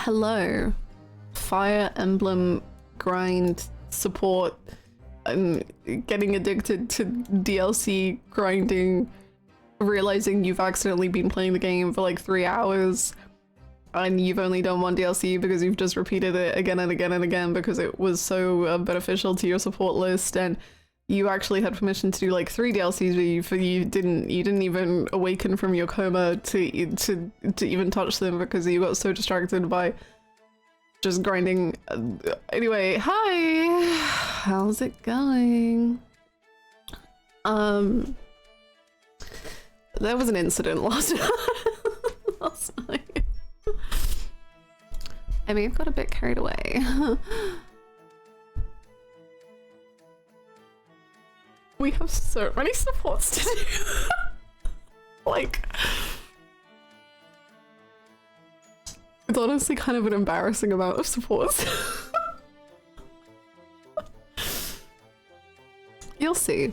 hello. Fire Emblem grind support. I'm getting addicted to DLC grinding, realizing you've accidentally been playing the game for like 3 hours and you've only done one DLC because you've just repeated it again and again and again because it was so beneficial to your support list, and you actually had permission to do like 3 DLCs, but you didn't even awaken from your coma to even touch them because you got so distracted by just grinding. Anyway, hi, how's it going? There was an incident last night. I may have got a bit carried away. We have so many supports to do. Like, it's honestly kind of an embarrassing amount of supports. You'll see.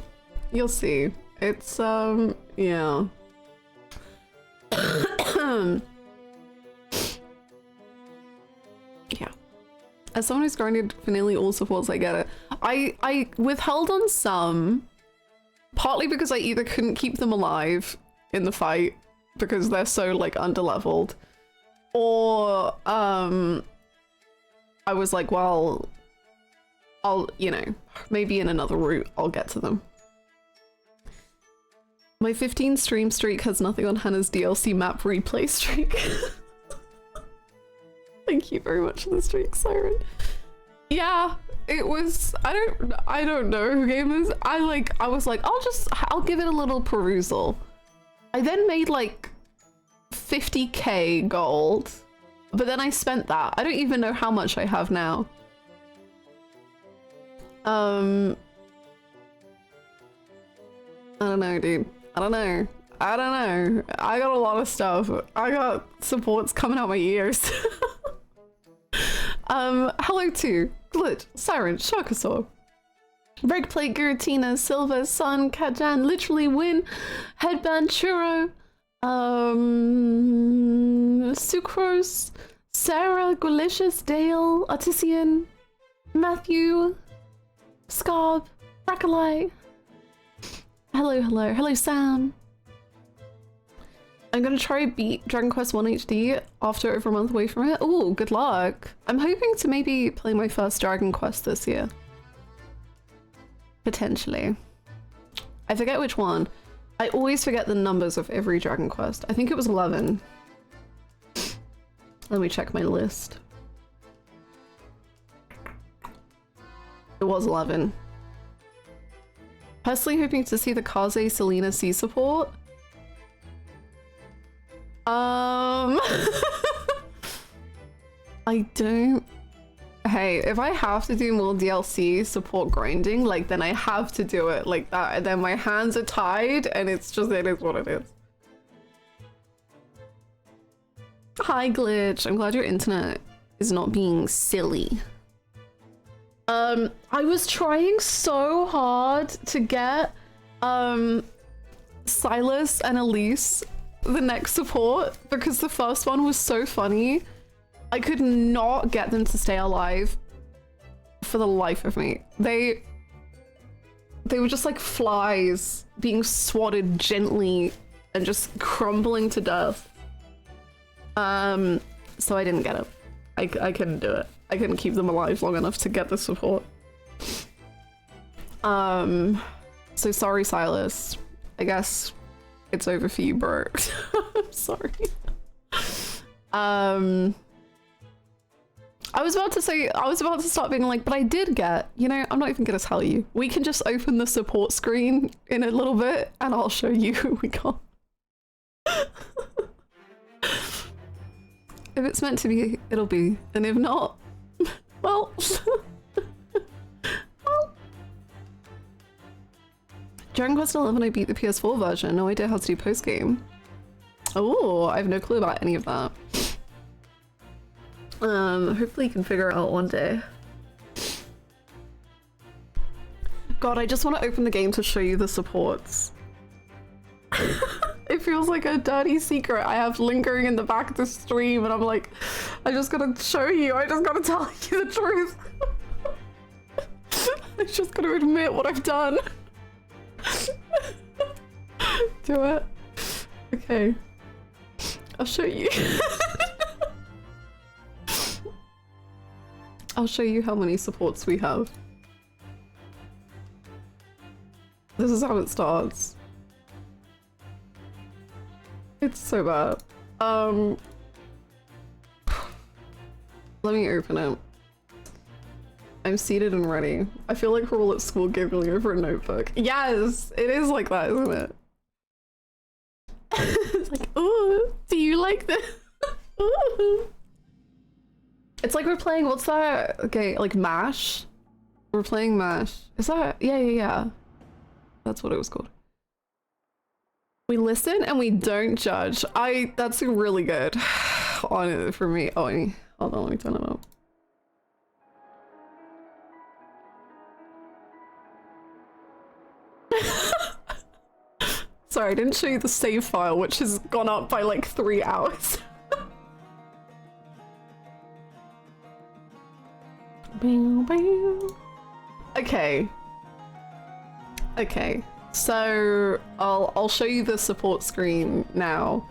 You'll see. It's, yeah. Yeah. As someone who's grinded for nearly all supports, I get it. I withheld on some, partly because I either couldn't keep them alive in the fight because they're so like underleveled, or I was like, well, I'll, you know, maybe in another route I'll get to them. My 15 stream streak has nothing on Hannah's DLC map replay streak. Thank you very much for the streak, Siren. Yeah, it was, I don't know who game is. I was like, I'll give it a little perusal. I then made like 50k gold, but then I spent that. I don't even know how much I have now. I don't know, dude. I don't know. I got a lot of stuff. I got supports coming out my ears. Hello to Glitch, Siren, Sharkasaur, Breakplate, Giratina, Silver, Sun, Kajan, Literally Win, Headband, Churro, Sucrose, Sarah, Guilicious, Dale, Artisian, Matthew, Scarb, Brackalite. Hello Sam. I'm gonna try beat Dragon Quest 1 HD after over a month away from it. Ooh, good luck. I'm hoping to maybe play my first Dragon Quest this year. Potentially. I forget which one. I always forget the numbers of every Dragon Quest. I think it was 11. Let me check my list. It was 11. Personally hoping to see the Kaze Selena C support. I don't. Hey, if I have to do more DLC support grinding, like, then I have to do it like that. And then my hands are tied and it's just, it is what it is. Hi, Glitch. I'm glad your internet is not being silly. I was trying so hard to get Silas and Elise the next support because the first one was so funny. I could not get them to stay alive for the life of me. They were just like flies being swatted gently and just crumbling to death. So I didn't get it. I couldn't do it. I couldn't keep them alive long enough to get the support. So sorry, Silas. I guess it's over for you, bro. I'm sorry. I was about to start being like, but I did get, you know, I'm not even gonna tell you. We can just open the support screen in a little bit and I'll show you who we got. If it's meant to be, it'll be. And if not, well, well. Dragon Quest 11, I beat the PS4 version. No idea how to do post-game. Oh, I have no clue about any of that. Hopefully you can figure it out one day. God, I just want to open the game to show you the supports. If feels like a dirty secret I have lingering in the back of the stream, and I'm like, I just gotta show you, I just gotta tell you the truth. I just gotta admit what I've done. Do it. Okay. I'll show you. I'll show you how many supports we have. This is how it starts. It's so bad. Let me open it. I'm seated and ready. I feel like we're all at school giggling over a notebook. Yes, it is like that, isn't it? It's like, ooh, do you like this? Ooh. It's like we're playing, what's that? Okay, like MASH? We're playing MASH. Is that? Yeah. That's what it was called. We listen and we don't judge. That's really good on it for me. Oh, hold on, let me turn it up. Sorry, I didn't show you the save file, which has gone up by like 3 hours. Okay. Okay. So I'll show you the support screen now.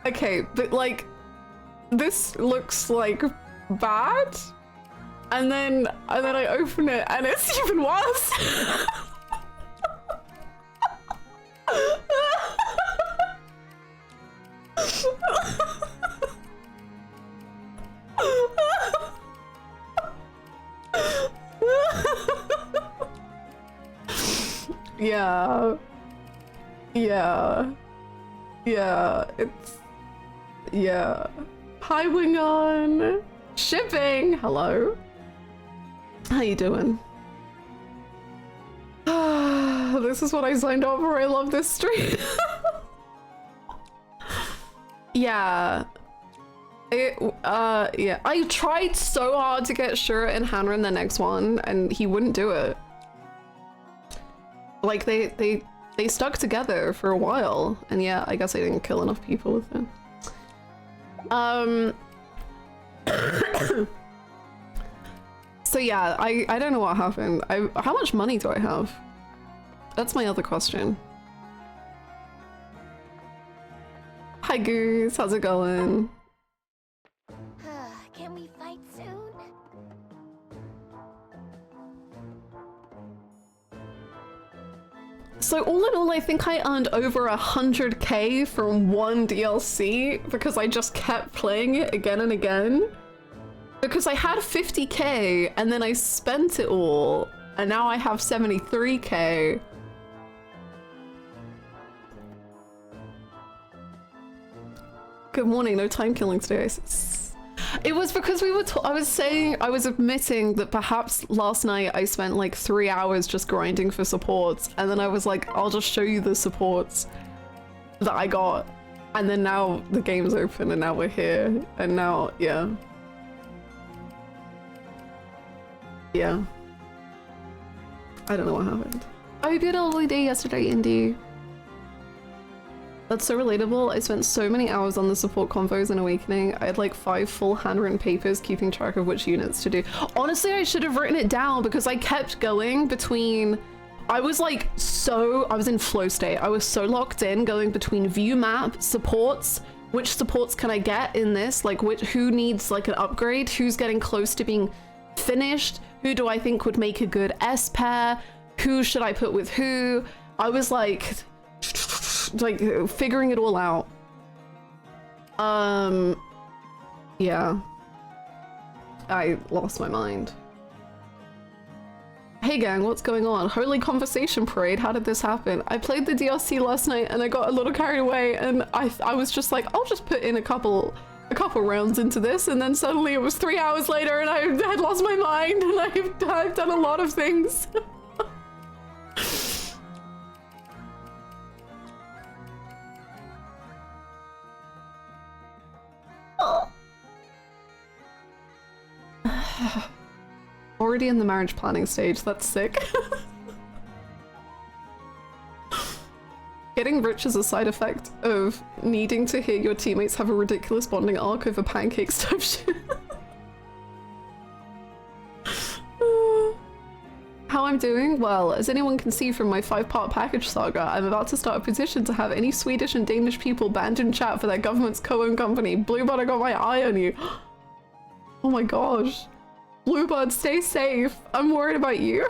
Okay, but like this looks like bad, and then I open it and it's even worse. Yeah. Hi, Wingon. Shipping. Hello. How you doing? This is what I signed up for. I love this stream. Yeah. Yeah. I tried so hard to get Shura and Hannah in the next one, and he wouldn't do it. Like they stuck together for a while, and yeah, I guess I didn't kill enough people with it. So yeah, I don't know what happened. How much money do I have? That's my other question. Hi Goose, how's it going? Can we fight soon? So all in all, I think I earned over 100k from one DLC because I just kept playing it again and again. Because I had 50k and then I spent it all, and now I have 73k. Good morning, no time killing today. It was because we were I was admitting that perhaps last night I spent like 3 hours just grinding for supports, and then I was like, I'll just show you the supports that I got, and then now the game's open and now we're here, and now yeah. I don't know what happened. Oh, you had a lovely day yesterday, Indy. That's so relatable. I spent so many hours on the support convos in Awakening. I had like 5 full handwritten papers keeping track of which units to do. Honestly, I should have written it down because I kept going between... I was in flow state. I was so locked in going between view map, supports, which supports can I get in this? Like who needs like an upgrade? Who's getting close to being finished? Who do I think would make a good S pair? Who should I put with who? I was like figuring it all out. Yeah. I lost my mind. Hey gang, what's going on? Holy Conversation Parade, how did this happen? I played the DLC last night and I got a little carried away, and I was just like, I'll just put in a couple rounds into this, and then suddenly it was 3 hours later and I had lost my mind, and I've done a lot of things. Already in the marriage planning stage, that's sick. Getting rich is a side effect of needing to hear your teammates have a ridiculous bonding arc over pancakes type shit. How I'm doing? Well, as anyone can see from my 5-part package saga, I'm about to start a petition to have any Swedish and Danish people banned in chat for their government's co-owned company. Bluebird, I got my eye on you. Oh my gosh. Bluebird, stay safe. I'm worried about you.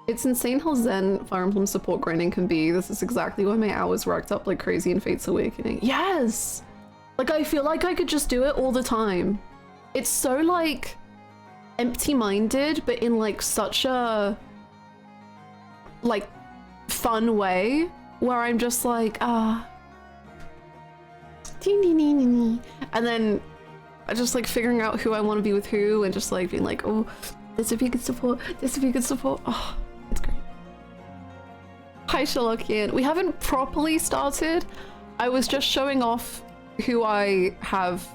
It's insane how zen Fire Emblem support grinding can be. This is exactly why my hours racked up like crazy in Fate's Awakening. Yes! Like, I feel like I could just do it all the time. It's so, like, empty-minded, but in, like, such a, like, fun way, where I'm just like, and then I just, like, figuring out who I want to be with who, and just, like, being like, oh, this would be good support, this would be good support. Oh, it's great. Hi, Sherlockian. We haven't properly started. I was just showing off who I have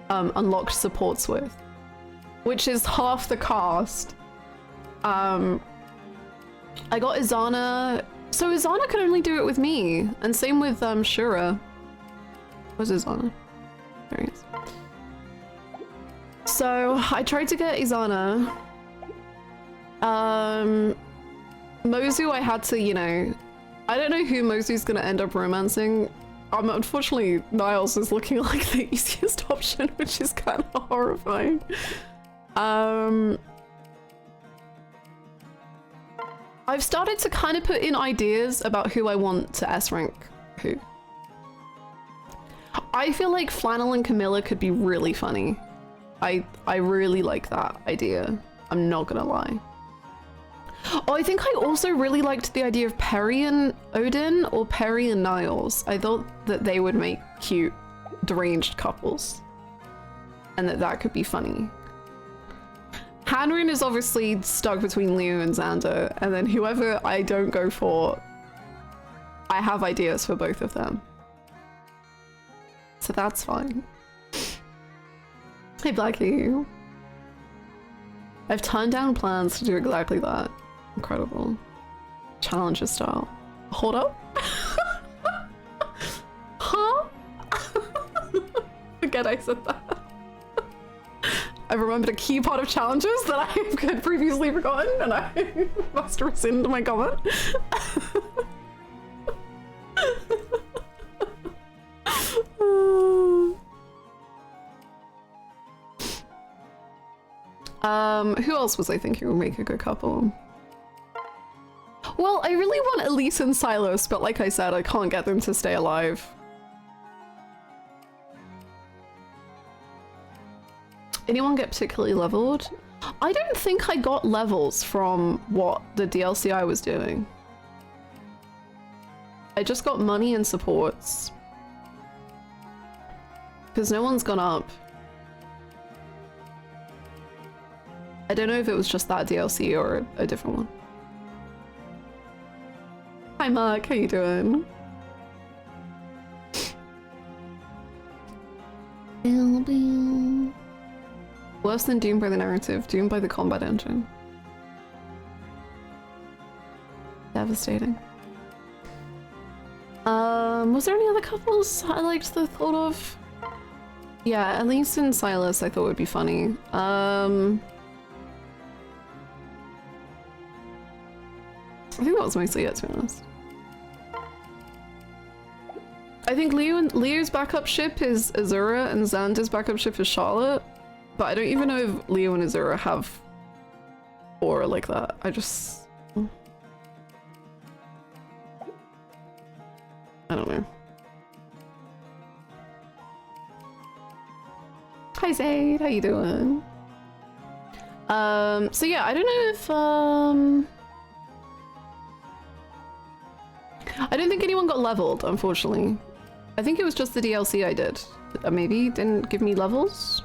unlocked supports with, which is half the cast. I got Izana, so Izana could only do it with me, and same with Shura. Where's Izana? There he is. So I tried to get Izana. Mozu, I had to, you know, I don't know who Mozu's gonna end up romancing. Unfortunately, Niles is looking like the easiest option, which is kind of horrifying. I've started to kind of put in ideas about who I want to S-rank who. I feel like Flannel and Camilla could be really funny. I really like that idea. I'm not gonna lie. Oh, I think I also really liked the idea of Perry and Odin, or Perry and Niles. I thought that they would make cute, deranged couples. And that could be funny. Hanrin is obviously stuck between Leo and Xander, and then whoever I don't go for, I have ideas for both of them. So that's fine. Hey Blackie. I've turned down plans to do exactly that. Incredible. Challenger style. Hold up. Huh? Forget I said that. I remembered a key part of challenges that I had previously forgotten, and I must rescind my comment. Who else was I thinking would make a good couple? Well, I really want Elise and Silas, but like I said, I can't get them to stay alive. Anyone get particularly leveled? I don't think I got levels from what the DLC I was doing. I just got money and supports. Because no one's gone up. I don't know if it was just that DLC or a different one. Hi Mark, how you doing? Worse than Doom by the narrative, Doom by the combat engine. Devastating. Was there any other couples I liked the thought of? Yeah, Elise and Silas I thought would be funny. I think that was mostly it, to be honest. I think Leo's backup ship is Azura and Xander's backup ship is Charlotte, but I don't even know if Leo and Azura have aura like that. I don't know. Hi Zaid, how you doing? So yeah, I don't know if I don't think anyone got leveled, unfortunately. I think it was just the DLC I did. Maybe didn't give me levels?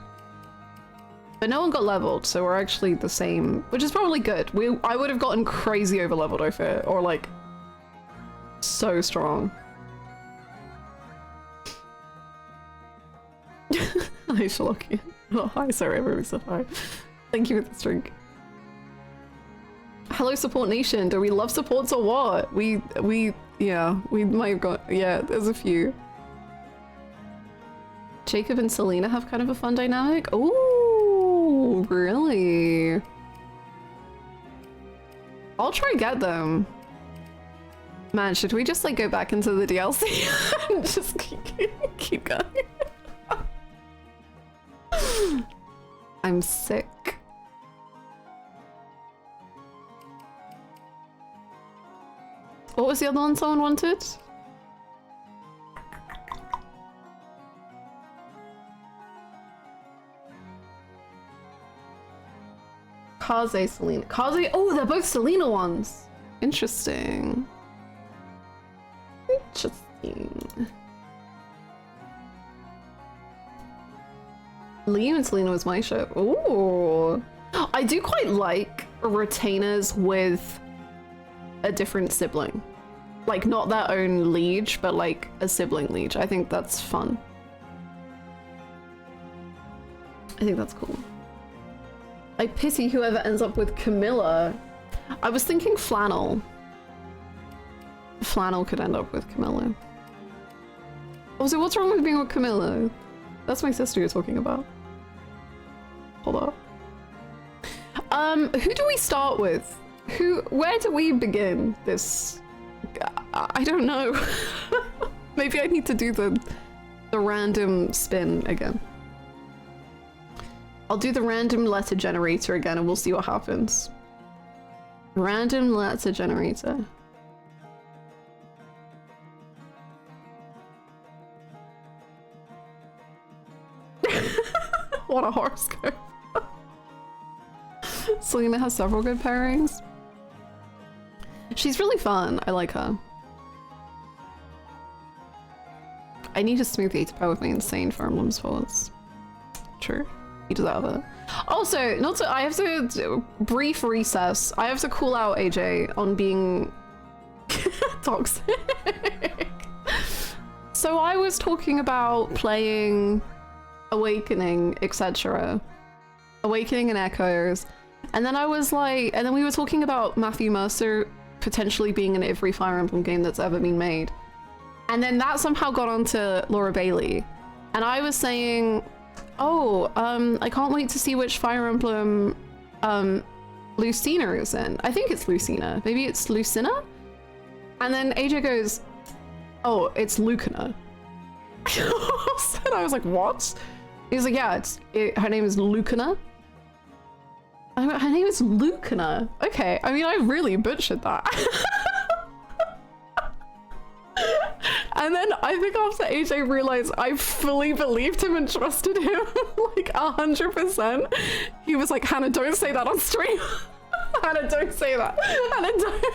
But no one got leveled, so we're actually the same, which is probably good. I would have gotten crazy over leveled, I fear, or like so strong. Hi, Sherlockian. Oh, hi, sorry, everybody said hi. Thank you for this drink. Hello, Support Nation. Do we love supports or what? Yeah, we might have got, yeah, there's a few. Jacob and Selena have kind of a fun dynamic. Ooh, really? I'll try get them. Man, should we just like go back into the DLC and just keep going? I'm sick. What was the other one someone wanted? Kaze, Selena. Kaze, oh, they're both Selena ones. Interesting. Interesting. Liam and Selena was my show. Ooh. I do quite like retainers with a different sibling. Like, not their own liege, but like a sibling liege. I think that's fun. I think that's cool. I pity whoever ends up with Camilla. I was thinking Flannel. Flannel could end up with Camilla. Also, what's wrong with being with Camilla? That's my sister you're talking about. Hold up. Who do we start with? Where do we begin this? I don't know. Maybe I need to do the random spin again. I'll do the random letter generator again and we'll see what happens. Random letter generator. What a horoscope. Selena has several good pairings. She's really fun. I like her. I need a smoothie to pair with my insane Fire Emblem sports. True. You deserve it. Also, I have to brief recess. I have to call out AJ on being toxic. So I was talking about playing Awakening, etc. Awakening and Echoes. And then I was like, and then we were talking about Matthew Mercer potentially being in every Fire Emblem game that's ever been made. And then that somehow got onto Laura Bailey. And I was saying, oh, I can't wait to see which Fire Emblem Lucina is in. I think it's Lucina. Maybe it's Lucina? And then AJ goes, oh, it's Lucina. And I was like, what? He's like, yeah, her name is Lucina. I went, her name is Lucina. Okay, I mean, I really butchered that. And then I think after AJ realized I fully believed him and trusted him, like 100%. He was like, Hannah, don't say that on stream. Hannah, don't say that. Hannah, don't.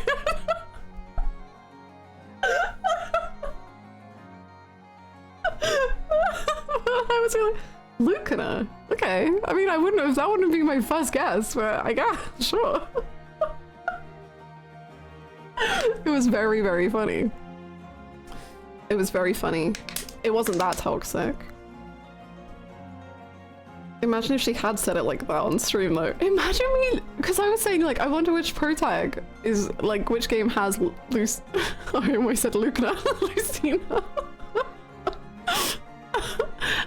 I was like, Lucina. Okay. I mean, that wouldn't be my first guess, but I guess, sure. It was very, very funny. It was very funny. It wasn't that toxic. Imagine if she had said it like that on stream though. Imagine me, because I was saying like, I wonder which pro tag is, like, which game has I almost said Lucina. Lucina.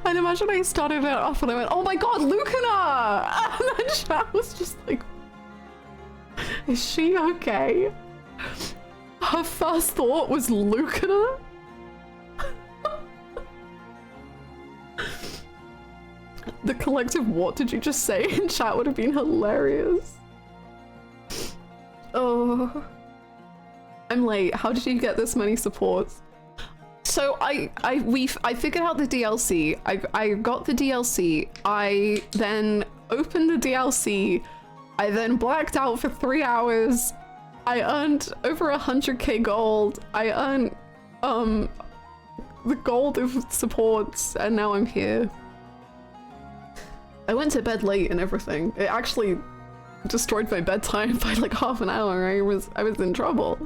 And imagine I started it off and I went, oh my god, Lucina! And then chat was just like, is she okay? Her first thought was Lucina? The collective what did you just say in chat would have been hilarious. Oh. I'm late. How did you get this many supports? So I figured out the DLC. I got the DLC. I then opened the DLC. I then blacked out for 3 hours. I earned over 100k gold. I earned the gold of supports, and now I'm here. I went to bed late and everything. It actually destroyed my bedtime by like half an hour. I was in trouble.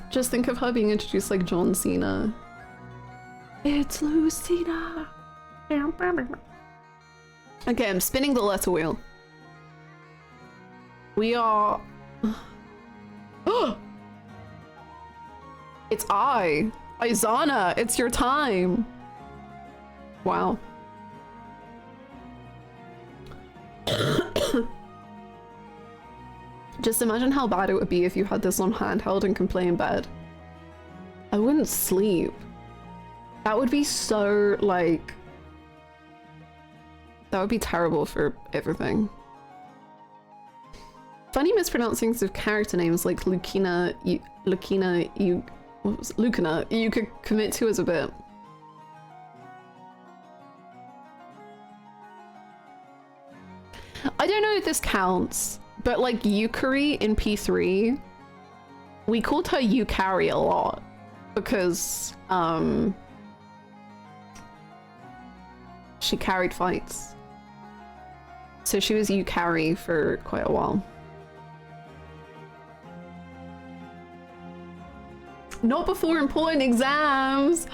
Just think of her being introduced like John Cena. It's Lucina. Okay, I'm spinning the letter wheel. We are... It's Izana, it's your time. Wow. Just imagine how bad it would be if you had this on handheld and can play in bed. I wouldn't sleep. That would be so, like... That would be terrible for everything. Funny mispronouncings of character names like Lucina, Lucina, you could commit to as a bit. I don't know if this counts, but like Yukari in P3, we called her Yukari a lot because she carried fights. So she was Yukari for quite a while. Not before important exams!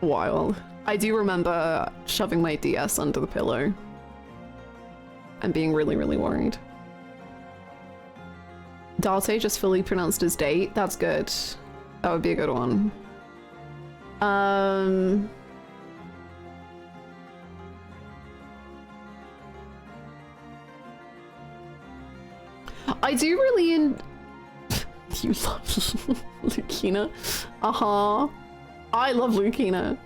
Wild. I do remember shoving my DS under the pillow and being really, really worried. Date just fully pronounced as date. That's good. That would be a good one. I do really You love Lucina? Uh-huh. I love Lucina.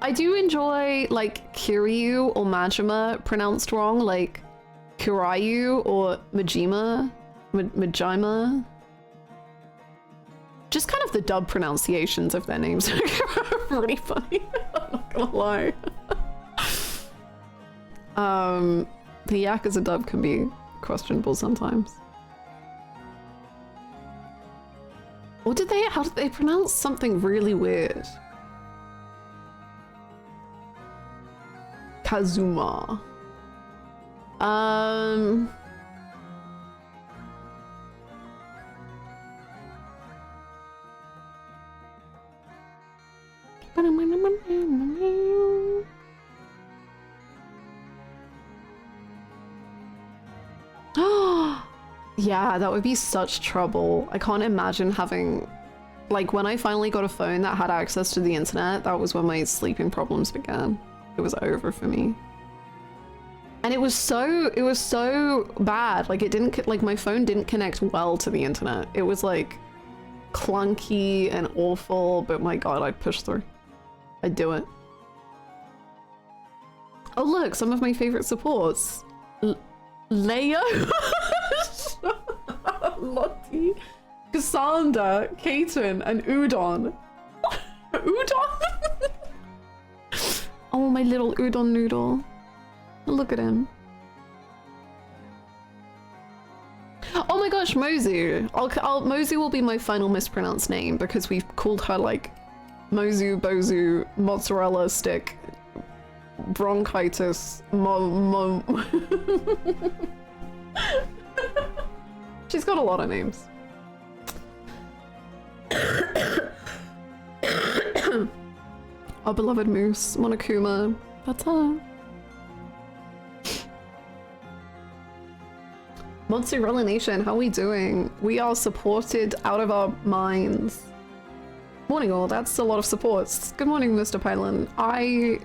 I do enjoy, like, Kiryu or Majima pronounced wrong, like Kirayu or Majima. Majima. Just kind of the dub pronunciations of their names are really funny. I'm not gonna lie. The yak as a dub can be questionable sometimes. How did they pronounce something really weird? Kazuma. Yeah, that would be such trouble. I can't imagine having... Like, when I finally got a phone that had access to the internet, that was when my sleeping problems began. It was over for me. And it was so bad. Like, it didn't... Like, my phone didn't connect well to the internet. It was, like, clunky and awful, but my god, I'd push through. I'd do it. Oh, look, some of my favorite supports. Leo? Lottie, Cassandra, Kaiten, and Udon. Udon? Oh, my little Udon noodle. Look at him. Oh my gosh, Mozu. Mozu will be my final mispronounced name because we've called her like Mozu, Bozu, mozzarella stick, bronchitis, She's got a lot of names. Our beloved Moose, Monokuma. That's her. Mozzarella Nation, how are we doing? We are supported out of our minds. Morning all, that's a lot of supports. Good morning, Mr. Pylon. I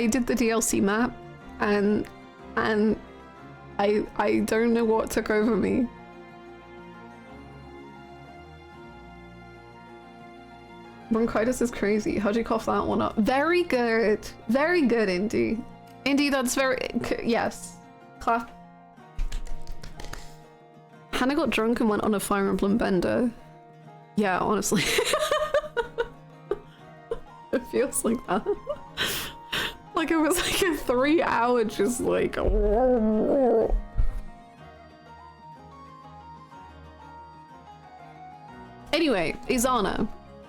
did the DLC map and I don't know what took over me. Bronchitis is crazy. How'd you cough that one up? Very good. Very good, Indy. Indy, that's very... Yes. Clap. Hannah got drunk and went on a Fire Emblem bender. Yeah, honestly. It feels like that. Like it was like a 3-hour just like... Anyway, Izana.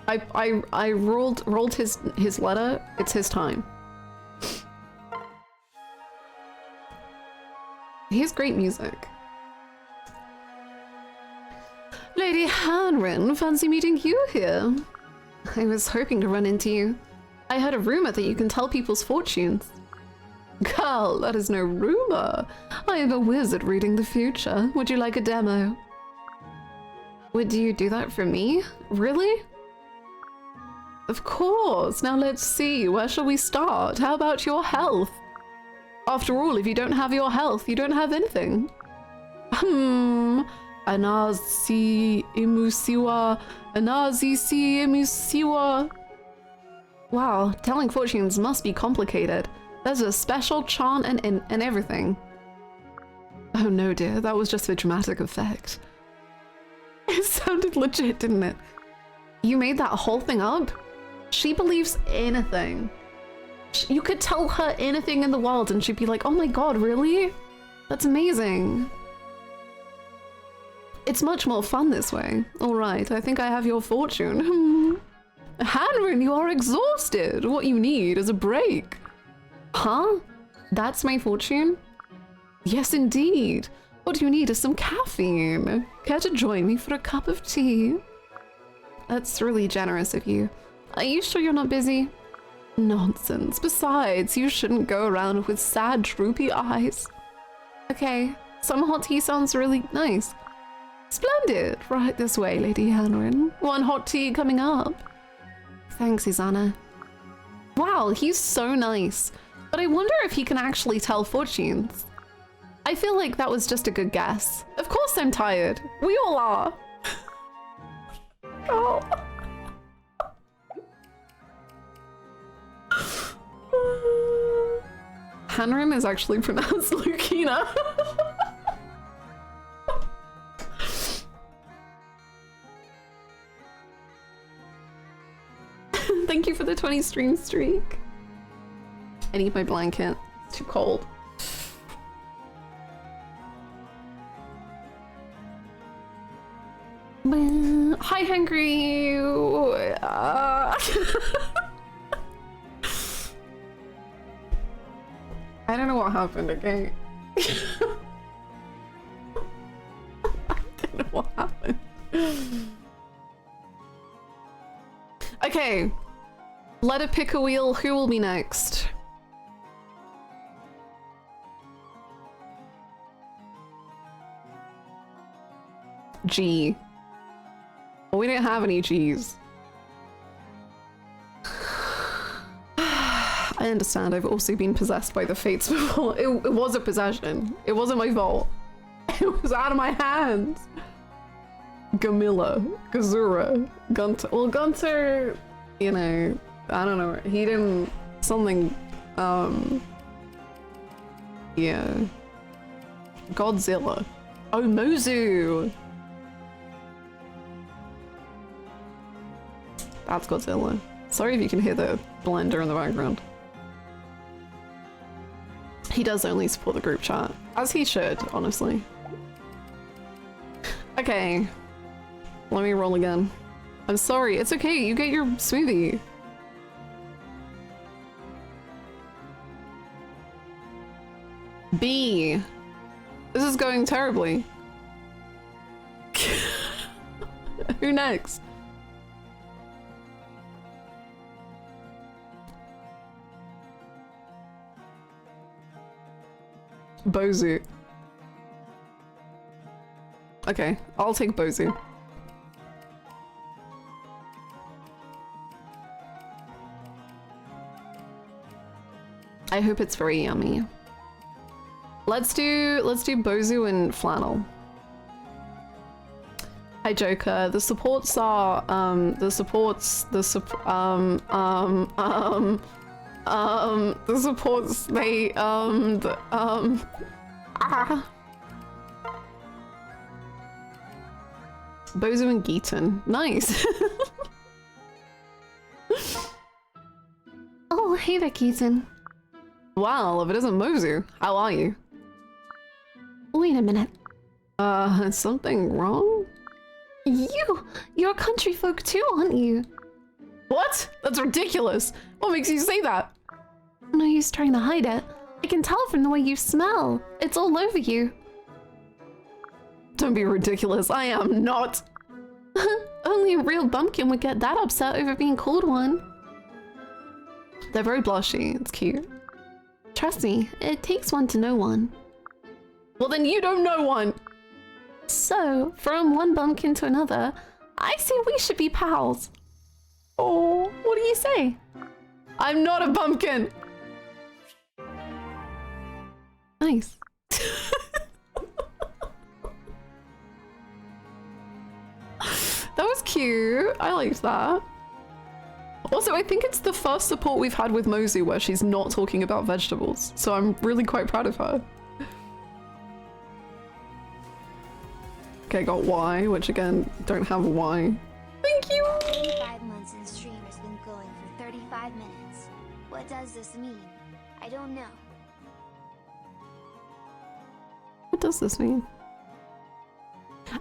I rolled his letter. It's his time. He has great music. Lady Hanrin, fancy meeting you here. I was hoping to run into you. I heard a rumor that you can tell people's fortunes. Girl, that is no rumor. I am a wizard reading the future. Would you like a demo? Would you do that for me? Really? Of course. Now let's see. Where shall we start? How about your health? After all, if you don't have your health, you don't have anything. Anazi imusiwa. Anazi imusiwa. Wow, telling fortunes must be complicated. There's a special chant and everything. Oh no, dear, that was just for dramatic effect. It sounded legit, didn't it? You made that whole thing up? She believes anything. You could tell her anything in the world and she'd be like, oh my god, really? That's amazing. It's much more fun this way. Alright, I think I have your fortune. Hanrin, you are exhausted. What you need is a break. Huh? That's my fortune? Yes, indeed. What you need is some caffeine. Care to join me for a cup of tea? That's really generous of you. Are you sure you're not busy? Nonsense. Besides, you shouldn't go around with sad, droopy eyes. Okay, some hot tea sounds really nice. Splendid. Right this way, Lady Hanrin. One hot tea coming up. Thanks, Izana. Wow, he's so nice. But I wonder if he can actually tell fortunes. I feel like that was just a good guess. Of course I'm tired. We all are. Oh. Hanrin is actually pronounced Lucina. Thank you for the 20 stream streak. I need my blanket. It's too cold. Hi, Hungry. I don't know what happened, okay? I don't know what happened. Okay. Let it pick a wheel. Who will be next? G. Well, we didn't have any G's. I understand. I've also been possessed by the fates before. It was a possession. It wasn't my fault. It was out of my hands. Gamilla, Gazura, Gunter. Well, Gunter, you know, I don't know. He didn't something. Yeah. Godzilla. Oh, Mozu. That's Godzilla. Sorry if you can hear the blender in the background. He does only support the group chat, as he should, honestly. Okay, let me roll again. I'm sorry, it's okay, you get your smoothie. B. This is going terribly. Who next? Bozu. Okay, I'll take Bozu. I hope it's very yummy. Let's do Bozu and flannel. Hi Joker. The supports are the supports they Bozu and Geeton. Nice. Oh, hey there, Geeton. Well, if it isn't Mozu, how are you? Wait a minute. Is something wrong? You're country folk too, aren't you? What? That's ridiculous. What makes you say that? No use trying to hide it. I can tell from the way you smell. It's all over you. Don't be ridiculous. I am not. Only a real bumpkin would get that upset over being called one. They're very blushy. It's cute. Trust me, it takes one to know one. Well, then you don't know one. So, from one bumpkin to another, I say we should be pals. Oh, what do you say? I'm not a bumpkin. Nice. That was cute. I liked that. Also, I think it's the first support we've had with Mozu where she's not talking about vegetables. So I'm really quite proud of her. Okay, got Y, which again, don't have a Y. Thank you! 35 months in stream has been going for 35 minutes. What does this mean? I don't know. What does this mean?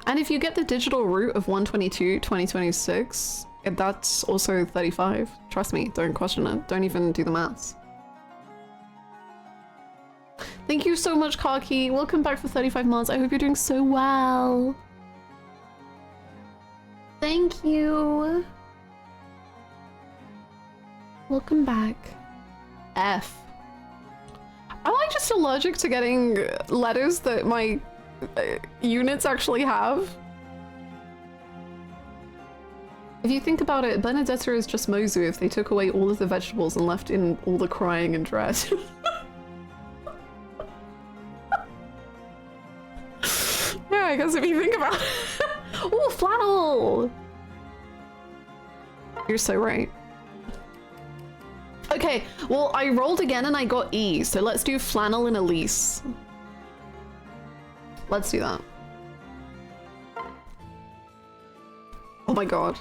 And if you get the digital root of 122, 2026, that's also 35. Trust me, don't question it. Don't even do the maths. Thank you so much, Kaki. Welcome back for 35 months. I hope you're doing so well. Thank you. Welcome back. F. Am I just allergic to getting letters that my units actually have? If you think about it, Benedetta is just Mozu if they took away all of the vegetables and left in all the crying and dread. Yeah, I guess if you think about it. Oh, flannel! You're so right. Okay, well, I rolled again and I got E, so let's do flannel and Elise. Let's do that. Oh my god.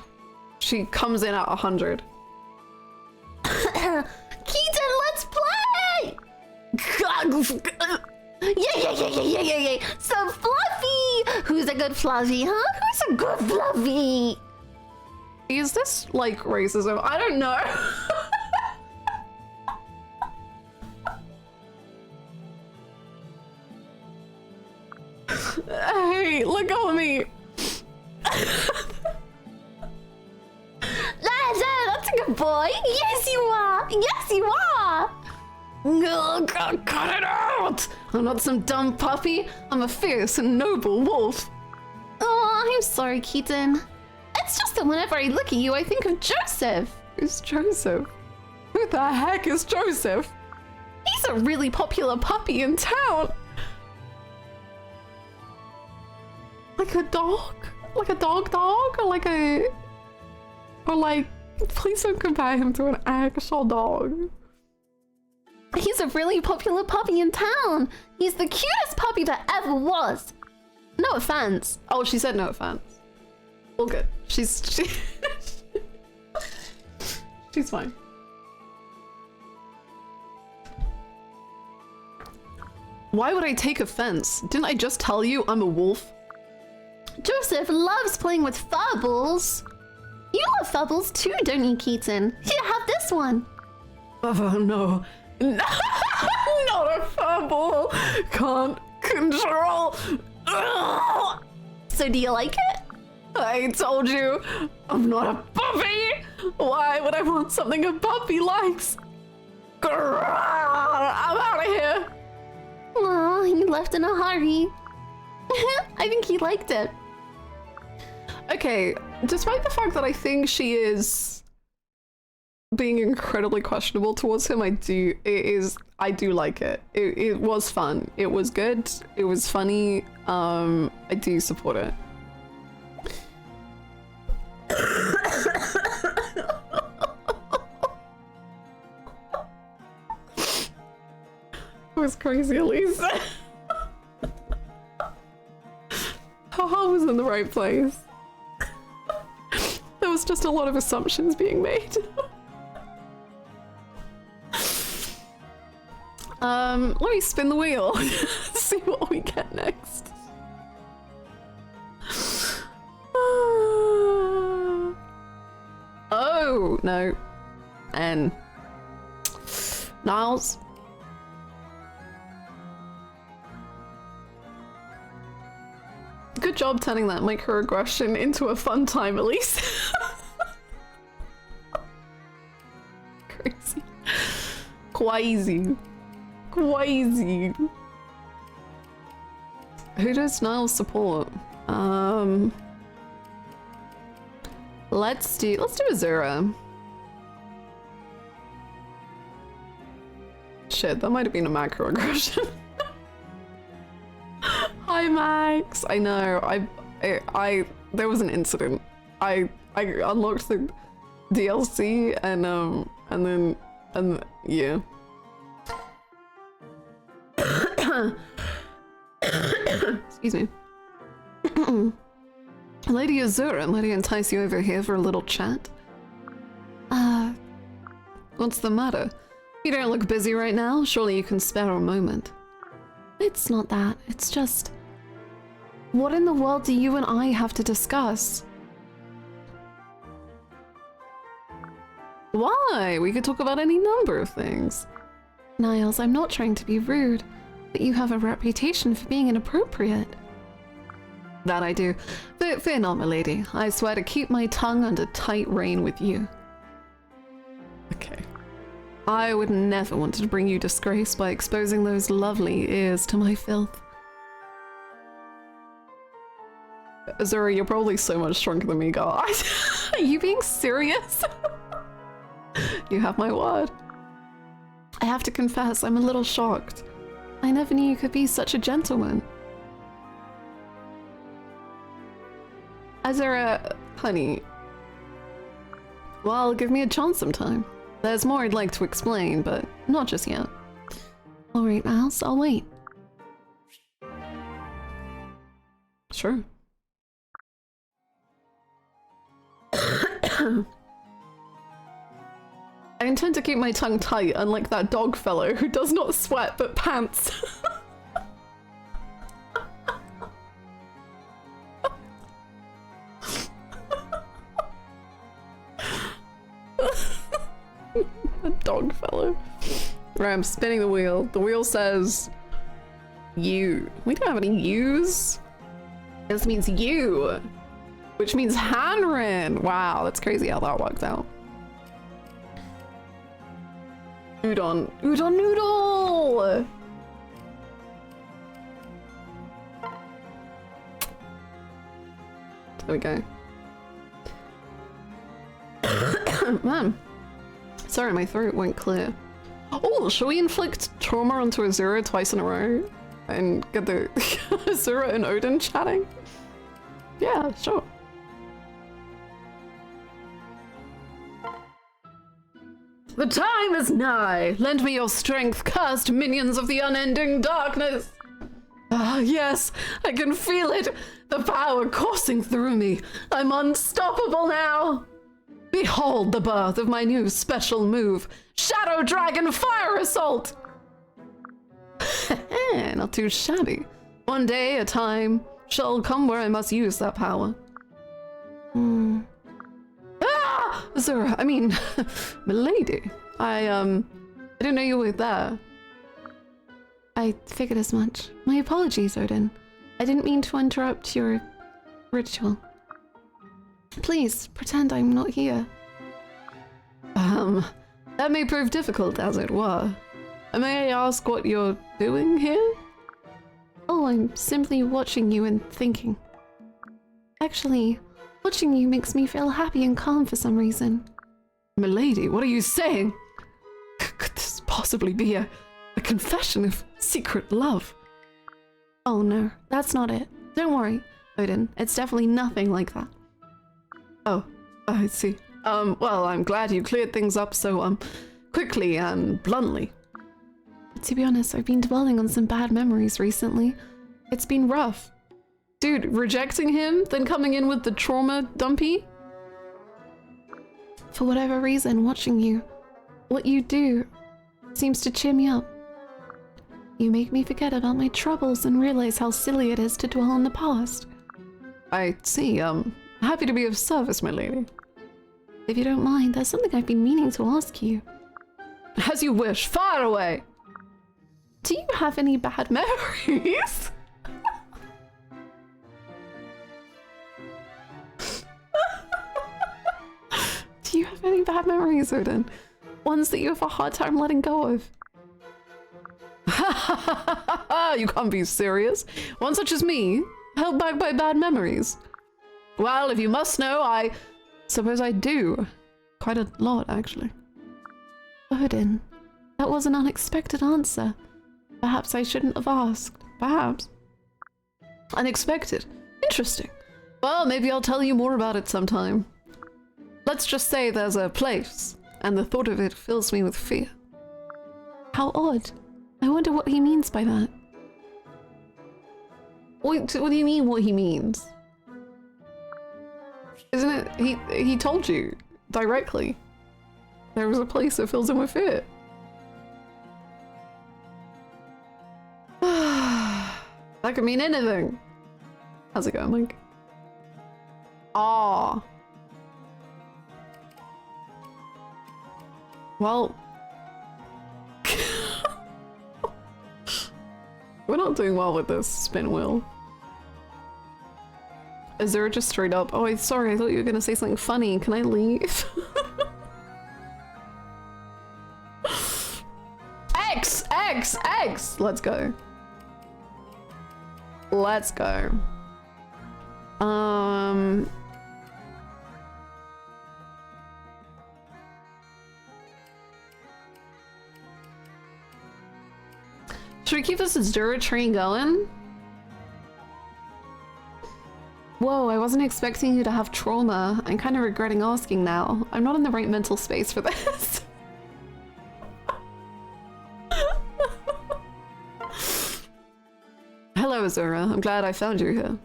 She comes in at 100. Keaton, let's play! Yeah. So fluffy! Who's a good fluffy, huh? Who's a good fluffy? Is this like racism? I don't know. Hey, let go of me. That's a good boy. Yes, you are. Yes, you are. No, God, cut it out! I'm not some dumb puppy. I'm a fierce and noble wolf. Oh, I'm sorry, Keaton. It's just that whenever I look at you, I think of Joseph. Who's Joseph? Who the heck is Joseph? He's a really popular puppy in town. Like a dog? Like a dog, or like a... Or like... Please don't compare him to an actual dog. He's a really popular puppy in town. He's the cutest puppy that ever was. No offense. Oh, she said no offense. All good. She's fine. Why would I take offense? Didn't I just tell you I'm a wolf? Joseph loves playing with furballs. You love furballs too, don't you, Keaton? Here, have this one. Oh no. Not a fumble. Can't control. Ugh. So do you like it? I told you, I'm not a puppy. Why would I want something a puppy likes? Grrr. I'm out of here. Aw, he left in a hurry. I think he liked it. Okay, despite the fact that I think she is being incredibly questionable towards him, I do like it. It was fun. It was good. It was funny. I do support it. It was crazy, Elise. Her heart was in the right place. There was just a lot of assumptions being made. Let me spin the wheel. See what we get next. Oh, no. N. Niles. Good job turning that microaggression into a fun time, Elise. Crazy. Crazy. Crazy. Who does Niall support? Let's do Azura. Shit, that might have been a macroaggression. Hi Max. I know. I there was an incident. I unlocked the DLC and yeah. Excuse me. Lady Azura, might I entice you over here for a little chat? What's the matter? You don't look busy right now. Surely you can spare a moment. It's not that. It's just... What in the world do you and I have to discuss? Why? We could talk about any number of things. Niles, I'm not trying to be rude, but you have a reputation for being inappropriate. That I do. Fear not, my lady. I swear to keep my tongue under tight rein with you. Okay. I would never want to bring you disgrace by exposing those lovely ears to my filth. Azura, you're probably so much stronger than me, girl. Are you being serious? You have my word. I have to confess, I'm a little shocked. I never knew you could be such a gentleman. Azura, honey. Well, give me a chance sometime. There's more I'd like to explain, but not just yet. Alright, Niles, I'll wait. Sure. I intend to keep my tongue tight, unlike that dog fellow who does not sweat but pants. The dog fellow. Right, I'm spinning the wheel. The wheel says you. We don't have any U's. This means you, which means Hanrin. Wow, that's crazy how that worked out. Udon. Udon noodle! There we go. Man. Sorry, my throat went clear. Oh, shall we inflict trauma onto Azura twice in a row? And get the Azura and Odin chatting? Yeah, sure. The time is nigh. Lend me your strength, cursed minions of the unending darkness. Ah, yes, I can feel it. The power coursing through me. I'm unstoppable now. Behold the birth of my new special move, Shadow Dragon Fire Assault. Not too shabby. One day a time shall come where I must use that power. Ah! Azura, I mean, milady. I didn't know you were there. I figured as much. My apologies, Odin. I didn't mean to interrupt your ritual. Please, pretend I'm not here. That may prove difficult, as it were. May I ask what you're doing here? Oh, I'm simply watching you and thinking. Actually, watching you makes me feel happy and calm for some reason. Milady, what are you saying? Could this possibly be a confession of secret love? Oh no, that's not it. Don't worry, Odin. It's definitely nothing like that. Oh, I see. Well, I'm glad you cleared things up so, quickly and bluntly. To be honest, I've been dwelling on some bad memories recently. It's been rough. Dude, rejecting him, then coming in with the trauma dumpy? For whatever reason, watching you, what you do, seems to cheer me up. You make me forget about my troubles and realize how silly it is to dwell on the past. I see, happy to be of service, my lady. If you don't mind, there's something I've been meaning to ask you. As you wish, fire away! Do you have any bad memories? have any bad memories, Odin. Ones that you have a hard time letting go of. You can't be serious. One such as me, held back by bad memories. Well, if you must know, I suppose I do. Quite a lot, actually. Odin, that was an unexpected answer. Perhaps I shouldn't have asked. Perhaps. Unexpected. Interesting. Well, maybe I'll tell you more about it sometime. Let's just say there's a place, and the thought of it fills me with fear. How odd. I wonder what he means by that. What do you mean what he means? Isn't it, he told you directly. There was a place that fills him with fear. That could mean anything. How's it going, Mike? Ah. Well. We're not doing well with this spin wheel. Azura just straight up. Oh, sorry, I thought you were gonna say something funny. Can I leave? X! X! X! Let's go. Let's go. Should we keep this Azura train going? Whoa, I wasn't expecting you to have trauma. I'm kind of regretting asking now. I'm not in the right mental space for this. Hello, Azura. I'm glad I found you here.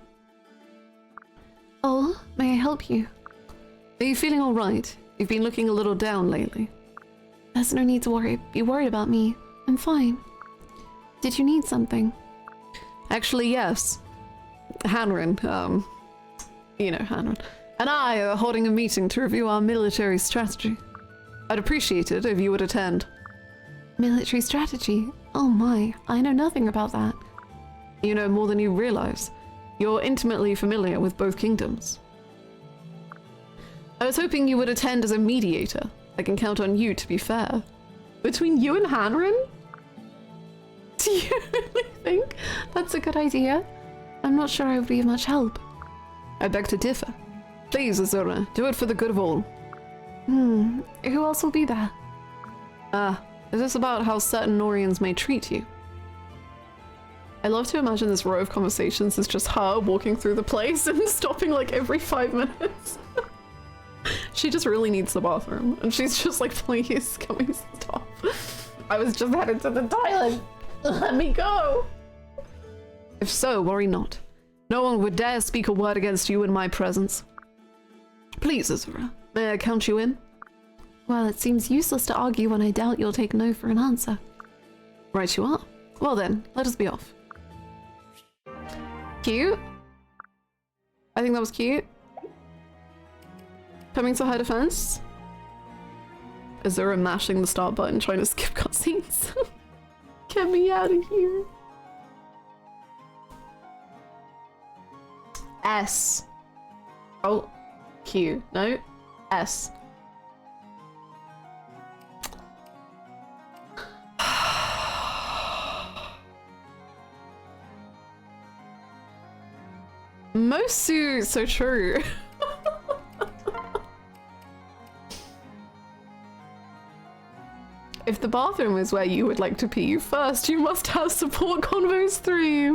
Oh, may I help you? Are you feeling all right? You've been looking a little down lately. There's no need to be worried about me. I'm fine. Did you need something? Actually, yes. Hanrin, you know Hanrin, and I are holding a meeting to review our military strategy. I'd appreciate it if you would attend. Military strategy? Oh my, I know nothing about that. You know more than you realize. You're intimately familiar with both kingdoms. I was hoping you would attend as a mediator. I can count on you to be fair. Between you and Hanrin? Do you really think that's a good idea? I'm not sure I would be of much help. I beg to differ. Please, Azura, do it for the good of all. Who else will be there? Is this about how certain Norians may treat you? I love to imagine this row of conversations is just her walking through the place and stopping like every 5 minutes. She just really needs the bathroom, and she's just like, please, can we stop? I was just headed to the toilet. Let me go. If so, worry not. No one would dare speak a word against you in my presence. Please, Azura, may I count you in? Well, it seems useless to argue when I doubt you'll take no for an answer. Right you are. Well then, let us be off. Cute. I think that was cute. Coming to her defense. Azura mashing the start button, trying to skip cutscenes. Get me out of here. S. Oh, Q. No, S. Mosu, so true. If the bathroom is where you would like to pee first, you must have support convos 3.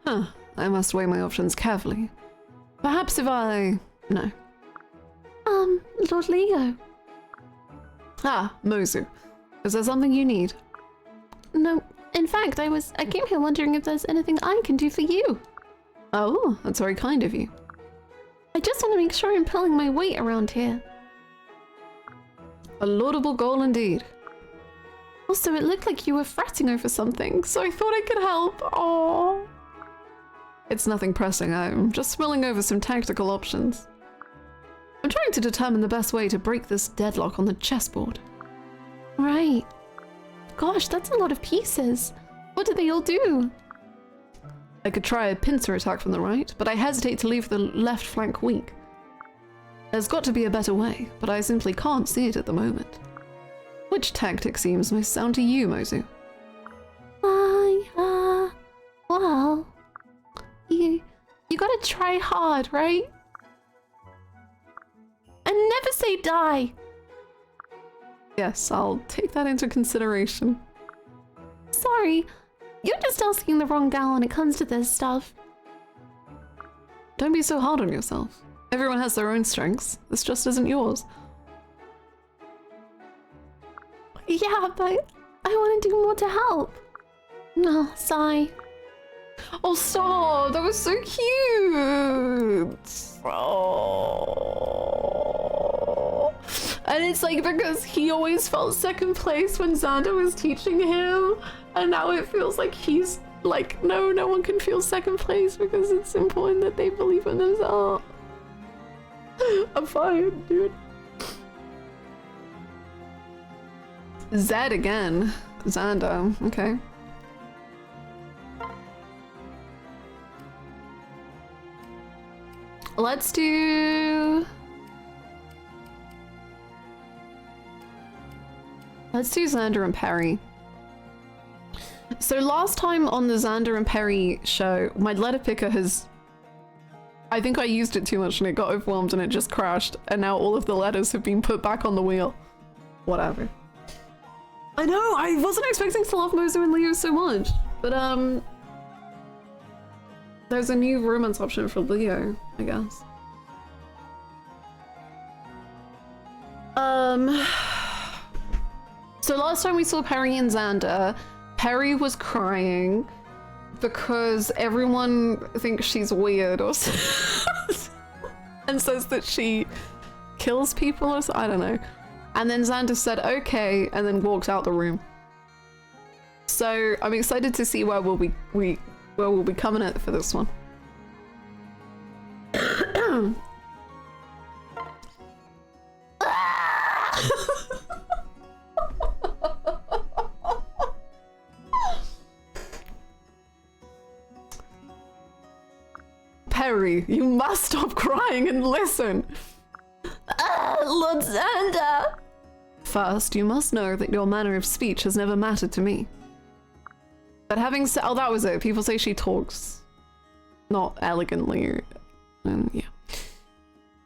Huh, I must weigh my options carefully. Perhaps if I... no. Lord Leo. Ah, Mozu. Is there something you need? No, in fact, I came here wondering if there's anything I can do for you. Oh, that's very kind of you. I just want to make sure I'm pulling my weight around here. A laudable goal indeed. Also, it looked like you were fretting over something, so I thought I could help. Aww. It's nothing pressing, I'm just mulling over some tactical options. I'm trying to determine the best way to break this deadlock on the chessboard. Right. Gosh, that's a lot of pieces. What do they all do? I could try a pincer attack from the right, but I hesitate to leave the left flank weak. There's got to be a better way, but I simply can't see it at the moment. Which tactic seems most sound to you, Mozu? Well, you gotta try hard, right? And never say die. Yes, I'll take that into consideration. Sorry, you're just asking the wrong gal when it comes to this stuff. Don't be so hard on yourself. Everyone has their own strengths. This just isn't yours. Yeah, but I want to do more to help. No, sigh. Oh, stop! That was so cute! Oh. And it's like because he always felt second place when Xander was teaching him, and now it feels like he's like, no one can feel second place because it's important that they believe in themselves. I'm fine, dude. Zed again. Xander, okay. Let's do Xander and Perry. So last time on the Xander and Perry show, my letter picker has... I think I used it too much and it got overwhelmed and it just crashed. And now all of the letters have been put back on the wheel. Whatever. I know, I wasn't expecting to love Mozu and Leo so much. But, there's a new romance option for Leo, I guess. So last time we saw Perry and Xander, Perry was crying because everyone thinks she's weird or and says that she kills people or something, I don't know. And then Xander said okay and then walked out the room. So I'm excited to see where we'll be coming at for this one. Perry, you must stop crying and listen. Lord Xander. First, you must know that your manner of speech has never mattered to me. But having said, oh, that was it. People say she talks not elegantly, and yeah.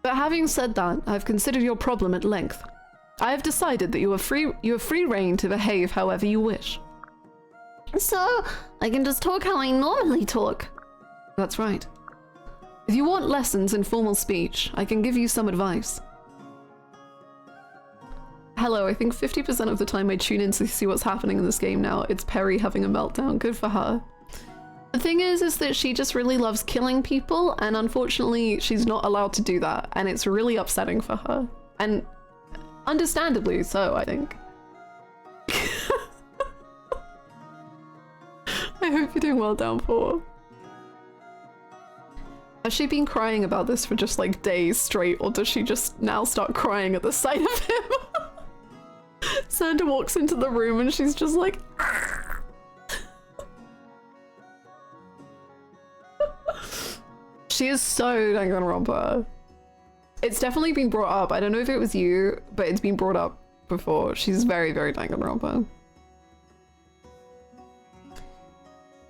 But having said that, I've considered your problem at length. I have decided that you have free reign to behave however you wish. So, I can just talk how I normally talk. That's right. If you want lessons in formal speech, I can give you some advice. Hello, I think 50% of the time I tune in to see what's happening in this game now, it's Perry having a meltdown. Good for her. The thing is that she just really loves killing people, and unfortunately she's not allowed to do that, and it's really upsetting for her. And understandably so, I think. I hope you're doing well, Downpour. Has she been crying about this for just like days straight, or does she just now start crying at the sight of him? Xander walks into the room and she's just like... She is so Danganronpa. It's definitely been brought up. I don't know if it was you, but it's been brought up before. She's very, very Danganronpa.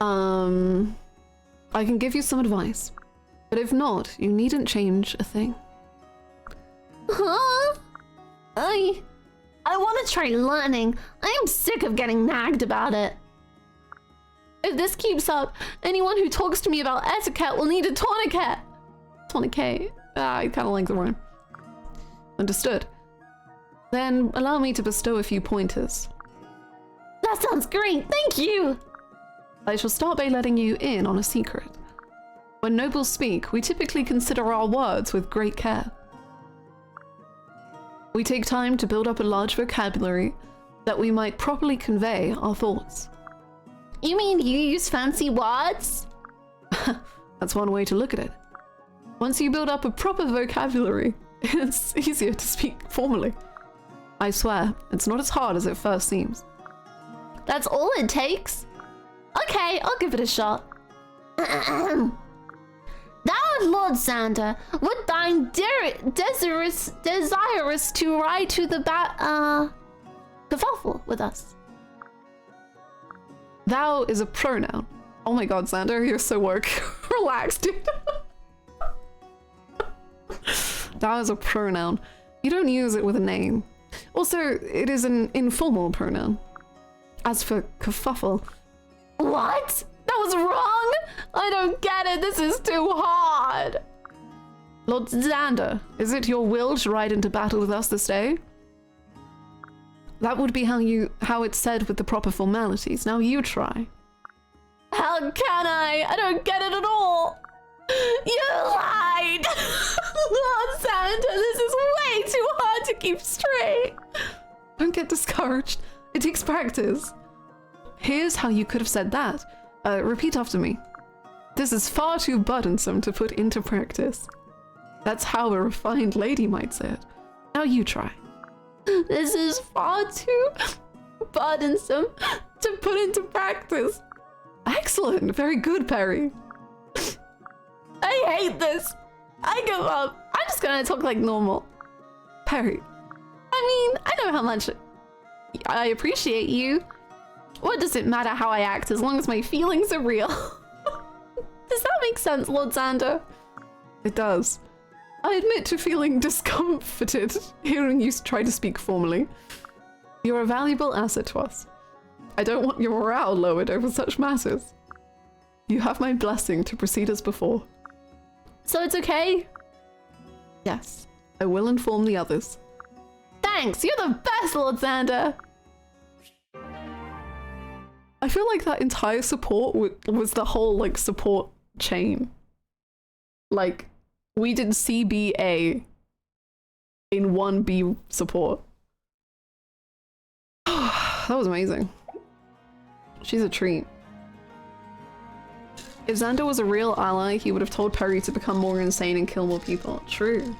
I can give you some advice. But if not, you needn't change a thing. Huh? I want to try learning. I am sick of getting nagged about it. If this keeps up, anyone who talks to me about etiquette will need a tourniquet. Tourniquet? I kind of like the rhyme. Understood. Then allow me to bestow a few pointers. That sounds great, thank you! I shall start by letting you in on a secret. When nobles speak, we typically consider our words with great care. We take time to build up a large vocabulary that we might properly convey our thoughts. You mean you use fancy words? That's one way to look at it. Once you build up a proper vocabulary, it's easier to speak formally. I swear, it's not as hard as it first seems. That's all it takes? Okay, I'll give it a shot. That Good Lord, Xander, would thine desirous to ride to the kerfuffle with us? Thou is a pronoun. Oh my god, Xander, you're so woke. Relax, dude. Thou is a pronoun. You don't use it with a name. Also, it is an informal pronoun. As for kerfuffle... What? That was wrong? I don't get it. This is too hard. Lord Xander, is it your will to ride into battle with us this day? That would be how it's said with the proper formalities. Now you try. How can I? I don't get it at all. You lied! Lord Xander, this is way too hard to keep straight. Don't get discouraged. It takes practice. Here's how you could have said that. Repeat after me. This is far too burdensome to put into practice. That's how a refined lady might say it. Now you try. This is far too burdensome to put into practice. Excellent. Very good, Perry. I hate this. I give up. I'm just gonna talk like normal. Perry. I mean, I know how much I appreciate you. What does it matter how I act as long as my feelings are real? Does that make sense, Lord Xander? It does. I admit to feeling discomforted hearing you try to speak formally. You're a valuable asset to us. I don't want your morale lowered over such matters. You have my blessing to proceed as before. So it's okay? Yes, I will inform the others. Thanks, you're the best, Lord Xander. I feel like that entire support was the whole like support chain. Like we did CBA in 1B support. That was amazing. She's a treat. If Xander was a real ally, he would have told Perry to become more insane and kill more people. True.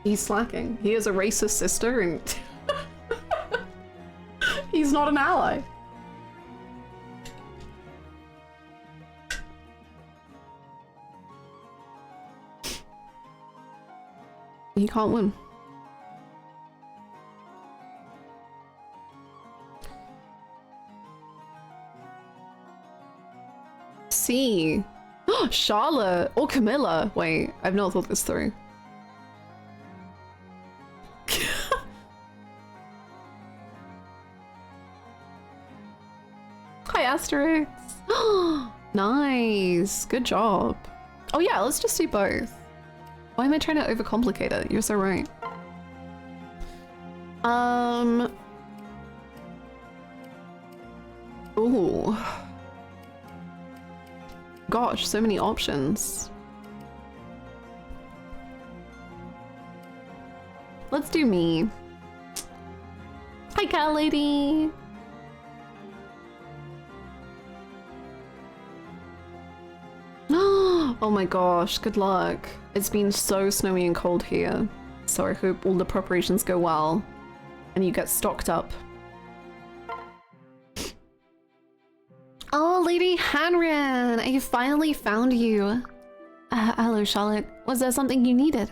He's slacking. He has a racist sister and he's not an ally. He can't win. C. Charlotte or Camilla. Wait, I've not thought this through. Hi, Asterix. Nice. Good job. Oh yeah, let's just do both. Why am I trying to overcomplicate it? You're so right. Ooh. Gosh, so many options. Let's do me. Hi, cat lady. Oh my gosh, good luck. It's been so snowy and cold here, so I hope all the preparations go well and you get stocked up. Oh, Lady Hanran, I finally found you. Hello, Charlotte. Was there something you needed?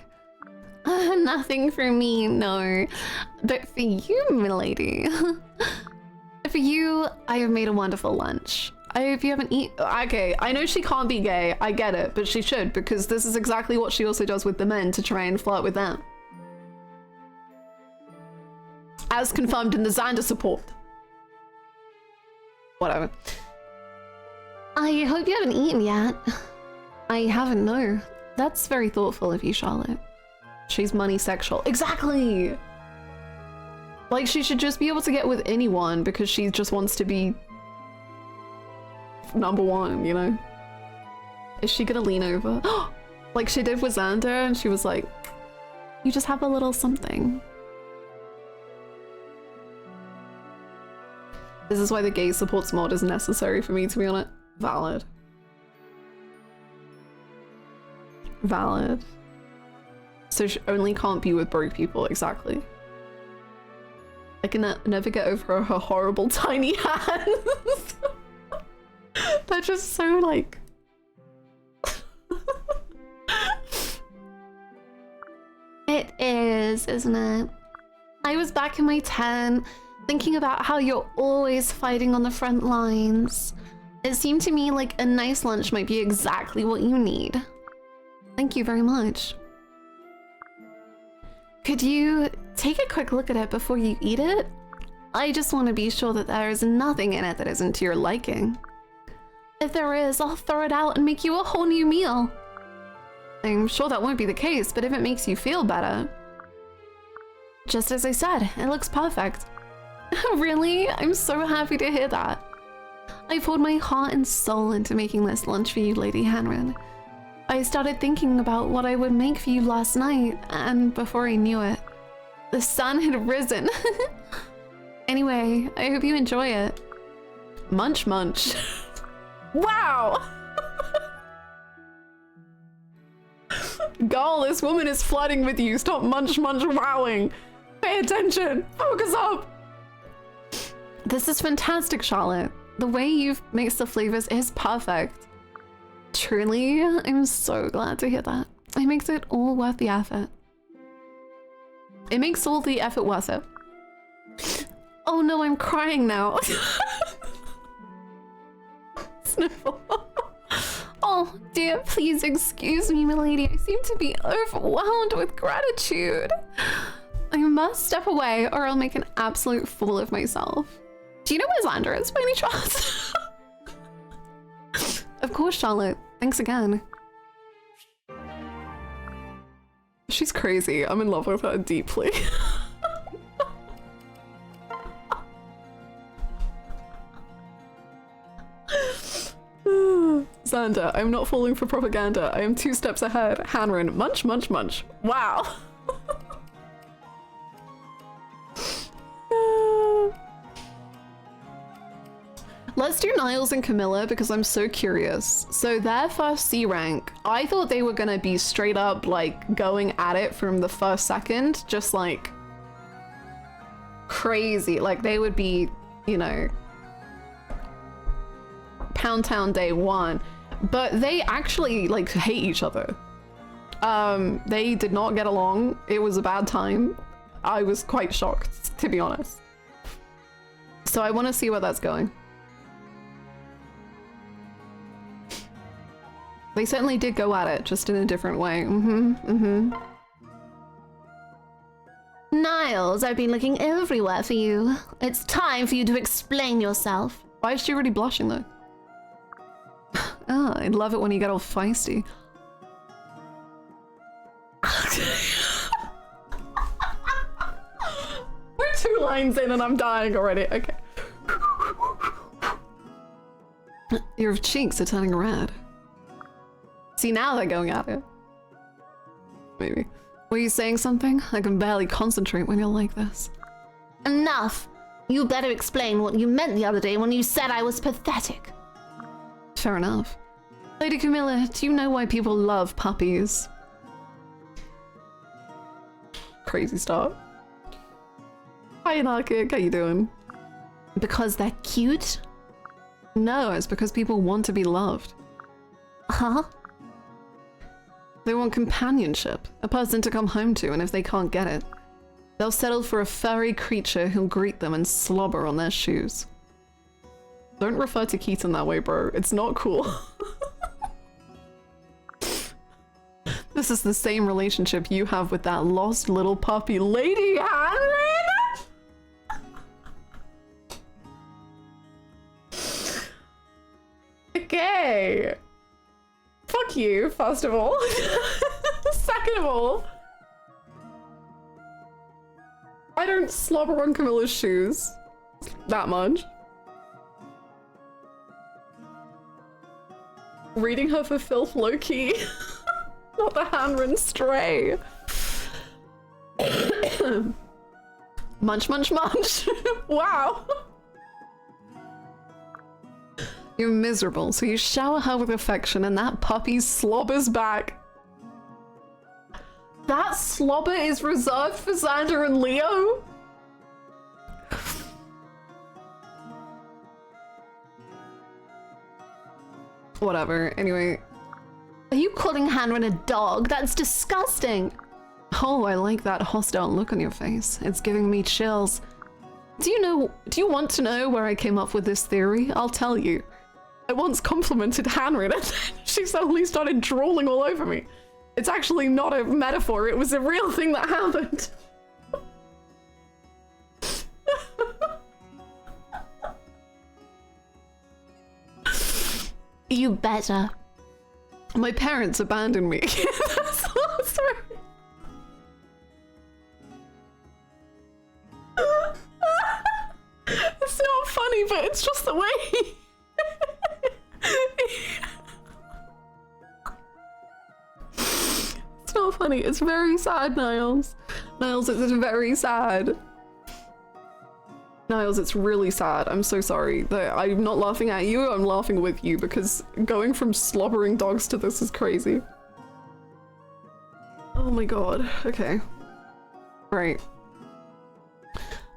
Nothing for me, no. But for you, milady. For you, I have made a wonderful lunch. I hope you haven't eaten. Okay, I know she can't be gay, I get it, but she should, because this is exactly what she also does with the men to try and flirt with them. As confirmed in the Xander support. Whatever. I hope you haven't eaten yet. I haven't, no. That's very thoughtful of you, Charlotte. She's money sexual. Exactly! Like, she should just be able to get with anyone because she just wants to be number one, you know? Is she gonna lean over? Like she did with Xander, and she was like, you just have a little something. This is why the gay supports mod is necessary for me to be on it. Valid. Valid. So she only can't be with broke people, exactly. I can never get over her horrible tiny hands. They're just so like is, isn't it? I was back in my tent, thinking about how you're always fighting on the front lines. It seemed to me like a nice lunch might be exactly what you need. Thank you very much. Could you take a quick look at it before you eat it? I just want to be sure that there is nothing in it that isn't to your liking. If there is, I'll throw it out and make you a whole new meal. I'm sure that won't be the case, but if it makes you feel better. Just as I said, it looks perfect. Really? I'm so happy to hear that. I poured my heart and soul into making this lunch for you, Lady Hanrin. I started thinking about what I would make for you last night, and before I knew it, the sun had risen. Anyway, I hope you enjoy it. Munch munch. Wow! Girl, this woman is flirting with you. Stop munch munch wowing. Pay attention. Focus up. This is fantastic, Charlotte. The way you've mixed the flavors is perfect. Truly, I'm so glad to hear that. It makes it all worth the effort. It makes all the effort worth it. Oh no, I'm crying now. Sniffle. Oh dear, please excuse me, milady. I seem to be overwhelmed with gratitude. I must step away or I'll make an absolute fool of myself. Do you know where Xander is by any chance? Of course, Charlotte. Thanks again. She's crazy. I'm in love with her deeply. Xander, I'm not falling for propaganda. I am 2 steps ahead. Hanrin, munch, munch, munch. Wow. Let's do Niles and Camilla because I'm so curious. So their first C rank, I thought they were gonna be straight up like going at it from the first second, just like crazy. Like they would be, you know, Pound Town day 1, but they actually like hate each other. They did not get along. It was a bad time. I was quite shocked, to be honest. So I want to see where that's going. They certainly did go at it, just in a different way. Niles, I've been looking everywhere for you. It's time for you to explain yourself. Why is she already blushing though? Oh, I love it when you get all feisty. We're 2 lines in and I'm dying already. Okay. Your cheeks are turning red. See, now they're going at it. Maybe. Were you saying something? I can barely concentrate when you're like this. Enough! You better explain what you meant the other day when you said I was pathetic. Fair enough. Lady Camilla, do you know why people love puppies? Crazy start. Hi, Anarchic. How you doing? Because they're cute? No, it's because people want to be loved. Huh? They want companionship, a person to come home to, and if they can't get it, they'll settle for a furry creature who'll greet them and slobber on their shoes. Don't refer to Keaton that way, bro. It's not cool. This is the same relationship you have with that lost little puppy, Lady Hanrin! Okay. Fuck you, first of all. Second of all, I don't slobber on Camilla's shoes that much. Reading her for filth low-key. Not the Hanrin stray. Munch, munch, munch. Wow. You're miserable, so you shower her with affection and that puppy slobbers back. That slobber is reserved for Xander and Leo? Whatever, anyway. Are you calling Hanrin a dog? That's disgusting. Oh, I like that hostile look on your face. It's giving me chills. Do you want to know where I came up with this theory? I'll tell you. I once complimented Hannah and then she suddenly started drooling all over me. It's actually not a metaphor, it was a real thing that happened. You better. My parents abandoned me. That's the whole story. It's not funny, but it's just the way. It's not funny. It's very sad, Niles. Niles, it's very sad. Niles, it's really sad. I'm so sorry. I'm not laughing at you, I'm laughing with you because going from slobbering dogs to this is crazy. Oh my god. Okay. Right.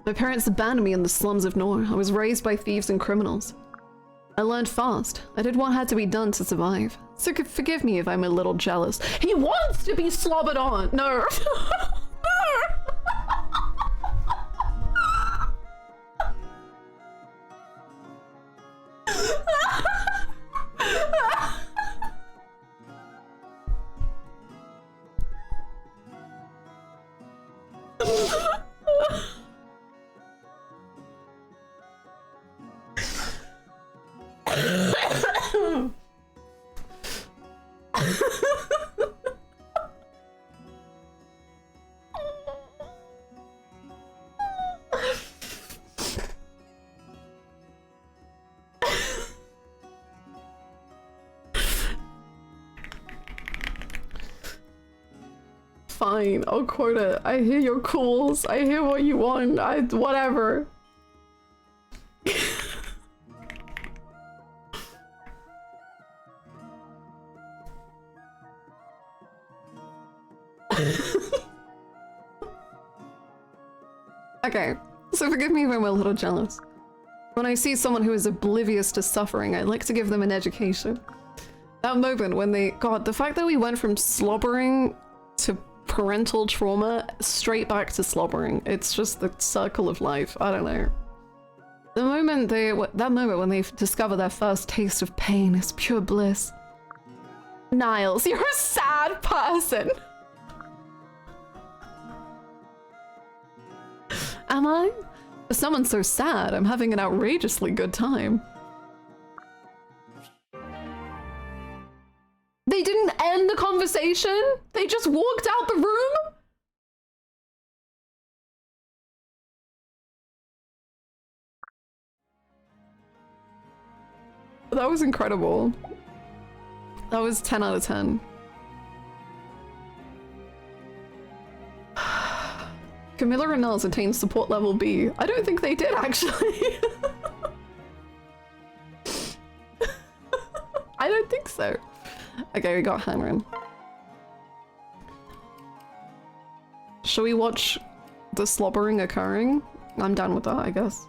My parents abandoned me in the slums of Nor. I was raised by thieves and criminals. I learned fast. I did what had to be done to survive. So forgive me if I'm a little jealous. He wants to be slobbered on! No! Fine, I'll quote it. I hear your calls. I hear what you want. Whatever. Okay, so forgive me if I'm a little jealous. When I see someone who is oblivious to suffering, I like to give them an education. That moment when God, the fact that we went from slobbering to parental trauma straight back to slobbering, it's just the circle of life. I don't know. That moment when they discover their first taste of pain is pure bliss. Niles, you're a sad person. Am I? For someone so sad, I'm having an outrageously good time. They didn't end the conversation? They just walked out the room? That was incredible. That was 10 out of 10. Camilla and Niles attained support level B. I don't think they did, actually. I don't think so. Okay, we got Hammerin. Shall we watch the slobbering occurring? I'm down with that, I guess.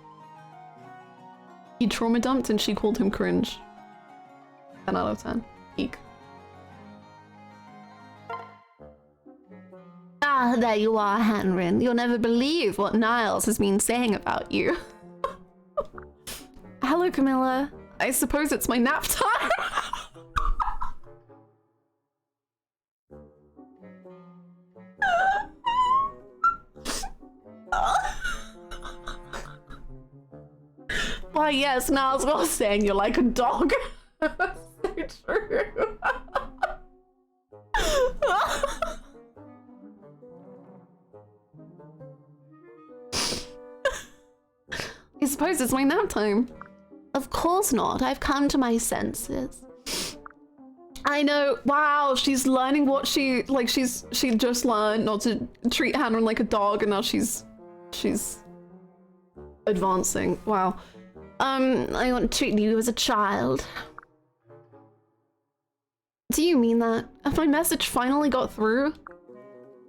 He trauma dumped and she called him cringe. 10 out of 10. Eek. Ah, there you are, Hanrin. You'll never believe what Niles has been saying about you. Hello, Camilla. I suppose it's my nap time. Why, yes, Niles was saying you're like a dog. That's so true. I suppose it's my nap time. Of course not. I've come to my senses. I know. Wow, she's learning what she just learned not to treat Hannah like a dog, and now she's advancing. Wow. I want to treat you as a child. Do you mean that? Have my message finally got through?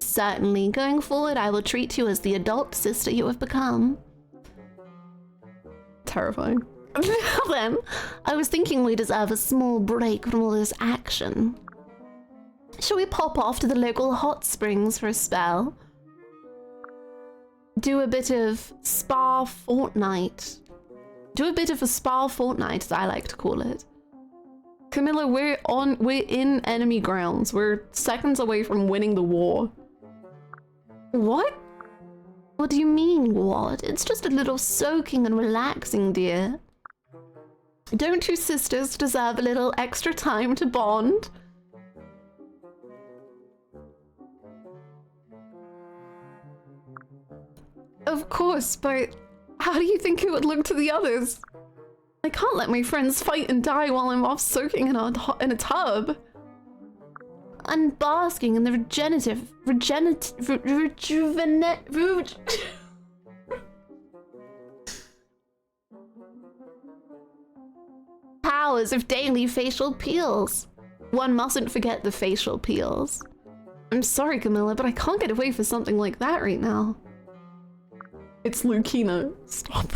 Certainly. Going forward, I will treat you as the adult sister you have become. Terrifying. Well then, I was thinking we deserve a small break from all this action. Shall we pop off to the local hot springs for a spell? Do a bit of spa fortnight. Do a bit of a spa fortnight, as I like to call it. Camilla, we're in enemy grounds. We're seconds away from winning the war. What? What do you mean, what? It's just a little soaking and relaxing, dear. Don't you sisters deserve a little extra time to bond? Of course, but how do you think it would look to the others? I can't let my friends fight and die while I'm off soaking in a tub. I'm basking in the powers of daily facial peels. One mustn't forget the facial peels. I'm sorry, Camilla, but I can't get away for something like that right now. It's Lucina. Stop.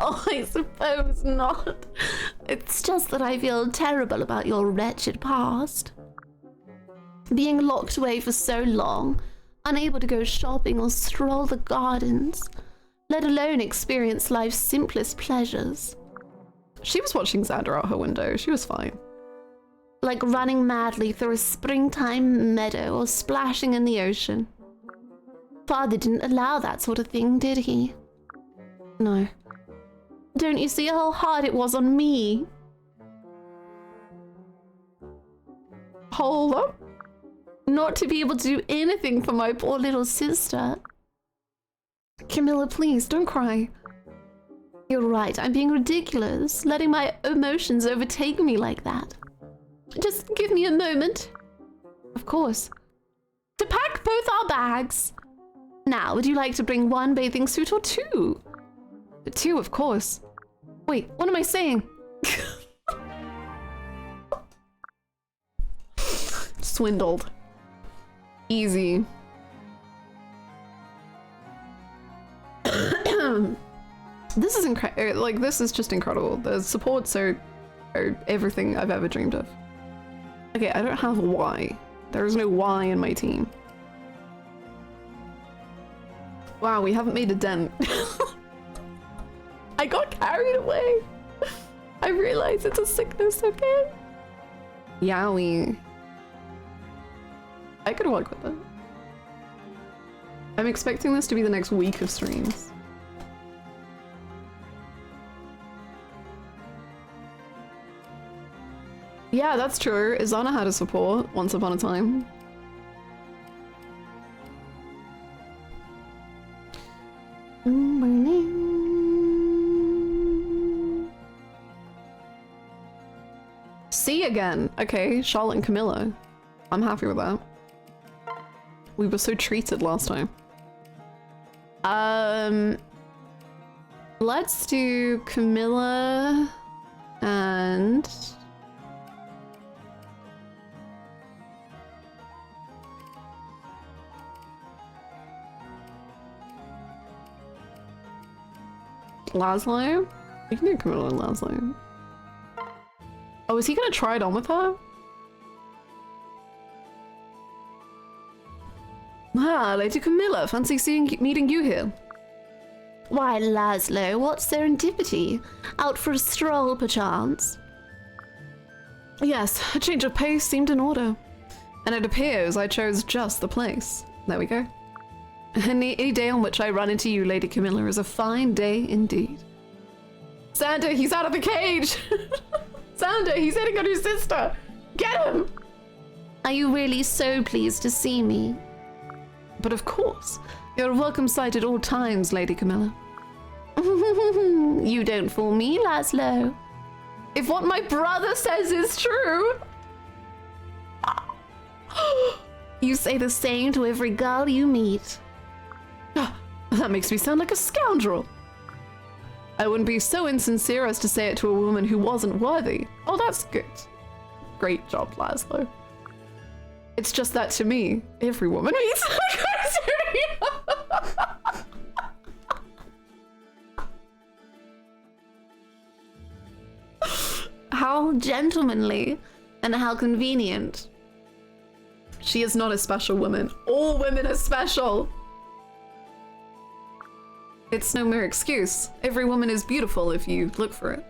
Oh, I suppose not. It's just that I feel terrible about your wretched past. Being locked away for so long, unable to go shopping or stroll the gardens, let alone experience life's simplest pleasures. She was watching Xander out her window. She was fine. Like running madly through a springtime meadow or splashing in the ocean. Father didn't allow that sort of thing, did he? No. Don't you see how hard it was on me? Hold up. Not to be able to do anything for my poor little sister. Camilla, please, don't cry. You're right, I'm being ridiculous, letting my emotions overtake me like that. Just give me a moment. Of course. To pack both our bags. Now, would you like to bring one bathing suit or two? Two, of course. Wait, what am I saying? Swindled. Easy. This is incredible. Like, this is just incredible. The supports are everything I've ever dreamed of. Okay, I don't have a Y. There is no Y in my team. Wow, we haven't made a dent. I got carried away. I realize it's a sickness, okay? Yowie. I could work with it. I'm expecting this to be the next week of streams. Yeah, that's true. Izana had a support once upon a time. C again. Okay, Charlotte and Camilla. I'm happy with that. We were so treated last time. Let's do Camilla and Laszlo? You can do Camilla and Laszlo. Oh, is he gonna try it on with her? Ah, Lady Camilla, fancy meeting you here. Why, Laszlo, what serendipity? Out for a stroll, perchance? Yes, a change of pace seemed in order. And it appears I chose just the place. There we go. Any day on which I run into you, Lady Camilla, is a fine day indeed. Xander, he's out of the cage! Xander, he's hitting on your sister! Get him! Are you really so pleased to see me? But of course, you're a welcome sight at all times, Lady Camilla. You don't fool me, Laszlo. If what my brother says is true... You say the same to every girl you meet. That makes me sound like a scoundrel. I wouldn't be so insincere as to say it to a woman who wasn't worthy. Oh, that's good. Great job, Laszlo. It's just that to me, every woman meets the criteria. How gentlemanly and how convenient. She is not a special woman. All women are special. It's no mere excuse. Every woman is beautiful if you look for it.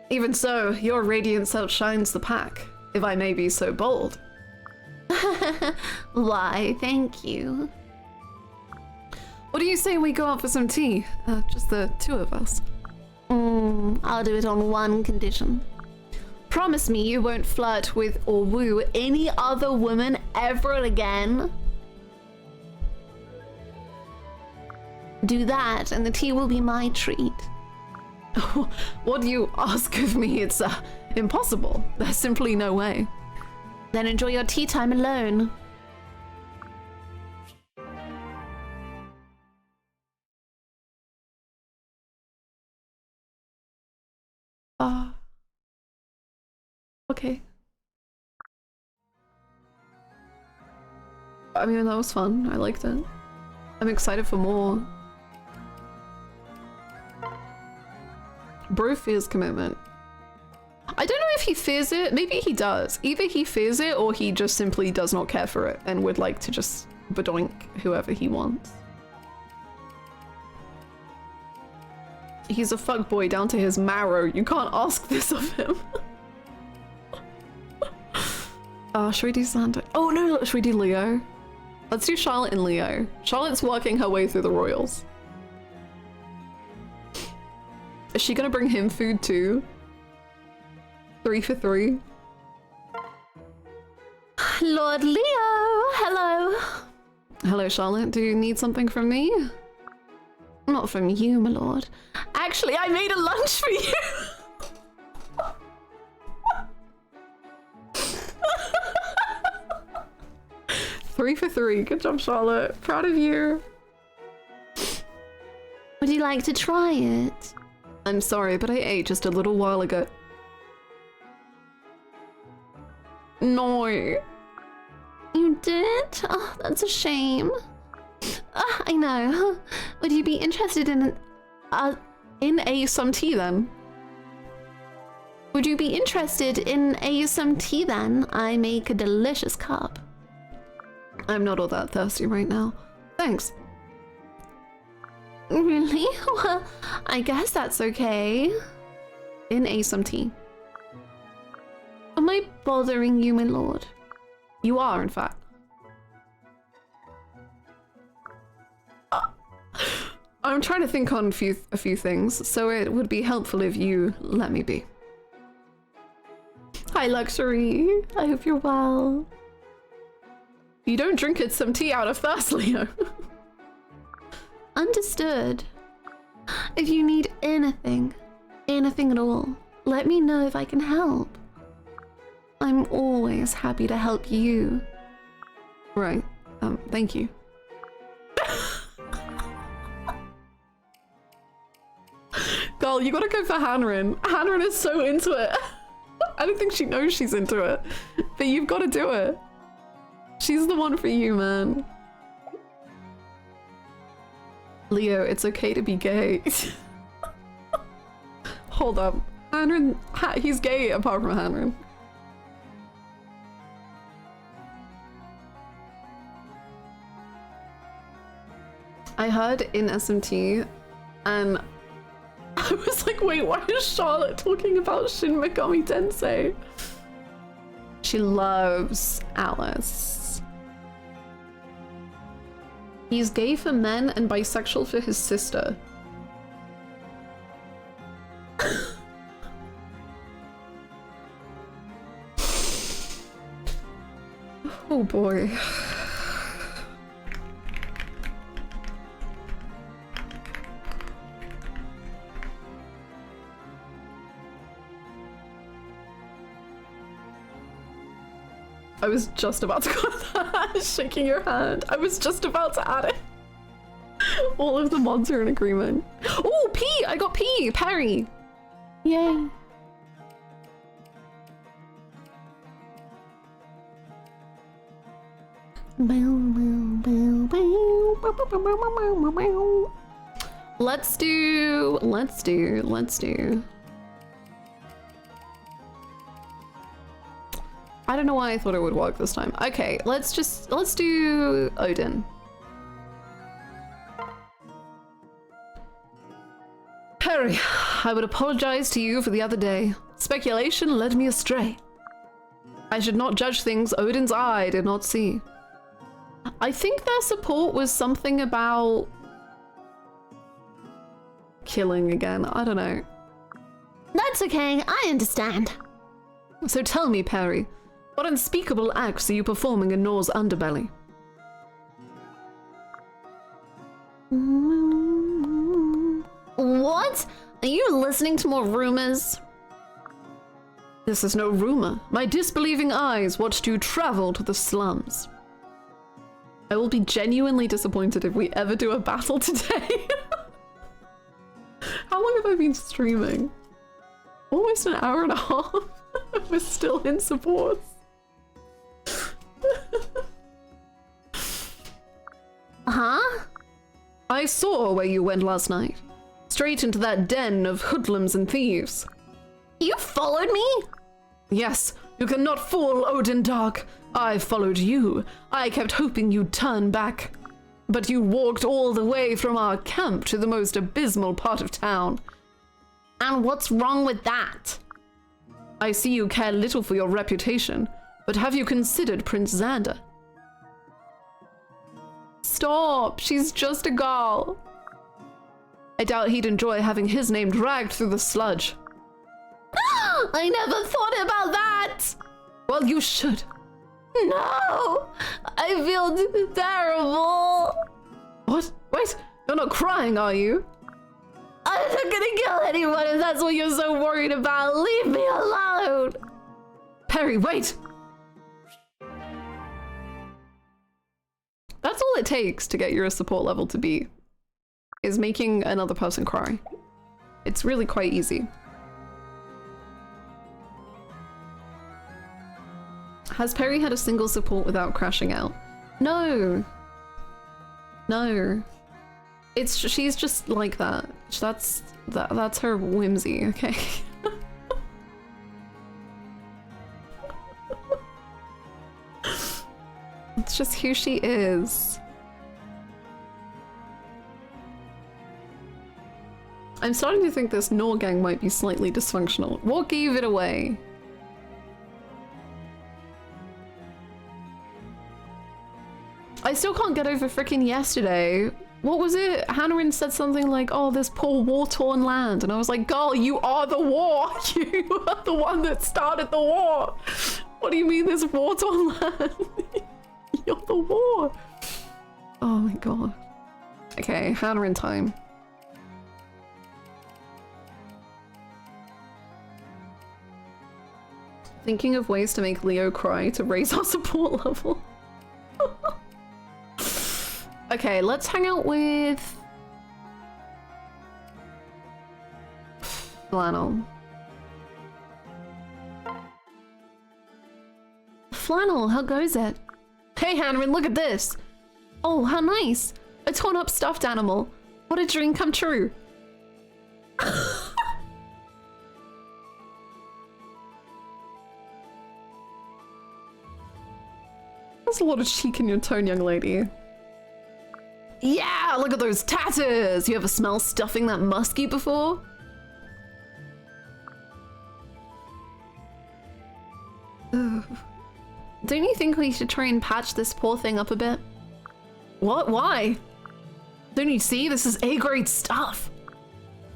Even so, your radiance outshines the pack, if I may be so bold. Why, thank you. What do you say we go out for some tea? Just the two of us. I'll do it on one condition. Promise me you won't flirt with or woo any other woman ever again. Do that and the tea will be my treat. What do you ask of me? It's impossible. There's simply no way. Then enjoy your tea time alone. Okay. I mean, that was fun. I liked it. I'm excited for more. Bro fears commitment. I don't know if he fears it. Maybe he does. Either he fears it or he just simply does not care for it and would like to just badoink whoever he wants. He's a fuckboy down to his marrow. You can't ask this of him. Should we do Santa? Oh no, should we do Leo? Let's do Charlotte and Leo. Charlotte's working her way through the royals. Is she gonna bring him food too? 3 for 3. Lord Leo, hello. Hello, Charlotte. Do you need something from me? Not from you, my lord. Actually, I made a lunch for you. 3 for 3. Good job, Charlotte. Proud of you. Would you like to try it? I'm sorry, but I ate just a little while ago. No. You did? Oh, that's a shame. I know. Would you be interested in some tea then? Would you be interested in some tea then? I make a delicious cup. I'm not all that thirsty right now. Thanks. Really? Well, I guess that's okay. In some tea. Am I bothering you, my lord? You are, in fact. I'm trying to think on a few things, so it would be helpful if you let me be. Hi, Luxury. I hope you're well. You don't drink it some tea out of thirst, Leo. Understood. If you need anything at all, let me know if I can help. I'm always happy to help you. Right. Thank you. Girl, you gotta go for Hanrin. Hanrin is so into it. I don't think she knows she's into it, but you've got to do it. She's the one for you, man. Leo, it's okay to be gay. Hold up. Hanrin, he's gay apart from Hanrin. I heard in SMT and I was like, wait, why is Charlotte talking about Shin Megami Tensei? She loves Alice. He's gay for men and bisexual for his sister. Oh boy. I was just about to go with that, shaking your hand. I was just about to add it. All of the mods are in agreement. Oh, P! I got P! Parry! Yay. Let's do. I don't know why I thought it would work this time. Okay, let's do Odin. Perry, I would apologize to you for the other day. Speculation led me astray. I should not judge things Odin's eye did not see. I think their support was something about killing again. I don't know. That's okay, I understand. So tell me, Perry, what unspeakable acts are you performing in Nor's underbelly? What? Are you listening to more rumors? This is no rumor. My disbelieving eyes watched you travel to the slums. I will be genuinely disappointed if we ever do a battle today. How long have I been streaming? Almost an hour and a half. We're still in support. Huh? I saw where you went last night. Straight into that den of hoodlums and thieves. You followed me? Yes, you cannot fool Odin Dark. I followed you. I kept hoping you'd turn back. But you walked all the way from our camp to the most abysmal part of town. And what's wrong with that? I see you care little for your reputation, but have you considered Prince Xander? Stop, she's just a girl. I doubt he'd enjoy having his name dragged through the sludge. I never thought about that! Well, you should. No! I feel terrible! What? Wait, you're not crying, are you? I'm not gonna kill anyone if that's what you're so worried about. Leave me alone! Perry, wait! That's all it takes to get your support level to be, is making another person cry. It's really quite easy. Has Perry had a single support without crashing out? No. No. She's just like that. That's her whimsy, okay? It's just who she is. I'm starting to think this Nor gang might be slightly dysfunctional. What gave it away? I still can't get over frickin' yesterday. What was it? Hannah said something like, oh, this poor war-torn land. And I was like, girl, you are the war. You are the one that started the war. What do you mean this war-torn land? You're the war. Oh my god. Okay, Hannah in time. Thinking of ways to make Leo cry to raise our support level. Okay, let's hang out with Flannel. Flannel, how goes it? Hey, Hannah, look at this. Oh, how nice. A torn up stuffed animal. What a dream come true. There's a lot of cheek in your tone, young lady. Yeah, look at those tatters! You ever smell stuffing that musky before? Ugh. Don't you think we should try and patch this poor thing up a bit? What? Why? Don't you see? This is A-grade stuff.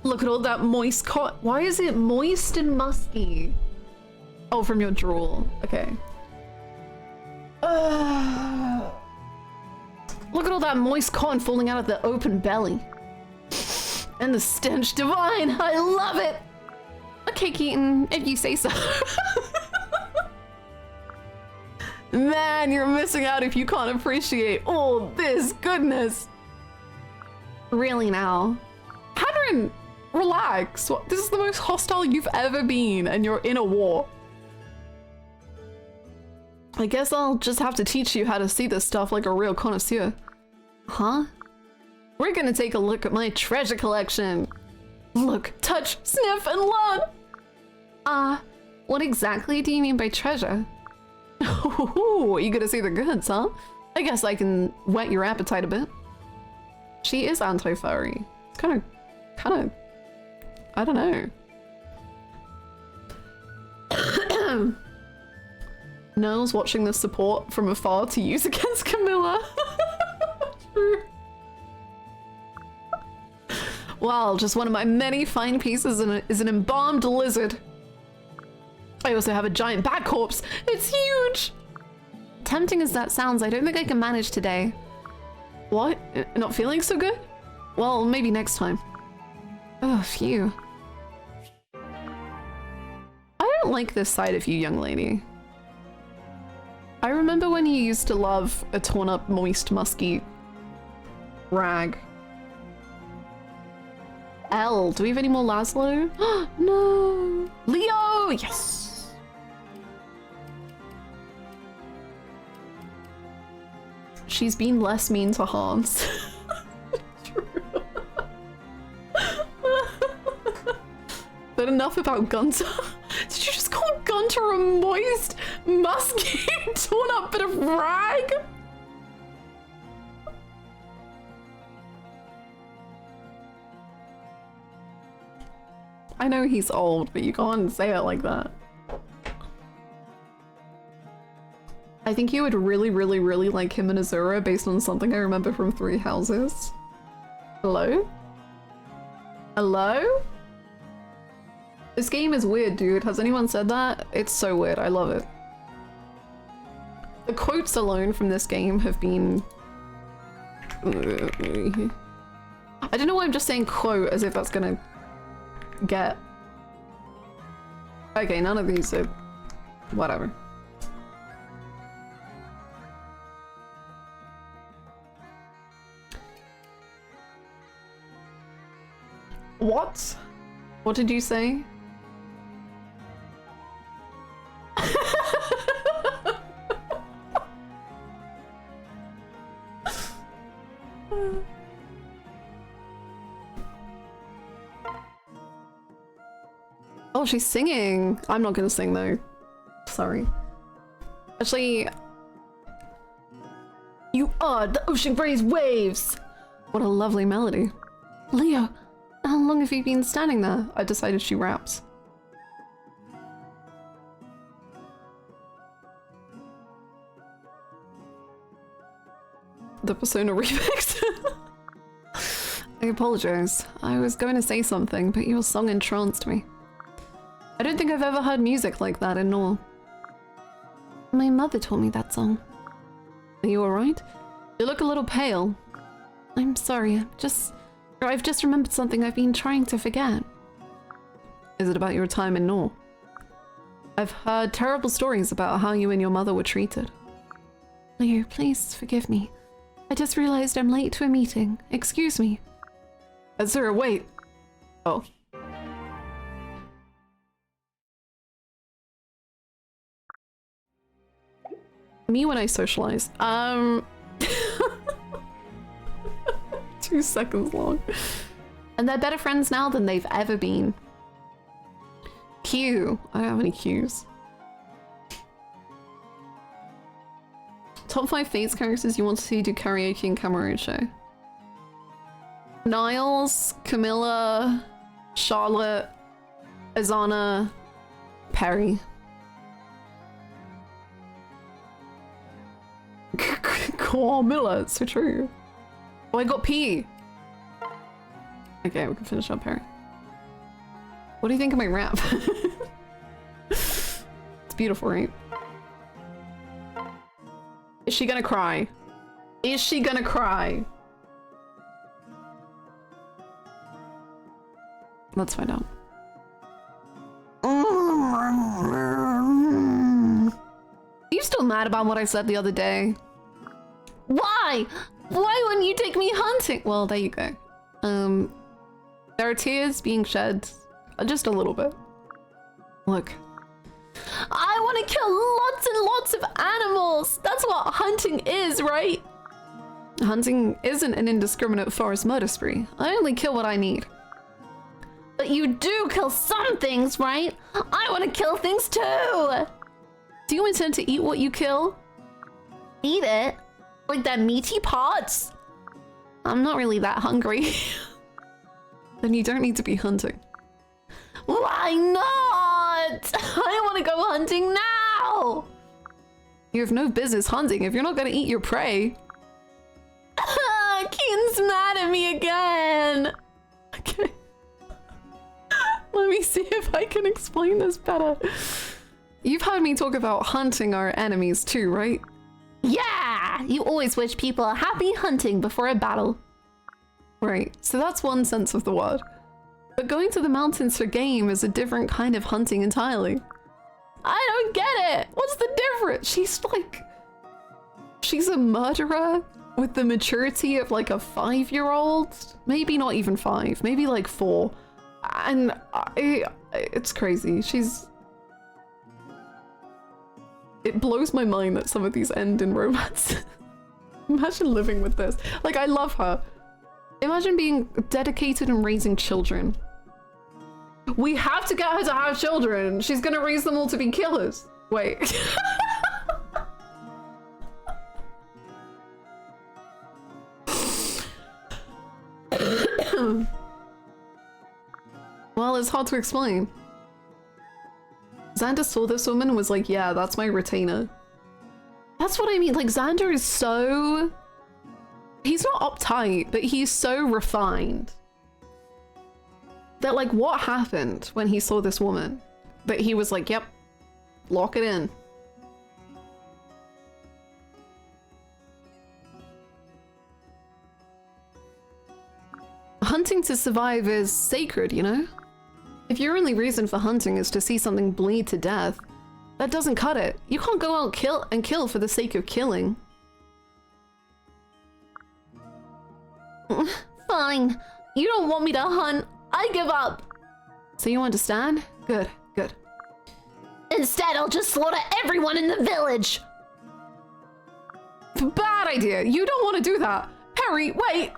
Look at all that moist cotton. Why is it moist and musky? Oh, from your drool. Okay. Look at all that moist cotton falling out of the open belly. And the stench divine. I love it. Okay, Keaton, if you say so. Man, you're missing out if you can't appreciate all this goodness. Really now. Hadron, relax. This is the most hostile you've ever been, and you're in a war. I guess I'll just have to teach you how to see this stuff like a real connoisseur. Huh? We're gonna take a look at my treasure collection. Look, touch, sniff, and learn. What exactly do you mean by treasure? Ooh, you gonna see the goods, huh? I guess I can whet your appetite a bit. She is anti-furry. It's kind of, I don't know. Noel's watching the support from afar to use against Camilla. True. Wow, just one of my many fine pieces is an embalmed lizard. I also have a giant bat corpse. It's huge! Tempting as that sounds, I don't think I can manage today. What? Not feeling so good? Well, maybe next time. Oh, phew. I don't like this side of you, young lady. I remember when you used to love a torn up, moist, musky rag. Elle, do we have any more Laszlo? No! Leo! Yes! She's been less mean to Hans. True. But enough about Gunter. Did you just call Gunter a moist, musky, torn up bit of rag? I know he's old, but you can't say it like that. I think you would really, really, really like him and Azura based on something I remember from Three Houses. Hello? Hello? This game is weird, dude. Has anyone said that? It's so weird. I love it. The quotes alone from this game have been... I don't know why I'm just saying quote as if that's gonna get... Okay, none of these are... whatever. What? What did you say? Oh, she's singing. I'm not gonna sing though. Sorry. Actually, you are the ocean raised waves. What a lovely melody. Leo, how long have you been standing there? I decided she raps. The Persona remix. I apologize. I was going to say something, but your song entranced me. I don't think I've ever heard music like that in Nor. My mother taught me that song. Are you alright? You look a little pale. I'm sorry, I've just remembered something I've been trying to forget. Is it about your time in Nor? I've heard terrible stories about how you and your mother were treated. Leo, please forgive me. I just realized I'm late to a meeting. Excuse me. Azura, wait. Oh. Me when I socialize. 2 seconds long. And they're better friends now than they've ever been. Q. I don't have any Qs. Top 5 Fates characters you want to see do karaoke in Kamurocho. Niles, Camilla, Charlotte, Azana, Perry. Camilla, it's so true. Oh, I got P. Okay, we can finish up Perry. What do you think of my rap? It's beautiful, right? Is she gonna cry? Is she gonna cry? Let's find out. Are you still mad about what I said the other day? Why? Why wouldn't you take me hunting? Well, there you go. There are tears being shed. Just a little bit. Look. I want to kill lots and lots of animals! That's what hunting is, right? Hunting isn't an indiscriminate forest murder spree. I only kill what I need. But you do kill some things, right? I want to kill things too! Do you intend to eat what you kill? Eat it? Like the meaty parts? I'm not really that hungry. Then you don't need to be hunting. Why not? I want to go hunting now. You have no business hunting if you're not gonna eat your prey. Keaton's mad at me again. Okay. Let me see if I can explain this better. You've heard me talk about hunting our enemies too, right? Yeah, you always wish people a happy hunting before a battle. Right, so that's one sense of the word. But going to the mountains for game is a different kind of hunting entirely. I don't get it. What's the difference? She's a murderer with the maturity of like a 5-year-old. Maybe not even 5, maybe like 4. And it's crazy. It blows my mind that some of these end in romance. Imagine living with this. Like, I love her. Imagine being dedicated and raising children. We have to get her to have children. She's gonna raise them all to be killers. Wait. Well, it's hard to explain. Xander saw this woman and was like, yeah, that's my retainer. That's what I mean. Like, Xander is so... He's not uptight, but he's so refined. That, like, what happened when he saw this woman? That he was like, yep, lock it in. Hunting to survive is sacred, you know? If your only reason for hunting is to see something bleed to death, that doesn't cut it. You can't go out kill for the sake of killing. Fine. You don't want me to hunt. I give up. So you understand? Good, good. Instead, I'll just slaughter everyone in the village. Bad idea. You don't want to do that. Perry, wait.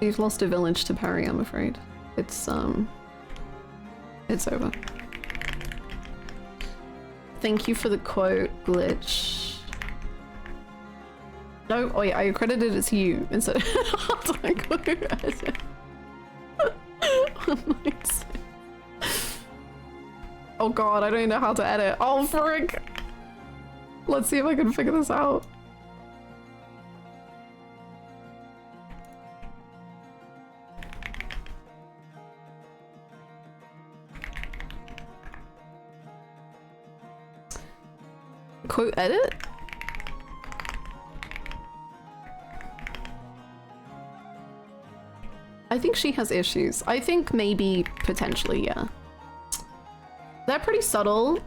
You've lost a village to Perry, I'm afraid. It's over. Thank you for the quote, Glitch. No, oh yeah, I credited it to you instead of Oh god, I don't know how to edit. Oh frick! Let's see if I can figure this out. Quote edit? I think she has issues. I think maybe, potentially, yeah. They're pretty subtle.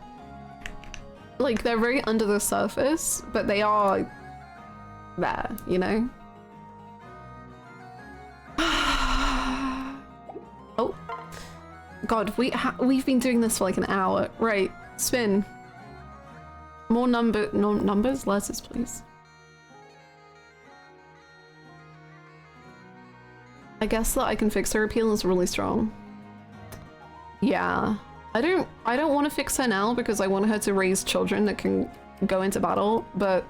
Like, they're very under the surface, but they are there, you know? Oh. God, we've been doing this for like an hour. Right, spin. More numbers? Letters, please. I guess that I can fix her appeal is really strong. Yeah. I don't want to fix her now because I want her to raise children that can go into battle, but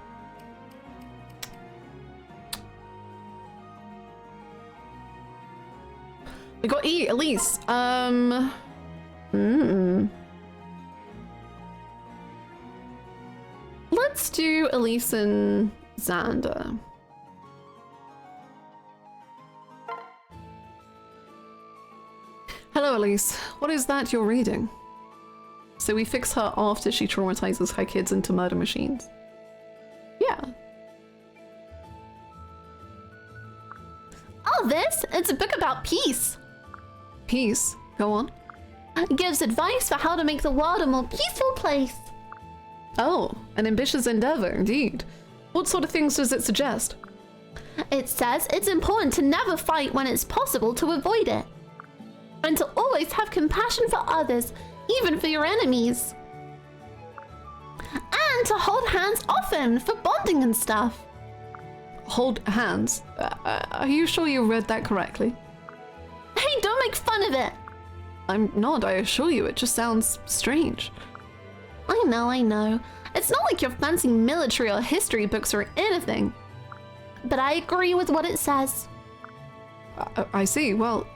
we got E, Elise. Let's do Elise and Xander. Hello, Elise. What is that you're reading? So we fix her after she traumatizes her kids into murder machines. Yeah. Oh, this? It's a book about peace. Peace? Go on. It gives advice for how to make the world a more peaceful place. Oh, an ambitious endeavor, indeed. What sort of things does it suggest? It says it's important to never fight when it's possible to avoid it. And to always have compassion for others, even for your enemies. to hold hands often for bonding and stuff. Hold hands? Are you sure you read that correctly? Hey, don't make fun of it. I'm not, I assure you, it just sounds strange. I know. It's not like you're fancy military or history books or anything. But I agree with what it says. I see, well,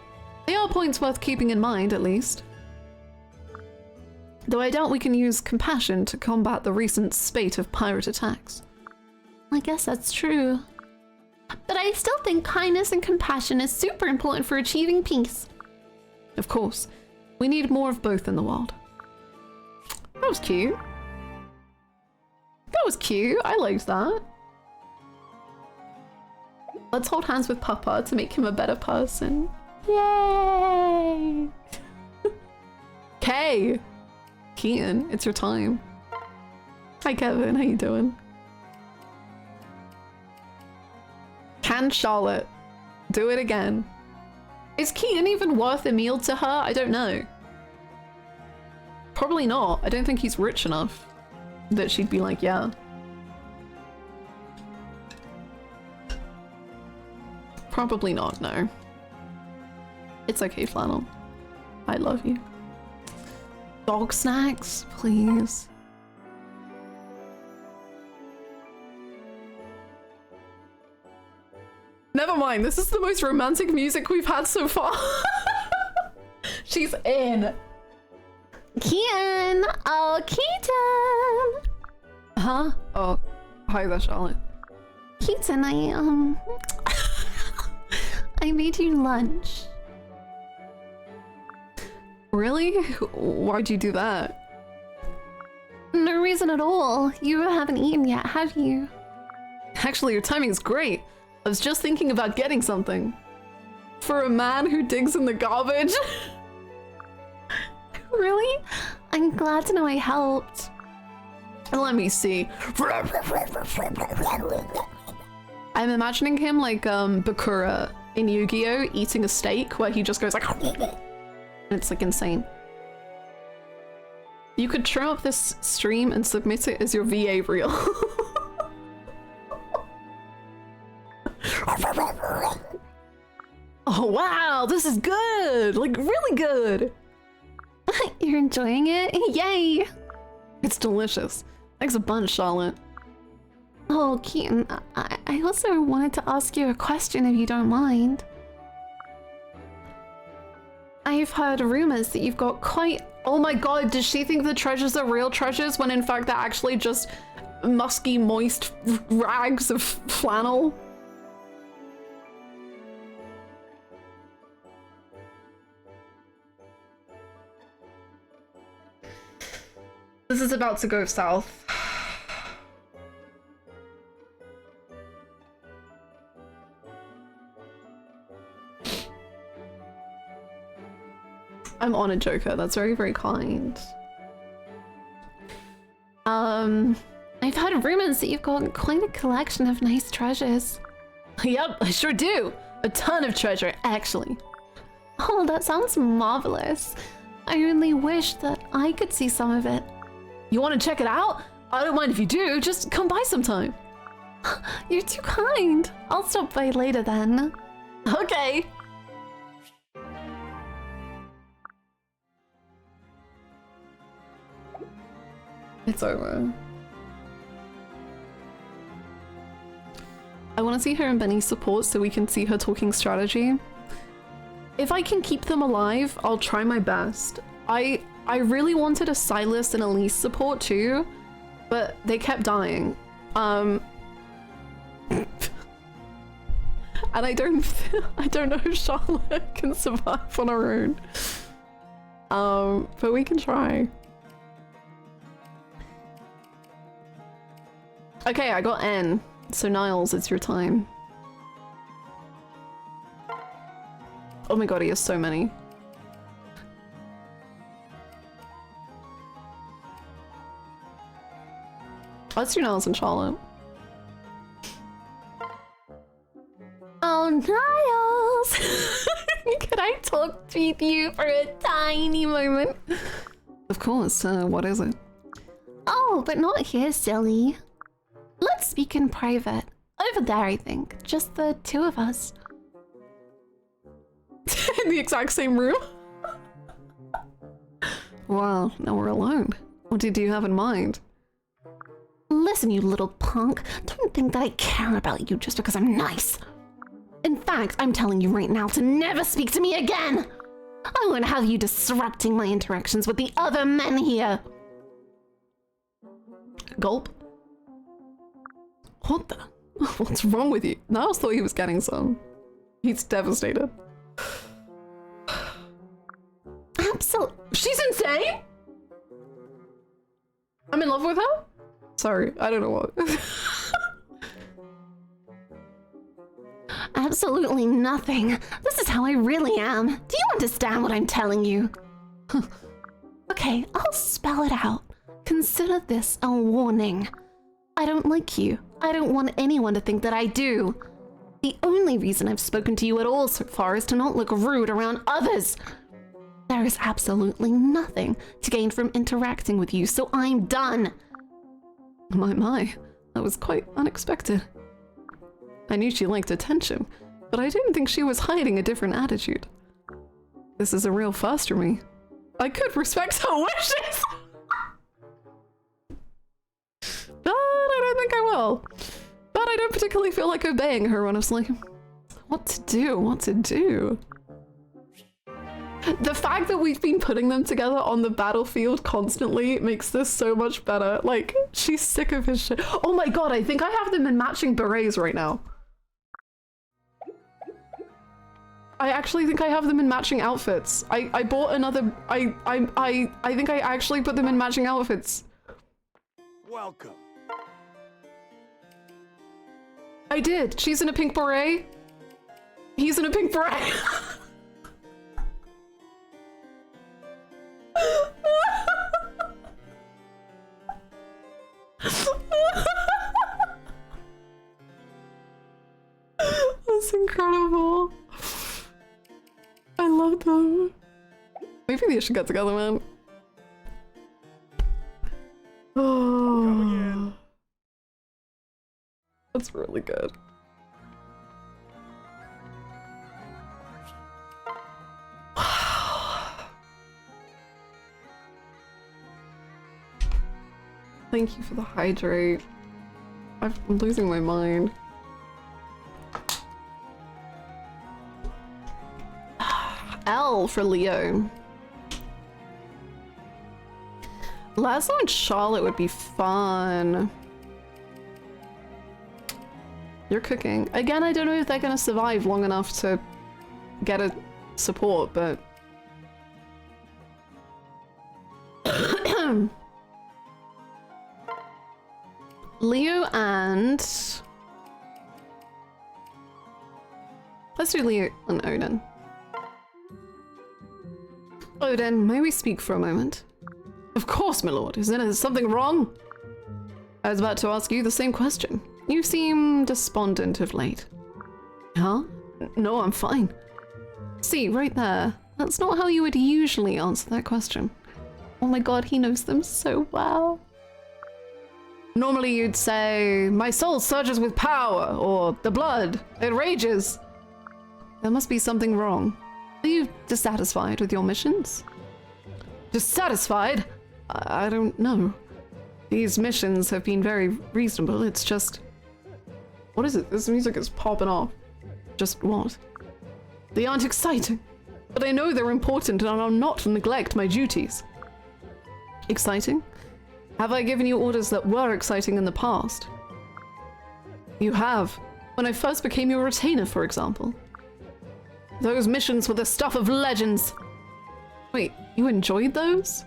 they are points worth keeping in mind, at least. Though I doubt we can use compassion to combat the recent spate of pirate attacks. I guess that's true. But I still think kindness and compassion is super important for achieving peace. Of course. We need more of both in the world. That was cute. That was cute. I liked that. Let's hold hands with Papa to make him a better person. Yay! Okay. Keaton, it's your time. Hi Kevin, how you doing? Can Charlotte do it again? Is Keaton even worth a meal to her? I don't know. Probably not. I don't think he's rich enough that she'd be like, yeah. Probably not, no. It's okay, Flannel. I love you. Dog snacks, please. Never mind, this is the most romantic music we've had so far. She's in. Keaton! Oh, Keaton! Huh? Oh, hi there, Charlotte. Keaton, I made you lunch. Really? Why'd you do that? No reason at all. You haven't eaten yet, have you? Actually, your timing's great. I was just thinking about getting something. For a man who digs in the garbage? Really? I'm glad to know I helped. Let me see. I'm imagining him like Bakura in Yu-Gi-Oh! Eating a steak where he just goes like it's like insane. You could trim up this stream and submit it as your VA reel. Oh wow, this is good! Like really good! You're enjoying it? Yay! It's delicious. Thanks a bunch, Charlotte. Oh, Keaton, I also wanted to ask you a question if you don't mind. I've heard rumors that you've got quite... Oh my god, does she think the treasures are real treasures when in fact they're actually just musky, moist rags of flannel? This is about to go south. I'm on a Joker. That's very, very kind. I've heard rumors that you've got quite a collection of nice treasures. Yep, I sure do. A ton of treasure, actually. Oh, that sounds marvelous. I only wish that I could see some of it. You want to check it out? I don't mind if you do. Just come by sometime. You're too kind. I'll stop by later then. Okay. It's over. I want to see her and Benny's support so we can see her talking strategy. If I can keep them alive, I'll try my best. I really wanted a Silas and Elise support too, but they kept dying. And I don't know if Charlotte can survive on her own. But we can try. Okay, I got N. So Niles, it's your time. Oh my god, he has so many. Let's do Niles and Charlotte. Oh, Niles! Could I talk to you for a tiny moment? Of course, what is it? Oh, but not here, silly. Let's speak in private. Over there, I think. Just the two of us. In the exact same room? Wow, now we're alone. What did you have in mind? Listen, you little punk. Don't think that I care about you just because I'm nice. In fact, I'm telling you right now to never speak to me again. I won't have you disrupting my interactions with the other men here. Gulp. What the? What's wrong with you? Niles thought he was getting some. He's devastated. Absolutely. She's insane? I'm in love with her? Sorry, I don't know what. Absolutely nothing. This is how I really am. Do you understand what I'm telling you? Okay, I'll spell it out. Consider this a warning. I don't like you. I don't want anyone to think that I do. The only reason I've spoken to you at all so far is to not look rude around others. There is absolutely nothing to gain from interacting with you, so I'm done. My, that was quite unexpected. I knew she liked attention, but I didn't think she was hiding a different attitude. This is a real first for me. I could respect her wishes! But I don't think I will. But I don't particularly feel like obeying her, honestly. What to do? What to do? The fact that we've been putting them together on the battlefield constantly makes this so much better. Like, she's sick of his shit. Oh my god, I think I have them in matching berets right now. I actually think I have them in matching outfits. I bought another... I think I actually put them in matching outfits. Welcome. I did. She's in a pink beret. He's in a pink beret. That's incredible. I love them. Maybe they should get together, man. Oh, that's really good. Thank you for the hydrate. I'm losing my mind. L for Leo. Laszlo and Charlotte would be fun. You're cooking. Again, I don't know if they're gonna survive long enough to get a support, but... Leo and... Let's do Leo and Odin. Odin, may we speak for a moment? Of course, my lord. Is there something wrong? I was about to ask you the same question. You seem despondent of late. Huh? No, I'm fine. See, right there. That's not how you would usually answer that question. Oh my god, he knows them so well. Normally you'd say, my soul surges with power, or the blood, it rages. There must be something wrong. Are you dissatisfied with your missions? Dissatisfied? I don't know. These missions have been very reasonable, it's just... What is it? This music is popping off. Just what? They aren't exciting, but I know they're important and I'll not neglect my duties. Exciting? Have I given you orders that were exciting in the past? You have. When I first became your retainer, for example. Those missions were the stuff of legends. Wait, you enjoyed those?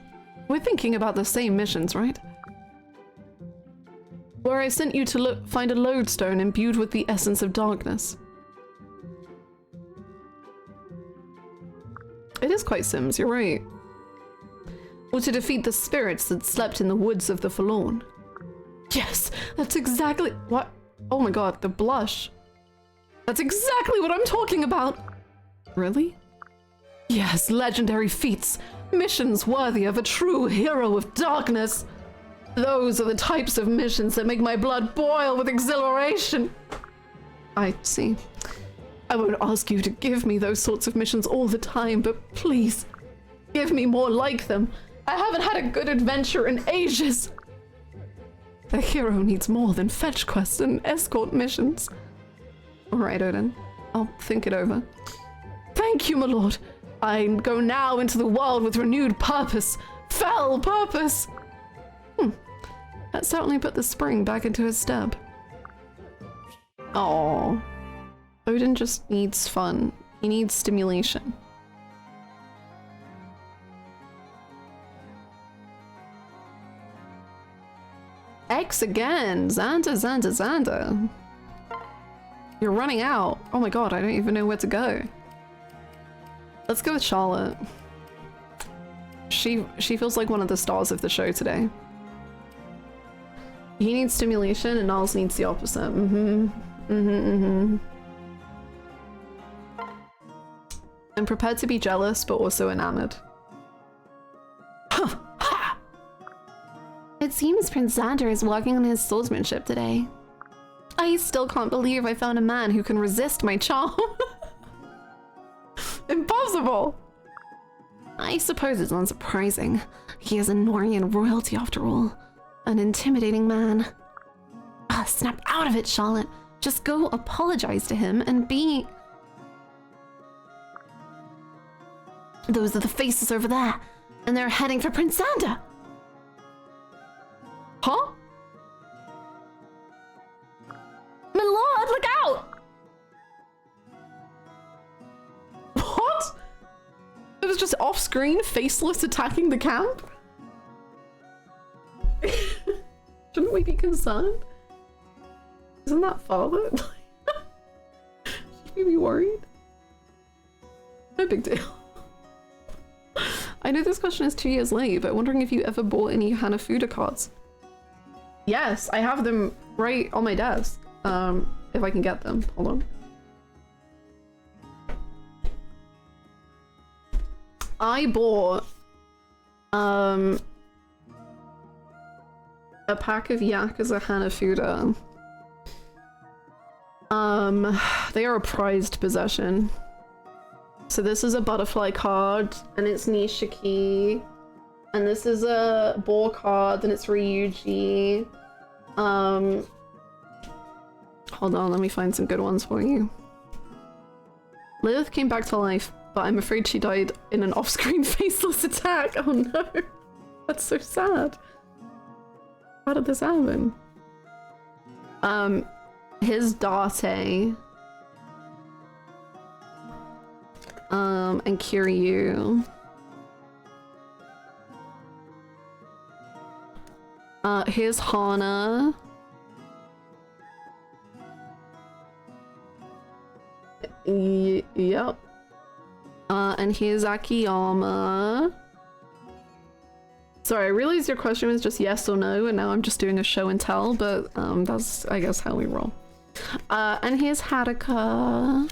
We're thinking about the same missions, right? Where I sent you to find a lodestone imbued with the essence of darkness. It is quite Sims, you're right. Or to defeat the spirits that slept in the woods of the forlorn. Yes, that's exactly what. Oh my god, the blush. That's exactly what I'm talking about. Really? Yes, legendary feats. Missions worthy of a true hero of darkness. Those are the types of missions that make my blood boil with exhilaration. I see. I won't ask you to give me those sorts of missions all the time, but please, give me more like them. I haven't had a good adventure in ages. The hero needs more than fetch quests and escort missions. Alright, Odin. I'll think it over. Thank you, my lord. I go now into the world with renewed purpose. Fell purpose! That certainly put the spring back into his step. Aww. Odin just needs fun. He needs stimulation. X again! Xander, Xander, Xander. You're running out. Oh my god, I don't even know where to go. Let's go with Charlotte. She feels like one of the stars of the show today. He needs stimulation and Niles needs the opposite. I'm prepared to be jealous, but also enamored. It seems Prince Xander is working on his swordsmanship today. I still can't believe I found a man who can resist my charm. Impossible! I suppose it's unsurprising. He is a Norian royalty after all. An intimidating man. Snap out of it, Charlotte. Just go apologize to him and be... Those are the faces over there, and they're heading for Prince Xander. Huh? My lord, look out! What? It was just off-screen, faceless attacking the camp? Shouldn't we be concerned? Isn't that father? Should we be worried? No big deal. I know this question is 2 years late, but wondering if you ever bought any Hanafuda cards. Yes, I have them right on my desk. If I can get them. Hold on. I bought a pack of Yakuza Hanafuda. They are a prized possession. So this is a butterfly card, and it's Nishiki. And this is a boar card, and it's Ryuji. Hold on, let me find some good ones for you. Lilith came back to life, but I'm afraid she died in an off-screen faceless attack. Oh no. That's so sad. How did this happen? His Date. And Kiryu. Here's Hana. Yep. And here's Akiyama. Sorry, I realized your question was just yes or no, and now I'm just doing a show and tell, but that's, I guess, how we roll. And here's Haruka.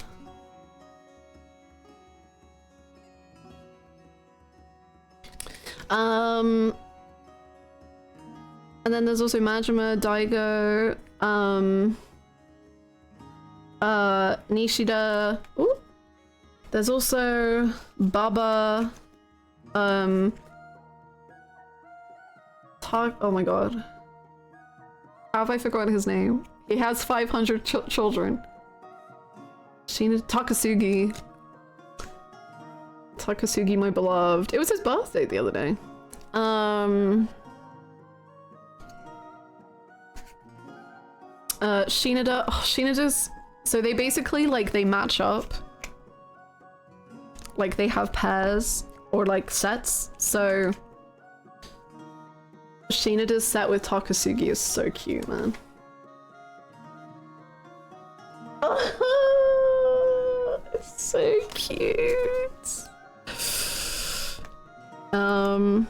And then there's also Majima, Daigo, Nishida. Ooh. There's also Baba, oh my god. Have I forgotten his name? He has 500 children. Takasugi. Takasugi, my beloved. It was his birthday the other day. Shinada. Oh, Shinada's... So they basically, like, they match up. Like, they have pairs or, like, sets. So... Shinada's set with Takasugi is so cute, man. It's so cute. I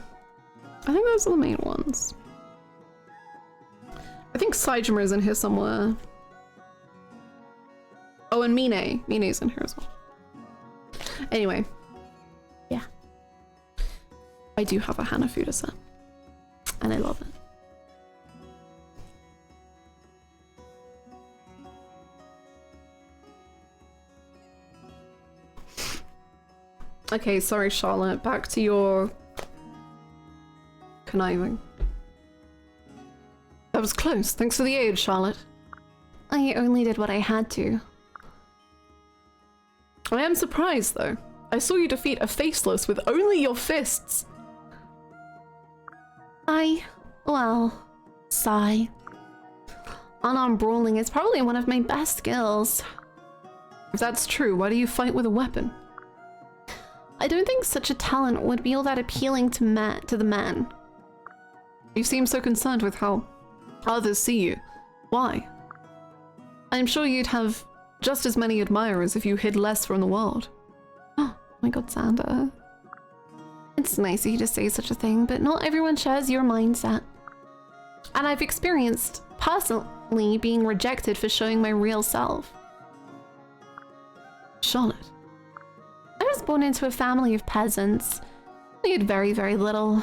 think those are the main ones. I think Saijima is in here somewhere. Oh, and Mine. Mine's in here as well. Anyway. Yeah. I do have a Hanafuda set. And I love it. Okay, sorry, Charlotte. Back to your conniving. That was close. Thanks for the aid, Charlotte. I only did what I had to. I am surprised, though. I saw you defeat a faceless with only your fists. Well, sigh. Unarmed brawling is probably one of my best skills. If that's true, why do you fight with a weapon? I don't think such a talent would be all that appealing to the men. You seem so concerned with how others see you. Why? I'm sure you'd have just as many admirers if you hid less from the world. Oh my god, Xander. It's nice of you to say such a thing, but not everyone shares your mindset. And I've experienced, personally, being rejected for showing my real self. Charlotte. I was born into a family of peasants. We had very, very little.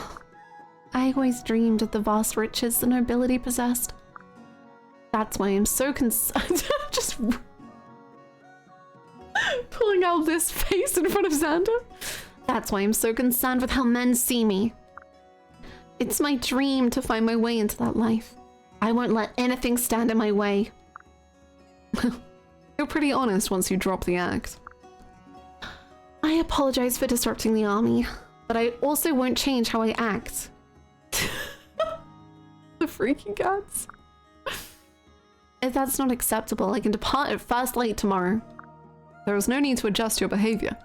I always dreamed of the vast riches the nobility possessed. That's why I'm so concerned. Just pulling out this face in front of Xander. That's why I'm so concerned with how men see me. It's my dream to find my way into that life. I won't let anything stand in my way. You're pretty honest once you drop the act. I apologize for disrupting the army, but I also won't change how I act. The freaky cats. If that's not acceptable, I can depart at first light tomorrow. There is no need to adjust your behavior.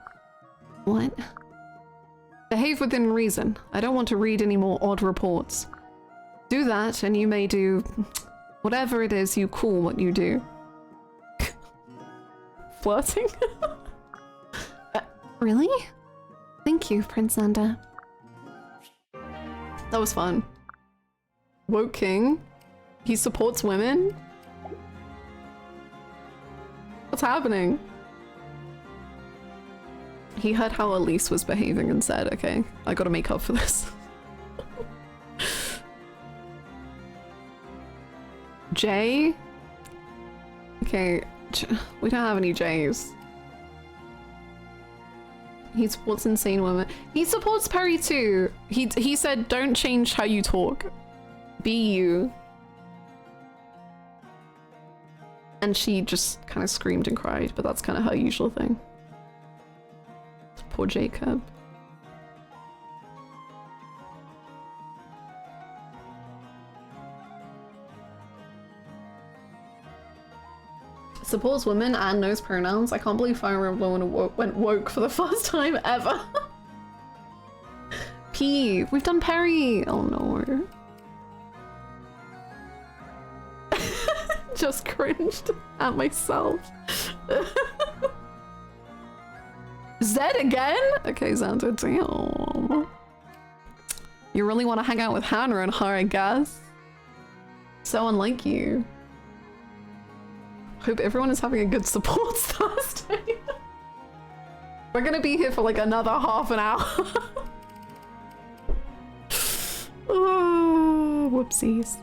What? Behave within reason. I don't want to read any more odd reports. Do that, and you may do whatever it is you call what you do. Flirting? Really? Thank you, Prince Xander. That was fun. Woke King. He supports women? What's happening? He heard how Elise was behaving and said, okay, I gotta make up for this. Jay? Okay, we don't have any Jays. He supports insane women. He supports Perry too. He said, don't change how you talk. Be you. And she just kind of screamed and cried, but that's kind of her usual thing. Poor Jacob. Supports women and knows pronouns. I can't believe Fire Emblem went woke for the first time ever. P. We've done Perry. Oh no. Just cringed at myself. Zed again? Okay, Xander, damn. You really want to hang out with Hannah and her, I guess? So unlike you. Hope everyone is having a good support Thursday. We're gonna be here for like another half an hour. Oh, whoopsies.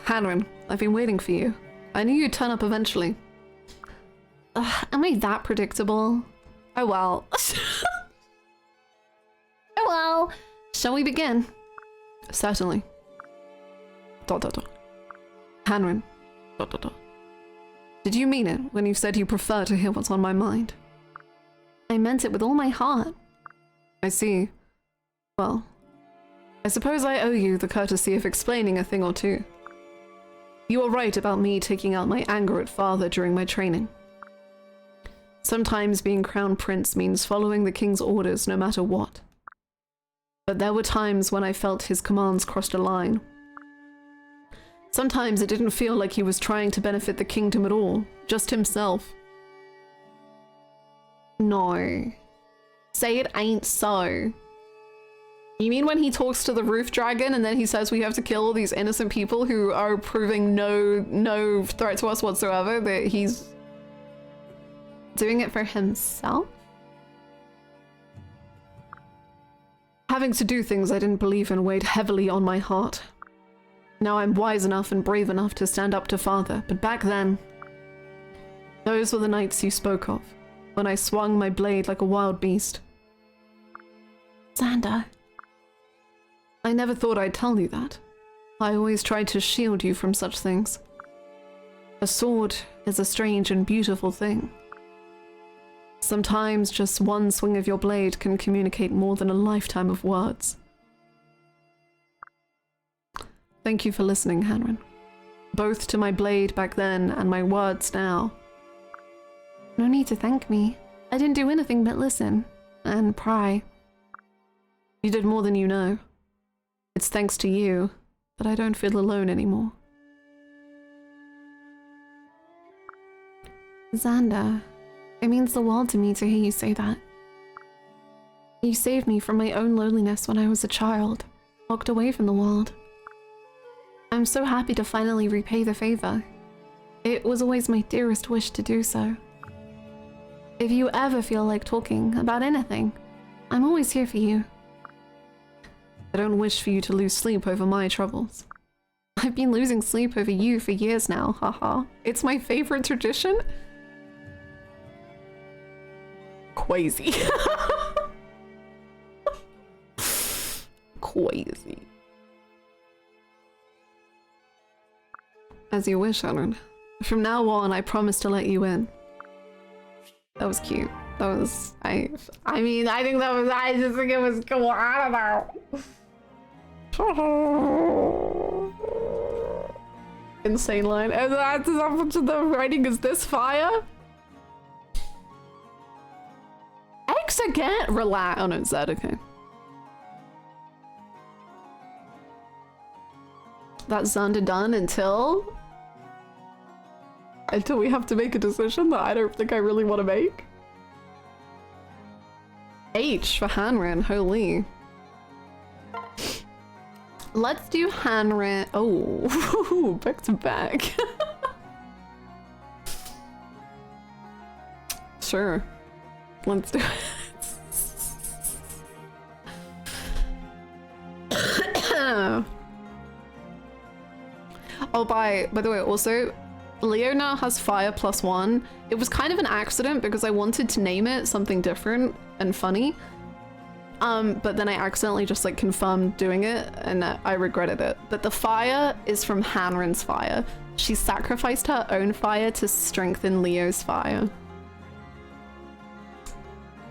Hanrin, I've been waiting for you. I knew you'd turn up eventually. Am I that predictable? Oh well. Oh well. Shall we begin? Certainly. ... Hanrin. ... Did you mean it when you said you prefer to hear what's on my mind? I meant it with all my heart. I see. Well, I suppose I owe you the courtesy of explaining a thing or two. You were right about me taking out my anger at father during my training. Sometimes being crown prince means following the king's orders no matter what. But there were times when I felt his commands crossed a line. Sometimes it didn't feel like he was trying to benefit the kingdom at all, just himself. No. Say it ain't so. You mean when he talks to the roof dragon and then he says we have to kill all these innocent people who are proving no threat to us whatsoever, that he's doing it for himself? Having to do things I didn't believe in weighed heavily on my heart. Now I'm wise enough and brave enough to stand up to father, but back then, those were the nights you spoke of, when I swung my blade like a wild beast. Xander. I never thought I'd tell you that. I always tried to shield you from such things. A sword is a strange and beautiful thing. Sometimes just one swing of your blade can communicate more than a lifetime of words. Thank you for listening, Hanrin. Both to my blade back then and my words now. No need to thank me. I didn't do anything but listen and pry. You did more than you know. It's thanks to you that I don't feel alone anymore. Xander, it means the world to me to hear you say that. You saved me from my own loneliness when I was a child, locked away from the world. I'm so happy to finally repay the favor. It was always my dearest wish to do so. If you ever feel like talking about anything, I'm always here for you. I don't wish for you to lose sleep over my troubles. I've been losing sleep over you for years now, haha. It's my favorite tradition. Crazy. Crazy. As you wish, Hanrin. From now on, I promise to let you in. That was cute. That was... I mean, I think that was... I just think it was cool. I don't know. Insane line. And that's up to the writing. Is this fire? X again? Relax. Oh no, it's that. Okay. That's Xander done until we have to make a decision that I don't think I really want to make. H for Hanrin. Holy. Let's do Hanrin. Oh, back to back. Sure. Let's do it. Oh, by the way, also, Leo now has fire +1. It was kind of an accident because I wanted to name it something different and funny. But then I accidentally just like confirmed doing it and I regretted it. But the fire is from Hanrin's fire. She sacrificed her own fire to strengthen Leo's fire.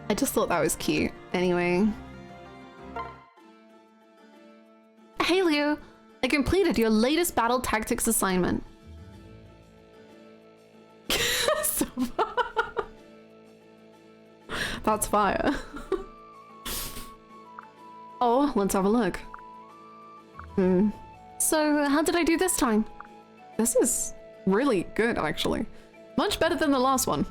I just thought that was cute. Anyway. Hey Leo, I completed your latest battle tactics assignment. So that's fire. Oh, let's have a look. So, how did I do this time? This is really good, actually. Much better than the last one.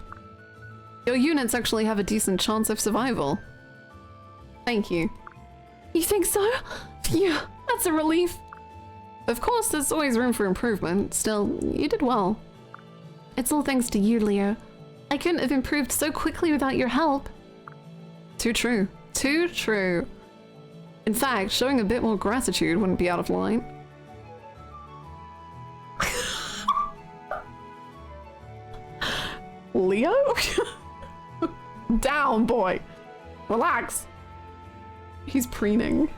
Your units actually have a decent chance of survival. Thank you. You think so? Phew, that's a relief. Of course, there's always room for improvement. Still, you did well. It's all thanks to you, Leo. I couldn't have improved so quickly without your help. Too true. Too true. In fact, showing a bit more gratitude wouldn't be out of line. Leo? Down, boy. Relax. He's preening.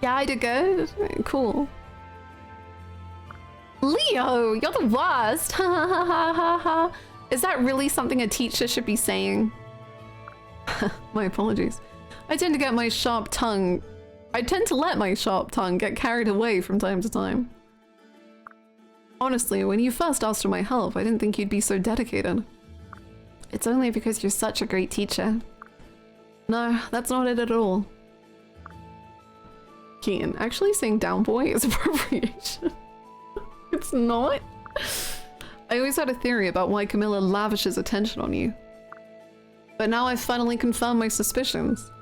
Yeah, I did good. Cool. Leo, you're the worst. Ha ha ha ha ha ha. Is that really something a teacher should be saying? My apologies. I tend to let my sharp tongue get carried away from time to time. Honestly, when you first asked for my help, I didn't think you'd be so dedicated. It's only because you're such a great teacher. No, that's not it at all. Keaton, actually saying down boy is appropriation. It's not. I always had a theory about why Camilla lavishes attention on you. But now I've finally confirmed my suspicions.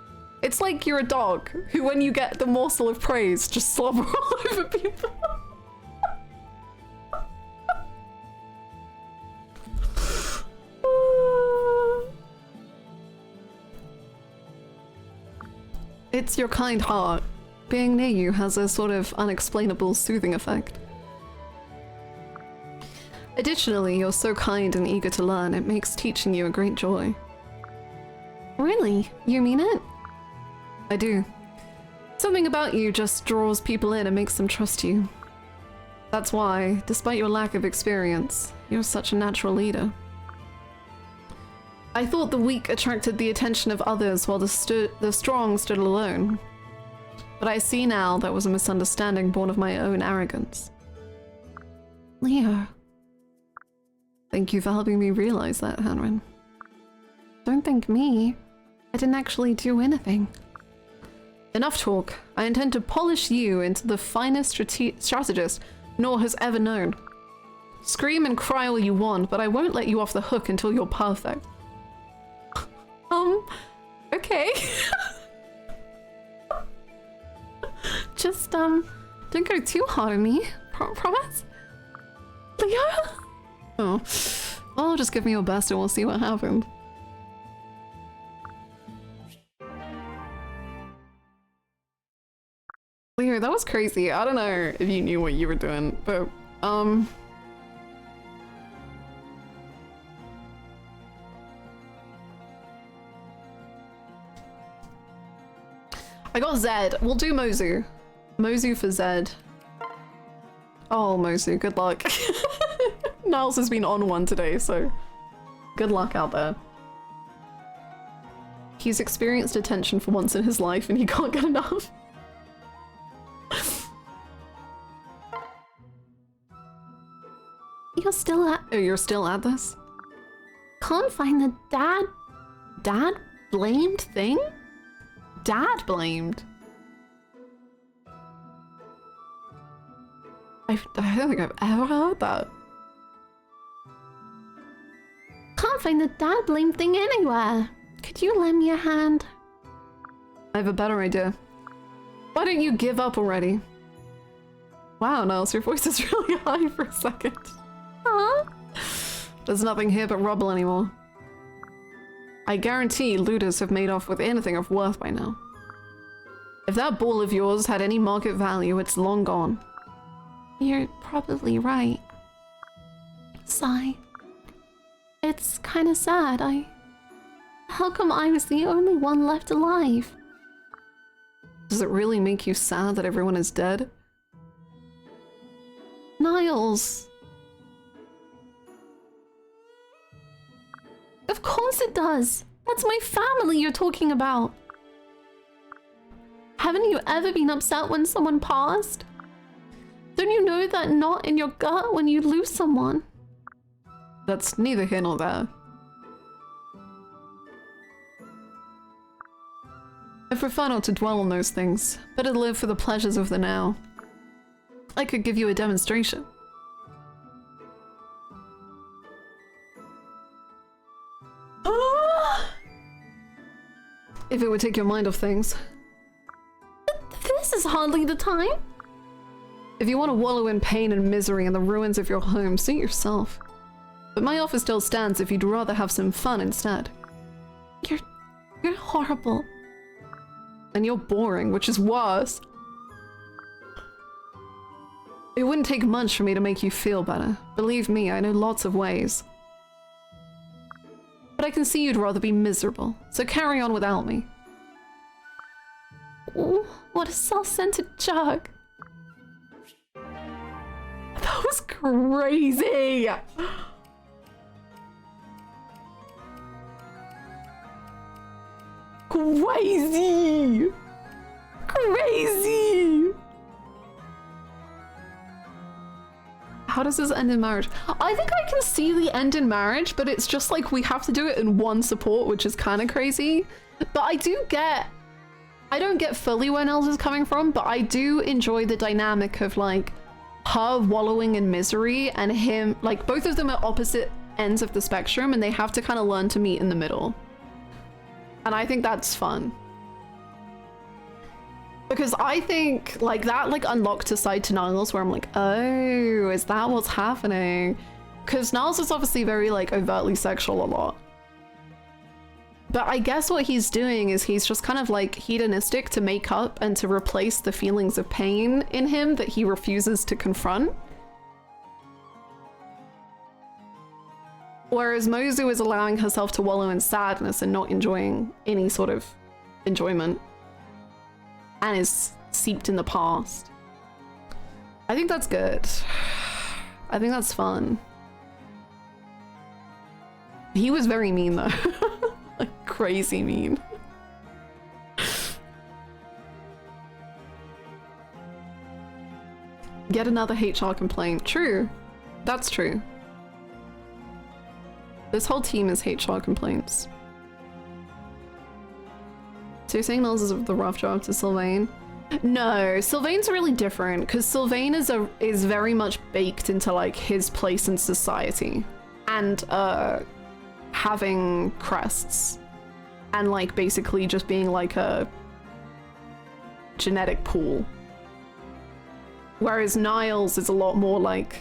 It's like you're a dog who, when you get the morsel of praise, just slobber all over people. It's your kind heart being near you has a sort of unexplainable soothing effect. Additionally, you're so kind and eager to learn, it makes teaching you a great joy. Really? You mean it? I do. Something about you just draws people in and makes them trust you. That's why, despite your lack of experience, you're such a natural leader. I thought the weak attracted the attention of others while the strong stood alone. But I see now that was a misunderstanding born of my own arrogance. Leo. Thank you for helping me realize that, Hanwen. Don't thank me. I didn't actually do anything. Enough talk. I intend to polish you into the finest strategist Nor has ever known. Scream and cry all you want, but I won't let you off the hook until you're perfect. Okay. Just, don't go too hard on me. Promise? Leo? Oh. Well, just give me your best and we'll see what happens. Leo, that was crazy. I don't know if you knew what you were doing, but, I got Zed. We'll do Mozu. Mozu for Zed. Oh, Mozu, good luck. Niles has been on one today, so good luck out there. He's experienced attention for once in his life and he can't get enough. You're still at— Oh, you're still at this? Can't find the dad blamed thing? Dad blamed? I don't think I've ever heard that. Can't find the dad blamed thing anywhere. Could you lend me a hand? I have a better idea. Why don't you give up already? Wow, Niles, your voice is really high for a second. Huh? There's nothing here but rubble anymore. I guarantee looters have made off with anything of worth by now. If that ball of yours had any market value, it's long gone. You're probably right. Sigh. It's kind of sad. How come I was the only one left alive? Does it really make you sad that everyone is dead? Niles. Of course it does. That's my family you're talking about. Haven't you ever been upset when someone passed? Don't you know that knot in your gut when you lose someone? That's neither here nor there. I prefer not to dwell on those things, better live for the pleasures of the now. I could give you a demonstration. If it would take your mind off things. This is hardly the time. If you want to wallow in pain and misery in the ruins of your home, suit yourself. But my offer still stands if you'd rather have some fun instead. You're horrible. And you're boring, which is worse. It wouldn't take much for me to make you feel better. Believe me, I know lots of ways. But I can see you'd rather be miserable, so carry on without me. Oh, what a self-centered jerk. That was crazy! Crazy! Crazy! How does this end in marriage? I think I can see the end in marriage, but it's just like we have to do it in one support, which is kind of crazy. But I don't get fully where Nels is coming from, but I do enjoy the dynamic of like her wallowing in misery and him, like both of them are opposite ends of the spectrum and they have to kind of learn to meet in the middle. And I think that's fun. Because I think like that like unlocked a side to Niles where I'm like, oh, is that what's happening? Because Niles is obviously very like overtly sexual a lot. But I guess what he's doing is he's just kind of like hedonistic to make up and to replace the feelings of pain in him that he refuses to confront. Whereas Mozu is allowing herself to wallow in sadness and not enjoying any sort of enjoyment. And is seeped in the past. I think that's good. I think that's fun. He was very mean though. Like crazy mean. Get another HR complaint. True. That's true. This whole team is HR complaints. So you're saying Niles is the rough job to Sylvain? No, Sylvain's really different because Sylvain is very much baked into like his place in society and having crests and like basically just being like a genetic pool. Whereas Niles is a lot more like,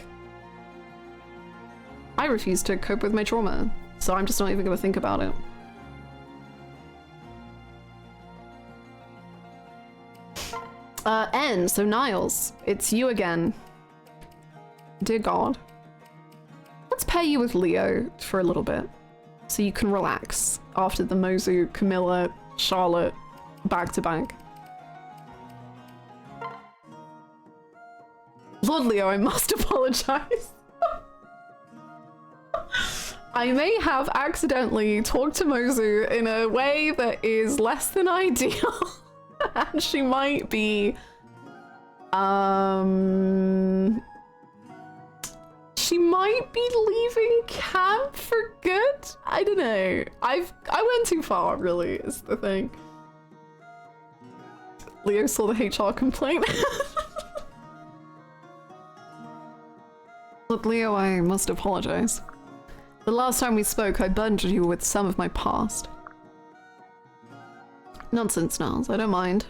I refuse to cope with my trauma, so I'm just not even gonna think about it. N, so Niles, it's you again. Dear God. Let's pair you with Leo for a little bit, so you can relax after the Mozu, Camilla, Charlotte back-to-back. Lord Leo, I must apologize. I may have accidentally talked to Mozu in a way that is less than ideal. And she might be, she might be leaving camp for good? I don't know. I went too far, really, is the thing. Leo saw the HR complaint. Look, Leo, I must apologize. The last time we spoke, I burdened you with some of my past. Nonsense, Niles, I don't mind.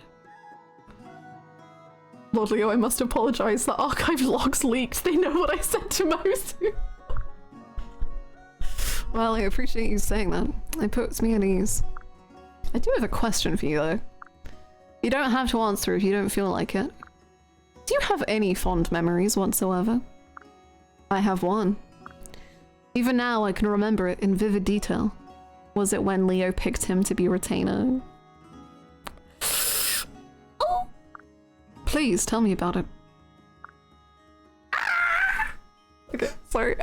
Lord Leo, I must apologize. The archive logs leaked. They know what I said to Mozu. Well, I appreciate you saying that. It puts me at ease. I do have a question for you, though. You don't have to answer if you don't feel like it. Do you have any fond memories whatsoever? I have one. Even now, I can remember it in vivid detail. Was it when Leo picked him to be retainer? Oh! Please, tell me about it. Okay, sorry.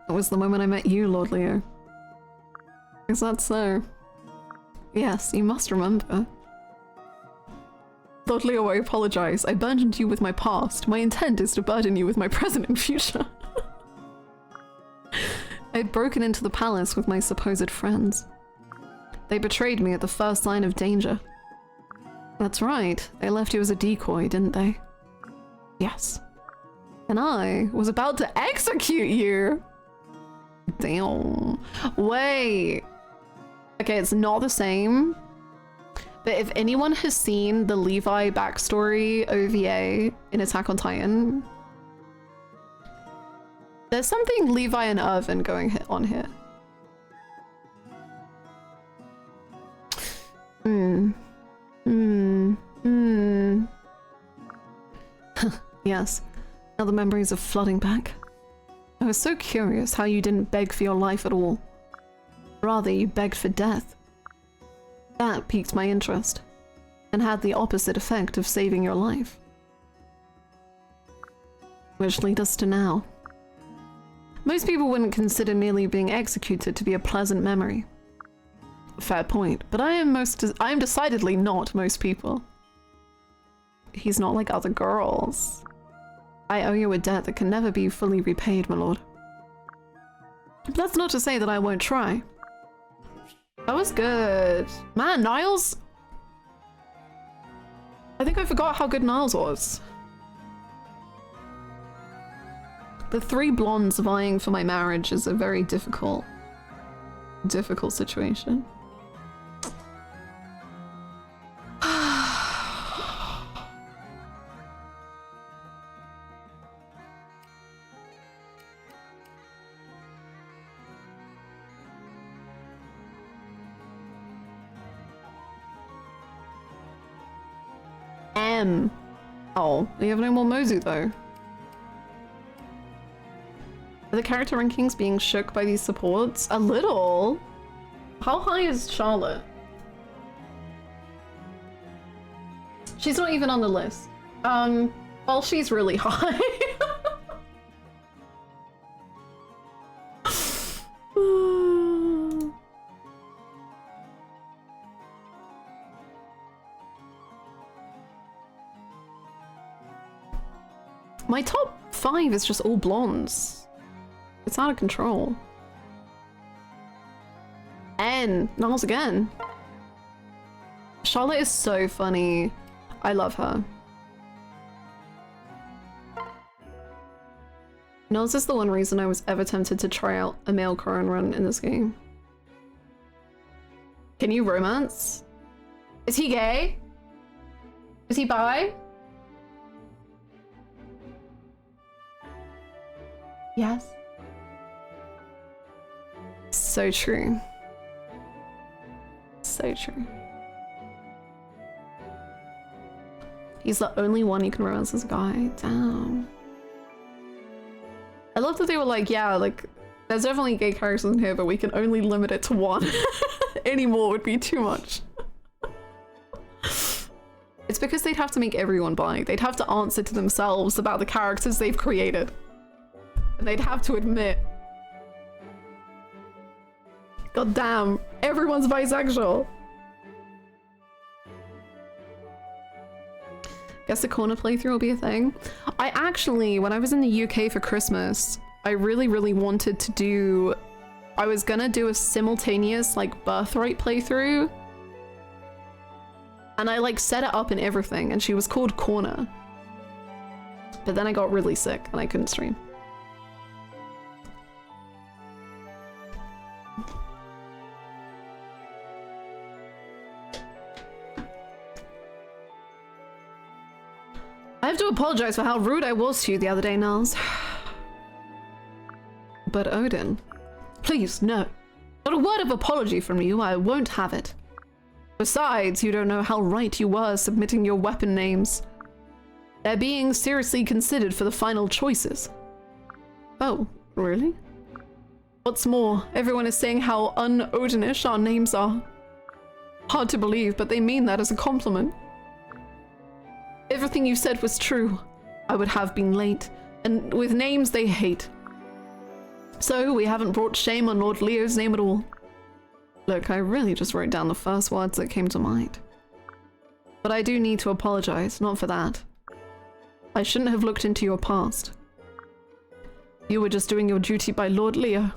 It was the moment I met you, Lord Leo. Is that so? Yes, you must remember. Lord Leo, I apologize. I burdened you with my past. My intent is to burden you with my present and future. I had broken into the palace with my supposed friends. They betrayed me at the first sign of danger. That's right. They left you as a decoy, didn't they? Yes. And I was about to execute you! Damn. Wait. Okay, it's not the same. But if anyone has seen the Levi backstory OVA in Attack on Titan, there's something Levi and Irvin going on here. Yes, now the memories are flooding back. I was so curious how you didn't beg for your life at all. Rather, you begged for death. That piqued my interest, and had the opposite effect of saving your life. Which leads us to now. Most people wouldn't consider merely being executed to be a pleasant memory. Fair point, but I am decidedly not most people. He's not like other girls. I owe you a debt that can never be fully repaid, my lord. But that's not to say that I won't try. That was good. Man, Niles... I think I forgot how good Niles was. The three blondes vying for my marriage is a very difficult situation. M. Oh, we have no more Mozu though. Are the character rankings being shook by these supports? A little. How high is Charlotte? She's not even on the list. Well, she's really high. My top 5 is just all blondes. It's out of control. N. Niles again. Charlotte is so funny. I love her. Niles is the one reason I was ever tempted to try out a male Corrin run in this game. Can you romance? Is he gay? Is he bi? Yes. So true. So true. He's the only one you can romance as a guy. Damn. I love that they were like, yeah, like, there's definitely gay characters in here, but we can only limit it to one. Any more would be too much. It's because they'd have to make everyone bi. They'd have to answer to themselves about the characters they've created. And they'd have to admit, god damn, everyone's bisexual. Guess the corner playthrough will be a thing. I actually, when I was in the UK for Christmas, I really wanted to do, I was gonna do a simultaneous like birthright playthrough. And I like set it up and everything, and she was called Corner. But then I got really sick and I couldn't stream. I have to apologize for how rude I was to you the other day, Niles. But Odin, please, no. Not a word of apology from you, I won't have it. Besides, you don't know how right you were submitting your weapon names. They're being seriously considered for the final choices. Oh, really? What's more, everyone is saying how un-Odinish our names are. Hard to believe, but they mean that as a compliment. Everything you said was true. I would have been late, and with names they hate. So we haven't brought shame on Lord Leo's name at all. Look, I really just wrote down the first words that came to mind. But I do need to apologize, not for that. I shouldn't have looked into your past. You were just doing your duty by Lord Leo.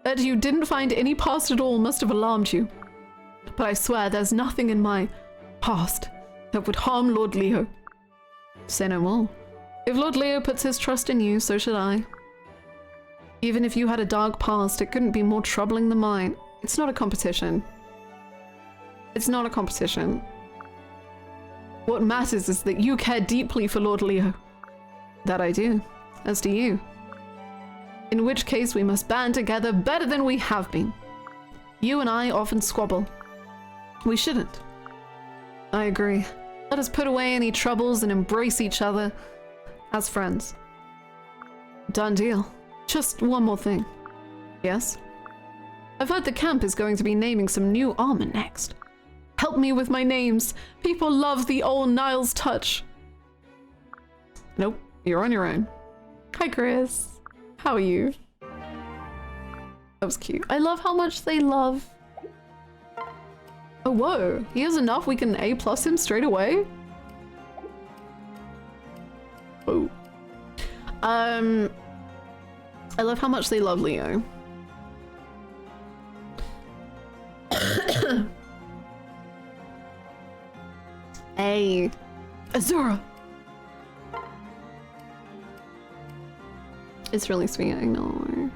That you didn't find any past at all must have alarmed you. But I swear there's nothing in my past that would harm Lord Leo. Say no more. If Lord Leo puts his trust in you, so should I. Even if you had a dark past, it couldn't be more troubling than mine. It's not a competition. It's not a competition. What matters is that you care deeply for Lord Leo. That I do, as do you. In which case we must band together better than we have been. You and I often squabble. We shouldn't. I agree. Let us put away any troubles and embrace each other as friends. Done deal. Just one more thing. Yes? I've heard the camp is going to be naming some new armor next. Help me with my names. People love the old Niles touch. Nope, you're on your own. Hi, Chris. How are you? That was cute. I love how much they love. Oh, whoa. He has enough. We can A+ him straight away. Oh. I love how much they love Leo. Hey, Azura. It's really sweet, I know.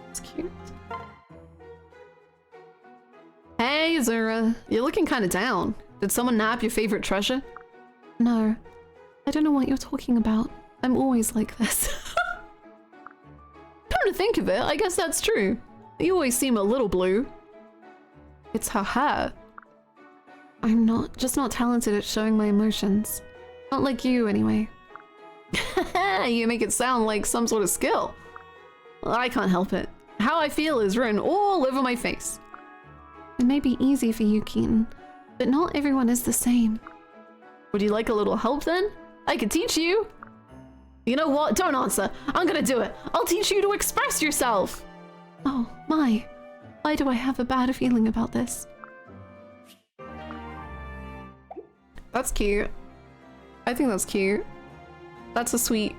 It's cute. Hey, Azura. You're looking kind of down. Did someone nab your favorite treasure? No. I don't know what you're talking about. I'm always like this. Come to think of it, I guess that's true. You always seem a little blue. It's her hair. I'm just not talented at showing my emotions. Not like you, anyway. You make it sound like some sort of skill. Well, I can't help it. How I feel is written all over my face. It may be easy for you, Keaton, but not everyone is the same. Would you like a little help then? I could teach you. You know what? Don't answer. I'm gonna do it. I'll teach you to express yourself. Oh, my. Why do I have a bad feeling about this? That's cute. I think that's cute. That's a sweet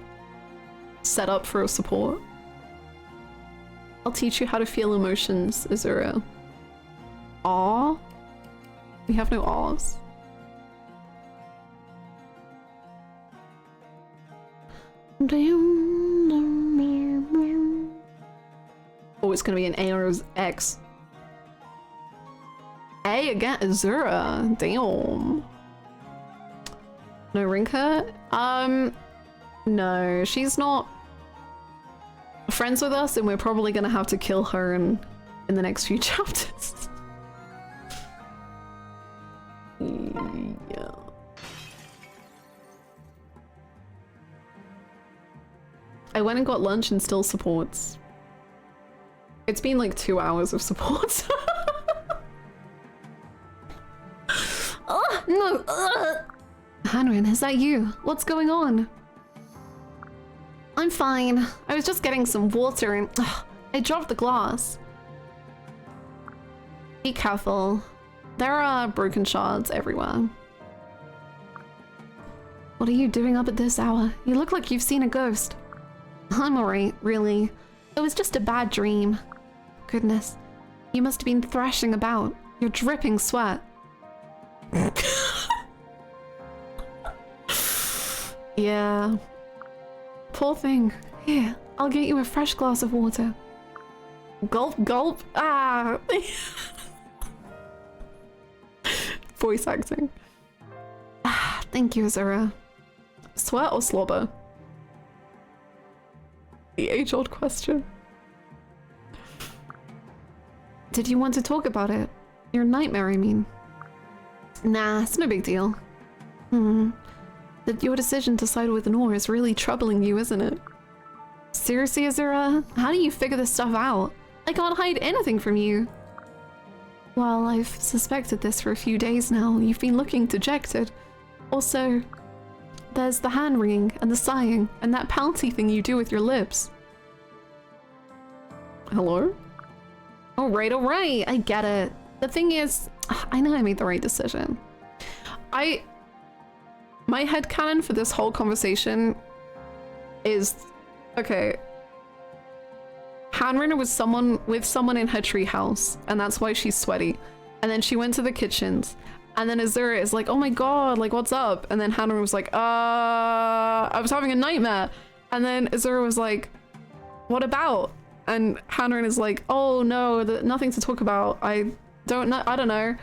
setup for a support. I'll teach you how to feel emotions, Azura. Aw? We have no aws. Oh, it's gonna be an A or X. A again, Azura. Damn. No Rinka? No, she's not friends with us, and we're probably gonna have to kill her in the next few chapters. Yeah. I went and got lunch and still supports. It's been like 2 hours of supports. Oh, no! Hanrin, is that you? What's going on? I'm fine. I was just getting some water and I dropped the glass. Be careful. There are broken shards everywhere. What are you doing up at this hour? You look like you've seen a ghost. I'm alright, really. It was just a bad dream. Goodness. You must have been thrashing about. You're dripping sweat. Yeah. Poor thing. Here, I'll get you a fresh glass of water. Gulp, gulp. Ah. Voice acting. Ah, thank you, Azura. Sweat or slobber? The age-old question. Did you want to talk about it? Your nightmare, I mean. Nah, it's no big deal. That your decision to side with Nor is really troubling you, isn't it? Seriously, Azura? How do you figure this stuff out? I can't hide anything from you. Well, I've suspected this for a few days now. You've been looking dejected. Also, there's the hand wringing and the sighing and that pouty thing you do with your lips. Hello? Alright, I get it. The thing is, I know I made the right decision. My headcanon for this whole conversation is, okay, Hanrina was with someone in her treehouse, and that's why she's sweaty. And then she went to the kitchens, and then Azura is like, oh my god, like, what's up? And then Hanrina was like, I was having a nightmare. And then Azura was like, what about? And Hanrina is like, oh no, nothing to talk about. I don't know.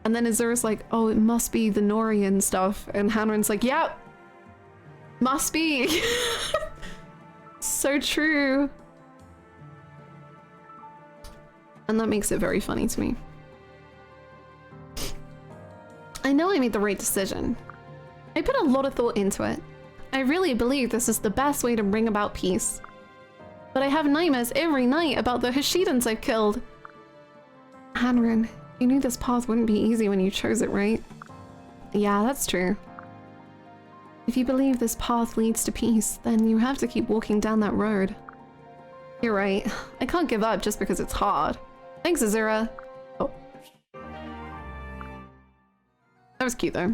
And then Azura's like, oh, it must be the Norian stuff. And Hanrin's like, yep, must be. So true. And that makes it very funny to me. I know I made the right decision. I put a lot of thought into it. I really believe this is the best way to bring about peace. But I have nightmares every night about the Hashidans I've killed. Hanrin, you knew this path wouldn't be easy when you chose it, right? Yeah, that's true. If you believe this path leads to peace, then you have to keep walking down that road. You're right. I can't give up just because it's hard. Thanks, Azura. Oh. That was cute, though.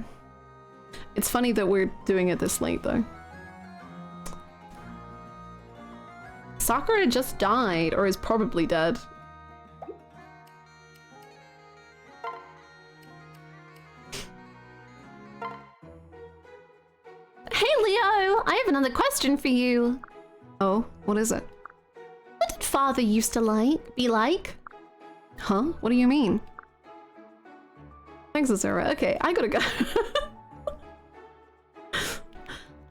It's funny that we're doing it this late, though. Sakura just died, or is probably dead. Hey, Leo! I have another question for you. Oh, what is it? What did Father used to be like? Huh? What do you mean? Thanks, Azura. Okay, I gotta go.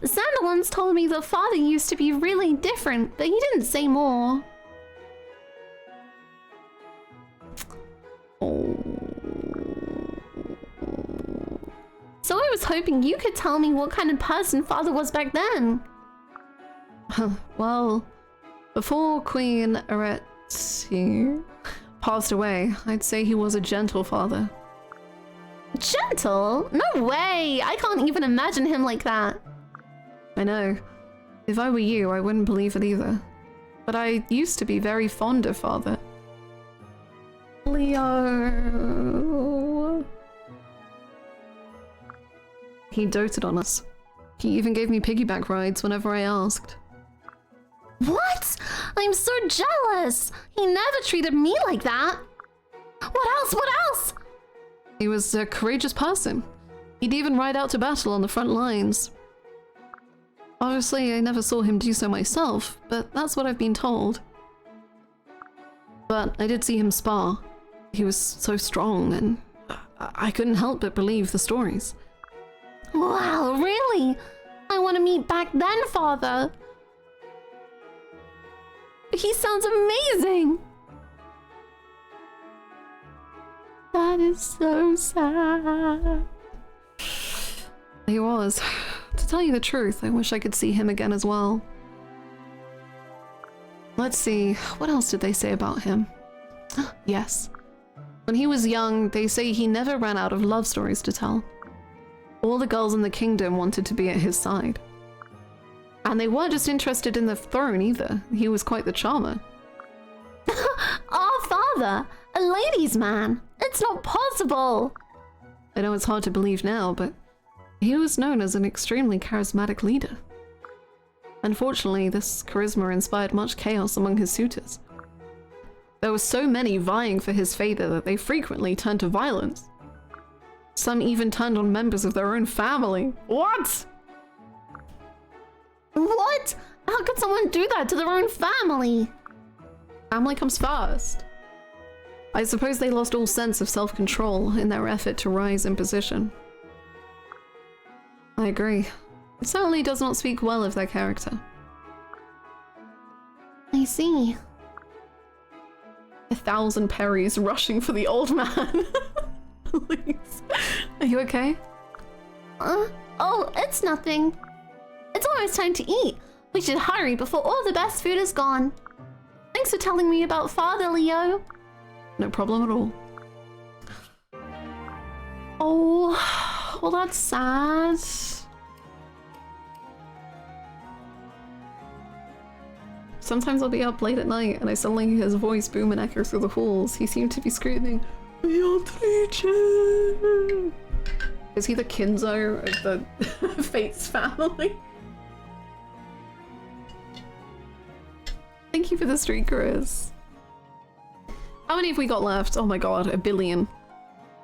Xander once told me that Father used to be really different, but he didn't say more. Oh. was hoping you could tell me what kind of person Father was back then. Well, before Queen Aretsi passed away, I'd say he was a gentle father. Gentle? No way! I can't even imagine him like that. I know. If I were you, I wouldn't believe it either. But I used to be very fond of Father. Leo. He doted on us. He even gave me piggyback rides whenever I asked. What? I'm so jealous! He never treated me like that! What else? What else? He was a courageous person. He'd even ride out to battle on the front lines. Obviously, I never saw him do so myself, but that's what I've been told. But I did see him spar. He was so strong, and I couldn't help but believe the stories. Wow, really? I want to meet back then, Father. He sounds amazing. That is so sad. He was. To tell you the truth, I wish I could see him again as well. Let's see, what else did they say about him? Yes. When he was young, they say he never ran out of love stories to tell. All the girls in the kingdom wanted to be at his side. And they weren't just interested in the throne either. He was quite the charmer. Our Father, a ladies' man. It's not possible. I know it's hard to believe now, but he was known as an extremely charismatic leader. Unfortunately, this charisma inspired much chaos among his suitors. There were so many vying for his favor that they frequently turned to violence. Some even turned on members of their own family. What? What? How could someone do that to their own family? Family comes first. I suppose they lost all sense of self-control in their effort to rise in position. I agree. It certainly does not speak well of their character. I see. 1,000 Perrys rushing for the old man. Please. Are you okay? Oh, it's nothing. It's almost time to eat. We should hurry before all the best food is gone. Thanks for telling me about Father, Leo. No problem at all. Oh, well, that's sad. Sometimes I'll be up late at night and I suddenly hear his voice boom and echo through the halls. He seemed to be screaming, Beatrice! Is he the Kinzo of the Fates family? Thank you for the street, Chris. How many have we got left? Oh my god, 1 billion.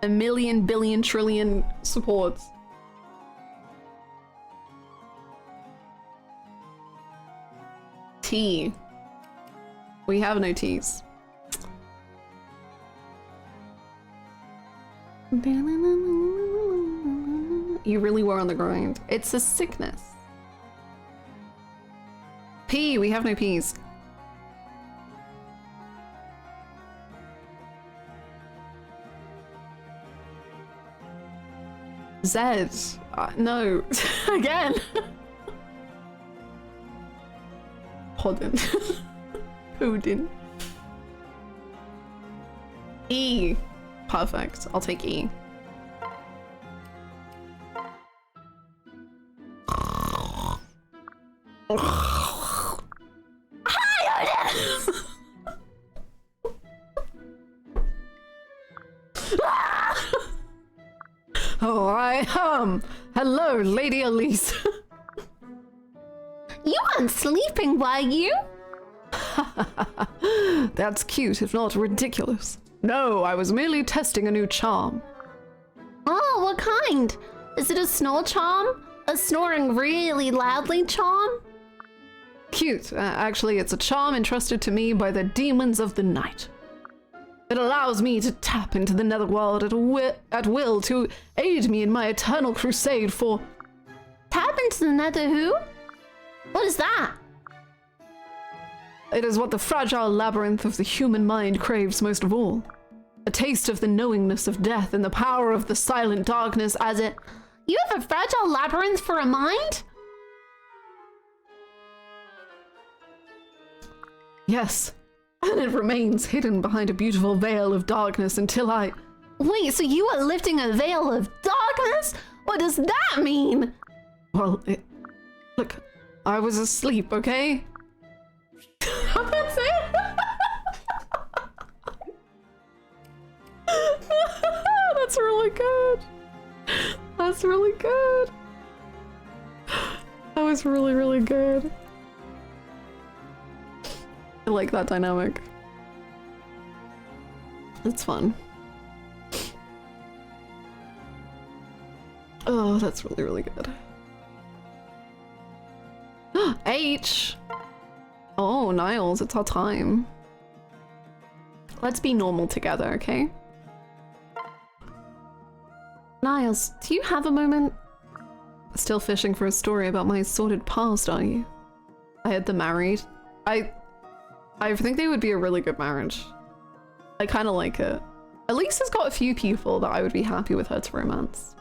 1 million, billion, trillion supports. Tea. We have no teas. You really were on the grind. It's a sickness. P, we have no peas. Z. No. Again. Puddin. Puddin. E. Perfect. I'll take E. Oh, hello, Lady Elise. You weren't sleeping, were you? That's cute, if not ridiculous. No, I was merely testing a new charm. Oh, what kind? Is it a snore charm? A snoring really loudly charm? Cute. Actually, it's a charm entrusted to me by the demons of the night. It allows me to tap into the netherworld at will to aid me in my eternal crusade for... Tap into the nether who? What is that? It is what the fragile labyrinth of the human mind craves most of all. A taste of the knowingness of death and the power of the silent darkness as it... You have a fragile labyrinth for a mind? Yes, and it remains hidden behind a beautiful veil of darkness until I... Wait, so you are lifting a veil of darkness? What does that mean? Well, look, I was asleep, okay? That's it? That's really good. That's really good. That was really, really good. I like that dynamic. It's fun. Oh, that's really, really good. H! Oh, Niles, it's our time. Let's be normal together, okay? Niles, do you have a moment? Still fishing for a story about my sordid past, are you? I had them married. I think they would be a really good marriage. I kind of like it. Elise has got a few people that I would be happy with her to romance.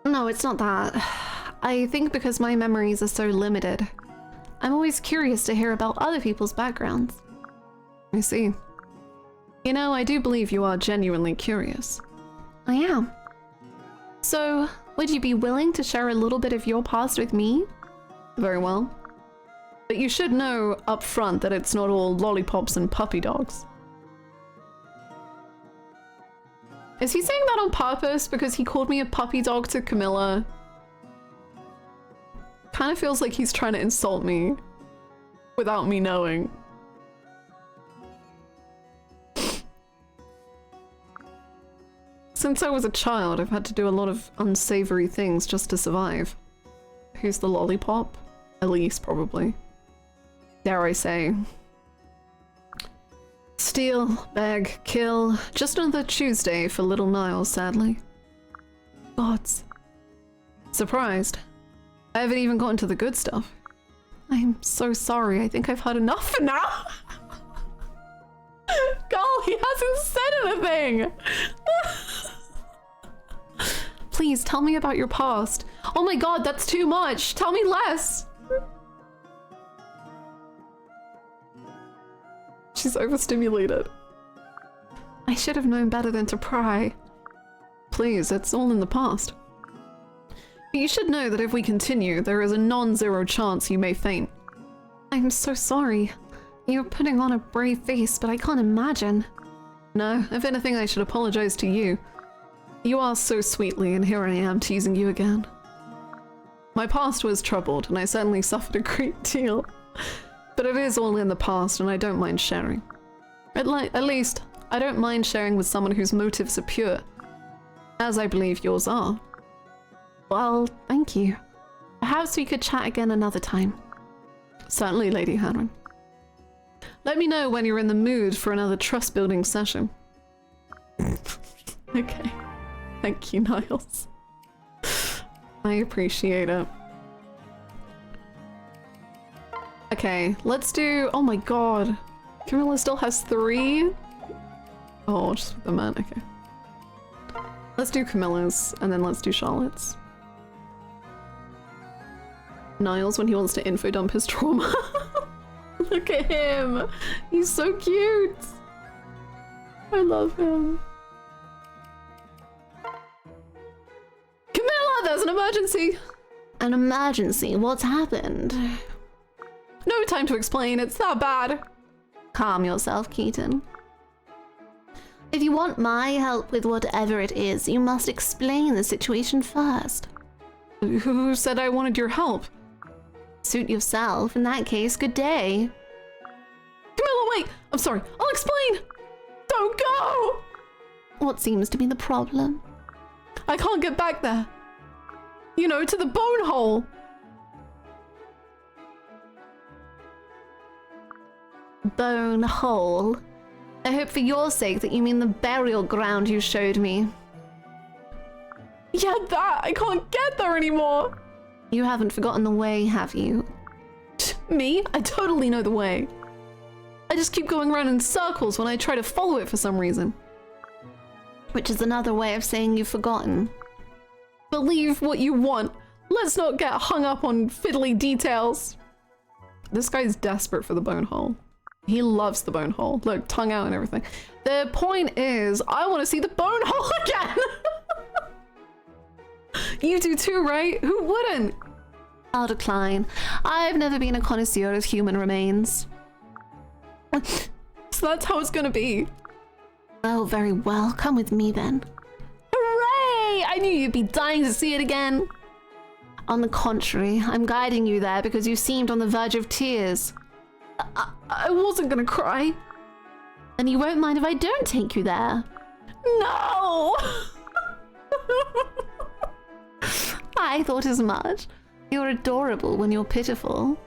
No, it's not that. I think because my memories are so limited, I'm always curious to hear about other people's backgrounds. I see. You know, I do believe you are genuinely curious. I am. So, would you be willing to share a little bit of your past with me? Very well. But you should know up front that it's not all lollipops and puppy dogs. Is he saying that on purpose because he called me a puppy dog to Camilla? Kind of feels like he's trying to insult me without me knowing. Since I was a child, I've had to do a lot of unsavory things just to survive. Who's the lollipop? Elise, probably. Dare I say. Steal, beg, kill. Just another Tuesday for little Niles, sadly. Gods. Surprised. I haven't even gotten to the good stuff. I'm so sorry. I think I've had enough for now. Girl, he hasn't said anything. Please tell me about your past. Oh my god, that's too much. Tell me less. She's overstimulated. I should have known better than to pry. Please, it's all in the past. But you should know that if we continue, there is a non-zero chance you may faint. I'm so sorry. You're putting on a brave face, but I can't imagine. No, if anything, I should apologize to you. You asked so sweetly, and here I am teasing you again. My past was troubled, and I certainly suffered a great deal. But it is all in the past, and I don't mind sharing. At least, I don't mind sharing with someone whose motives are pure, as I believe yours are. Well, thank you. Perhaps we could chat again another time. Certainly, Lady Hannah. Let me know when you're in the mood for another trust-building session. Okay. Thank you, Niles. I appreciate it. Okay, let's do... Oh my god. Camilla still has 3? Oh, just with the man. Okay. Let's do Camilla's, and then let's do Charlotte's. Niles when he wants to info dump his trauma. Look at him. He's so cute. I love him. Camilla, there's an emergency. An emergency? What's happened? No time to explain. It's that bad. Calm yourself, Keaton. If you want my help with whatever it is, you must explain the situation first. Who said I wanted your help? Suit yourself. In that case, good day. Camilla, wait! I'm sorry. I'll explain! Don't go! What seems to be the problem? I can't get back there. You know, to the bone hole. Bone hole? I hope for your sake that you mean the burial ground you showed me. Yeah, that! I can't get there anymore! You haven't forgotten the way, have you? Me? I totally know the way. I just keep going around in circles when I try to follow it for some reason. Which is another way of saying you've forgotten. Believe what you want. Let's not get hung up on fiddly details. This guy's desperate for the bone hole. He loves the bone hole. Look, tongue out and everything. The point is, I want to see the bone hole again. You do too, right? Who wouldn't? I'll decline. I've never been a connoisseur of human remains. So that's how it's gonna be. Oh, very well. Come with me then. Hooray! I knew you'd be dying to see it again. On the contrary, I'm guiding you there because you seemed on the verge of tears. I wasn't gonna cry. And you won't mind if I don't take you there. No! I thought as much. You're adorable when you're pitiful.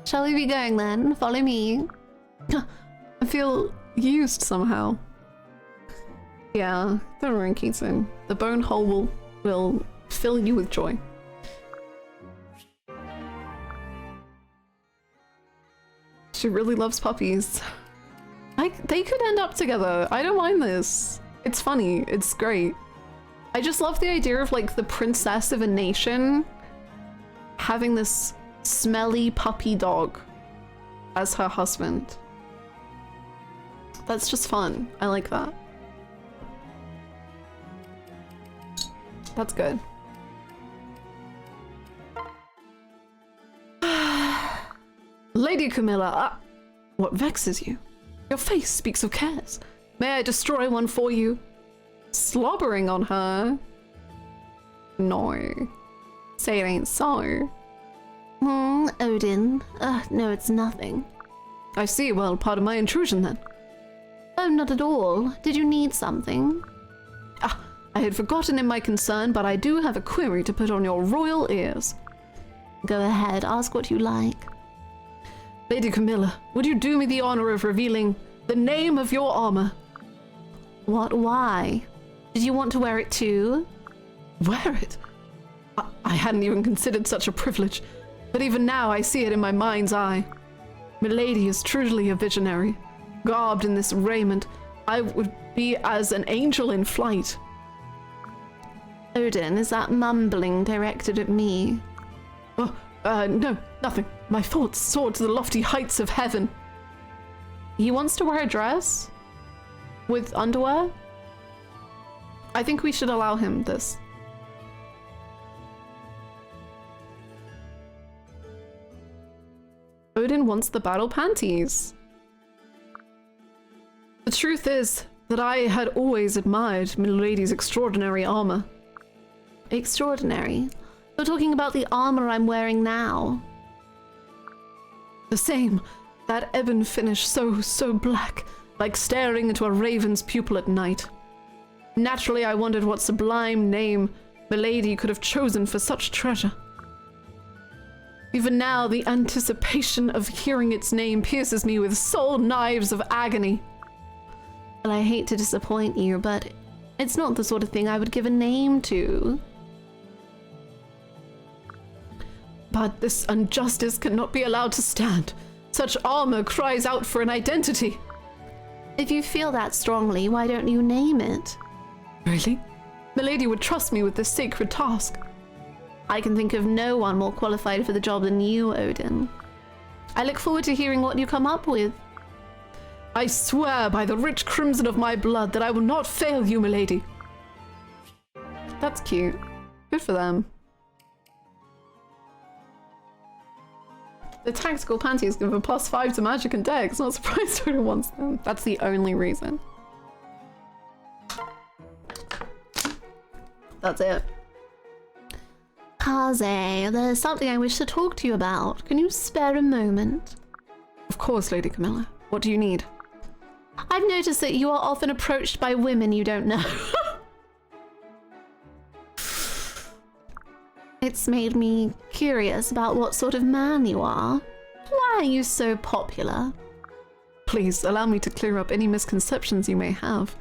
Shall we be going then? Follow me. I feel used somehow. Yeah, don't worry, Keaton. The bone hole will fill you with joy. She really loves puppies. They could end up together. I don't mind this. It's funny. It's great. I just love the idea of like the princess of a nation having this smelly puppy dog as her husband. That's just fun. I like that. That's good. Lady Camilla, what vexes you? Your face speaks of cares. May I destroy one for you? Slobbering on her? No. Say it ain't so. Odin. No, it's nothing. I see. Well, pardon my intrusion then. Oh, not at all. Did you need something? I had forgotten in my concern, but I do have a query to put on your royal ears. Go ahead, ask what you like. Lady Camilla, would you do me the honor of revealing the name of your armor? What? Why? Did you want to wear it too? Wear it? I hadn't even considered such a privilege, but even now I see it in my mind's eye. Milady is truly a visionary. Garbed in this raiment, I would be as an angel in flight. Odin, is that mumbling directed at me? No, nothing. My thoughts soared to the lofty heights of heaven. He wants to wear a dress? With underwear? I think we should allow him this. Odin wants the battle panties. The truth is that I had always admired Milady's extraordinary armor. Extraordinary? You're talking about the armor I'm wearing now. The same. That ebon finish so black, like staring into a raven's pupil at night. Naturally, I wondered what sublime name Milady could have chosen for such treasure. Even now, the anticipation of hearing its name pierces me with soul knives of agony. Well, I hate to disappoint you, but it's not the sort of thing I would give a name to. But this injustice cannot be allowed to stand. Such armor cries out for an identity. If you feel that strongly, why don't you name it? Really? Milady would trust me with this sacred task. I can think of no one more qualified for the job than you, Odin. I look forward to hearing what you come up with. I swear by the rich crimson of my blood that I will not fail you, Milady. That's cute. Good for them. The tactical panties give a +5 to magic and dex. Not surprised Odin wants them. That's the only reason. That's it. Kaze, there's something I wish to talk to you about. Can you spare a moment? Of course, Lady Camilla. What do you need? I've noticed that you are often approached by women you don't know. It's made me curious about what sort of man you are. Why are you so popular? Please, allow me to clear up any misconceptions you may have.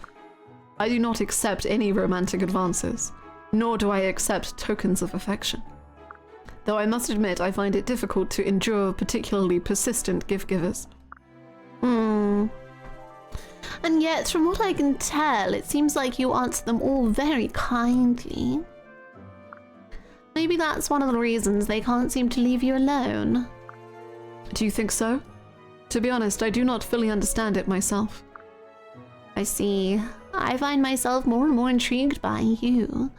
I do not accept any romantic advances, nor do I accept tokens of affection. Though I must admit I find it difficult to endure particularly persistent gift-givers. And yet, from what I can tell, it seems like you answer them all very kindly. Maybe that's one of the reasons they can't seem to leave you alone. Do you think so? To be honest, I do not fully understand it myself. I see. I find myself more and more intrigued by you.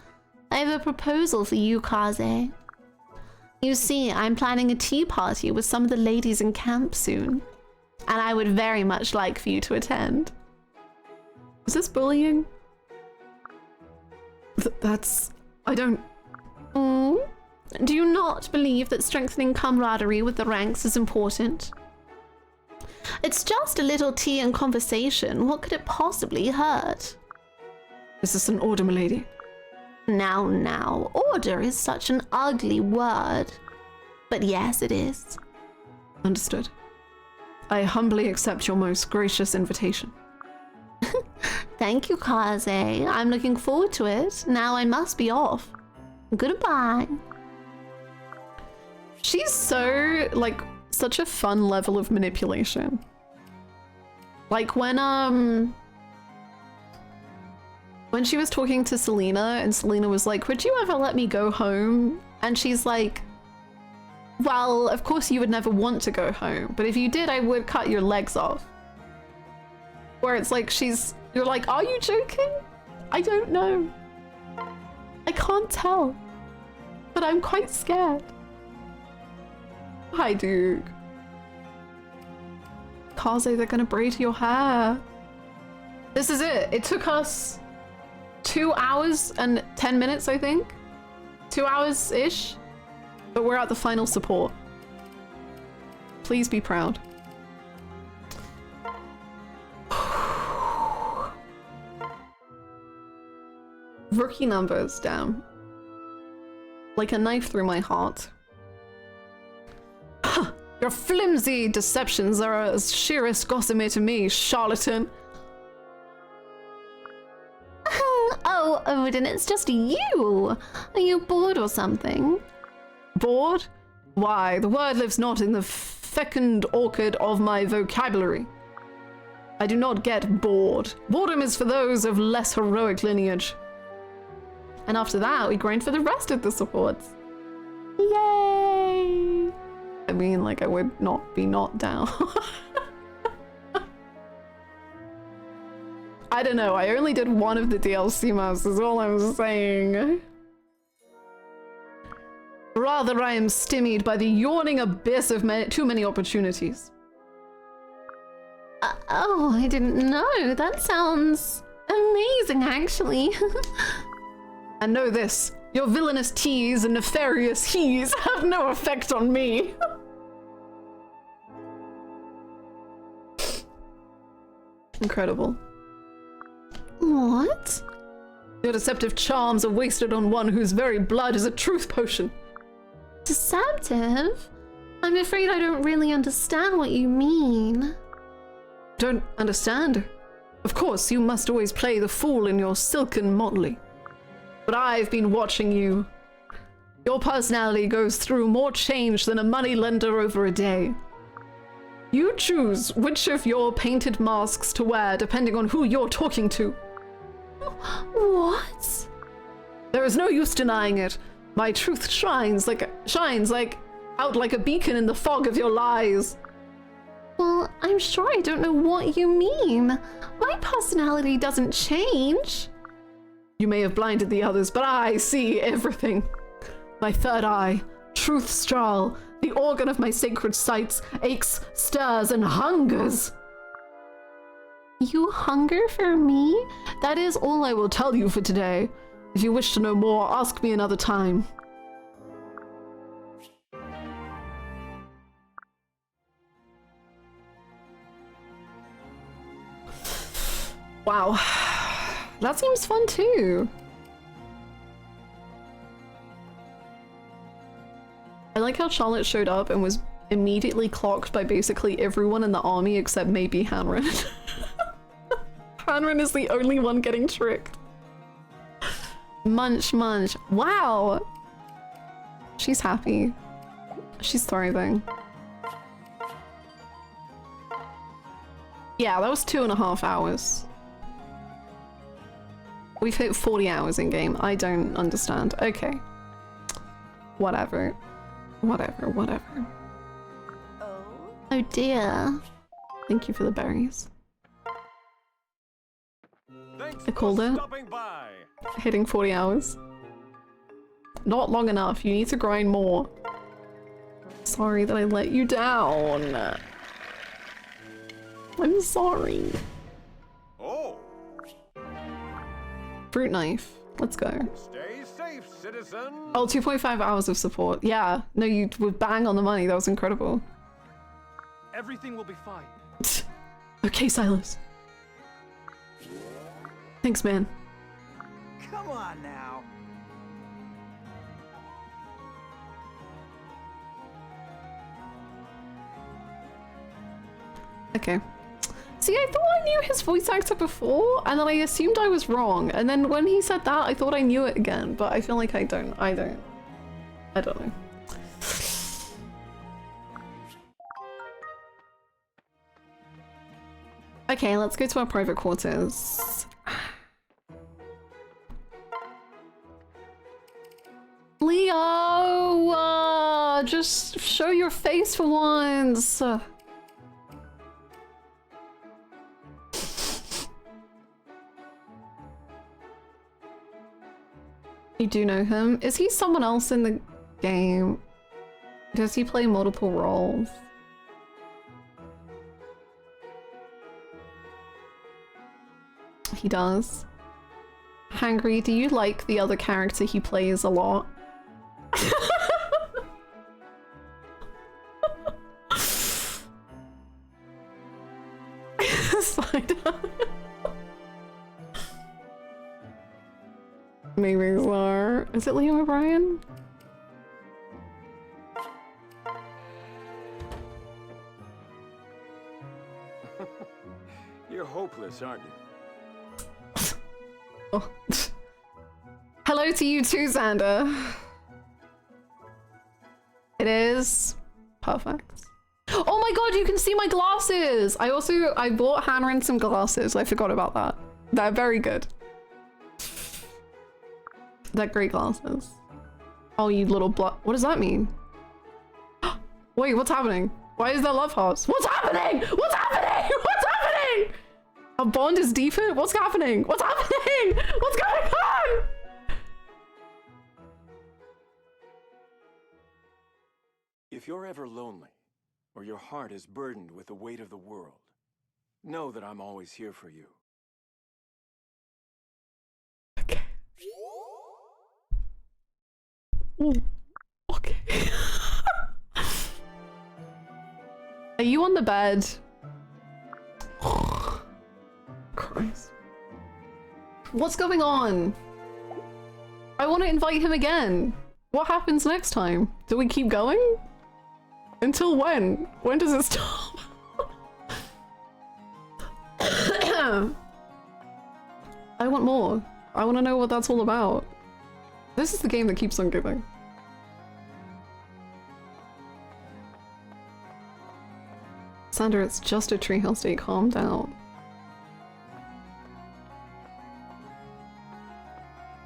I have a proposal for you, Kaze. You see, I'm planning a tea party with some of the ladies in camp soon, and I would very much like for you to attend. Is this bullying? I don't... Do you not believe that strengthening camaraderie with the ranks is important? It's just a little tea and conversation. What could it possibly hurt? Is this an order, milady? Now, order is such an ugly word. But yes, it is. Understood. I humbly accept your most gracious invitation. Thank you, Kaze. I'm looking forward to it. Now I must be off. Goodbye. She's so, like, such a fun level of manipulation. Like when she was talking to Selena and Selena was like, would you ever let me go home? And she's like, well, of course you would never want to go home, but if you did, I would cut your legs off. Where it's like you're like, are you joking? I don't know. I can't tell, but I'm quite scared. Hi, Duke. Kaze, they're gonna braid your hair. This is it. It took us 2 hours and 10 minutes, I think. 2 hours-ish. But we're at the final support. Please be proud. Rookie numbers, damn. Like a knife through my heart. Your flimsy deceptions are as sheerest gossamer to me, charlatan. Oh, Odin, it's just you. Are you bored or something? Bored? Why, the word lives not in the fecund orchid of my vocabulary. I do not get bored. Boredom is for those of less heroic lineage. And after that, we grind for the rest of the supports. Yay! I mean, like, I would not be not down. I don't know, I only did one of the DLC maps, is all I'm saying. Rather, I am stymied by the yawning abyss of too many opportunities. Oh, I didn't know. That sounds amazing, actually. And know this, your villainous teas and nefarious he's have no effect on me. Incredible. What? Your deceptive charms are wasted on one whose very blood is a truth potion. Deceptive? I'm afraid I don't really understand what you mean. Don't understand? Of course, you must always play the fool in your silken motley. But I've been watching you. Your personality goes through more change than a moneylender over a day. You choose which of your painted masks to wear depending on who you're talking to. What? There is no use denying it. My truth shines out like a beacon in the fog of your lies. Well, I'm sure I don't know what you mean. My personality doesn't change. You may have blinded the others, but I see everything. My third eye, truth strahl, the organ of my sacred sights, aches, stirs, and hungers. You hunger for me? That is all I will tell you for today. If you wish to know more, ask me another time. Wow. That seems fun too. I like how Charlotte showed up and was immediately clocked by basically everyone in the army except maybe Hanran. Hanran is the only one getting tricked. Munch, munch. Wow! She's happy. She's thriving. Yeah, that was 2.5 hours. We've hit 40 hours in game. I don't understand. Okay. Whatever. Whatever. Oh dear. Thank you for the berries. Thanks I called for it. stopping by. Hitting 40 hours. Not long enough. You need to grind more. Sorry that I let you down. I'm sorry. Oh, Fruit knife. Let's go. stay safe, citizen. Oh, 2.5 hours of support. Yeah. No, you were bang on the money. That was incredible. Everything will be fine. Okay, Silas. Thanks, man. Come on now. Okay. See, I thought I knew his voice actor before, and then I assumed I was wrong. And then when he said that, I thought I knew it again, but I feel like I don't. I don't know. Okay, let's go to our private quarters. Leo! Just show your face for once! You do know him? Is he someone else in the game? Does he play multiple roles? He does. Hangry, do you like the other character he plays a lot? Maybe so. Is it Liam O'Brien? You're hopeless, aren't you? Oh. Hello to you too, Xander. It is perfect. Oh my god, you can see my glasses! I bought Hannah some glasses. I forgot about that. They're very good. They're great glasses. Oh, you little what does that mean? Wait, what's happening? Why is there love hearts? What's happening? What's happening? What's happening? Our bond is deeper? What's happening? What's happening? What's going on? If you're ever lonely, or your heart is burdened with the weight of the world, know that I'm always here for you. Okay. Ooh. Okay. Are you on the bed? Christ. What's going on? I want to invite him again. What happens next time? Do we keep going? Until when? When does it stop? I want more. I want to know what that's all about. This is the game that keeps on giving. Sandra, it's just a treehouse day. Calm down.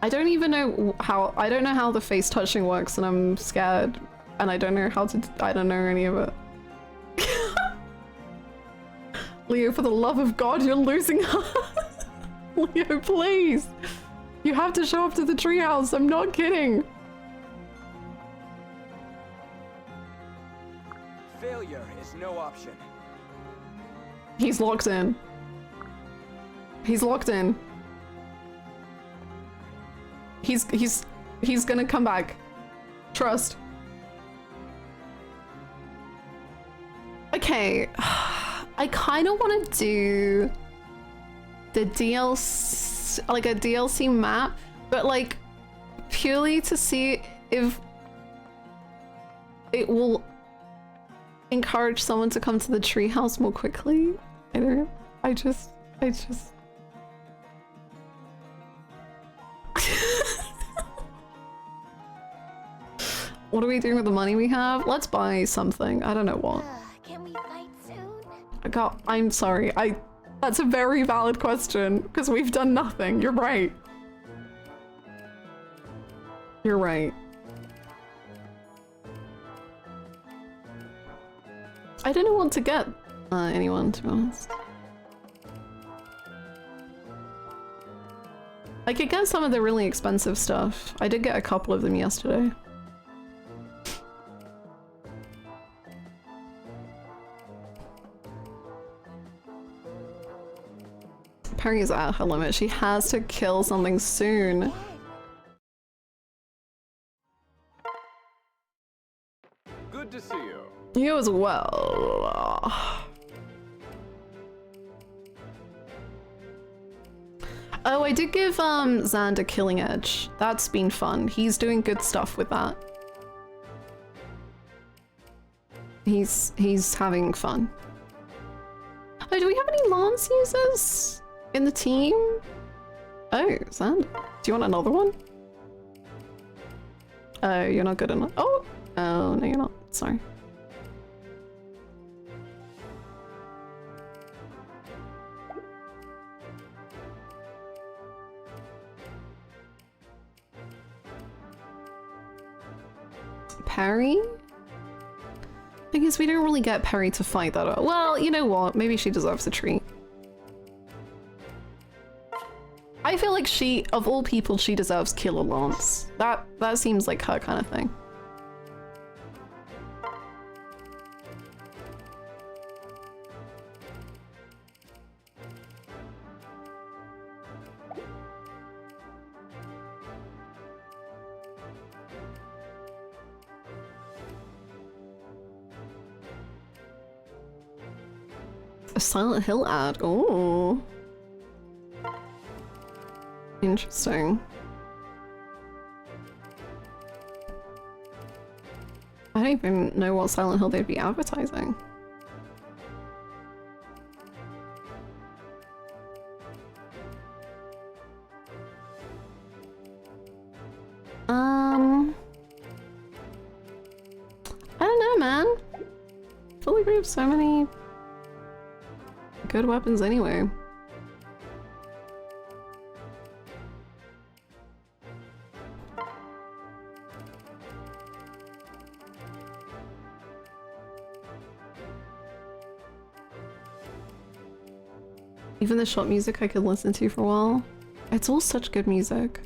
I don't even know how. I don't know how the face touching works, and I'm scared. And I don't know how to. I don't know any of it. Leo, for the love of God, you're losing her. Leo, please. You have to show up to the treehouse. I'm not kidding. Failure is no option. He's locked in. He's locked in. He's gonna come back. Trust. Okay. I kind of want to do the DLC, like a DLC map, but like purely to see if it will encourage someone to come to the treehouse more quickly. I just What are we doing with the money we have? Let's buy something. I don't know what. Can we fight soon? God, I'm sorry. That's a very valid question because we've done nothing. You're right. You're right. I didn't want to get anyone, to be honest. I could get some of the really expensive stuff. I did get a couple of them yesterday. Perry is at her limit. She has to kill something soon. Good to see you. You as well. Oh, I did give Xander Killing Edge. That's been fun. He's doing good stuff with that. He's having fun. Oh, do we have any Lance users in the team? Oh, Xander. Do you want another one? Oh, you're not good enough. Oh, no, you're not. Sorry. Perry? I guess we don't really get Perry to fight that out. Well, you know what? Maybe she deserves a treat. I feel like she, of all people, she deserves Killer Lance. That seems like her kind of thing. A Silent Hill ad. Oh. Interesting. I don't even know what Silent Hill they'd be advertising. I don't know, man. I feel like we have so many good weapons anyway. Even the shop music I could listen to for a while. It's all such good music.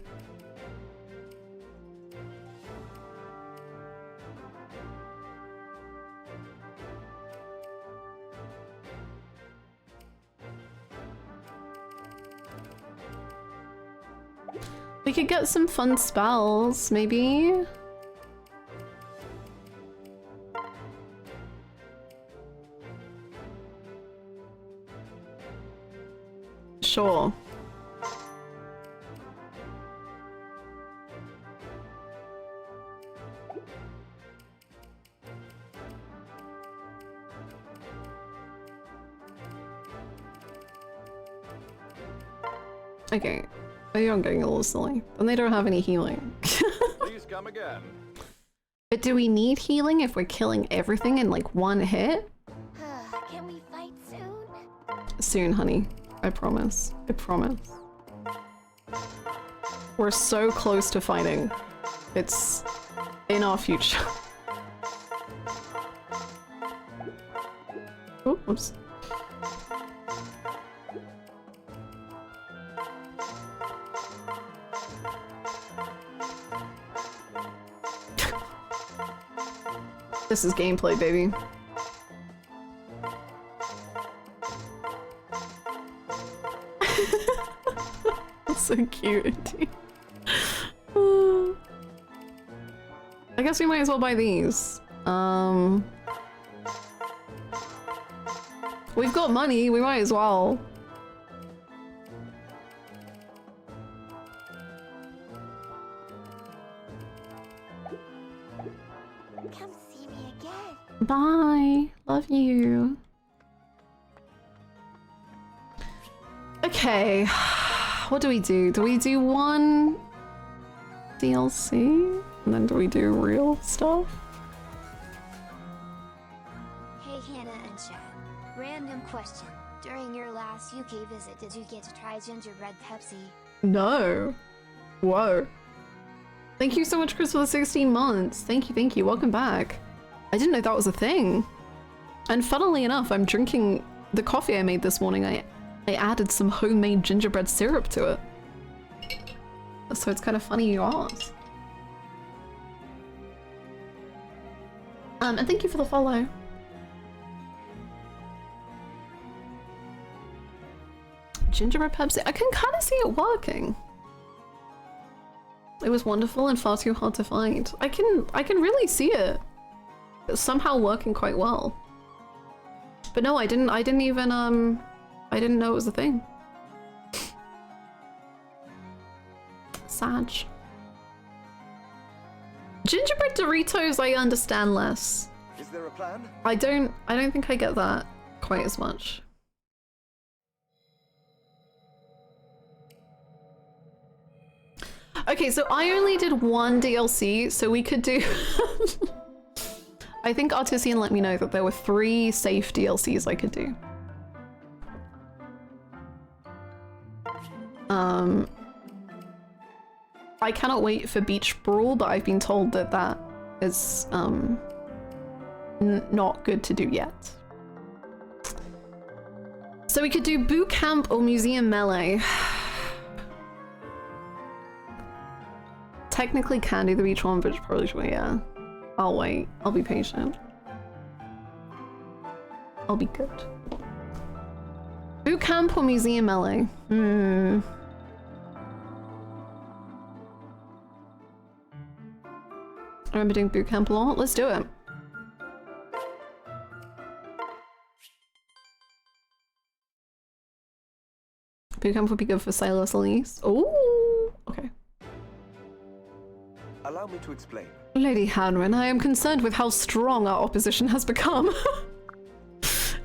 We could get some fun spells, maybe? Sure. Okay. Maybe I'm getting a little silly. And they don't have any healing. Please come again. But do we need healing if we're killing everything in like one hit? Can we fight soon? Soon, honey. I promise. I promise. We're so close to fighting. It's in our future. Oh, whoops. This is gameplay, baby. That's so cute, indeed. I guess we might as well buy these. We've got money, we might as well. Come see me again. Bye. Love you. Okay. What do we do? Do we do one DLC? And then do we do real stuff? Hey, Hannah and Chad. Random question. During your last UK visit, did you get to try gingerbread Pepsi? No. Whoa. Thank you so much, Chris, for the 16 months. Thank you, thank you. Welcome back. I didn't know that was a thing. And funnily enough, I'm drinking the coffee I made this morning. I added some homemade gingerbread syrup to it. So it's kind of funny you asked. And thank you for the follow. Gingerbread Pepsi. I can kind of see it working. It was wonderful and far too hard to find. I can really see it somehow working quite well. But no, I didn't even I didn't know it was a thing. Sad. Gingerbread Doritos I understand less. Is there a plan? I don't think I get that quite as much. Okay, so I only did one DLC, so we could do... I think Artisan let me know that there were 3 safe DLCs I could do. I cannot wait for Beach Brawl, but I've been told that that is not good to do yet. So we could do Boot Camp or Museum Melee. Technically can do the beach one, but probably should, yeah. I'll wait. I'll be patient. I'll be good. Boot Camp or Museum Melee? I remember doing Boot Camp a lot. Let's do it. Boot Camp would be good for Silas Elise. Oh, okay. Allow me to explain. Lady Hanrin, I am concerned with how strong our opposition has become.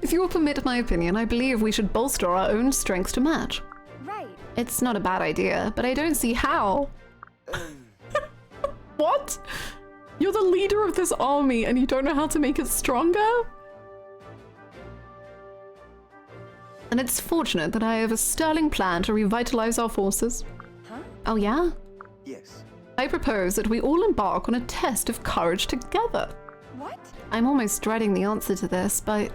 If you will permit my opinion, I believe we should bolster our own strengths to match. Right. It's not a bad idea, but I don't see how. What? You're the leader of this army and you don't know how to make it stronger? And it's fortunate that I have a sterling plan to revitalize our forces. Huh? Oh yeah? Yes. I propose that we all embark on a test of courage together. What? I'm almost dreading the answer to this, but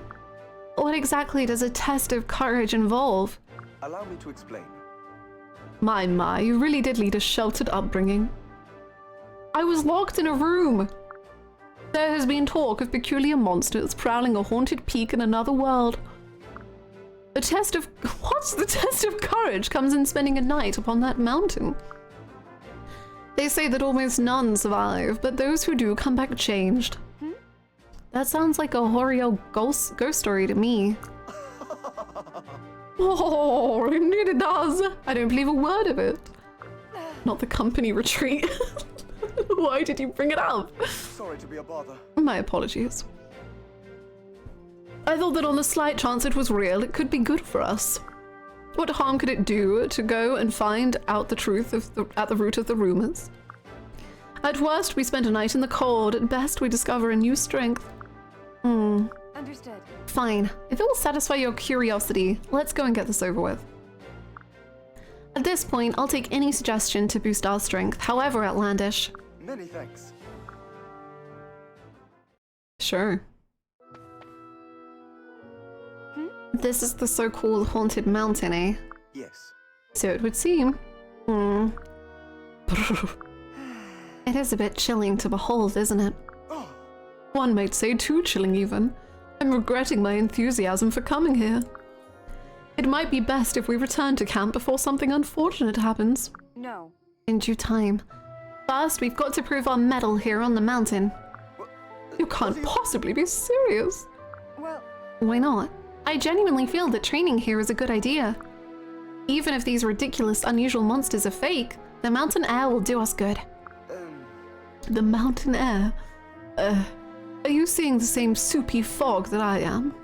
what exactly does a test of courage involve? Allow me to explain. My, you really did lead a sheltered upbringing. I was locked in a room. There has been talk of peculiar monsters prowling a haunted peak in another world. The test of... What's the test of courage comes in spending a night upon that mountain. They say that almost none survive, but those who do come back changed. That sounds like a hoary ghost story to me. Oh, indeed it does. I don't believe a word of it. Not the company retreat. Why did you bring it up? Sorry to be a bother. My apologies. I thought that on the slight chance it was real, it could be good for us. What harm could it do to go and find out the truth at the root of the rumors? At worst, we spend a night in the cold. At best, we discover a new strength. Understood. Fine. If it will satisfy your curiosity, let's go and get this over with. At this point, I'll take any suggestion to boost our strength, however outlandish. Many thanks. Sure. This is the so-called haunted mountain, eh? Yes. So it would seem. It is a bit chilling to behold, isn't it? Oh. One might say too chilling even. I'm regretting my enthusiasm for coming here. It might be best if we return to camp before something unfortunate happens. No. In due time. First, we've got to prove our mettle here on the mountain. You can't possibly be serious. Well, Why not? I genuinely feel that training here is a good idea. Even if these ridiculous, unusual monsters are fake, the mountain air will do us good. The mountain air? Are you seeing the same soupy fog that I am?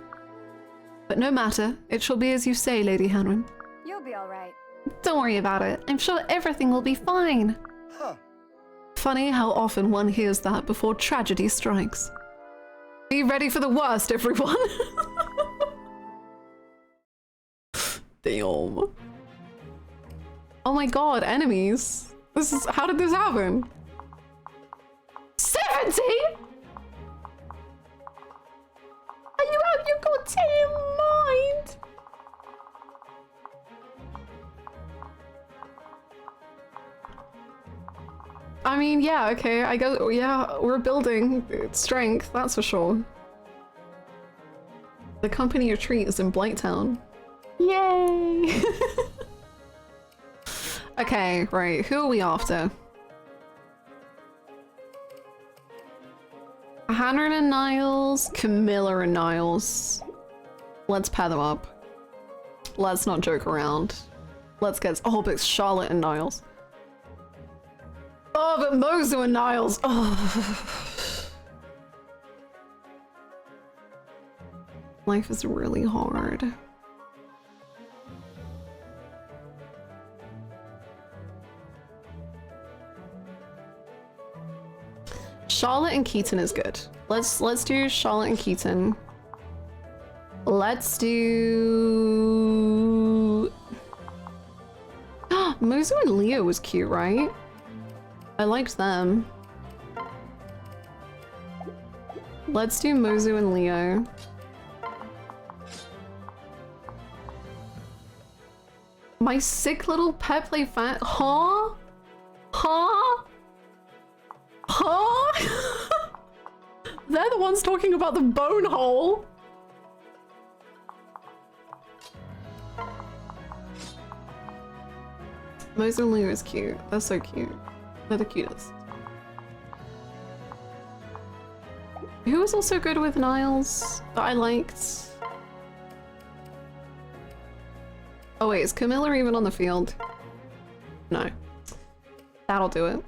But no matter, it shall be as you say, Lady Hanrin. you'll be all right. Don't worry about it. I'm sure everything will be fine. Huh. Funny how often one hears that before tragedy strikes. Be ready for the worst, everyone. Damn. Oh my god, enemies. This is, how did this happen? 70? Are you out of your goddamn mind? I mean, yeah, okay, I go, yeah, we're building strength, that's for sure. The company retreat is in Blighttown. Yay! Okay, right, who are we after? Hannah and Niles, Camilla and Niles. Let's pair them up. Let's not joke around. Let's get, oh, but it's Charlotte and Niles. Oh, but Mozu and Niles. Oh. Life is really hard. Charlotte and Keaton is good. Let's do Charlotte and Keaton. Let's do Mozu and Leo was cute, right? I liked them. Let's do Mozu and Leo. My sick little pet play fan. Huh? Huh? Huh? They're the ones talking about the bone hole. Mozu and Leo is cute. They're so cute. They're the cutest. Who was also good with Niles that I liked? Oh wait, is Camilla even on the field? No. That'll do it.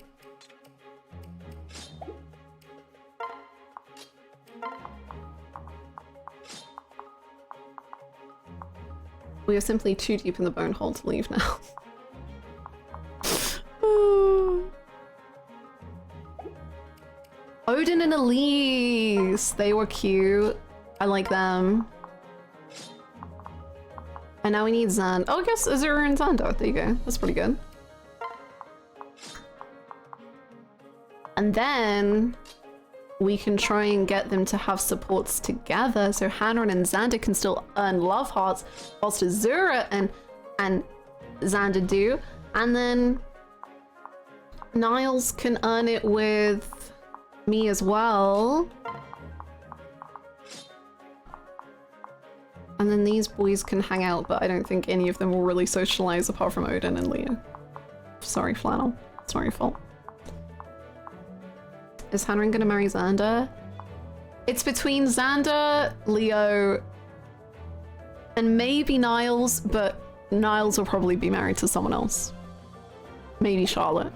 We are simply too deep in the bone hole to leave now. Odin and Elise! They were cute. I like them. And now we need Xander. Oh, I guess Azura and Xander. There you go. That's pretty good. And then we can try and get them to have supports together so Hannah and Xander can still earn love hearts whilst Azura and Xander do. And then Niles can earn it with me as well. And then these boys can hang out, but I don't think any of them will really socialize apart from Odin and Leo. Sorry, Flannel. It's not your fault. Is Hannah gonna marry Xander? It's between Xander, Leo, and maybe Niles, but Niles will probably be married to someone else. Maybe Charlotte.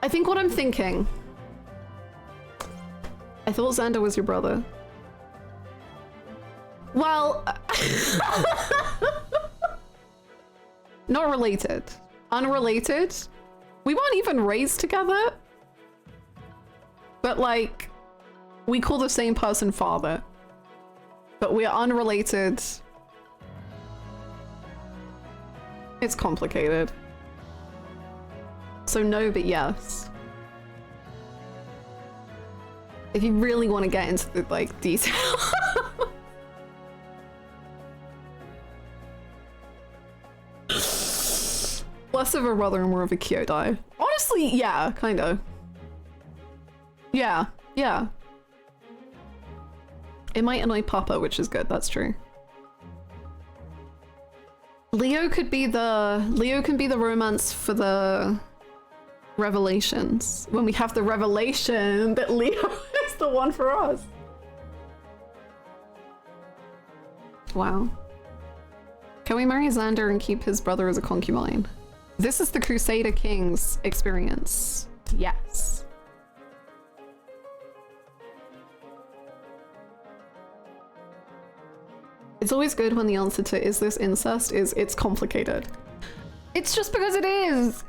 I think what I'm thinking... I thought Xander was your brother. Well... not related. Unrelated. We weren't even raised together. But like, we call the same person father. But we're unrelated. It's complicated. So no, but yes. If you really want to get into the like detail. Less of a brother and more of a Kyodai. Honestly, yeah, kind of. Yeah, yeah. It might annoy Papa, which is good, that's true. Leo can be the romance for the revelations. When we have the revelation that Leo is the one for us. Wow. Can we marry Xander and keep his brother as a concubine? This is the Crusader Kings experience. Yes. It's always good when the answer to is this incest is it's complicated. It's just because it is.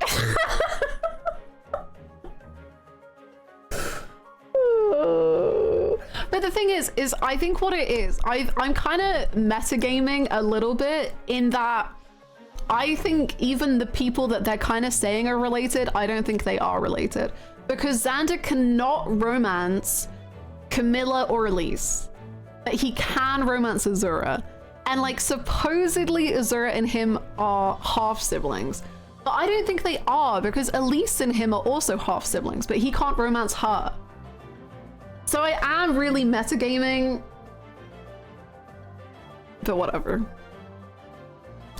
But the thing is I think what it is, I'm kind of metagaming a little bit in that I think even the people that they're kind of saying are related, I don't think they are related. Because Xander cannot romance Camilla or Elise. But he can romance Azura. And like supposedly Azura and him are half siblings. But I don't think they are because Elise and him are also half siblings, but he can't romance her. So I am really metagaming. But whatever.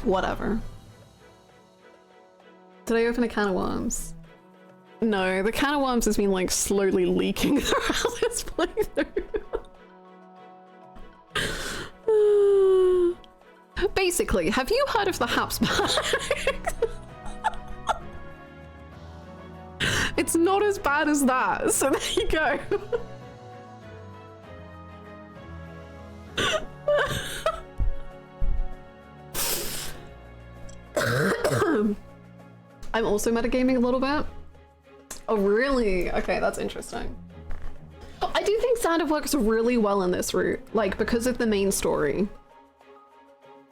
Whatever. Did I open a can of worms? No, the can of worms has been like slowly leaking throughout this playthrough. Basically, have you heard of the Habsburgs? It's not as bad as that, so there you go. I'm also metagaming a little bit. Oh, really? Okay, that's interesting. I do think Xander works really well in this route, like because of the main story.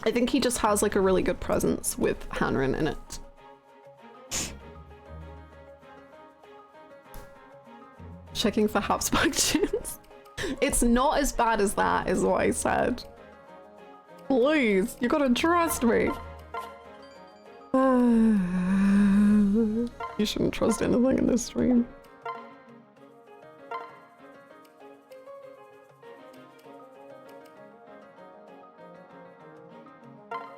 I think he just has like a really good presence with Hanrin in it. Checking for Habsburg tunes. It's not as bad as that, is what I said. Please, you gotta trust me. You shouldn't trust anything in this stream.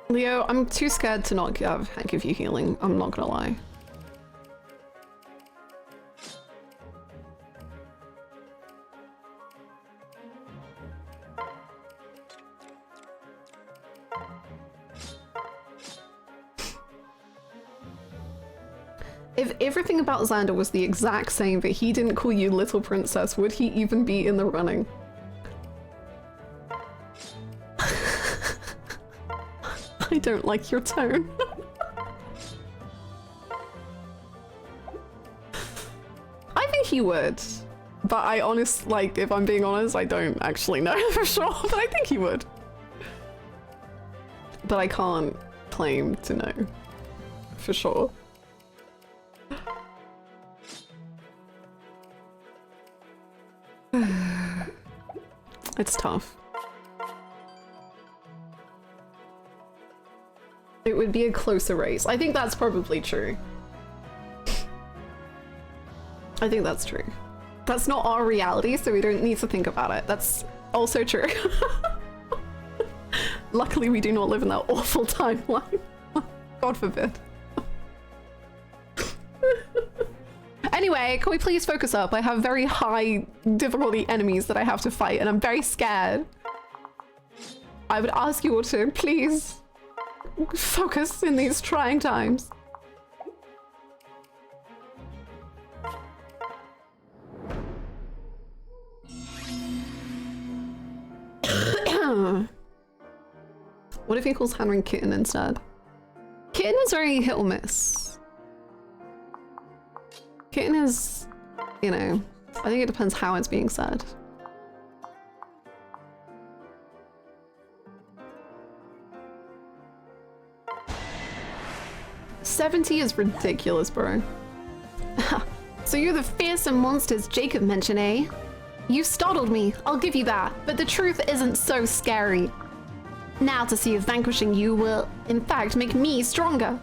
Leo, I'm too scared to not give you healing. I'm not gonna lie. If everything about Xander was the exact same, but he didn't call you Little Princess, would he even be in the running? I don't like your tone. I think he would. But I like, if I'm being honest, I don't actually know for sure, but I think he would. But I can't claim to know for sure. It's tough. It would be a closer race. I think that's probably true. I think that's true. That's not our reality, so we don't need to think about it. That's also true. Luckily, we do not live in that awful timeline. God forbid. Anyway, can we please focus up? I have very high difficulty enemies that I have to fight, and I'm very scared. I would ask you all to please focus in these trying times. What if he calls Hanrin Kitten instead? Kitten is very hit or miss. Kitten is, you know, I think it depends how it's being said. $70 is ridiculous, bro. So you're the fearsome monsters Jacob mentioned, eh? You startled me, I'll give you that, but the truth isn't so scary. Now to see if vanquishing you will, in fact, make me stronger.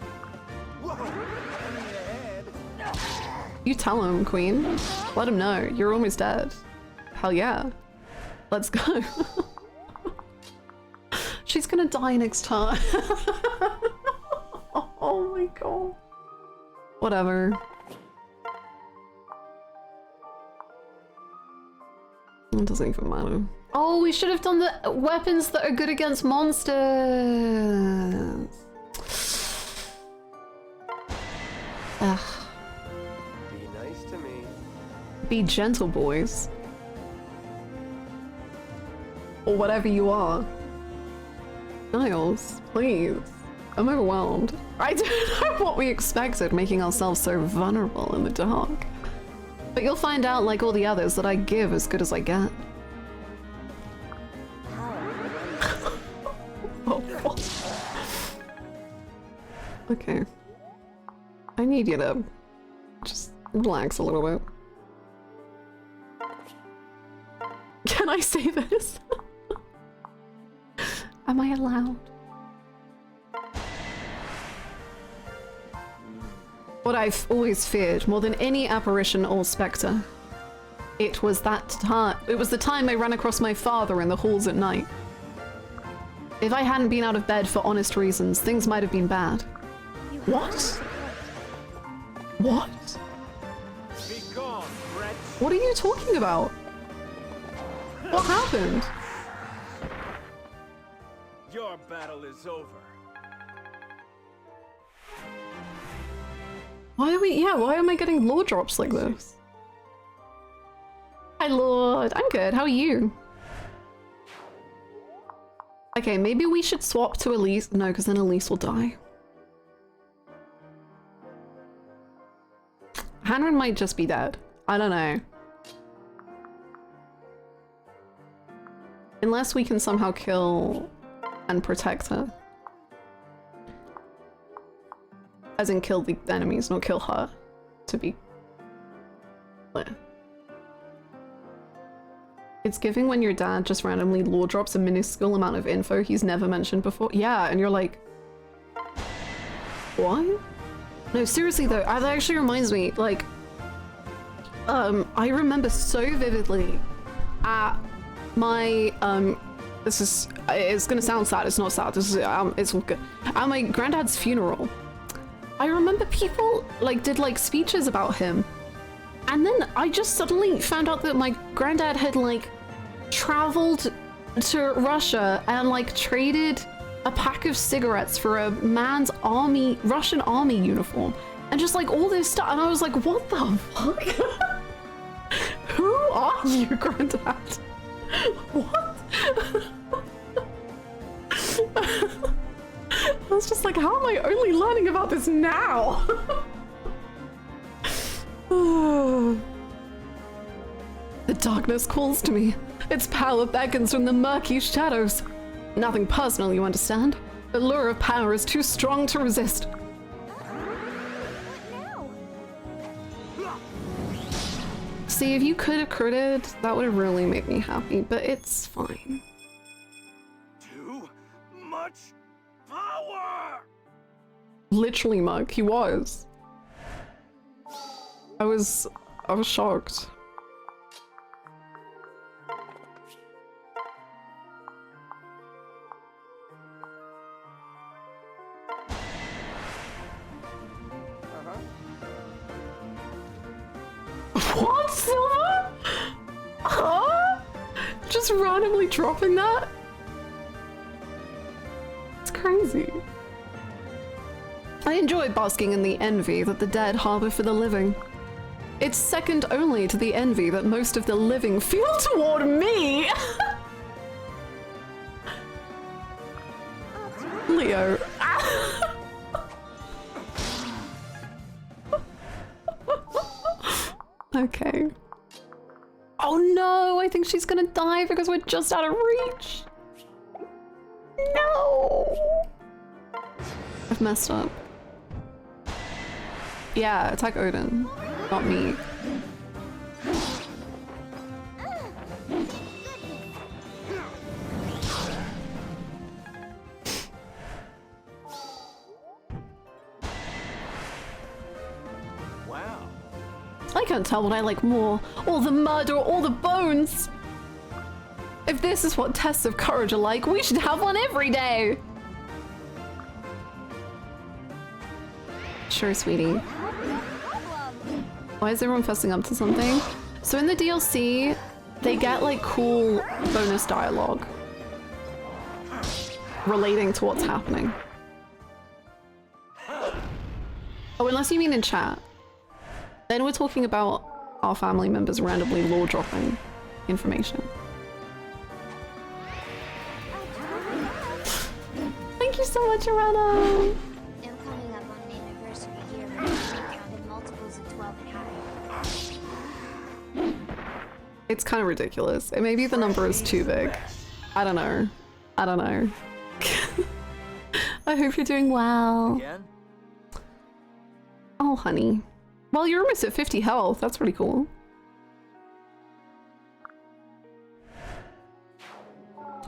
You tell him, Queen. Let him know, you're almost dead. Hell yeah. Let's go. She's gonna die next time. Oh my god. Whatever. It doesn't even matter. Oh, we should have done the weapons that are good against monsters. Ugh. Be nice to me. Be gentle, boys. Or whatever you are. Niles, please. I'm overwhelmed. I don't know what we expected, making ourselves so vulnerable in the dark. But you'll find out, like all the others, that I give as good as I get. Okay. I need you to just relax a little bit. Can I say this? Am I allowed? What I've always feared more than any apparition or spectre. It was that time. It was the time I ran across my father in the halls at night. If I hadn't been out of bed for honest reasons, things might have been bad. What? What? Be gone, wretch. What are you talking about? What happened? Your battle is over. Why are we- yeah, why am I getting lore drops like this? Hi Lord, I'm good, how are you? Okay, maybe we should swap to Elise. No, because then Elise will die. Hannah might just be dead. I don't know. Unless we can somehow kill and protect her. As in kill the enemies, not kill her. To be clear. It's giving when your dad just randomly lore drops a minuscule amount of info he's never mentioned before. Yeah, and you're like, what? No, seriously though, that actually reminds me, like, I remember so vividly at my, it's gonna sound sad, it's not sad, this is, it's all good. At my granddad's funeral, I remember people, like, did, like, speeches about him. And then I just suddenly found out that my granddad had, like, traveled to Russia and, like, traded a pack of cigarettes for a man's army, Russian army uniform. And just, like, all this stuff. And I was like, what the fuck? Who are you, Granddad? What? I was just like, how am I only learning about this now? The darkness calls to me. Its power beckons from the murky shadows. Nothing personal, you understand? The lure of power is too strong to resist. See, if you could have critted, that would have really made me happy, but it's fine. Too much power! Literally, Mug, he was. I was shocked. What, Silver? Huh? Just randomly dropping that? It's crazy. I enjoy basking in the envy that the dead harbor for the living. It's second only to the envy that most of the living feel toward me! Leo. Okay. Oh no, I think she's gonna die because we're just out of reach. No! I've messed up. Yeah, attack Odin, not me. Wow. I can't tell what I like more, all the mud or all the bones. If this is what tests of courage are like, we should have one every day. Sure, sweetie. Why is everyone fussing up to something? So in the DLC, they get like cool bonus dialogue relating to what's happening. Oh, unless you mean in chat. Then we're talking about our family members randomly lore dropping information. Thank you so much, Arana! I'm coming up on an anniversary year when I counted multiples of 12 and higher. It's kind of ridiculous. Maybe the number is too big. I don't know. I don't know. I hope you're doing well. Again? Oh, honey. Well, you're almost at 50 health. That's pretty cool.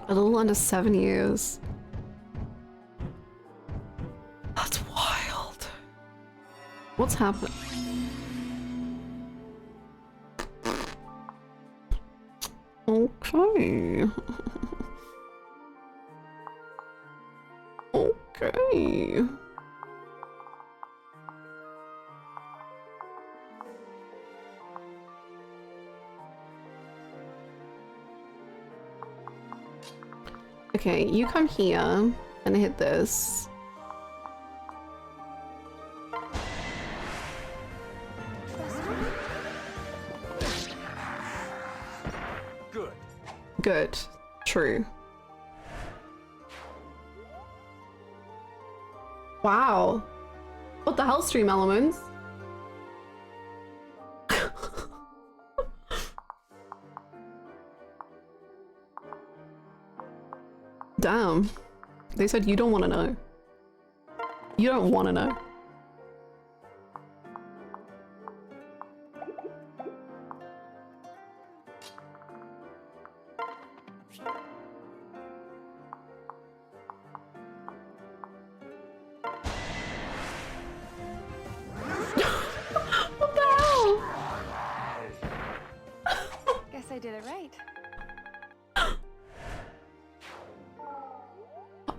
A little under 7 years. That's wild. What's happened? Okay. Okay. Okay, you come here and hit this. Good. Good. True. Wow. What the hell, stream elements? Damn. They said you don't want to know. You don't want to know. What the hell? Guess I did it right.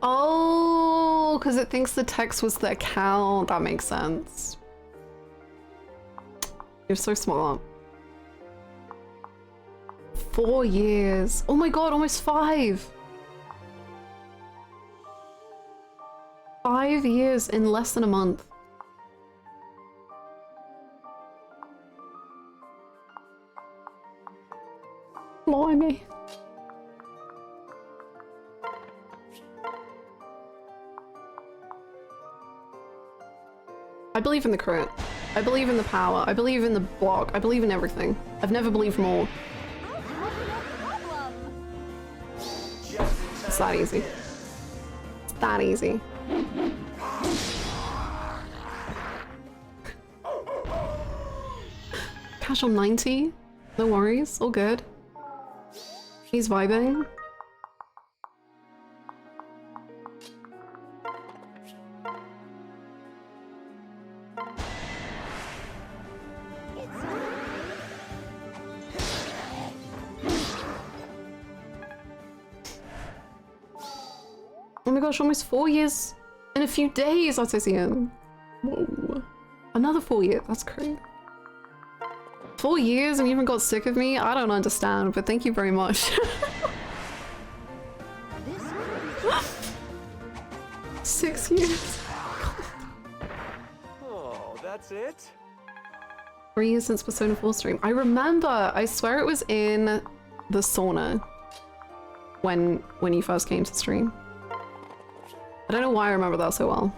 Oh, because it thinks the text was the account. That makes sense. You're so smart. 4 years. Oh my god, almost 5. 5 years in less than a month. Blimey. I believe in the crit. I believe in the power. I believe in the block. I believe in everything. I've never believed more. It's that easy. It's that easy. Casual 90. No worries. All good. He's vibing. Oh my gosh, almost 4 years in a few days, Artesian. Whoa. Another 4 years, that's crazy. 4 years and you haven't got sick of me? I don't understand, but thank you very much. 6 years. Oh, that's it? 3 years since Persona 4 stream. I remember, I swear it was in the sauna when you first came to stream. I don't know why I remember that so well.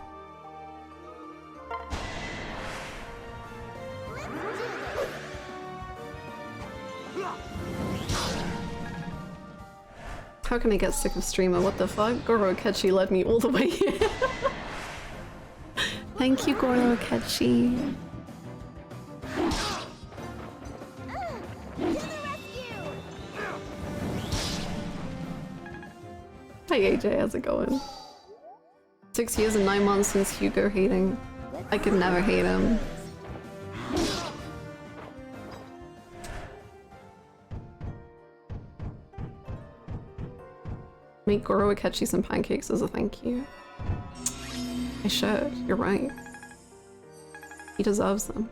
How can I get sick of streamer? What the fuck? Goro Akechi led me all the way here. Thank you, Goro Akechi. Hi AJ, how's it going? 6 years and 9 months since Hugo hating. I could never hate him. Make Goro Akechi some pancakes as a thank you. I should, you're right. He deserves them.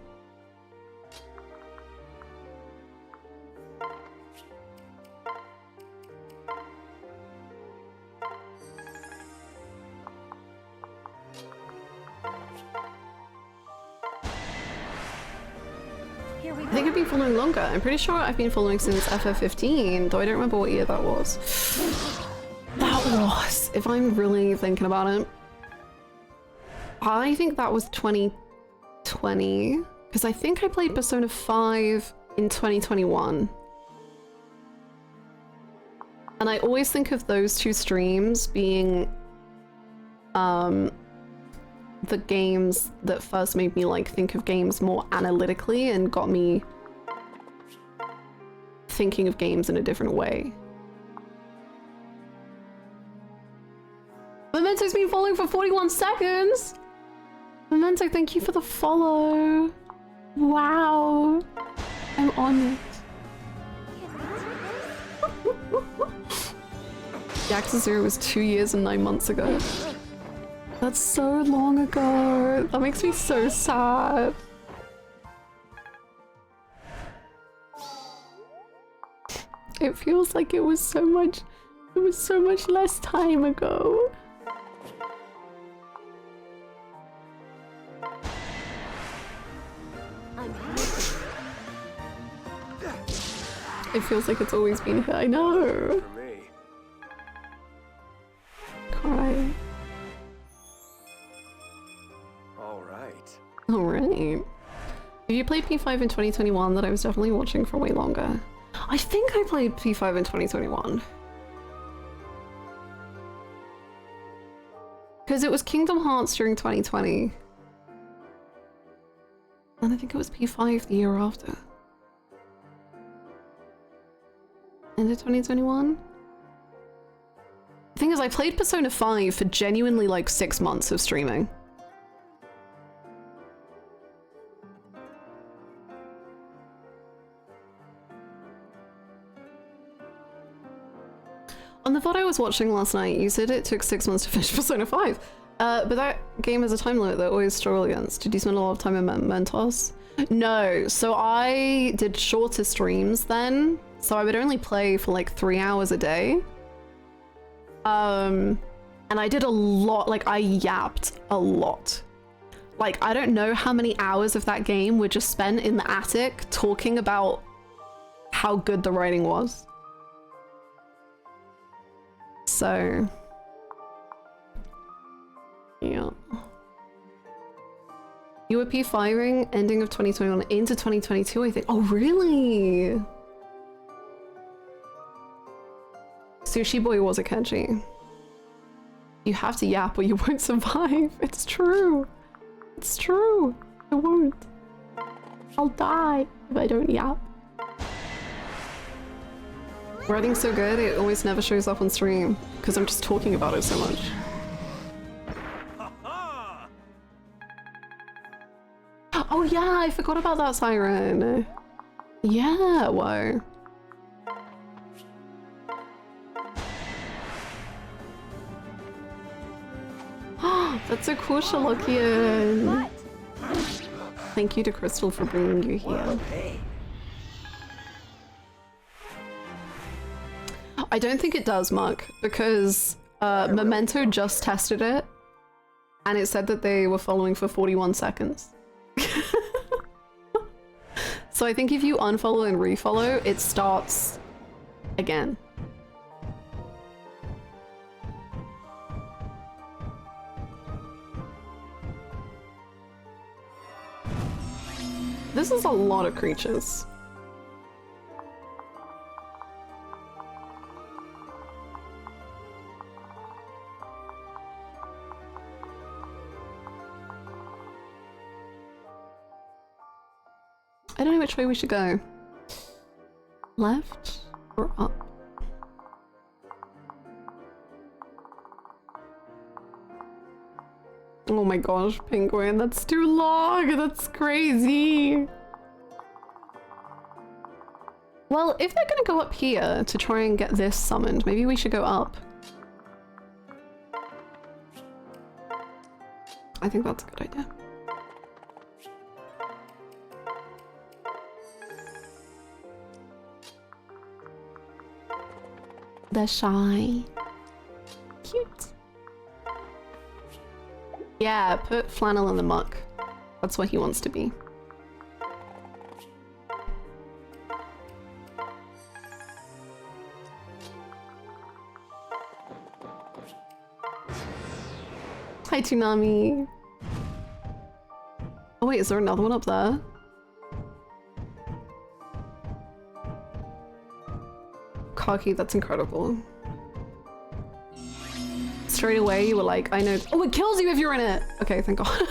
I think I've been following longer. I'm pretty sure I've been following since FF15, though I don't remember what year that was. That was, if I'm really thinking about it, I think that was 2020, because I think I played Persona 5 in 2021. And I always think of those two streams being the games that first made me like think of games more analytically and got me thinking of games in a different way. Memento's been following for 41 seconds! Memento, thank you for the follow. Wow. I'm honored. Yakuza 0 was 2 years and 9 months ago. That's so long ago. That makes me so sad. It feels like it was so much less time ago. It feels like it's always been here. I know. For me. Cry. Alright. If you played P5 in 2021, that I was definitely watching for way longer. I think I played P5 in 2021. Because it was Kingdom Hearts during 2020. And I think it was P5 the year after. End of 2021? The thing is, I played Persona 5 for genuinely like 6 months of streaming. On the VOD I was watching last night, you said it took 6 months to finish Persona 5. But that game has a time limit that I always struggle against. Did you spend a lot of time in Mentos? No, so I did shorter streams then. So I would only play for like 3 hours a day. And I did a lot, like I yapped a lot. Like I don't know how many hours of that game were just spent in the attic talking about how good the writing was. So, yeah. You were P5ing ending of 2021 into 2022, I think. Oh, really? Sushi Boy was a Kenji. You have to yap or you won't survive. It's true. It's true. I won't. I'll die if I don't yap. Writing's so good, it always never shows up on stream because I'm just talking about it so much. Oh yeah, I forgot about that siren. Yeah, whoa. That's so cool, Sherlockian. Thank you to Crystal for bringing you here. I don't think it does, Mark, because Memento just tested it and it said that they were following for 41 seconds. So I think if you unfollow and refollow, it starts again. This is a lot of creatures. I don't know which way we should go. Left or up? Oh my gosh, penguin, that's too long! That's crazy! Well, if they're gonna go up here to try and get this summoned, maybe we should go up. I think that's a good idea. They're shy. Cute. Yeah, put Flannel in the muck. That's what he wants to be. Hi, Toonami. Oh wait, is there another one up there? Kaki, that's incredible. straight away you were like, I know. Oh, it kills you if you're in it. Okay, thank God.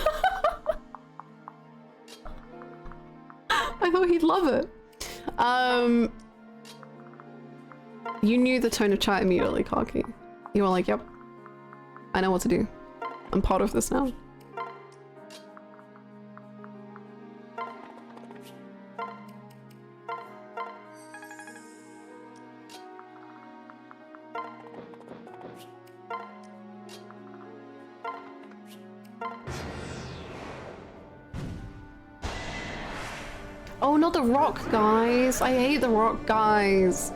I thought he'd love it. You knew the tone of chat immediately, Kaki. You were like, yep, I know what to do. I'm part of this now. Oh, not the rock guys. I hate the rock guys.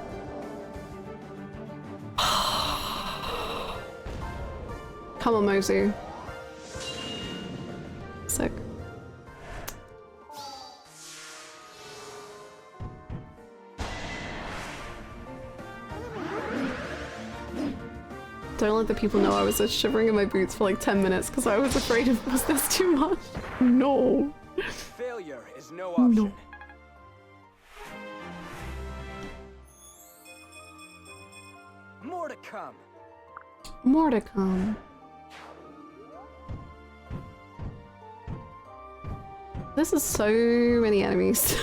Come on, Mozu. Sick. Don't let the people know I was just shivering in my boots for like 10 minutes because I was afraid it was this too much. No. Failure is no option. No. More to come. More to come. This is so many enemies.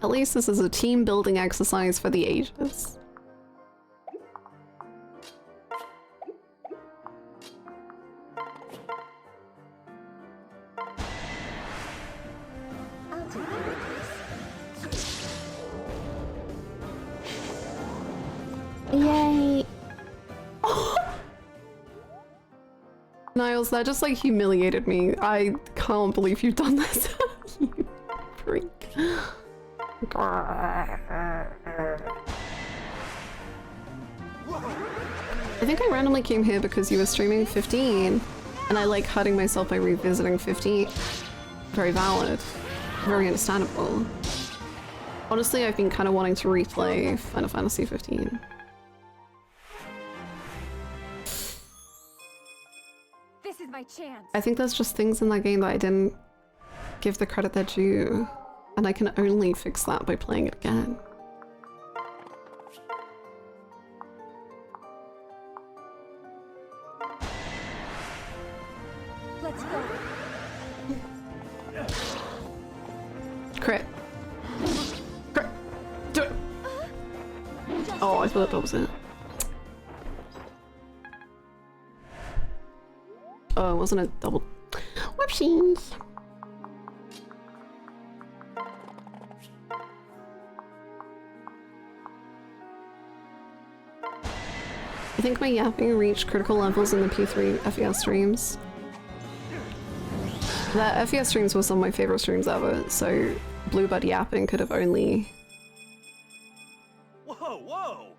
At least this is a team building exercise for the ages. Yay! Niles, that just like humiliated me. I can't believe you've done this. You freak. I think I randomly came here because you were streaming 15 and I like hurting myself by revisiting 15. Very valid. Very understandable. Honestly, I've been kind of wanting to replay Final Fantasy 15. This is my chance. I think there's just things in that game that I didn't give the credit they're due, and I can only fix that by playing it again. Let's go. Crit. Crit. Do it. Oh, I thought that was it. Oh, wasn't it double? Whoopsies. I think my yapping reached critical levels in the P3 FES streams. That FES streams was some of my favorite streams ever, so Bluebird yapping could have only... Whoa!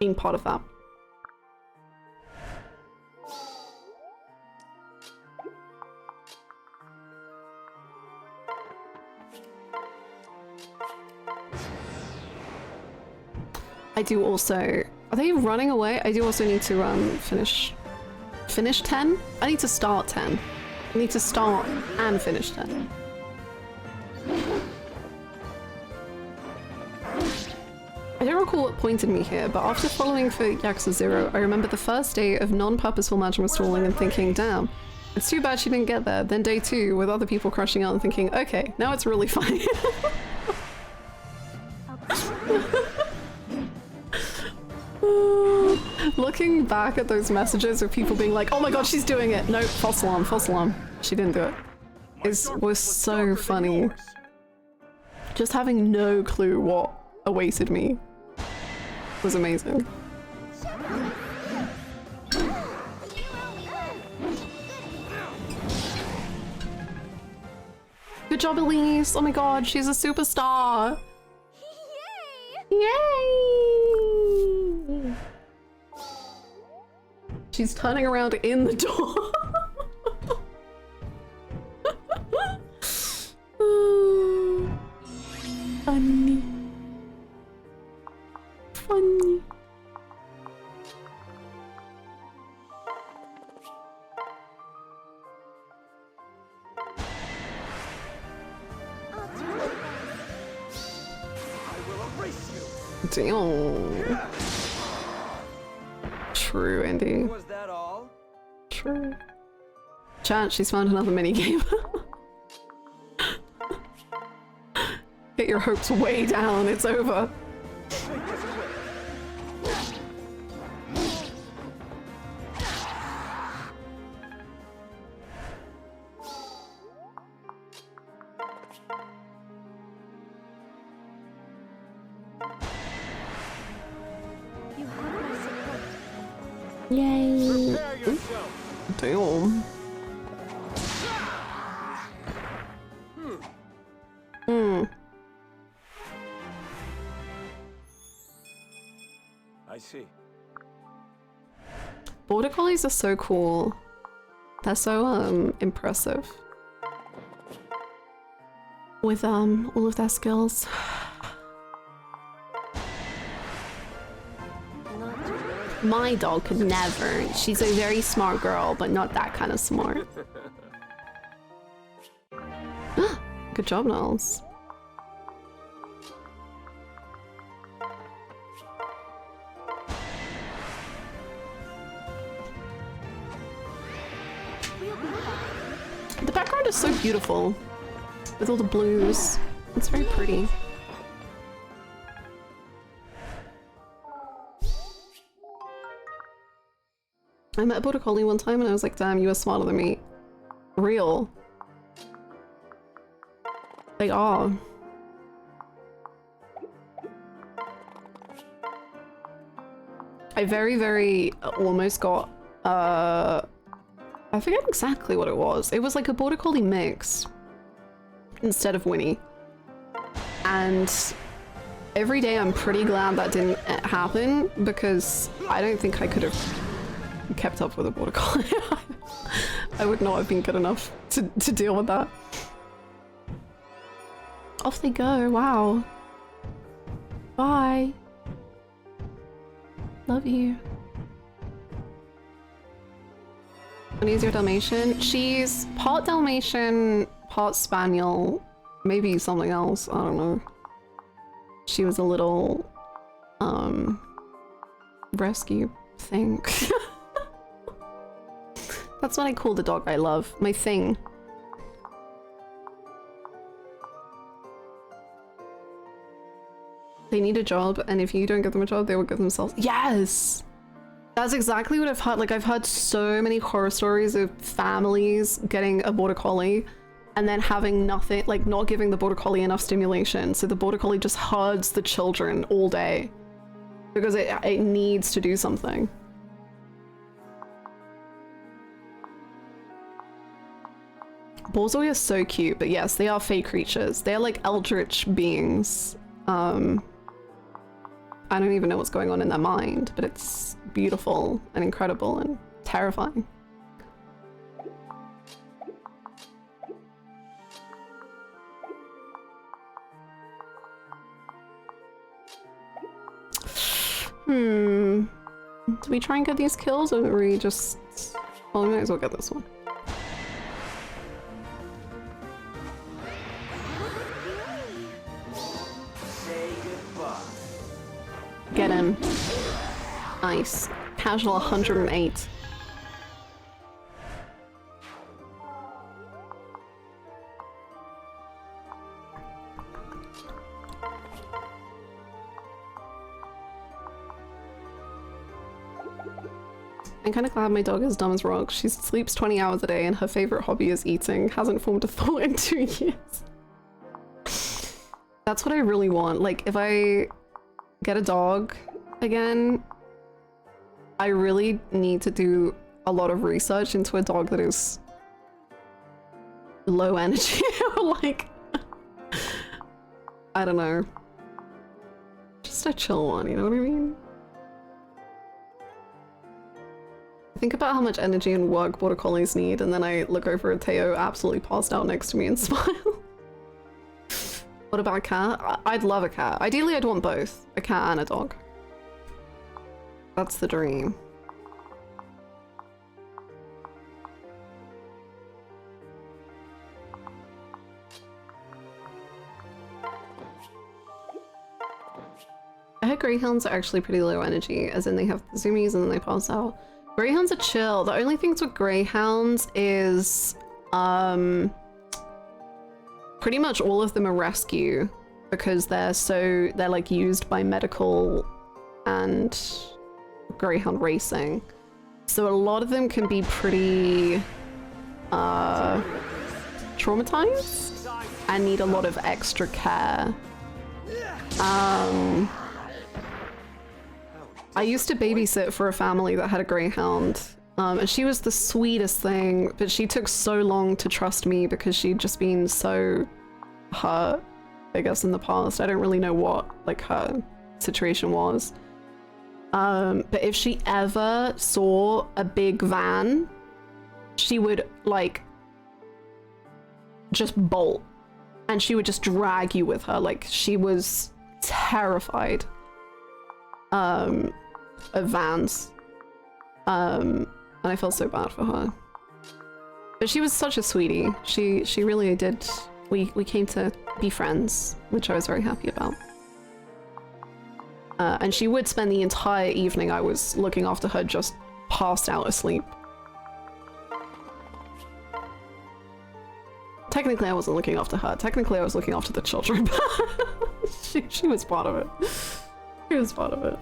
been part of that. I do also... Are they running away? I do also need to finish 10? I need to start 10. I need to start and finish 10. I don't recall what pointed me here, but after following for Yakuza 0, I remember the first day of non-purposeful magic stalling and thinking, damn, it's too bad she didn't get there. Then day 2 with other people crushing out and thinking, okay, now it's really fine. Looking back at those messages of people being like, oh my god, she's doing it. No, false alarm. She didn't do it. Was so funny. Just having no clue what awaited me was amazing. Good job, Elise. Oh my god, she's a superstar. Yay! Yay! She's turning around in the door. Funny. Funny. Damn. True, Andy. Was that all? True. Chat, she's found another minigame. Get your hopes way down, it's over. You have my support. Yay. Prepare yourself. Damn. Hmm. I see. Border collies are so cool. They're so impressive. With all of their skills. My dog could never. She's a very smart girl, but not that kind of smart. Good job, Niles. The background is so beautiful. With all the blues. It's very pretty. I met a border collie one time and I was like, damn, you are smarter than me. Real. They are. I very almost got, I forget exactly what it was. It was like a border collie mix instead of Winnie. And every day I'm pretty glad that didn't happen because I don't think I could have kept up with a border collie. I would not have been good enough to deal with that. Off they go, wow. Bye. Love you. And is your Dalmatian? She's part Dalmatian, part Spaniel, maybe something else, I don't know. She was a little, rescue thing. That's what I call the dog I love. My thing. They need a job, and if you don't give them a job, they will give themselves— Yes! That's exactly what I've heard. Like, I've heard so many horror stories of families getting a border collie and then having nothing, like not giving the border collie enough stimulation. So the border collie just herds the children all day because it needs to do something. Borzoi are so cute, but yes, they are fey creatures. They're like eldritch beings. I don't even know what's going on in their mind, but it's beautiful and incredible and terrifying. Do we try and get these kills, or do we just— well, we might as well get this one. Get him. Nice. Casual 108. I'm kind of glad my dog is dumb as rocks. She sleeps 20 hours a day and her favorite hobby is eating. Hasn't formed a thought in 2 years. That's what I really want. Like, if I get a dog again, I really need to do a lot of research into a dog that is low energy or like, I don't know, just a chill one, you know what I mean? Think about how much energy and work border collies need, and then I look over at Teo absolutely passed out next to me and smile. What about a cat? I'd love a cat. Ideally, I'd want both, a cat and a dog. That's the dream. I heard greyhounds are actually pretty low energy, as in they have the zoomies and then they pass out. Greyhounds are chill. The only things with greyhounds is pretty much all of them are rescue because they're like used by medical and greyhound racing. So a lot of them can be pretty traumatized and need a lot of extra care. I used to babysit for a family that had a greyhound, and she was the sweetest thing, but she took so long to trust me because she'd just been so hurt, I guess, in the past. I don't really know what like her situation was. But if she ever saw a big van, she would like just bolt, and she would just drag you with her. Like she was terrified of vans, and I felt so bad for her. But she was such a sweetie. She really did. We came to be friends, which I was very happy about. And she would spend the entire evening I was looking after her just passed out asleep. Technically I wasn't looking after her, technically I was looking after the children, but she was part of it. She was part of it.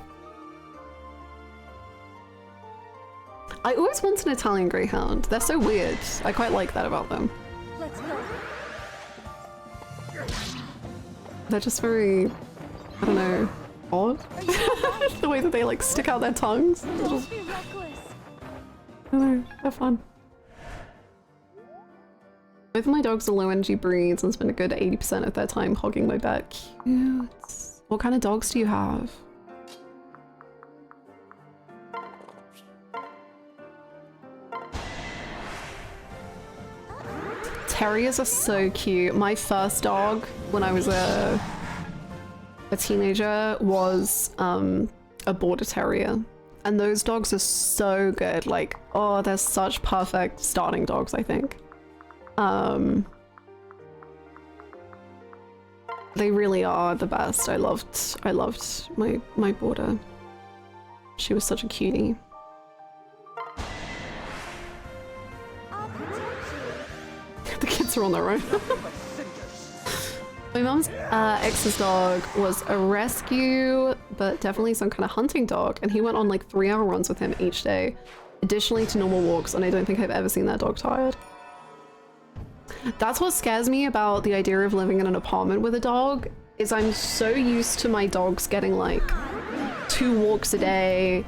I always wanted an Italian greyhound. They're so weird. I quite like that about them. Let's go. They're just very, I don't know, odd. The way that they like stick out their tongues. Don't be reckless. I don't know, they're fun. Both of my dogs are low energy breeds and spend a good 80% of their time hogging my bed. Cute. What kind of dogs do you have? Terriers are so cute. My first dog when I was a teenager was a border terrier, and those dogs are so good. Like, oh, they're such perfect starting dogs, I think. They really are the best. I loved my border. She was such a cutie. I'll protect you. The kids are on their own. My mom's ex's dog was a rescue, but definitely some kind of hunting dog, and he went on like 3-hour runs with him each day, additionally to normal walks, and I don't think I've ever seen that dog tired. That's what scares me about the idea of living in an apartment with a dog, is I'm so used to my dogs getting like 2 walks a day,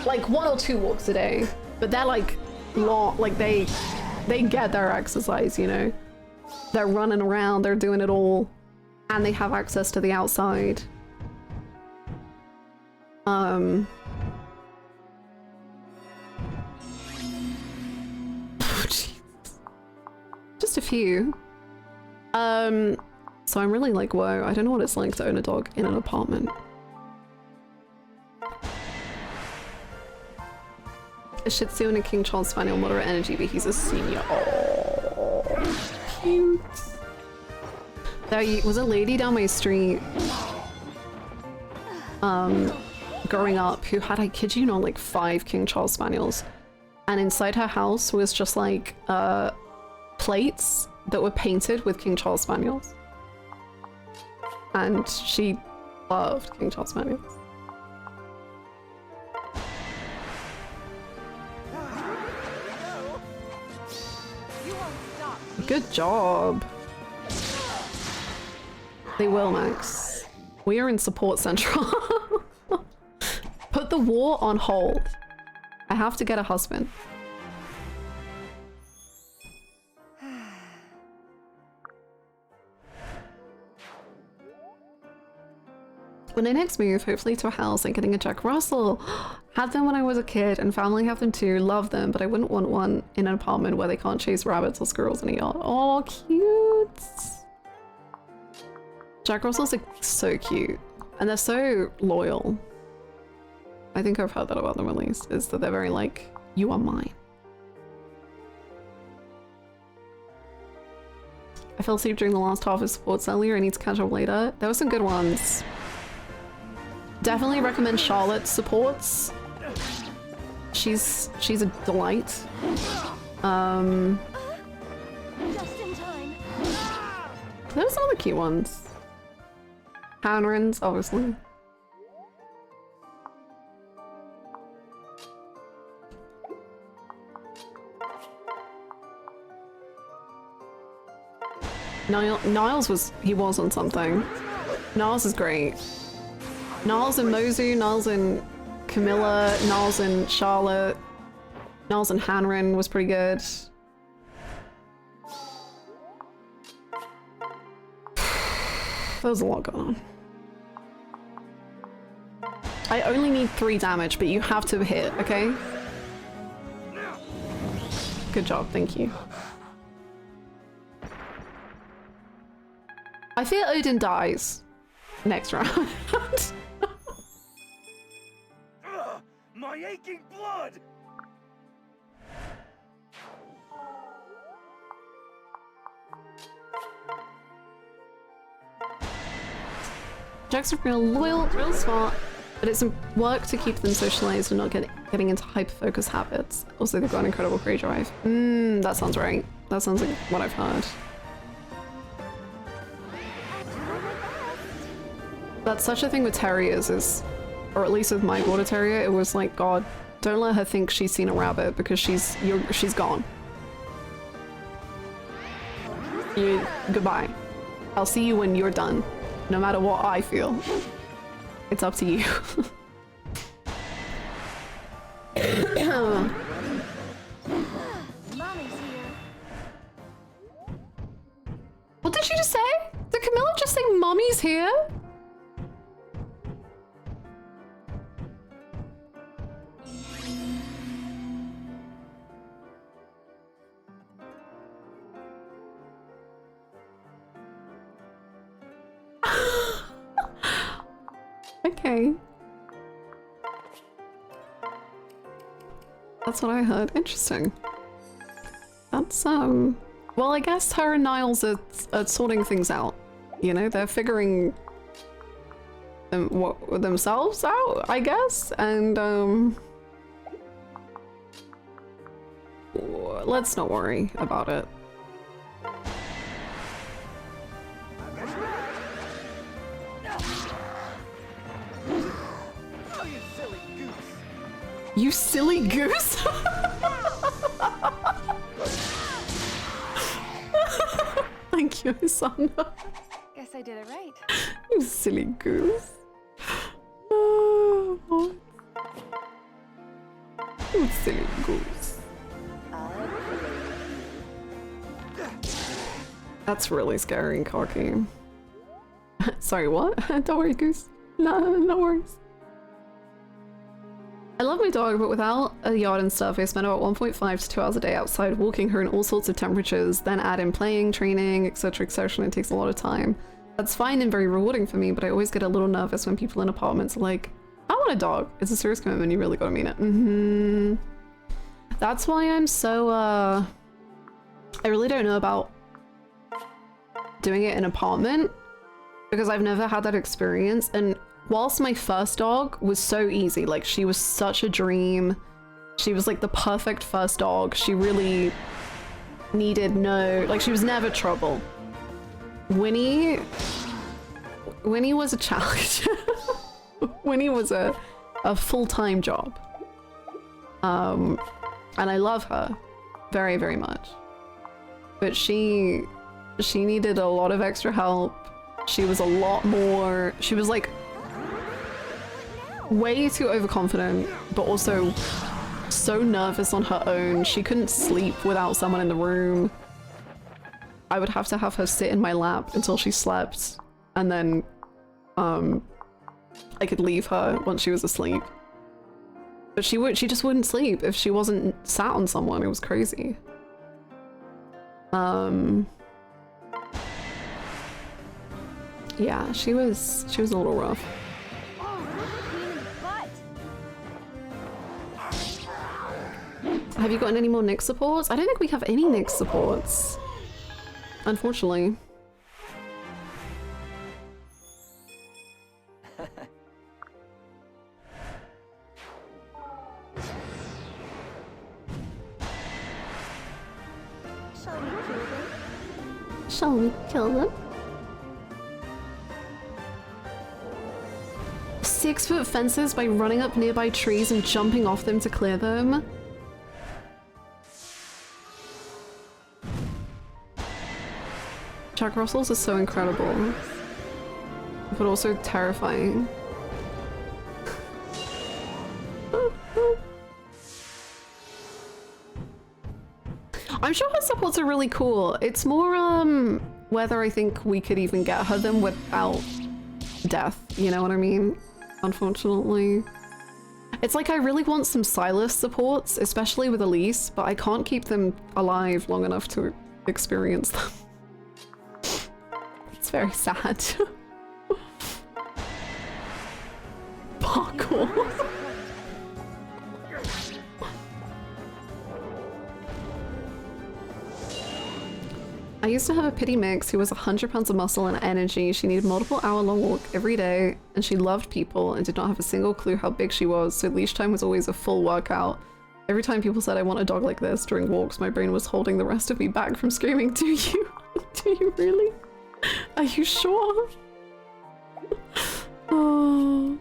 like 1 or 2 walks a day, but they're like long, like they get their exercise, you know? They're running around, they're doing it all, and they have access to the outside. Just a few. So I'm really like, whoa, I don't know what it's like to own a dog in an apartment. A Shih Tzu and a King Charles Spaniel, moderate energy, but he's a senior. Oh, cute. There was a lady down my street, growing up, who had, I kid you not, like 5 King Charles Spaniels, and inside her house was just like plates that were painted with King Charles Spaniels, and she loved King Charles Spaniels. Good job. They will, Max. We are in support central. Put the war on hold. I have to get a husband. When I next move, hopefully to a house, I'm getting a Jack Russell. Had them when I was a kid, and family have them too. Love them, but I wouldn't want one in an apartment where they can't chase rabbits or squirrels in a yard. Oh, cute. Jack Russells are so cute, and they're so loyal. I think I've heard that about them at least, is that they're very like, you are mine. I fell asleep during the last half of sports earlier. I need to catch up later. There were some good ones. Definitely recommend Charlotte's supports. She's a delight. Just in time. There were some other cute ones. Hanrins, obviously. Niles was on something. Niles is great. Niles and Mozu, Niles and Camilla, Niles and Charlotte, Niles and Hanrin was pretty good. There was a lot going on. I only need 3 damage, but you have to hit, okay? Good job, thank you. I fear Odin dies next round. My aching blood! Jack's are real loyal, real smart, but it's some work to keep them socialized and not getting into hyper-focus habits. Also, they've got an incredible career drive. That sounds right. That sounds like what I've heard. That's such a thing with terriers is, or at least with my border terrier, it was like, God, don't let her think she's seen a rabbit because she's gone. Goodbye. I'll see you when you're done. No matter what I feel. It's up to you. Mommy's here. What did she just say? Did Camilla just say mommy's here? Okay. That's what I heard. Interesting. That's, well, I guess her and Niles are sorting things out. You know, they're figuring themselves out, I guess, and, let's not worry about it. You silly goose! Thank you, Isana. Guess I did it right. You silly goose. What? You silly goose. That's really scary and cocky. Sorry, what? Don't worry, goose. No worries. I love my dog, but without a yard and stuff, I spend about 1.5 to 2 hours a day outside walking her in all sorts of temperatures, then add in playing, training, etc, etc, and it takes a lot of time. That's fine and very rewarding for me, but I always get a little nervous when people in apartments are like, I want a dog. It's a serious commitment, you really gotta mean it. That's why I'm so, I really don't know about doing it in an apartment, because I've never had that experience, and whilst my first dog was so easy, like she was such a dream, she was like the perfect first dog, she really needed she was never trouble. Winnie was a challenge. Winnie was a full-time job. And I love her very, very much. But she needed a lot of extra help. She was like way too overconfident, but also so nervous on her own. She couldn't sleep without someone in the room. I would have to have her sit in my lap until she slept, and then I could leave her once she was asleep. But she just wouldn't sleep if she wasn't sat on someone. It was crazy. Yeah, she was a little rough. Have you gotten any more Nick supports? I don't think we have any Nick supports, unfortunately. Shall we kill them? 6-foot fences by running up nearby trees and jumping off them to clear them. Jack Russells are so incredible, but also terrifying. I'm sure her supports are really cool. It's more whether I think we could even get her them without death, you know what I mean? Unfortunately. It's like I really want some Silas supports, especially with Elise, but I can't keep them alive long enough to experience them. It's very sad. Parkour. I used to have a pity mix who was 100 pounds of muscle and energy. She needed multiple hour-long walk every day, and she loved people and did not have a single clue how big she was, so leash time was always a full workout. Every time people said I want a dog like this during walks, my brain was holding the rest of me back from screaming, "Do you? Do you really? Are you sure?" Oh.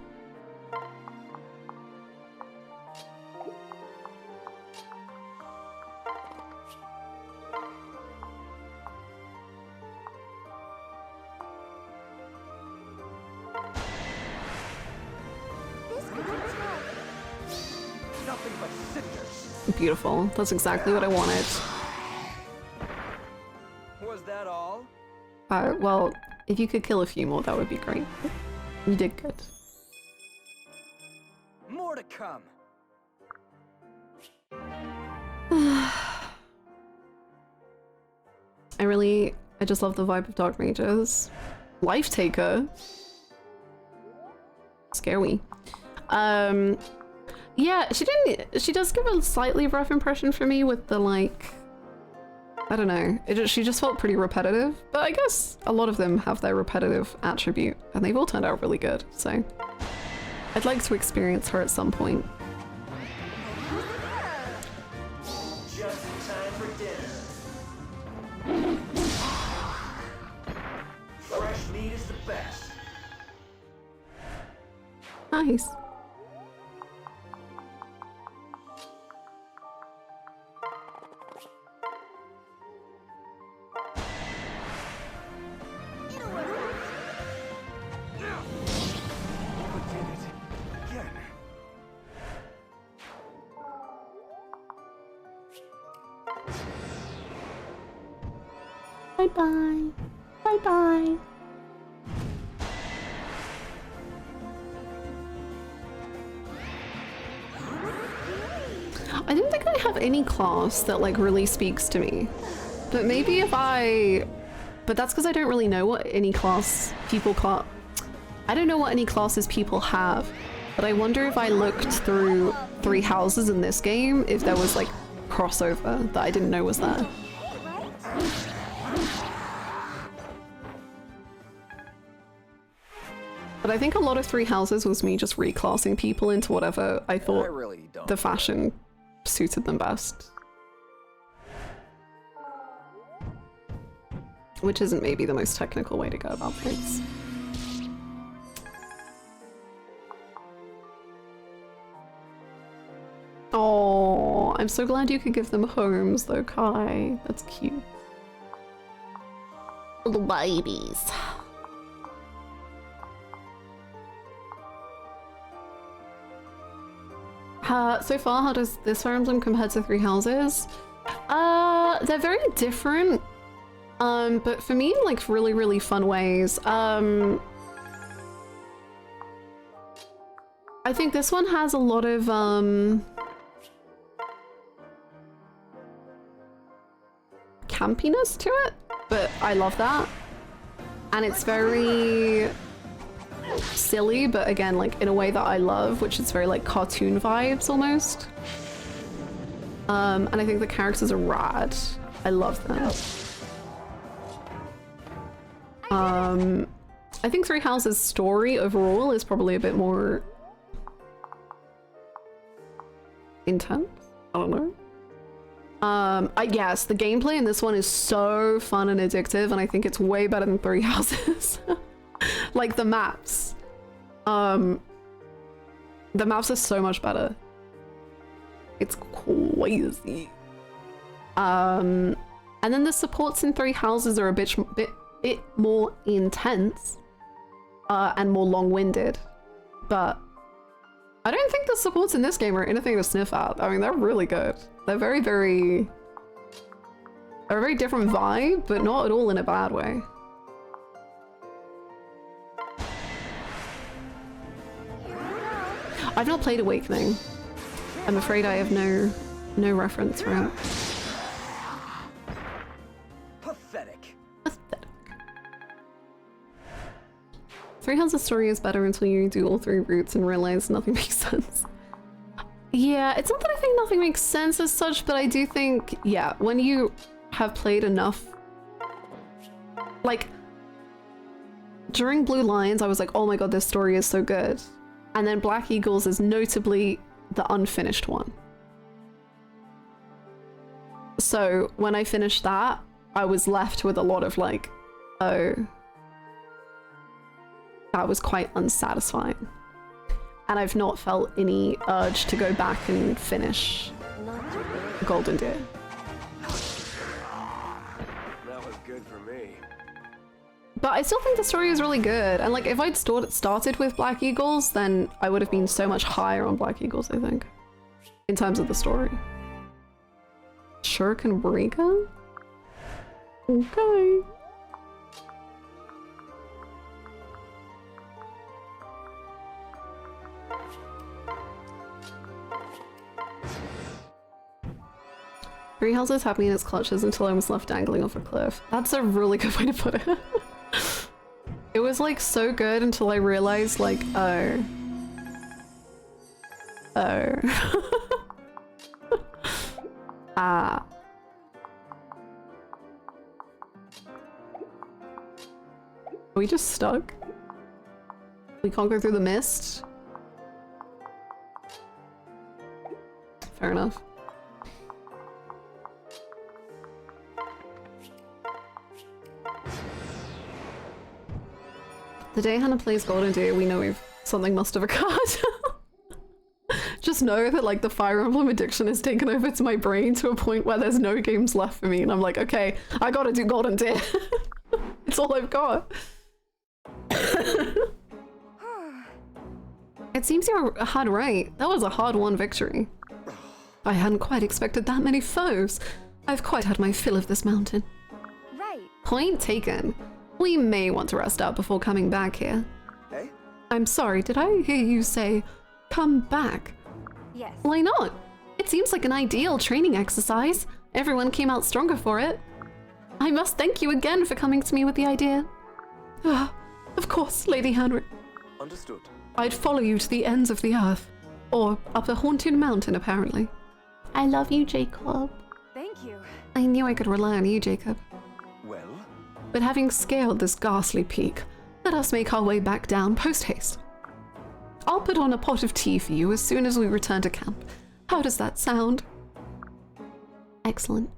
Beautiful. That's exactly what I wanted. Was that all? Well, if you could kill a few more, that would be great. You did good. More to come. I just love the vibe of Dark Mages. Life Taker. Scary. Yeah, she does give a slightly rough impression for me with the, like, I don't know, she just felt pretty repetitive, but I guess a lot of them have their repetitive attribute, and they've all turned out really good, so I'd like to experience her at some point. Just in time for dinner. Fresh meat is the best. Nice. Bye-bye. Bye-bye. I don't think I have any class that, like, really speaks to me. But maybe if but that's because I don't really know what any class people I don't know what any classes people have. But I wonder if I looked through 3 houses in this game, if there was, like, crossover that I didn't know was there. But I think a lot of 3 houses was me just reclassing people into whatever I thought the fashion suited them best. Which isn't maybe the most technical way to go about things. Oh, I'm so glad you could give them homes though, Kai. That's cute. Little babies. So far, how does this Fire Emblem compare to 3 houses? They're very different, but for me, like, really, really fun ways. I think this one has a lot of, campiness to it, but I love that. And it's very silly, but again, like, in a way that I love, which is very, like, cartoon vibes almost. And I think the characters are rad. I love them. I think 3 Houses' story overall is probably a bit more intense. I don't know. Yes, the gameplay in this one is so fun and addictive, and I think it's way better than Three Houses. Like the maps. The maps are so much better. It's crazy. And then the supports in Three Houses are a bit more intense, and more long-winded. But I don't think the supports in this game are anything to sniff at. I mean, they're really good. They're they're a very different vibe, but not at all in a bad way. I've not played Awakening. I'm afraid I have no reference for it. Pathetic. Pathetic. Three Houses story is better until you do all three routes and realize nothing makes sense. Yeah, it's not that I think nothing makes sense as such, but I do think, yeah, when you have played enough, like, during Blue Lions, I was like, oh my god, this story is so good. And then Black Eagles is notably the unfinished one. So when I finished that, I was left with a lot of like, oh, that was quite unsatisfying. And I've not felt any urge to go back and finish Golden Deer. That was good for me. But I still think the story is really good. And like, if I'd started with Black Eagles, then I would have been so much higher on Black Eagles, I think. In terms of the story. Shuriken Breaker? Okay. Three Houses had me in its clutches until I was left dangling off a cliff. That's a really good way to put it. It was like so good until I realized like, oh. Ah. Are we just stuck? We can't go through the mist? Fair enough. The day Hannah plays Golden Deer, we know something must have occurred. Just know that like the Fire Emblem addiction has taken over to my brain to a point where there's no games left for me, and I'm like, okay, I gotta do Golden Deer. It's all I've got. It seems you had right. That was a hard-won victory. I hadn't quite expected that many foes. I've quite had my fill of this mountain. Right. Point taken. We may want to rest up before coming back here. Hey? I'm sorry, did I hear you say, come back? Yes. Why not? It seems like an ideal training exercise. Everyone came out stronger for it. I must thank you again for coming to me with the idea. Ah, of course, Lady Hannah. Understood. I'd follow you to the ends of the earth. Or up a haunted mountain, apparently. I love you, Jacob. Thank you. I knew I could rely on you, Jacob. Well, But having scaled this ghastly peak, let us make our way back down post-haste. I'll put on a pot of tea for you as soon as we return to camp. How does that sound? Excellent.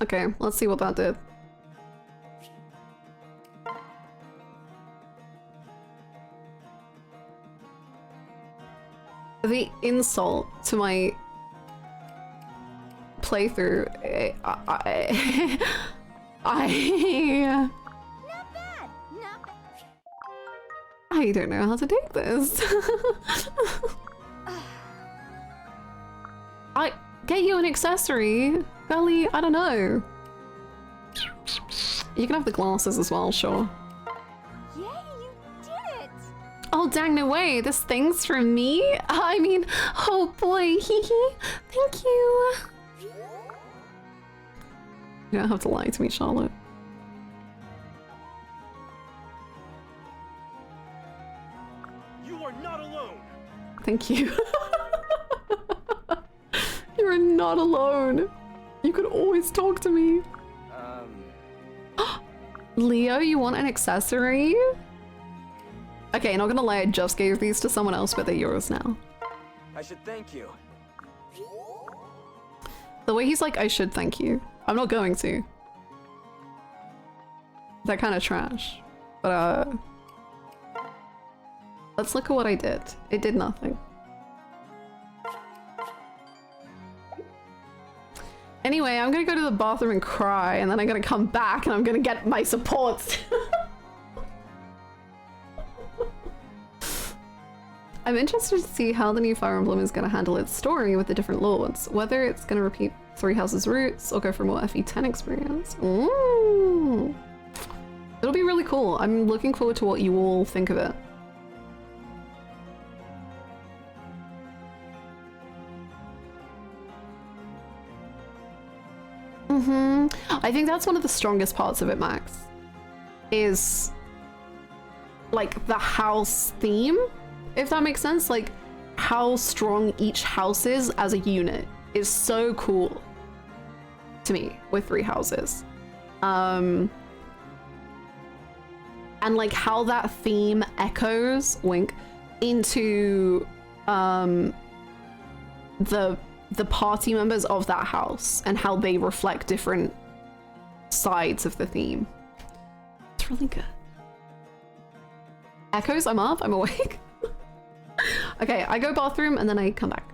Okay, let's see what that did. The insult to my playthrough, Not bad. Not bad. I don't know how to take this. I get you an accessory, Gully. I don't know. You can have the glasses as well, sure. Yay, you did it! Oh dang, no way! This thing's for me? I mean, oh boy, hee hee. Thank you. You don't have to lie to me, Charlotte. You are not alone. Thank you. You're not alone. You could always talk to me. Leo, you want an accessory? Okay, not gonna lie, I just gave these to someone else, but they're yours now. I should thank you. The way he's like, I should thank you. I'm not going to. That kind of trash. But, let's look at what I did. It did nothing. Anyway, I'm gonna go to the bathroom and cry, and then I'm gonna come back and I'm gonna get my supports. I'm interested to see how the new Fire Emblem is going to handle its story with the different lords. Whether it's going to repeat Three Houses' roots or go for more FE10 experience. Ooh. It'll be really cool. I'm looking forward to what you all think of it. I think that's one of the strongest parts of it, Max. Is like the house theme. If that makes sense, like how strong each house is as a unit is so cool to me with Three Houses. And like how that theme echoes, wink, into the party members of that house and how they reflect different sides of the theme. It's really good. Echoes, I'm up, I'm awake. Okay, I go bathroom and then I come back.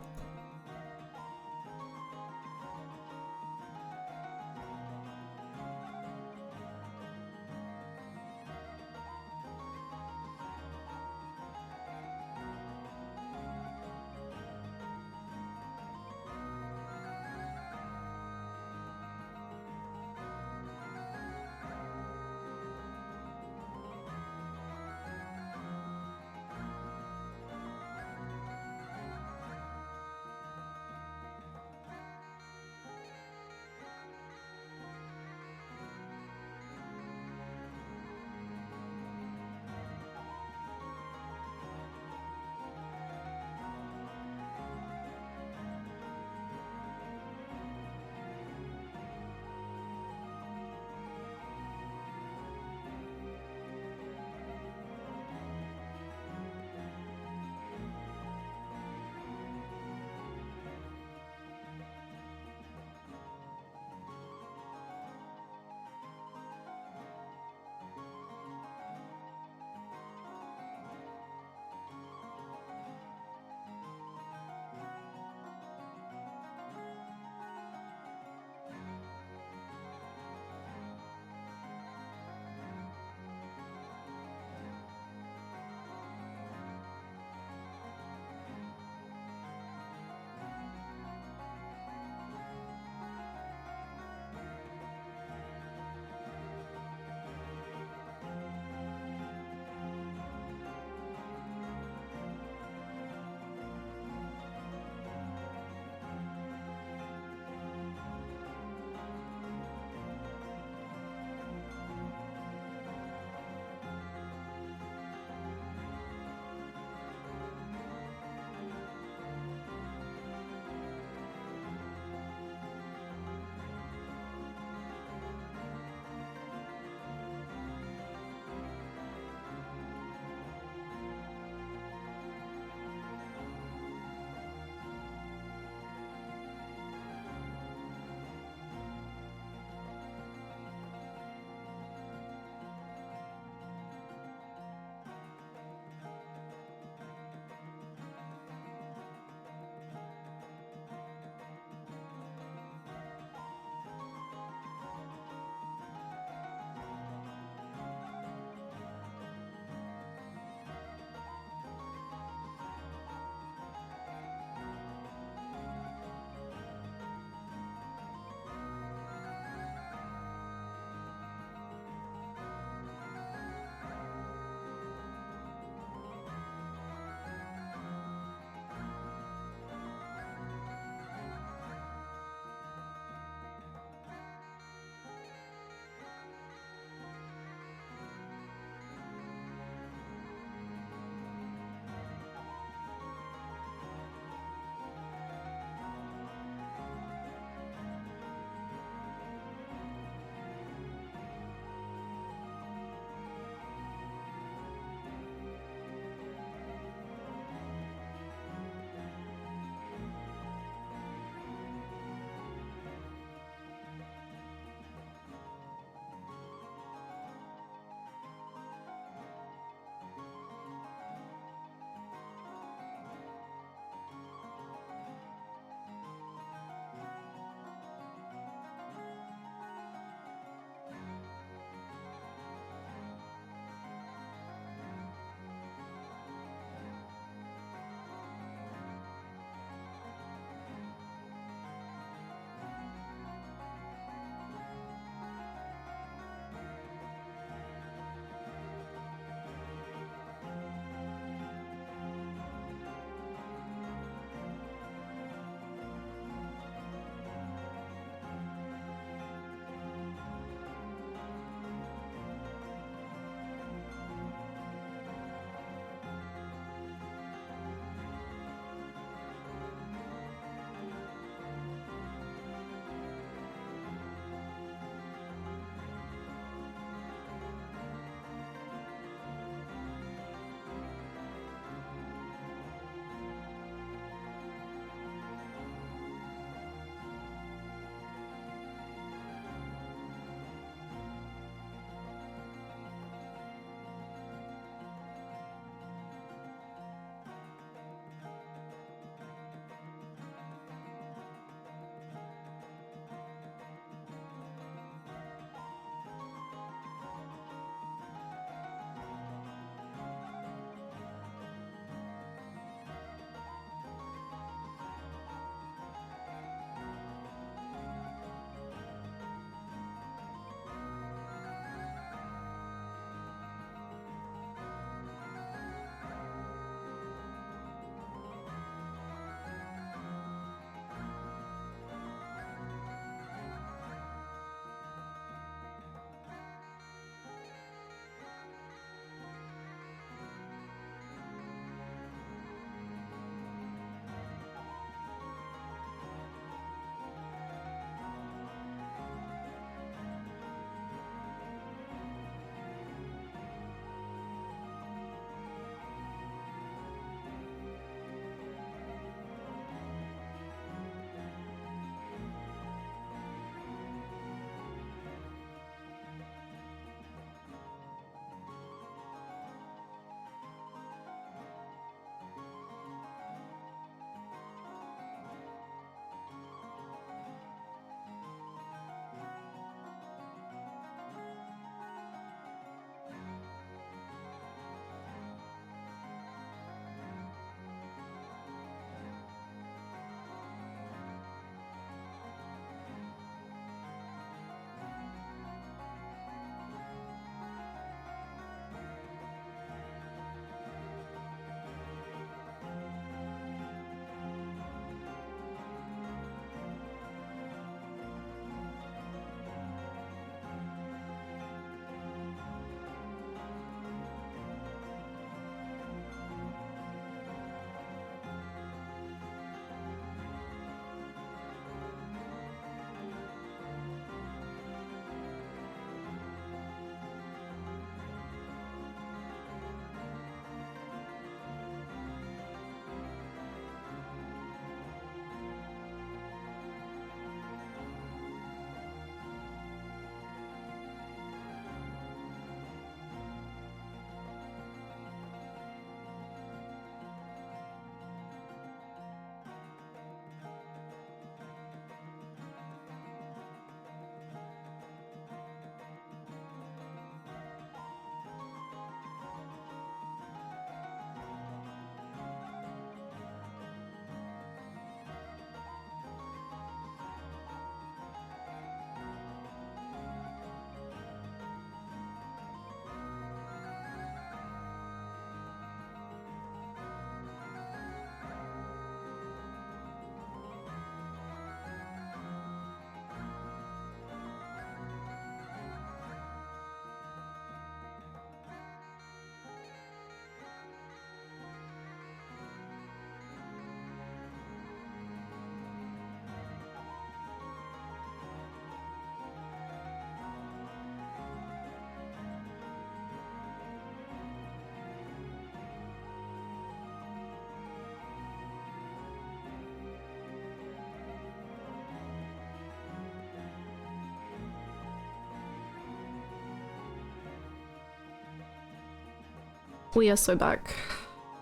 We are so back.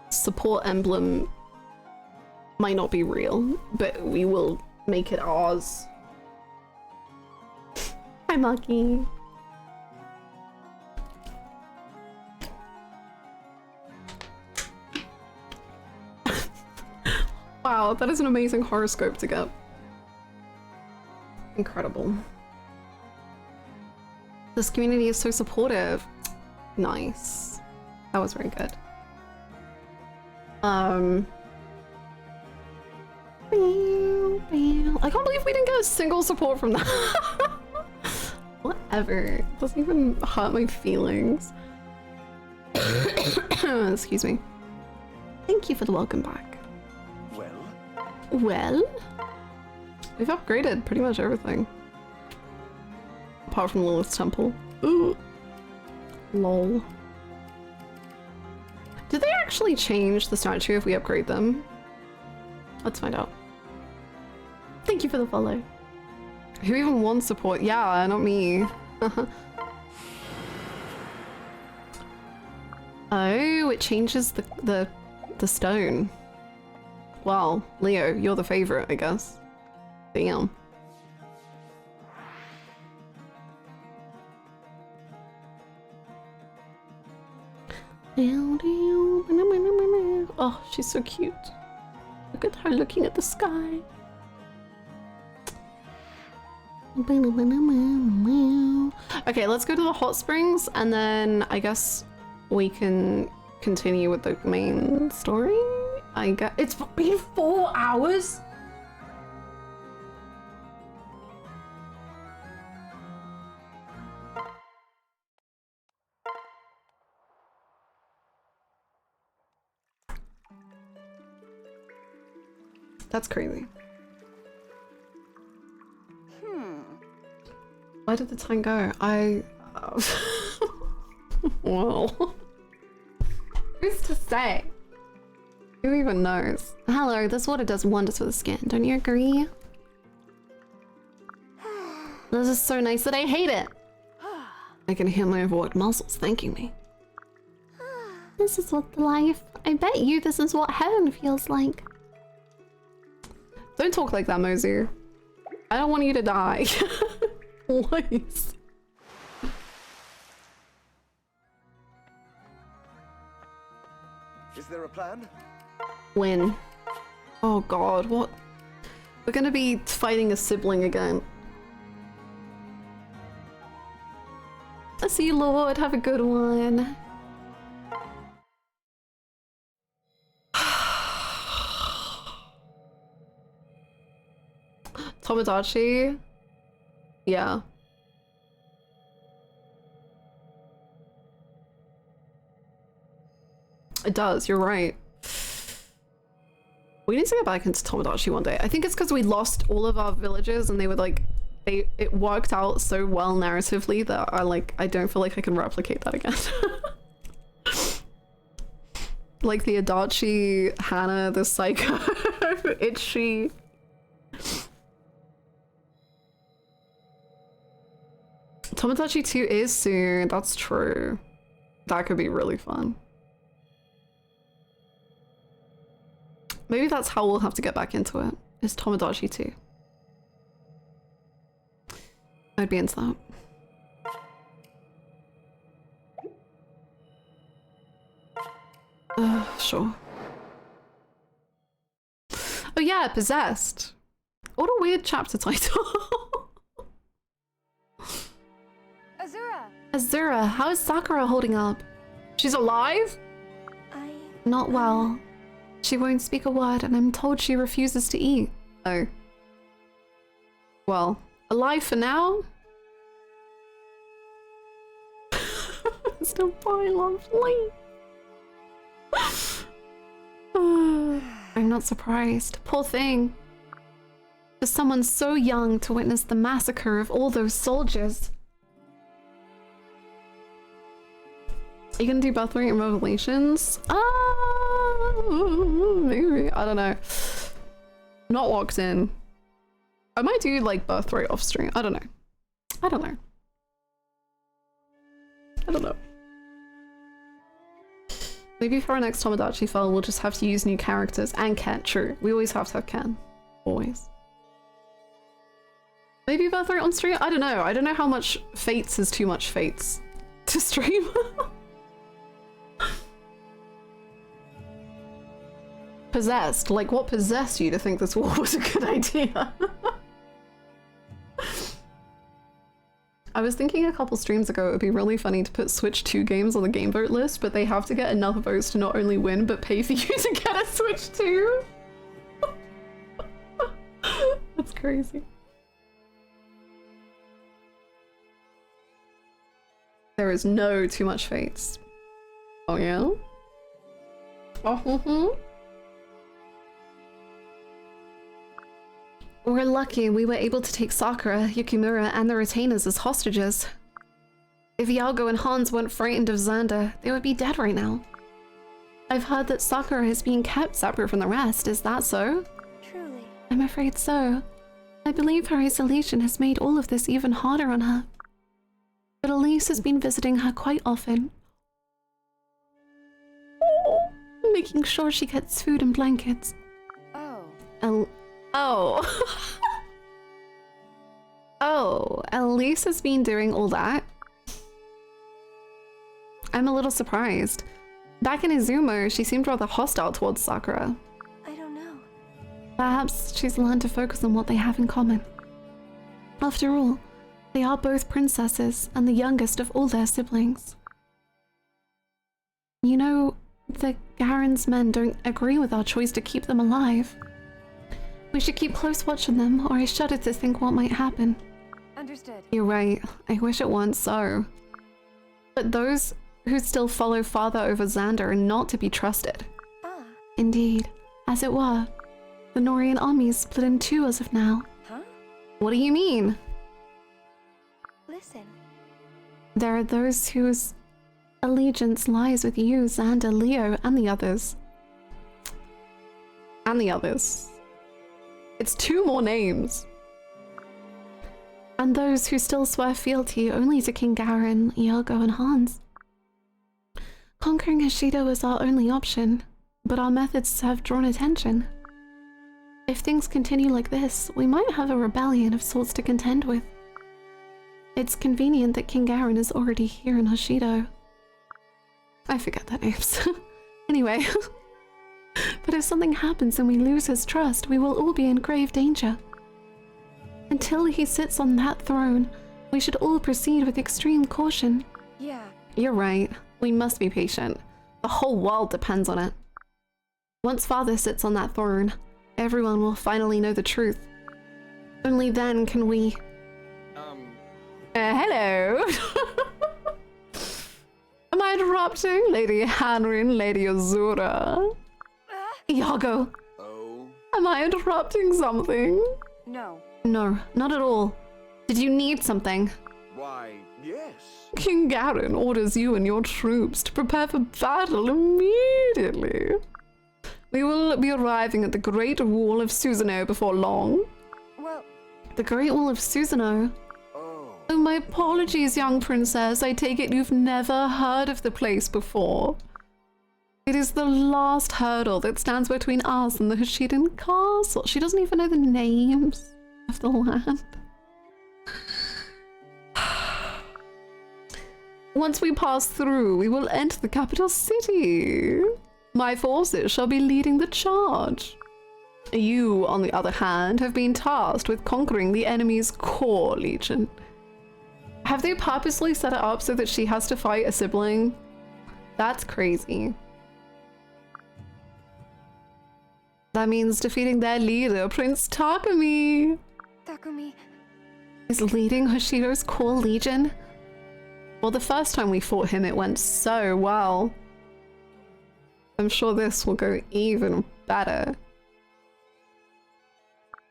Support emblem might not be real, but we will make it ours. Hi, Maki. Wow, that is an amazing horoscope to get. Incredible. This community is so supportive. Nice. That was very good. I can't believe we didn't get a single support from that. Whatever. It doesn't even hurt my feelings. Excuse me. Thank you for the welcome back. Well? We've upgraded pretty much everything. Apart from Lilith's temple. Ooh. Lol. Did they actually change the statue if we upgrade them? Let's find out. Thank you for the follow. Who even wants support? Yeah, not me. Oh, it changes the stone. Well, Leo, you're the favorite, I guess. Damn. Oh, she's so cute. Look at her looking at the sky. Okay, let's go to the hot springs and then I guess we can continue with the main story. I guess it's been 4 hours. That's crazy. Where did the time go? Well, who's to say? Who even knows? Hello, this water does wonders for the skin. Don't you agree? This is so nice that I hate it. I can hear my overworked muscles thanking me. This is what the life. I bet you this is what heaven feels like. Don't talk like that, Mosey. I don't want you to die. Please. Is there a plan? When? Oh god, what? We're gonna be fighting a sibling again. I see you, Lord. Have a good one. Tomodachi? Yeah. It does, you're right. We need to get back into Tomodachi one day. I think it's because we lost all of our villages and they were like, it worked out so well narratively that I don't feel like I can replicate that again. Like the Adachi, Hannah, the Psycho, Itchy. Tomodachi 2 is soon, that's true. That could be really fun. Maybe that's how we'll have to get back into it, is Tomodachi 2. I'd be into that. Sure. Oh yeah, Possessed. What a weird chapter title. Azura, how is Sakura holding up? She's alive? Not well. She won't speak a word and I'm told she refuses to eat. Oh. Well, alive for now? Still fine, lovely. I'm not surprised. Poor thing. For someone so young to witness the massacre of all those soldiers. Are you gonna do birthright and revelations? Maybe. I don't know. Not locked in. I might do like birthright off stream. I don't know. I don't know. I don't know. Maybe for our next Tomodachi file, we'll just have to use new characters. And Ken, true. We always have to have Ken. Always. Maybe birthright on stream? I don't know. I don't know how much Fates is too much Fates to stream. Possessed. Like, what possessed you to think this war was a good idea? I was thinking a couple streams ago it would be really funny to put Switch 2 games on the game vote list, but they have to get enough votes to not only win, but pay for you to get a Switch 2. That's crazy. There is no too much Fates. Oh yeah? Oh, We're lucky we were able to take Sakura, Yukimura, and the retainers as hostages. If Yago and Hans weren't frightened of Xander, they would be dead right now. I've heard that Sakura is being kept separate from the rest, is that so? Truly. I'm afraid so. I believe her isolation has made all of this even harder on her. But Elise has been visiting her quite often. Making sure she gets food and blankets. Oh. Oh. Oh, Elise has been doing all that? I'm a little surprised. Back in Izumo, she seemed rather hostile towards Sakura. I don't know. Perhaps she's learned to focus on what they have in common. After all, they are both princesses and the youngest of all their siblings. You know, the Garen's men don't agree with our choice to keep them alive. We should keep close watch on them, or I shudder to think what might happen. Understood. You're right. I wish it weren't so. But those who still follow father over Xander are not to be trusted. Ah. Indeed. As it were, the Norian army is split in two as of now. Huh? What do you mean? Listen. There are those whose allegiance lies with you, Xander, Leo, and the others. And the others. It's 2 more names. And those who still swear fealty only to King Garen, Iago, and Hans. Conquering Hoshido is our only option, but our methods have drawn attention. If things continue like this, we might have a rebellion of sorts to contend with. It's convenient that King Garen is already here in Hoshido. I forget their names. Anyway. But if something happens and we lose his trust, we will all be in grave danger. Until he sits on that throne, we should all proceed with extreme caution. Yeah. You're right. We must be patient. The whole world depends on it. Once father sits on that throne, everyone will finally know the truth. Only then can we... hello? Am I interrupting, Lady Hanrin, Lady Azura? Iago, Oh? am I interrupting something? No. No, not at all. Did you need something? Why, yes. King Garen orders you and your troops to prepare for battle immediately. We will be arriving at the Great Wall of Susanoo before long. Well, The Great Wall of Susanoo? Oh, my apologies, young princess. I take it you've never heard of the place before. It is the last hurdle that stands between us and the Hoshidan Castle. She doesn't even know the names of the land. Once we pass through, we will enter the capital city. My forces shall be leading the charge. You, on the other hand, have been tasked with conquering the enemy's core legion. Have they purposely set it up so that she has to fight a sibling? That's crazy. That means defeating their leader, Prince Takumi. Takumi. Is leading Hoshido's core legion? Well, the first time we fought him, it went so well. I'm sure this will go even better.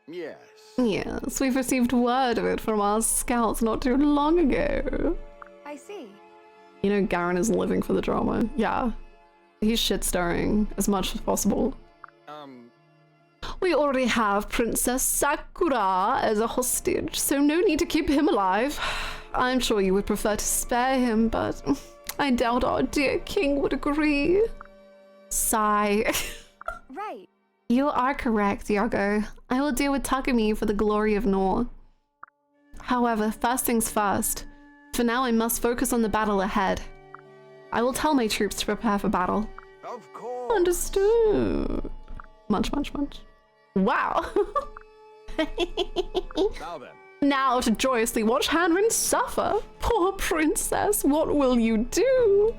Yes. Yes, we've received word of it from our scouts not too long ago. I see. You know, Garen is living for the drama. Yeah. He's shit-stirring as much as possible. We already have Princess Sakura as a hostage, so no need to keep him alive. I'm sure you would prefer to spare him, but I doubt our dear king would agree. Sigh. Right. You are correct, Yago. I will deal with Takumi for the glory of Nor. However, first things first. For now, I must focus on the battle ahead. I will tell my troops to prepare for battle. Of course. Understood. Munch, munch, munch. Wow. Now then. Now to joyously watch Hanrin suffer. Poor princess, what will you do?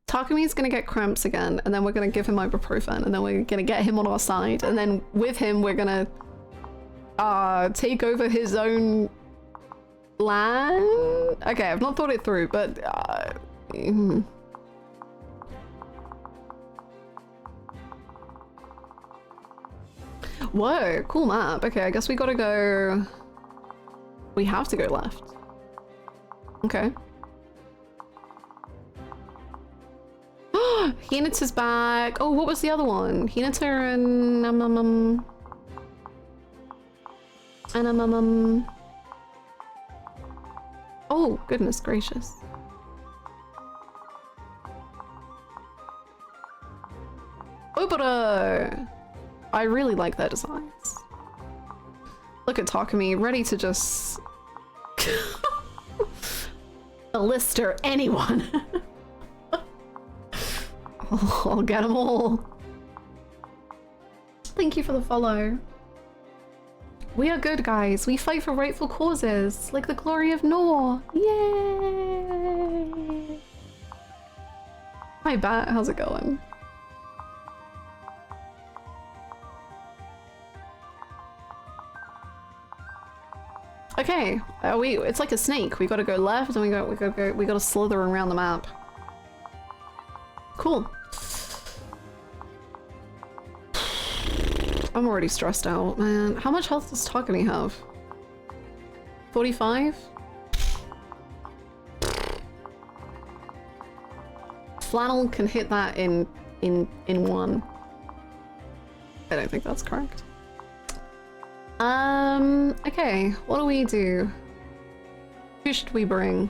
Takumi's gonna get cramps again, and then we're gonna give him ibuprofen, and then we're gonna get him on our side, and then with him we're gonna take over his own land? Okay, I've not thought it through, but whoa, cool map. Okay, I guess we gotta go... We have to go left. Okay. Hinata's back. Oh, what was the other one? Hinata and oh, goodness gracious. Oboro! I really like their designs. Look at Takumi, ready to just blister anyone. I'll get them all. Thank you for the follow. We are good, guys. We fight for rightful causes, like the glory of Nor. Yay! Hi, Bat. How's it going? Okay, it's like a snake. We gotta go left, and we gotta slither around the map. Cool. I'm already stressed out, man. How much health does Takumi have? 45? Flannel can hit that in one. I don't think that's correct. Okay, what do we do? Who should we bring?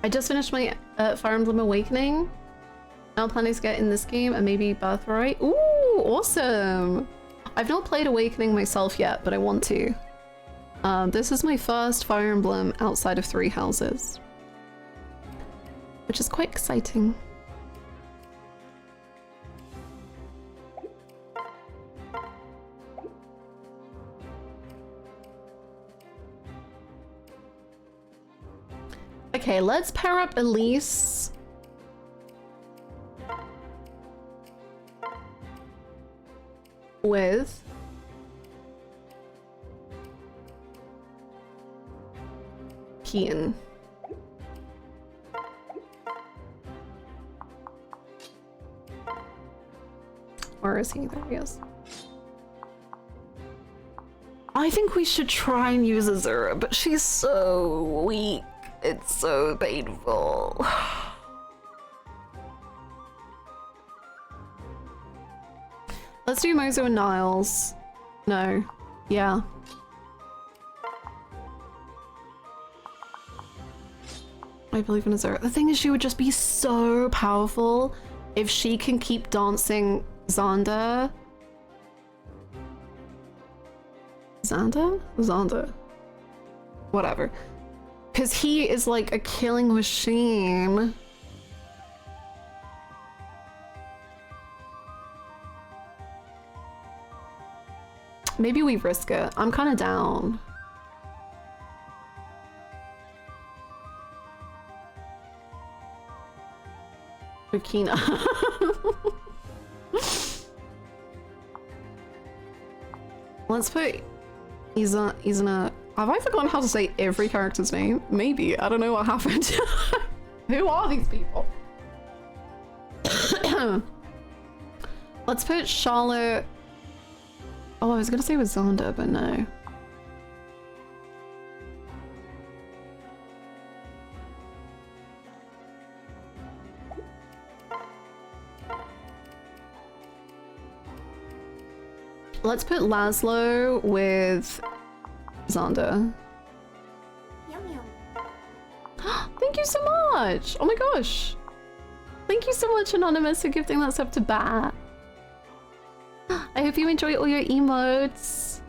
I just finished my Fire Emblem Awakening. Now planning to get in this game and maybe Birthright. Ooh, awesome! I've not played Awakening myself yet, but I want to. This is my first Fire Emblem outside of 3 Houses, which is quite exciting. Okay, let's pair up Elise with Kian. Where is he? There he is. I think we should try and use Azura, but she's so weak. It's so painful. Let's do Mozo and Niles. No. Yeah. I believe in Azura. The thing is, she would just be so powerful if she can keep dancing Xander. Xander? Whatever. Because he is like a killing machine. Maybe we risk it. I'm kind of down. Burkina. Let's put Izana. Have I forgotten how to say every character's name? Maybe. I don't know what happened. Who are these people? Let's put Charlotte. Oh, I was gonna say with Zonda, but no. Let's put Laszlo with Xander. Yum yum. Thank you so much! Oh my gosh! Thank you so much, Anonymous, for gifting that sub to Bat. I hope you enjoy all your emotes.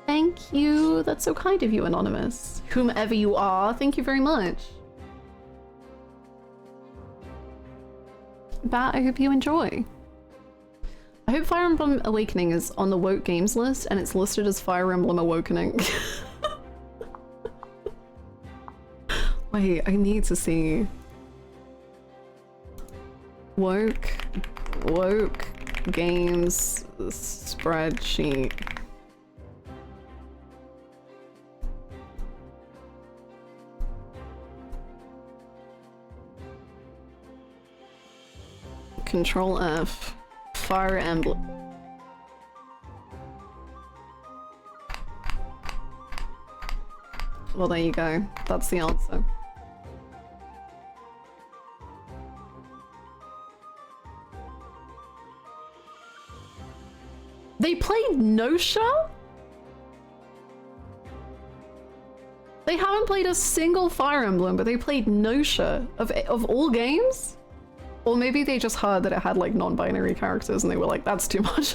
Thank you. That's so kind of you, Anonymous. Whomever you are, thank you very much. Bat, I hope you enjoy. I hope Fire Emblem Awakening is on the Woke Games list and it's listed as Fire Emblem Awakening. Wait, I need to see. Woke Games spreadsheet. Control F. Fire Emblem. Well, there you go. That's the answer. They played Nosha? They haven't played a single Fire Emblem, but they played Nosha of all games? Or maybe they just heard that it had like non-binary characters and they were like, that's too much.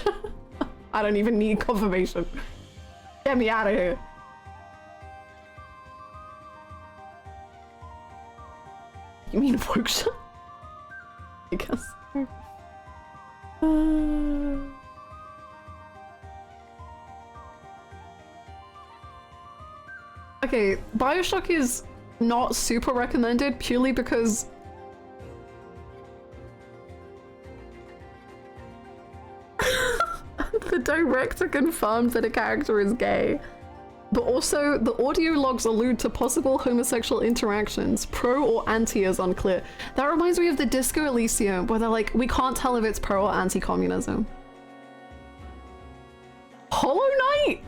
I don't even need confirmation. Get me out of here. You mean Voksha? I guess. Okay, BioShock is not super recommended purely because the director confirmed that a character is gay, but also the audio logs allude to possible homosexual interactions. Pro or anti is unclear. That reminds me of the Disco Elysium, where they're like, we can't tell if it's pro or anti-communism. Hollow Knight?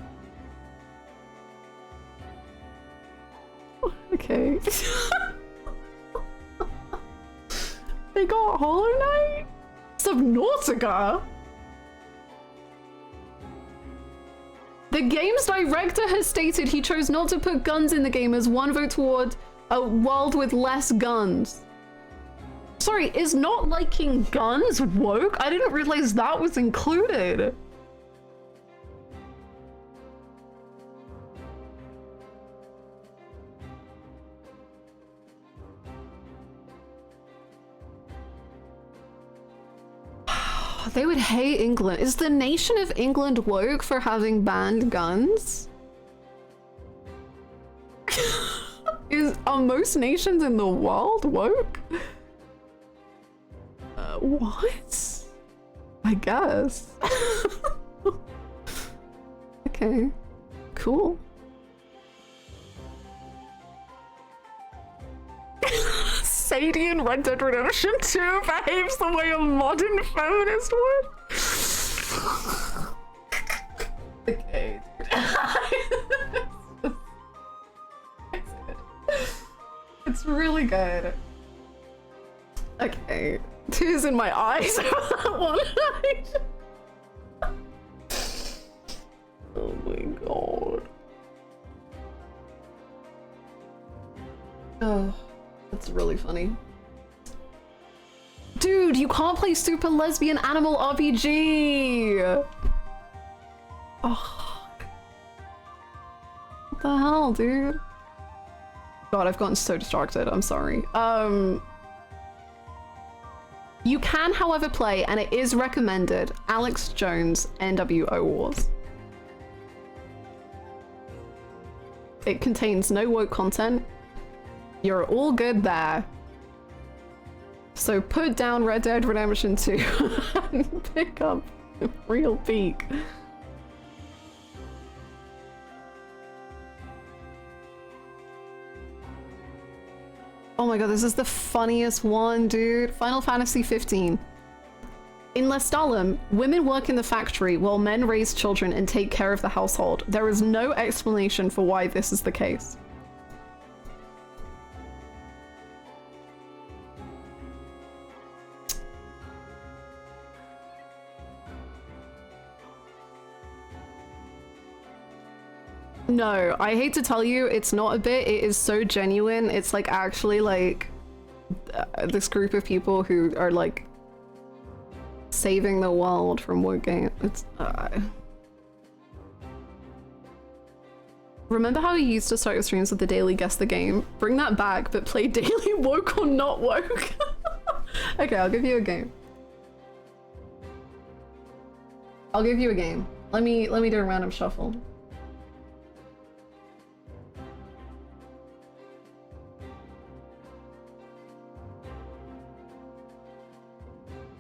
Okay. They got Hollow Knight? Subnautica? The game's director has stated he chose not to put guns in the game as one vote toward a world with less guns. Sorry, is not liking guns woke? I didn't realize that was included. They would hate England. Is the nation of England woke for having banned guns? Are most nations in the world woke? What? I guess. Okay, cool. Sadie in Red Dead Redemption 2 behaves the way a modern feminist would. Okay. It's really good. Okay. Tears in my eyes over that one night. Oh my god. Oh. That's really funny. Dude, you can't play Super Lesbian Animal RPG! Oh. What the hell, dude? God, I've gotten so distracted. I'm sorry. You can, however, play, and it is recommended, Alex Jones NWO Wars. It contains no woke content. You're all good there. So put down Red Dead Redemption 2 and pick up Real Peak. Oh my god, this is the funniest one, dude. Final Fantasy 15. In Lestalem, women work in the factory while men raise children and take care of the household. There is no explanation for why this is the case. No, I hate to tell you, it's not a bit. It is so genuine. It's like actually like this group of people who are like saving the world from woke game. It's remember how you used to start your streams with the daily guess the game? Bring that back, but play daily woke or not woke. Okay, I'll give you a game. I'll give you a game. Let me do a random shuffle.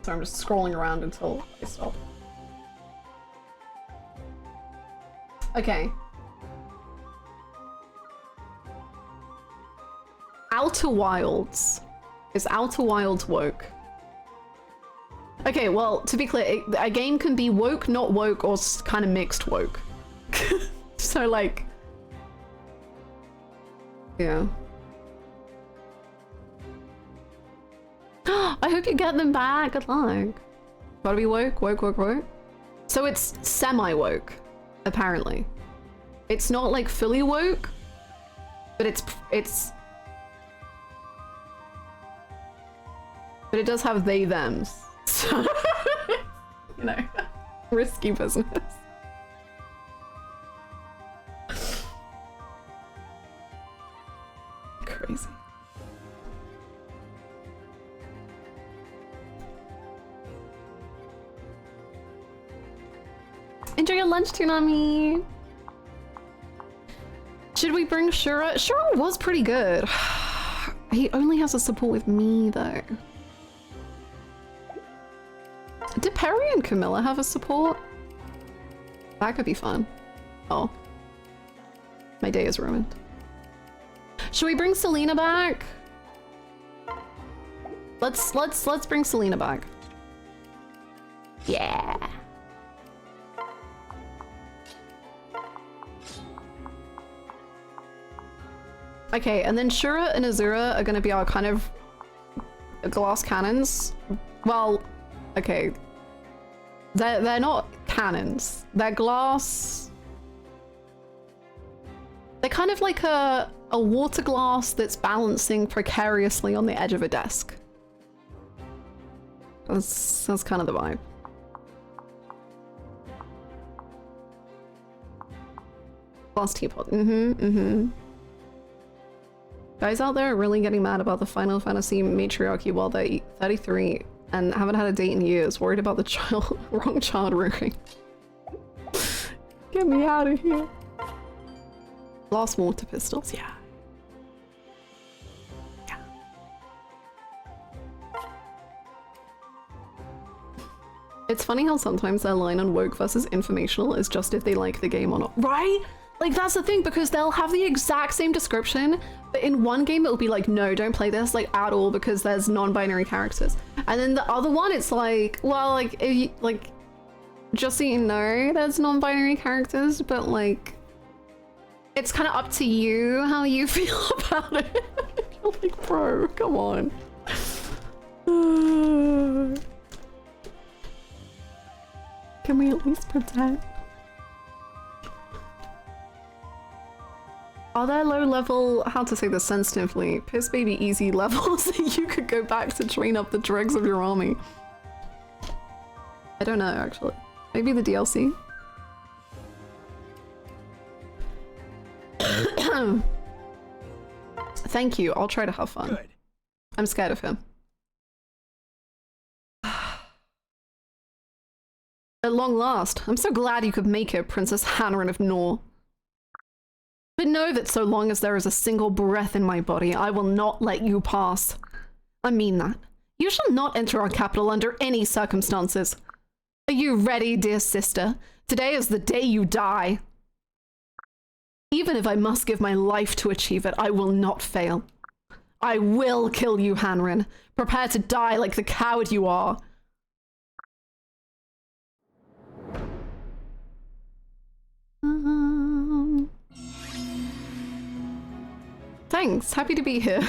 So I'm just scrolling around until I stop. Okay. Outer Wilds. Is Outer Wilds woke? Okay, well, to be clear, a game can be woke, not woke, or kind of mixed woke. So, like... Yeah. I hope you get them back. Good luck. Gotta be woke, woke, woke, woke. So it's semi-woke, apparently. It's not like fully woke, but it's but it does have they thems. So you know, risky business. Crazy. Enjoy your lunch, Toonami! Should we bring Shura? Shura was pretty good. He only has a support with me, though. Did Perry and Camilla have a support? That could be fun. Oh. My day is ruined. Should we bring Selena back? Let's bring Selena back. Yeah. Okay, and then Shura and Azura are gonna be our kind of glass cannons. Well, okay. They're not cannons. They're glass. They're kind of like a water glass that's balancing precariously on the edge of a desk. That's kind of the vibe. Glass teapot. Guys out there are really getting mad about the Final Fantasy matriarchy while they're 33 and haven't had a date in years, worried about the wrong child rearing. Get me out of here. Glass water pistols, yeah. Yeah. It's funny how sometimes their line on woke versus informational is just if they like the game or not, right? Like, that's the thing, because they'll have the exact same description, but in one game it'll be like, no, don't play this, like, at all, because there's non-binary characters. And then the other one, it's like, well, like, if you, like, just so you know, there's non-binary characters, but, like, it's kind of up to you how you feel about it. You're like, bro, come on. Can we at least pretend? Are there low level, how to say this sensitively, piss baby easy levels that you could go back to train up the dregs of your army? I don't know, actually. Maybe the DLC? Thank you, I'll try to have fun. Good. I'm scared of him. At long last, I'm so glad you could make it, Princess Hannah of Nor. But know that so long as there is a single breath in my body, I will not let you pass. I mean that. You shall not enter our capital under any circumstances. Are you ready, dear sister? Today is the day you die. Even if I must give my life to achieve it, I will not fail. I will kill you, Hanrin. Prepare to die like the coward you are. Thanks, happy to be here.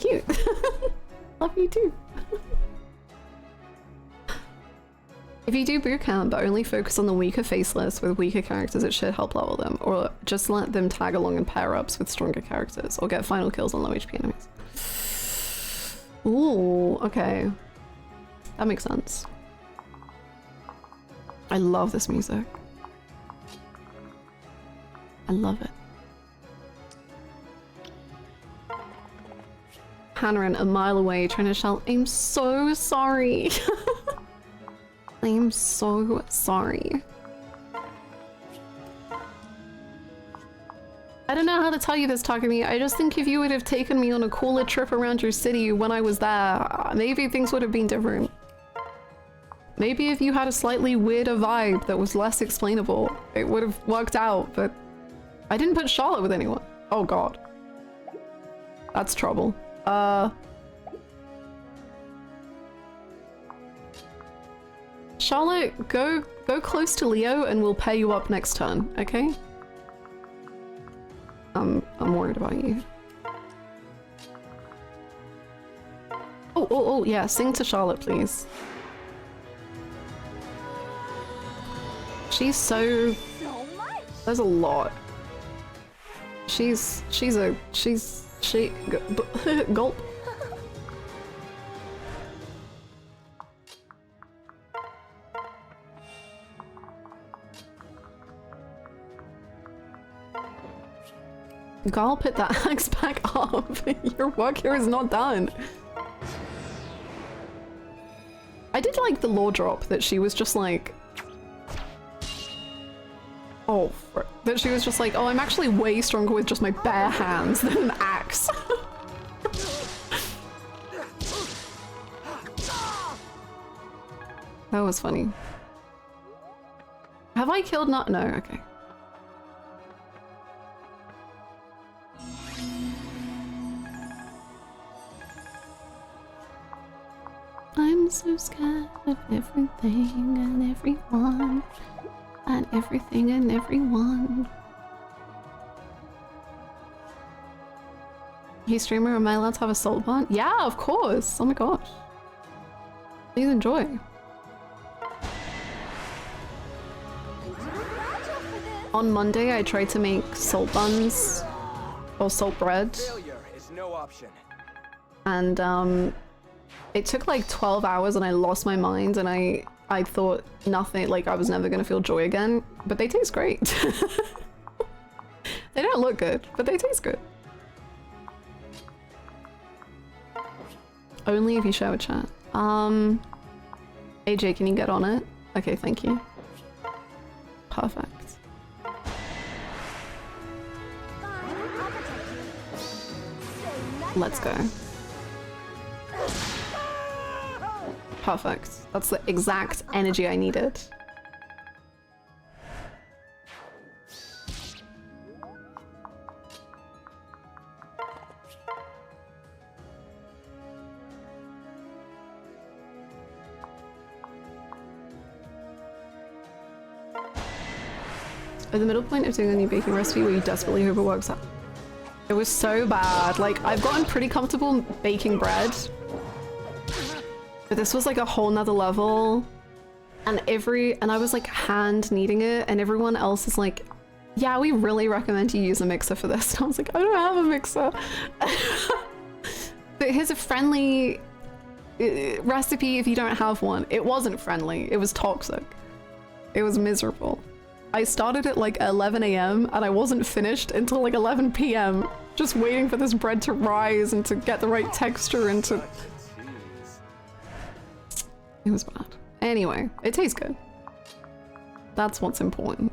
Cute. Love you too. If you do bootcamp but only focus on the weaker faceless with weaker characters, it should help level them, or just let them tag along in pair-ups with stronger characters, or get final kills on low HP enemies. Ooh, okay. That makes sense. I love this music. I love it. Hannah, a mile away, trying to shout, I'm so sorry. I'm so sorry. I don't know how to tell you this, Takumi. I just think if you would have taken me on a cooler trip around your city when I was there, maybe things would have been different. Maybe if you had a slightly weirder vibe that was less explainable, it would have worked out, but I didn't put Charlotte with anyone. Oh god. That's trouble. Charlotte, go close to Leo and we'll pair you up next turn, okay? I'm worried about you. Oh, yeah, sing to Charlotte, please. She's so... There's a lot. She... Gulp. Gal, put that axe back up. Your work here is not done. I did like the lore drop that she was just like... Oh, that she was just like, oh, I'm actually way stronger with just my bare hands than an axe. That was funny. Have I killed not? No, okay. I'm so scared of everything and everyone. And everything and everyone. Hey streamer, am I allowed to have a salt bun? Yeah, of course! Oh my gosh. Please enjoy. On Monday I tried to make salt buns or salt bread. Failure is no option. And it took like 12 hours and I lost my mind and I thought nothing, like I was never gonna feel joy again, but they taste great. They don't look good, but they taste good. Only if you share with chat. AJ, can you get on it? Okay, thank you. Perfect. Let's go. Perfect. That's the exact energy I needed. At the middle point of doing a new baking recipe where you desperately hope it works out. It was so bad. Like, I've gotten pretty comfortable baking bread, but this was like a whole nother level. And I was like hand kneading it, and everyone else is like, yeah, we really recommend you use a mixer for this. And I was like, I don't have a mixer. But here's a friendly recipe if you don't have one. It wasn't friendly. It was toxic. It was miserable. I started at like 11 AM and I wasn't finished until like 11 PM, just waiting for this bread to rise and to get the right texture and to... It was bad. Anyway, it tastes good. That's what's important.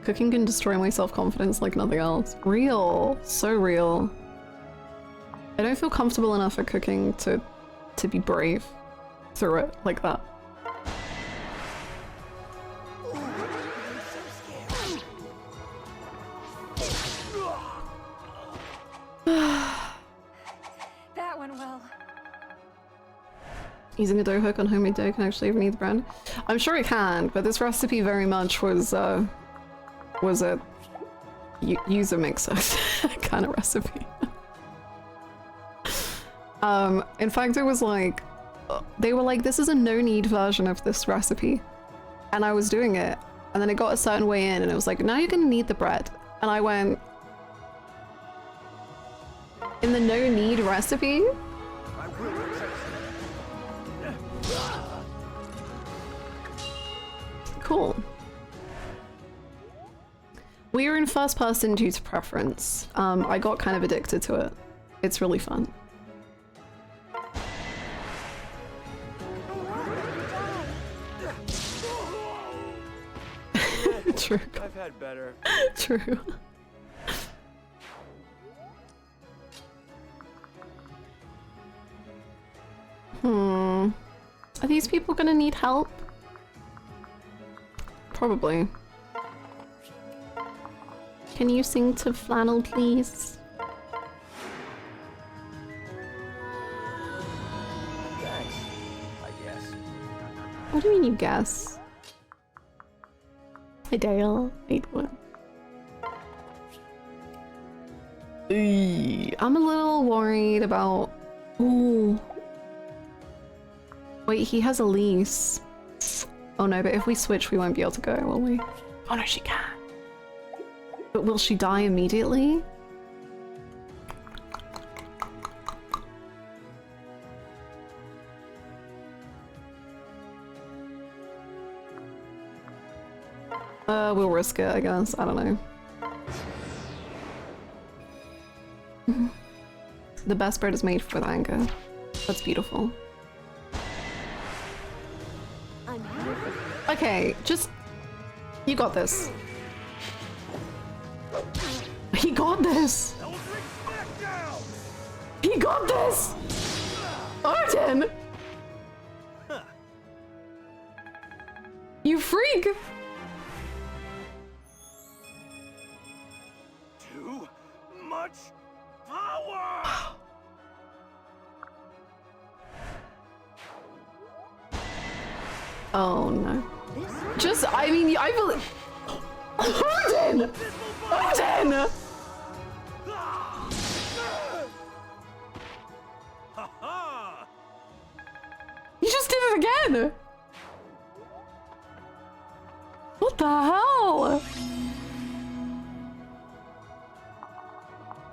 Cooking can destroy my self-confidence like nothing else. Real. So real. I don't feel comfortable enough at cooking to be brave through it like that. That went well. Using a dough hook on homemade dough can actually even eat the bread. I'm sure it can, but this recipe very much was a user mixer kind of recipe. In fact, it was like, they were like, this is a no-knead version of this recipe. And I was doing it, and then it got a certain way in, and it was like, now you're gonna knead the bread. And I went, in the no-knead recipe? Cool. We were in first person due to preference. I got kind of addicted to it. It's really fun. True. I've had better. True. Are these people gonna need help? Probably. Can you sing to Flannel, please? Thanks, I guess. What do you mean you guess? Hi Dale. Wait, what? I'm a little worried about... Ooh. Wait, he has a lease. Oh no, but if we switch, we won't be able to go, will we? Oh no, she can. But will she die immediately? We'll risk it, I guess. I don't know. The best bread is made with anger. That's beautiful. Okay, just... You got this. He got this! He got this! Arden! You freak! Too much power! Oh no. Just, I mean, I believe... Arden! Arden! You just did it again! What the hell?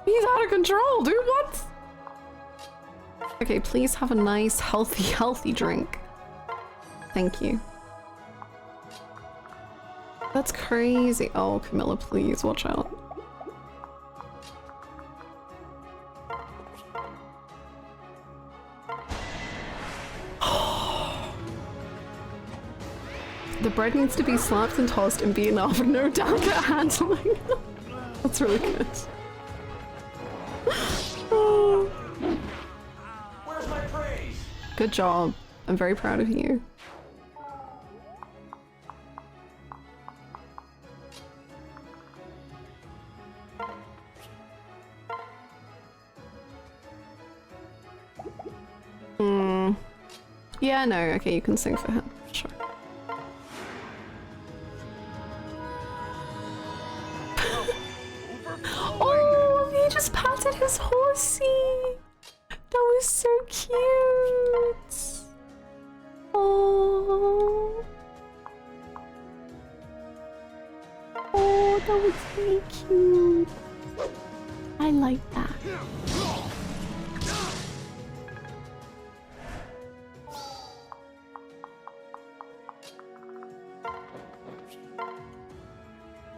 He's out of control, dude, what? Okay, please have a nice, healthy drink. Thank you. That's crazy. Oh, Camilla, please watch out. The bread needs to be slapped and tossed and beaten off. No delicate handling. That's really good. Where's my praise? Good job. I'm very proud of you. Yeah, no, okay, you can sing for him. Sure. Oh, he just patted his horsey. That was so cute. Oh. Oh, that was really cute. I like that.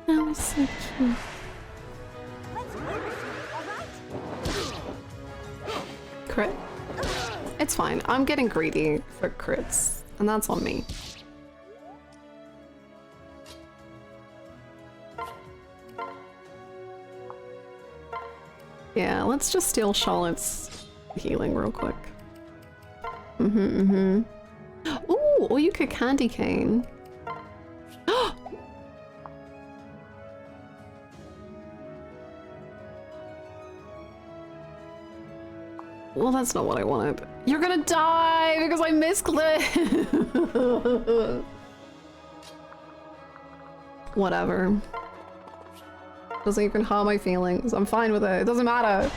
That was so cute. Crit? It's fine. I'm getting greedy for crits, and that's on me. Yeah, let's just steal Charlotte's healing real quick. Ooh, or you could candy cane. Well, that's not what I wanted. You're gonna die because I misclicked. Whatever. Doesn't even hurt my feelings. I'm fine with it. It doesn't matter.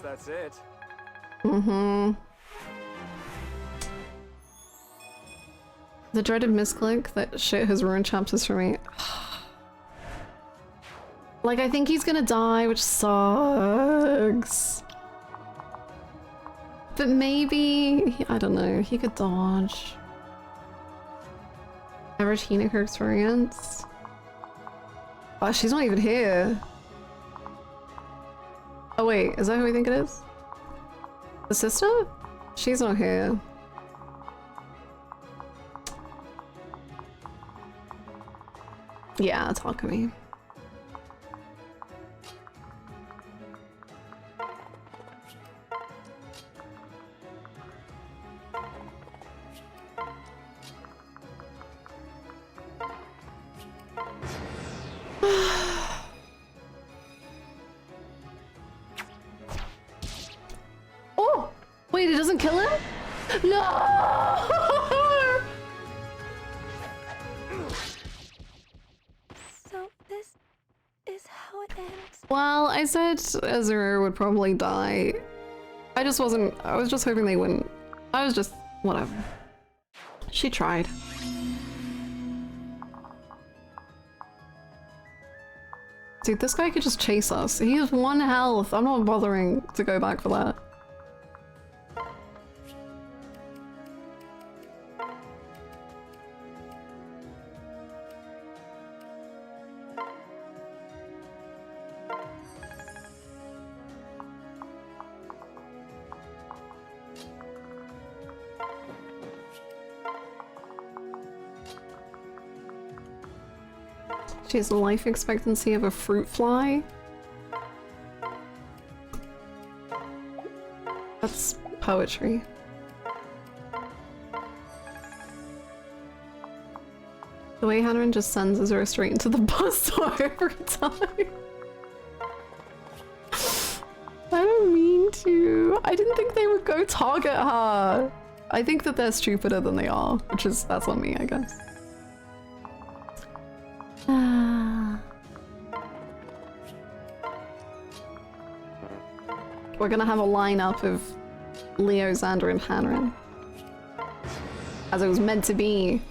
that's it. Mm-hmm. The dreaded misclick, that shit has ruined chapters for me. Like, I think he's gonna die, which sucks. But maybe, I don't know, he could dodge. Average Hinoka experience. Oh, she's not even here. Oh wait, is that who we think it is? The sister? She's not here. Yeah, Takumi. Oh! Wait, it doesn't kill him? No! So this is how it ends. Well, I said Azura would probably die. I was just hoping they wouldn't. I was just, whatever. She tried. Dude, this guy could just chase us. He has 1 health. I'm not bothering to go back for that. She has the life expectancy of a fruit fly. That's poetry. The way Hanron just sends Azura straight into the bus store every time. I don't mean to. I didn't think they would go target her. I think that they're stupider than they are, that's on me, I guess. We're gonna have a lineup of Leo, Xander, and Hanron. As it was meant to be.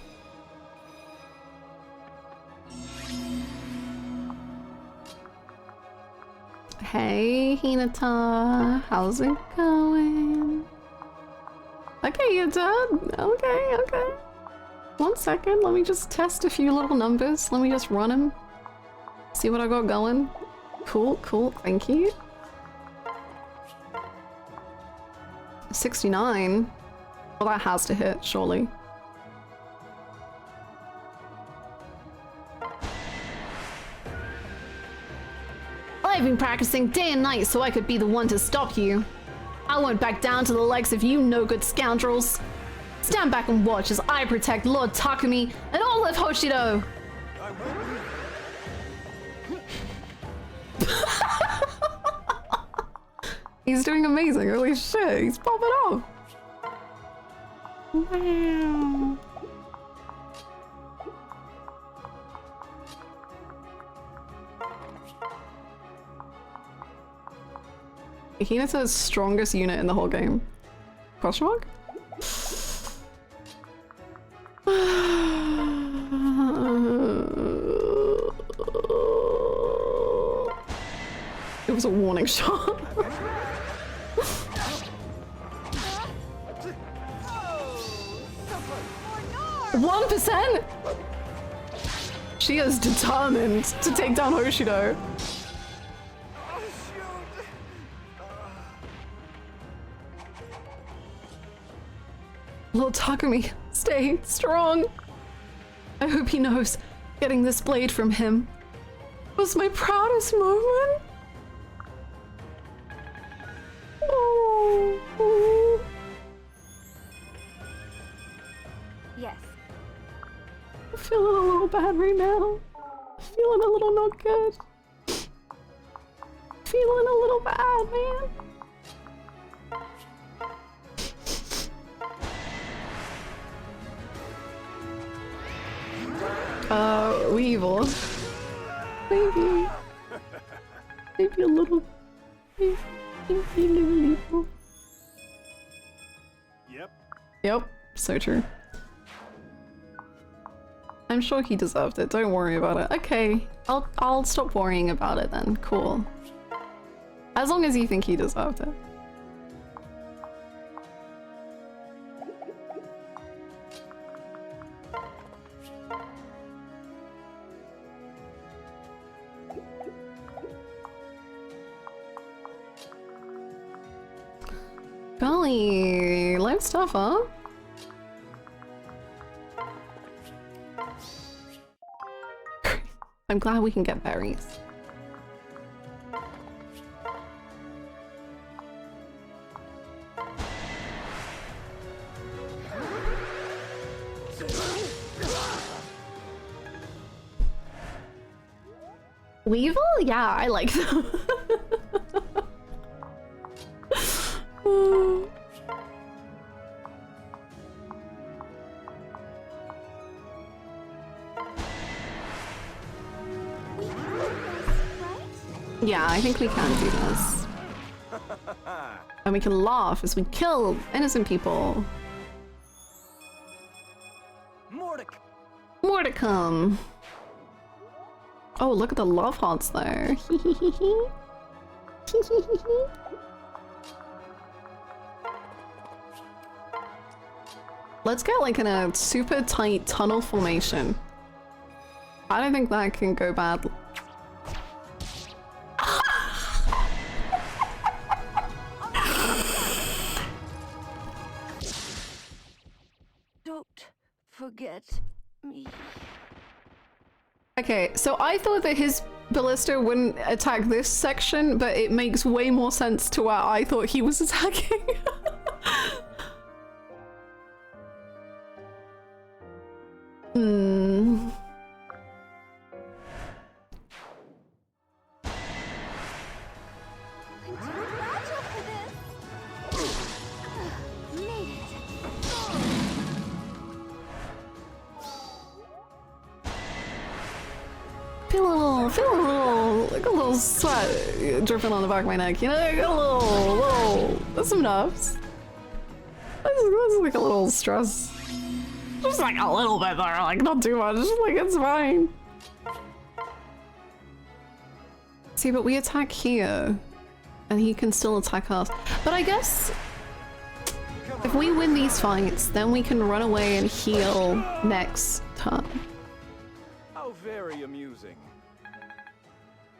Hey, Hinata. How's it going? Okay, you're done. Okay, okay. 1 second, let me just test a few little numbers. Let me just run them. See what I got going. Cool, cool, thank you. 69? Well, that has to hit, surely. I've been practicing day and night so I could be the one to stop you. I won't back down to the likes of you no-good scoundrels. Stand back and watch as I protect Lord Takumi and all of Hoshido! He's doing amazing, holy shit, he's popping off! Wow. Hinata's strongest unit in the whole game. Question mark? It was a warning shot. 1%? She is determined to take down Hoshido. Lord Takumi, stay strong. I hope he knows getting this blade from him was my proudest moment. Oh. Yes. I'm feeling a little bad right now. Feeling a little not good. Feeling a little bad, man. Weevil. Maybe. Maybe a little. Maybe. Yep. Yep, so true. I'm sure he deserved it. Don't worry about it. Okay, I'll stop worrying about it then. Cool. As long as you think he deserved it. Golly, live stuff, huh? I'm glad we can get berries. Weevil? Yeah, I like them. Yeah, I think we can do this. And we can laugh as we kill innocent people. Mordicum! Oh, look at the love hearts there. Let's get like in a super tight tunnel formation. I don't think that can go bad. Don't forget me. Okay, so I thought that his ballista wouldn't attack this section, but it makes way more sense to where I thought he was attacking. Hmm. Feel like a little sweat dripping on the back of my neck, you know? Like a little, that's some nerves. That's like a little stress. Just like a little bit there, like not too much, like it's fine. See, but we attack here, and he can still attack us. But I guess if we win these fights, then we can run away and heal next turn. How very amusing.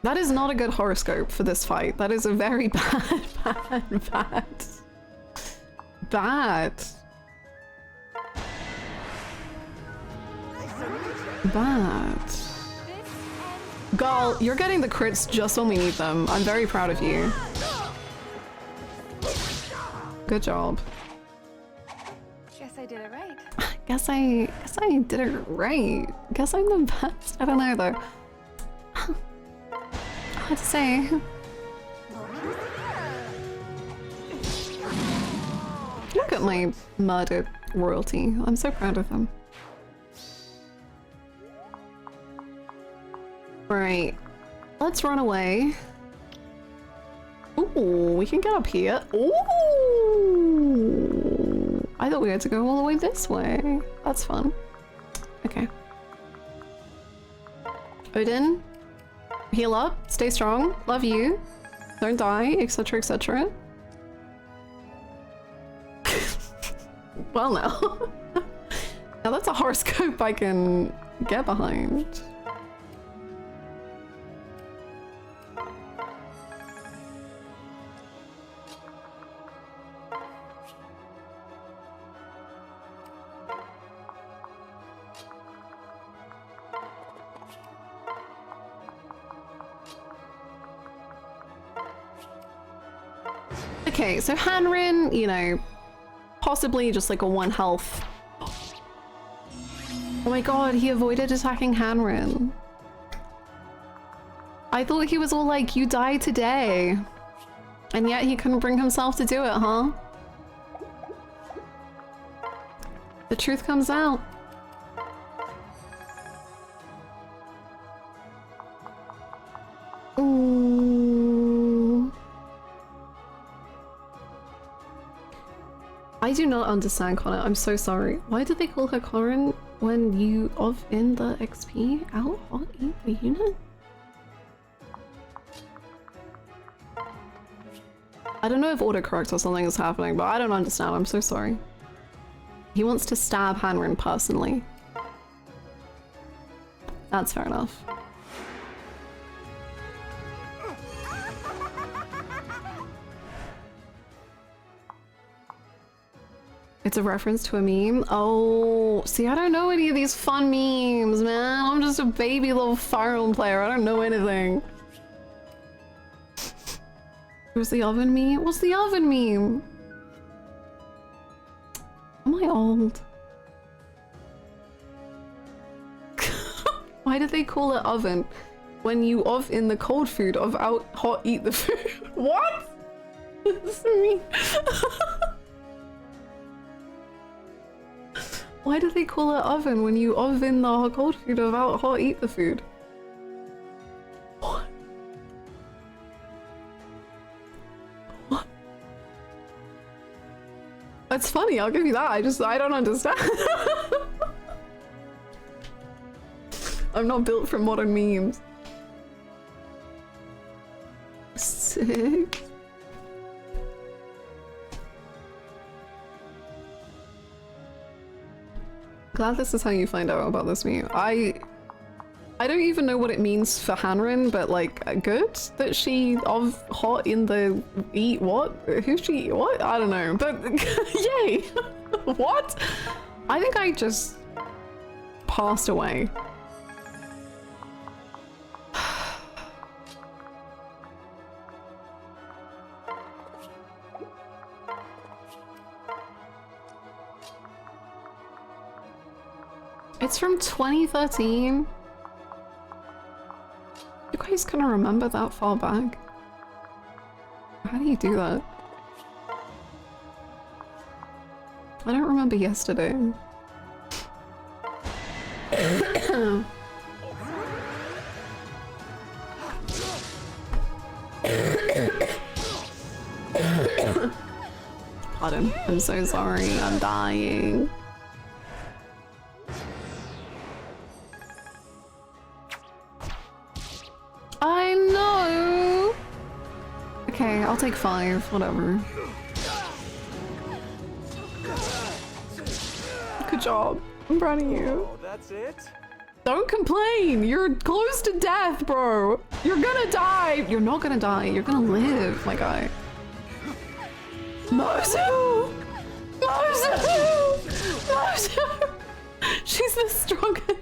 That is not a good horoscope for this fight. That is a very bad. Gal, you're getting the crits just when we need them. I'm very proud of you. Good job. Guess I did it right. Guess I did it right. Guess I'm the best. I don't know though. Hard to say. Look at my murdered royalty. I'm so proud of them. Right. Let's run away. Ooh, we can get up here. Ooh! I thought we had to go all the way this way. That's fun. Okay. Odin, heal up, stay strong, love you, don't die, etc, etc. Well now. Now that's a horoscope I can get behind. Okay, so Hanrin, you know, possibly just like a 1 health. Oh my god, he avoided attacking Hanrin. I thought he was all like, you die today. And yet he couldn't bring himself to do it, huh? The truth comes out. Ooh. I do not understand Connor. I'm so sorry. Why did they call her Corin when you of in the XP out hot eat the unit? I don't know if autocorrect or something is happening, but I don't understand. I'm so sorry. He wants to stab Hanrin personally. That's fair enough. It's a reference to a meme? Oh, see, I don't know any of these fun memes, man. I'm just a baby little Fire Emblem player. I don't know anything. What's the oven meme? What's the oven meme? Am I old? Why did they call it oven? When you of in the cold food of out hot eat the food. What? This is me. Why do they call it oven when you of in the cold food of out hot eat the food? What? What? That's funny, I'll give you that. I don't understand. I'm not built for modern memes. Sick. Glad this is how you find out about this meme. I don't even know what it means for Hanrin, but like, good that she of hot in the eat what? Who's she? What? I don't know, but yay! What? I think I just passed away. It's from 2013. You guys can remember that far back? How do you do that? I don't remember yesterday. Pardon, I'm so sorry, I'm dying. I know! Okay, I'll take 5, whatever. Good job. I'm proud of you. Oh, that's it? Don't complain! You're close to death, bro! You're gonna die! You're not gonna die, you're gonna live, my guy. Mozu! Mozu! Mozu! She's the strongest.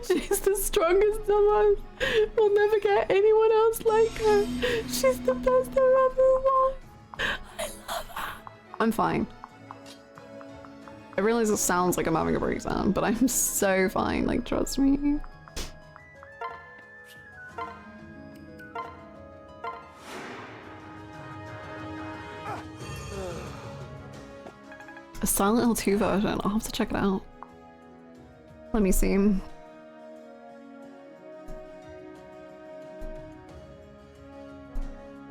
She's the strongest alive. We'll never get anyone else like her. She's the best there ever was. I love her. I'm fine. I realize it sounds like I'm having a breakdown, but I'm so fine, like, trust me. A Silent Hill 2 version, I'll have to check it out. Let me see.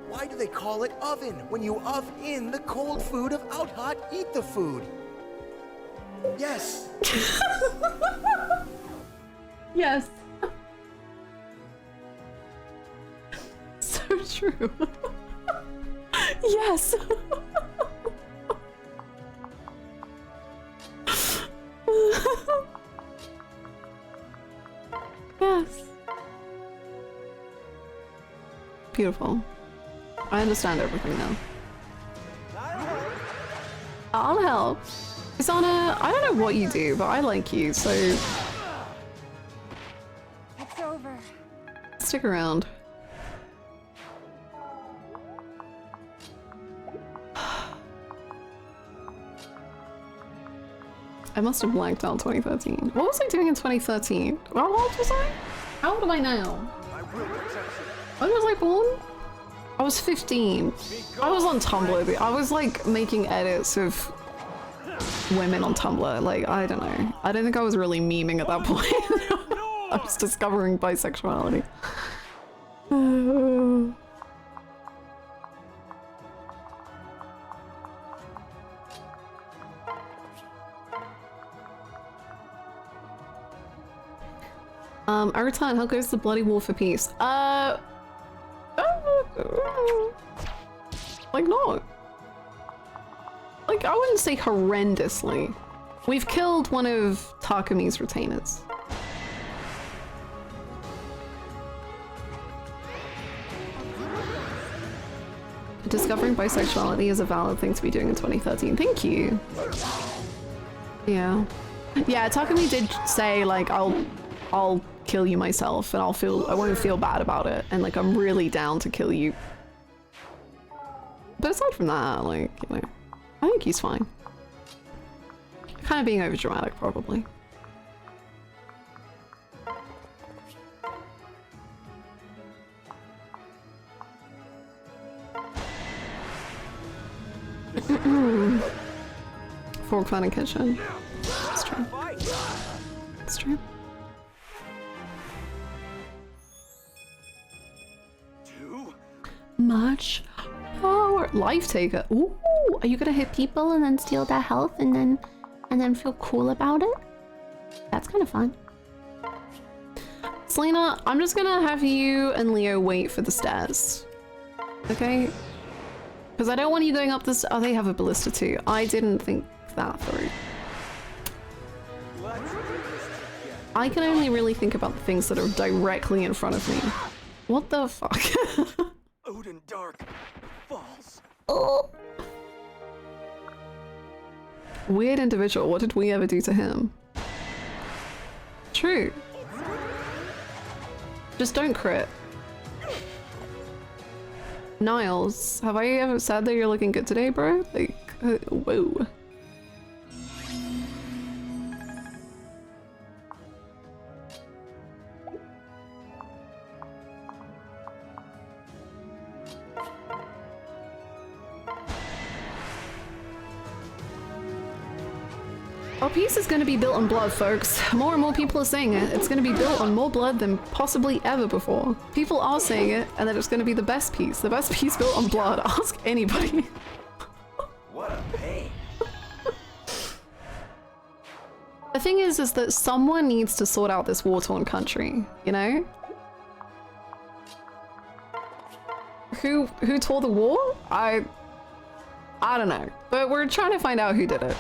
Why do they call it oven when you of in the cold food of out hot eat the food? Yes. Yes. So true. Yes. Yes. Beautiful. I understand everything now. I'll help. Isana, I don't know what you do, but I like you, so It's over. stick around. I must have blanked out 2013. What was I doing in 2013? How old was I? How old am I now? When was I born? I was 15. I was on Tumblr. I was like making edits of women on Tumblr. Like, I don't know. I don't think I was really memeing at that point. I was discovering bisexuality. I return. How goes the bloody war for peace? Like not. Like I wouldn't say horrendously. We've killed one of Takami's retainers. Discovering bisexuality is a valid thing to be doing in 2013. Thank you. Yeah. Yeah, Takami did say like I'll kill you myself and I won't feel bad about it, and like I'm really down to kill you. But aside from that, like, you know, I think he's fine. Kind of being overdramatic, probably. Fork, fan, and kitchen. That's true. That's true. Much power. Life taker. Ooh, Are you gonna hit people and then steal their health and then feel cool about it? That's kind of fun. Selena, I'm just gonna have you and Leo wait for the stairs. Okay? Because I don't want you going up this. Oh, they have a ballista too. I didn't think that through. I can only really think about the things that are directly in front of me. What the fuck? Odin Dark falls. Oh. Weird individual. What did we ever do to him? True. Just don't crit. Niles, have I ever said that you're looking good today, bro? Like, whoa. Our piece is going to be built on blood, folks. More and more people are saying it. It's going to be built on more blood than possibly ever before. People are saying it, and that it's going to be the best piece. The best piece built on blood. Ask anybody. What a pain. The thing is that someone needs to sort out this war-torn country, you know? Who tore the war? I don't know. But we're trying to find out who did it.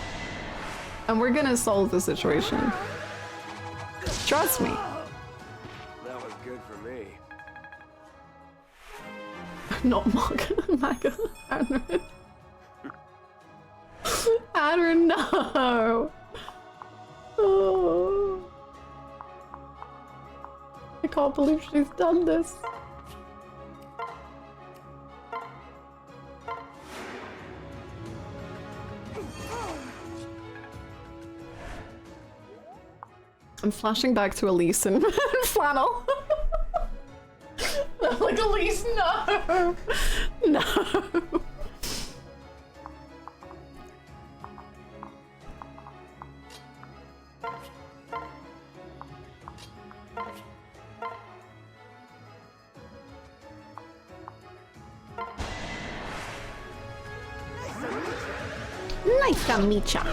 And we're gonna solve the situation. Trust me. That was good for me. Not Maga. Adrin. Adrin, no. Oh. I can't believe she's done this. I'm flashing back to Elise and flannel. I'm like, Elise, no! No! Nice to meet ya.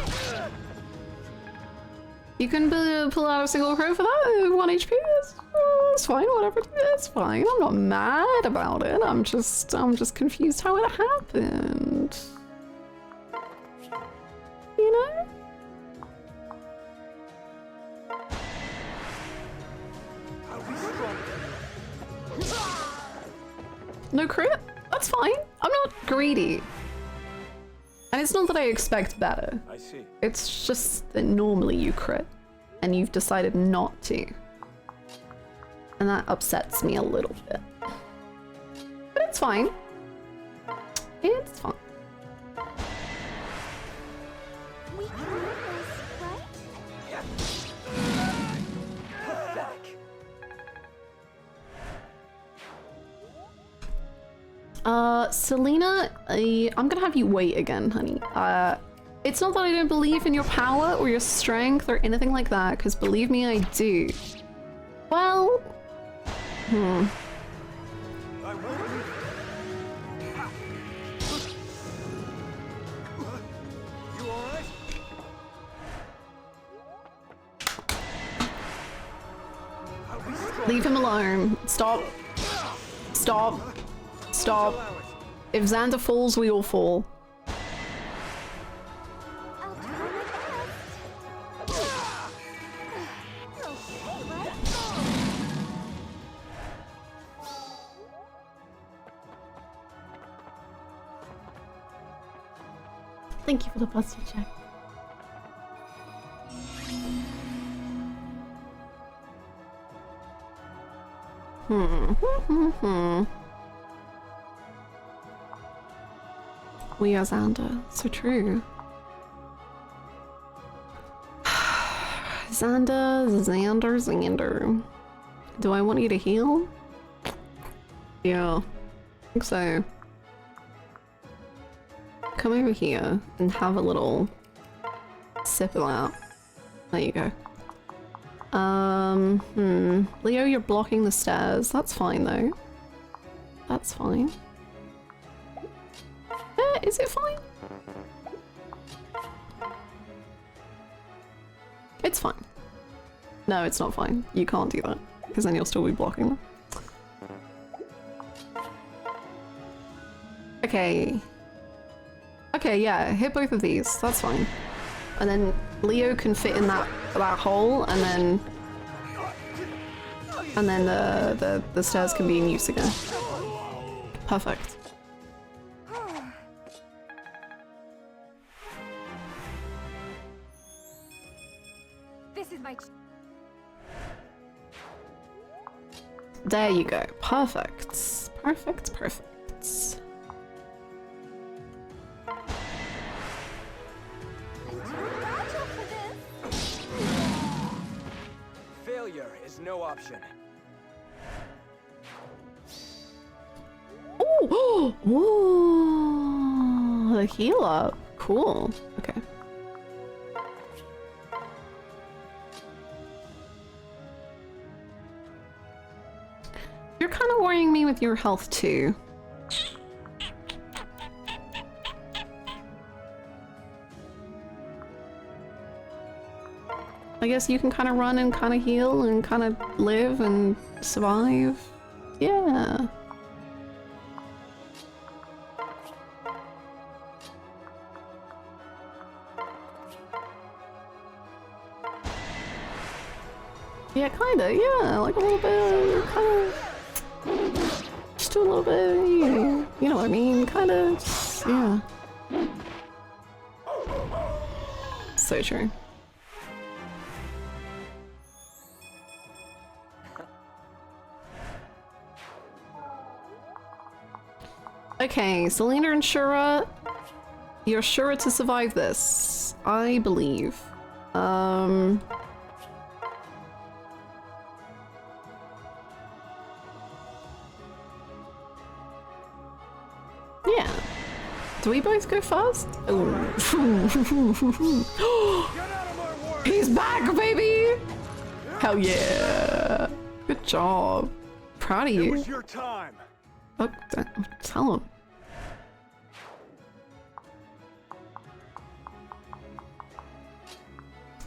You can pull out a single crow for that? 1 HP? It's fine, whatever. It's fine. I'm not mad about it. I'm just confused how it happened. You know? No crit? That's fine. I'm not greedy. And it's not that I expect better. I see. It's just that normally you crit, and you've decided not to. And that upsets me a little bit. But it's fine. It's fine. We can do this, right? Selena, I'm gonna have you wait again, honey. It's not that I don't believe in your power or your strength or anything like that, because believe me, I do. Well, I won't. You alright? Are we Leave him alone. Stop. Stop. Stop. If Xander falls, we all fall. I'll try my best. Okay, let's go. Thank you for the positive check. We are Xander. So true. Xander. Do I want you to heal? Yeah. I think so. Come over here and have a little sip of that. There you go. Leo, you're blocking the stairs. That's fine though. That's fine. Is it fine? It's fine. No, it's not fine. You can't do that, because then you'll still be blocking them. Okay. Okay, yeah, hit both of these. That's fine. And then Leo can fit in that hole, and then the stairs can be in use again. Perfect. This is my. There you go. Perfect. Perfect. Failure is no option. Oh! Ooh, the heal up. Cool. Okay. You're kind of worrying me with your health too. I guess you can kind of run and kind of heal and kind of live and survive. Yeah. Yeah, kinda, yeah, like a little bit, kinda, just do a little bit, you know what I mean, kinda, just, yeah. So true. Okay, Selena and Shura, you're sure to survive this, I believe. Yeah. Do we both go first? Oh. He's back, baby! Hell yeah! Good job. Proud of It you. was your time. Oh, tell him.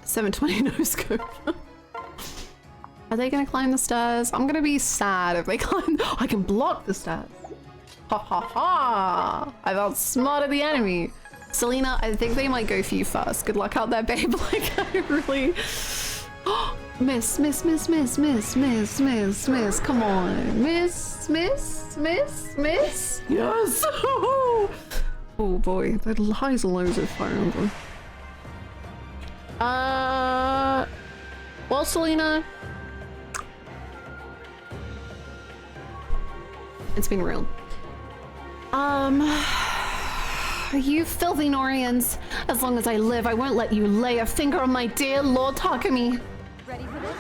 $720 no scope. Are they gonna climb the stairs? I'm gonna be sad if they climb. I can block the stairs. Ha ha ha! I've outsmarted the enemy. Selena, I think they might go for you first. Good luck out there, babe. Like, I really... Miss. Come on. Miss. Yes! Oh boy, the highs and lows of Fire Emblem. Well, Selena... It's been real. You filthy Norians. As long as I live, I won't let you lay a finger on my dear Lord Takumi. Ready for this?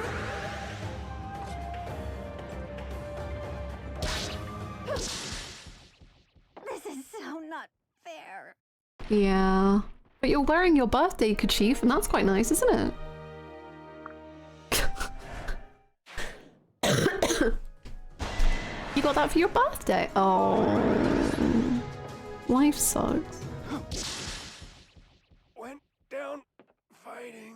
This is so not fair. Yeah. But you're wearing your birthday kerchief, and that's quite nice, isn't it? You got that for your birthday? Oh. Life sucks. Went down fighting.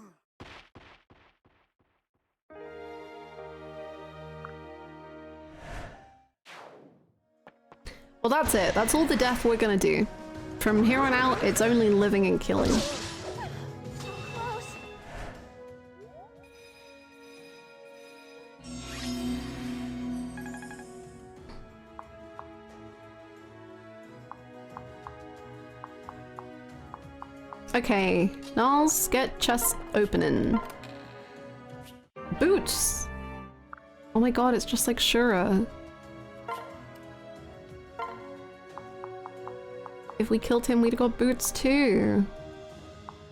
Well, that's it. That's all the death we're gonna do. From here on out, it's only living and killing. Okay, now let's get chest opening. Boots! Oh my god, it's just like Shura. If we killed him, we'd have got boots too.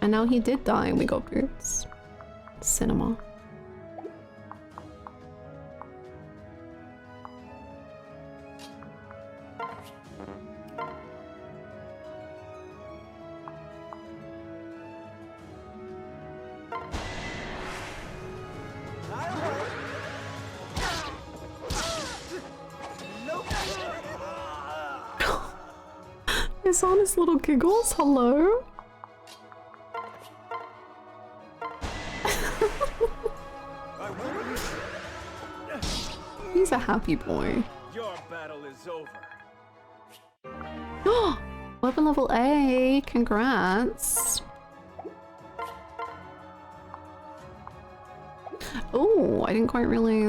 And now he did die and we got boots. Cinema. His honest little giggles, hello? He's a happy boy. Your battle is over. Weapon level A, congrats. Oh, I didn't quite really...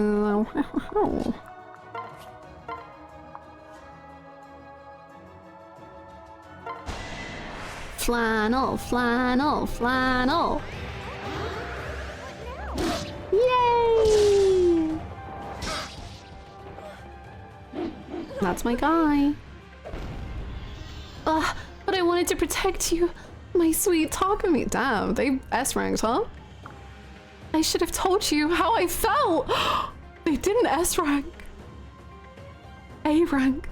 Flannel, flannel, flannel. Yay! That's my guy. Ugh, but I wanted to protect you. My sweet Takumi. Damn, they S-ranked, huh? I should have told you how I felt. They didn't S-rank. A rank.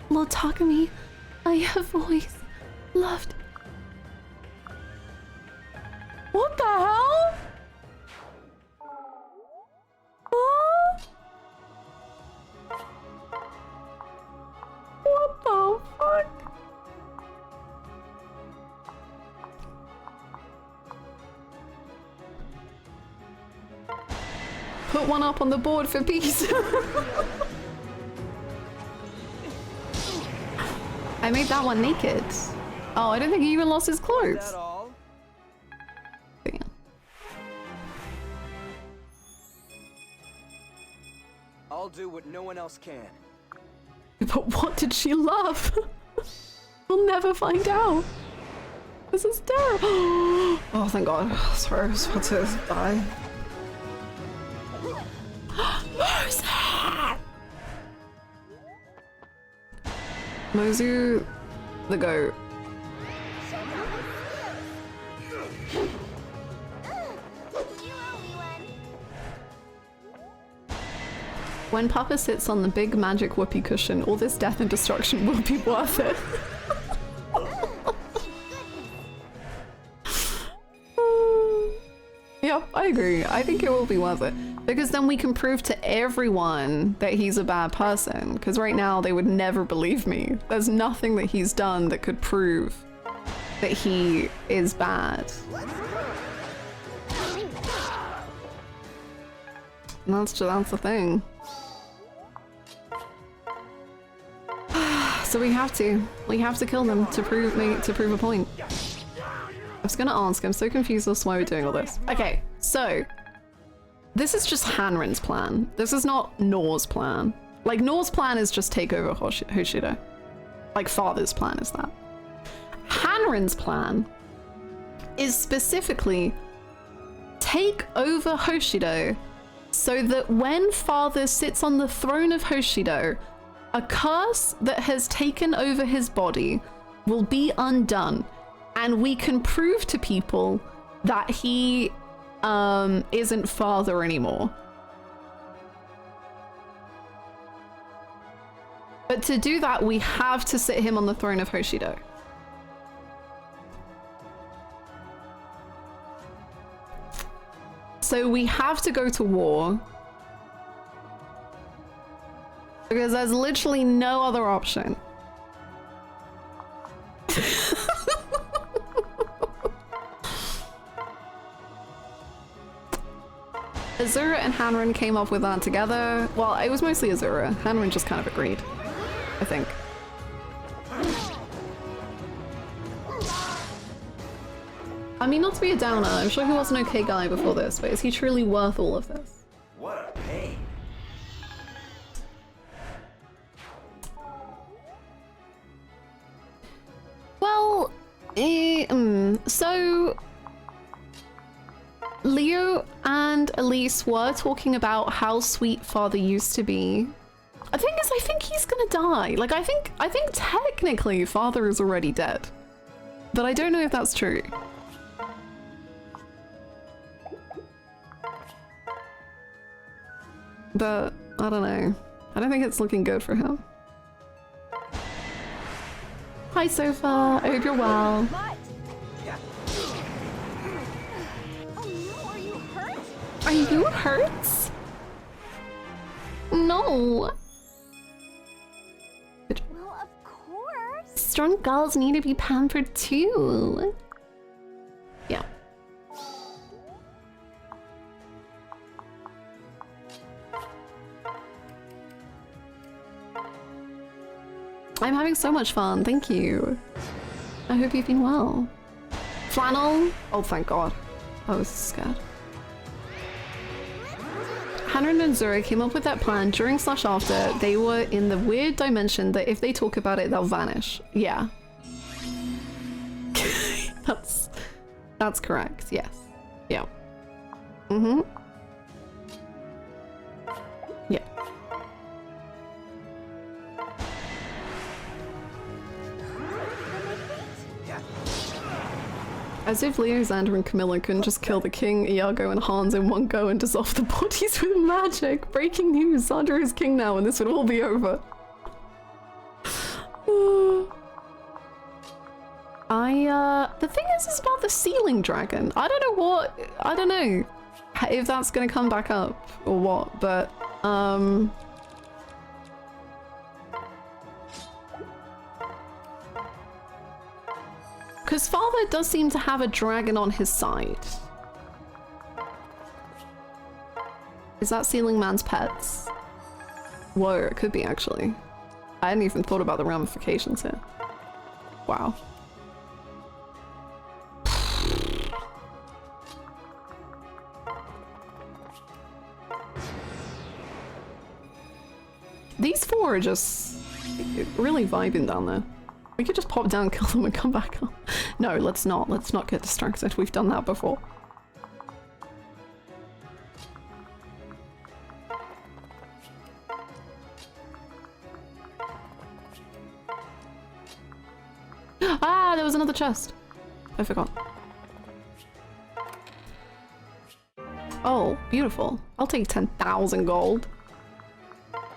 Lord Takumi, I have always loved. What the hell? Huh? What the fuck? Put one up on the board for peace. I made that one naked. Oh, I don't think he even lost his clothes. Is that all? Damn. I'll do what no one else can. But what did she love? We'll never find out. This is terrible. Oh, thank God. Sorry, I was about to die. Mercy! Mozu the goat. When Papa sits on the big magic whoopee cushion, all this death and destruction will be worth it. Yep, I agree. I think it will be worth it. Because then we can prove to everyone that he's a bad person. Because right now they would never believe me. There's nothing that he's done that could prove that he is bad. And that's the thing. So we have to kill them to prove a point. I was gonna ask, I'm so confused as to why we're doing all this. Okay, so this is just Hanrin's plan. This is not Nor's plan. Like, Nor's plan is just take over Hoshido. Like, Father's plan is that. Hanrin's plan is specifically take over Hoshido so that when Father sits on the throne of Hoshido, a curse that has taken over his body will be undone, and we can prove to people that he isn't Father anymore. But to do that, we have to sit him on the throne of Hoshido. So we have to go to war. Because there's literally no other option. Azura and Hanrin came up with that together. Well, it was mostly Azura. Hanrin just kind of agreed, I think. I mean, not to be a downer, I'm sure he was an okay guy before this, but is he truly worth all of this? What a pain. Well, so Leo and Elise were talking about how sweet father used to be. The thing is, I think he's gonna die. Like, I think technically father is already dead, but I don't know if that's true. But I don't know. I don't think it's looking good for him. Hi, Sofa. I hope you're well. Oh no, are you hurt? Are you hurt? No. Well, of course. Strong girls need to be pampered too. Yeah. I'm having so much fun, thank you. I hope you've been well. Flannel? Oh, thank God. I was scared. Hannah and Zura came up with that plan during/after they were in the weird dimension that if they talk about it, they'll vanish. Yeah. That's correct, yes. Yeah. Mm-hmm. Yeah. As if Leo, Xander, and Camilla couldn't just kill the king, Iago, and Hans in one go and dissolve the bodies with magic. Breaking news, Xander is king now and this would all be over. The thing is about the ceiling dragon. I don't know if that's gonna come back up or what, but, because father does seem to have a dragon on his side. Is that ceiling man's pets? Whoa, it could be actually. I hadn't even thought about the ramifications here. Wow. These four are just really vibing down there. We could just pop down, kill them, and come back up. No, let's not. Let's not get distracted. We've done that before. Ah, there was another chest. I forgot. Oh, beautiful. I'll take 10,000 gold.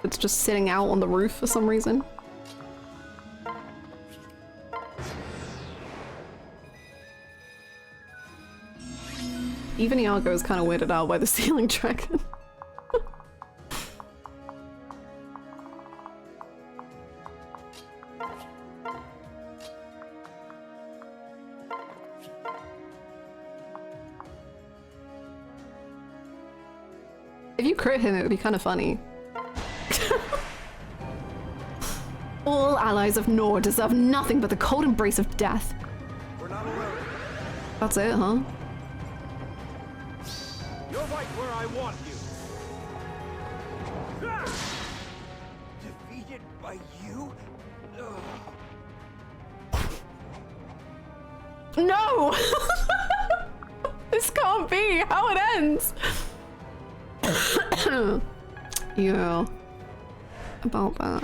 It's just sitting out on the roof for some reason. Even Iago is kind of weirded out by the ceiling dragon. If you crit him, it would be kind of funny. All allies of Nor deserve nothing but the cold embrace of death. We're not alone. That's it, huh? You're right where I want you. Defeated by you? No! This can't be how it ends! Yeah. About that.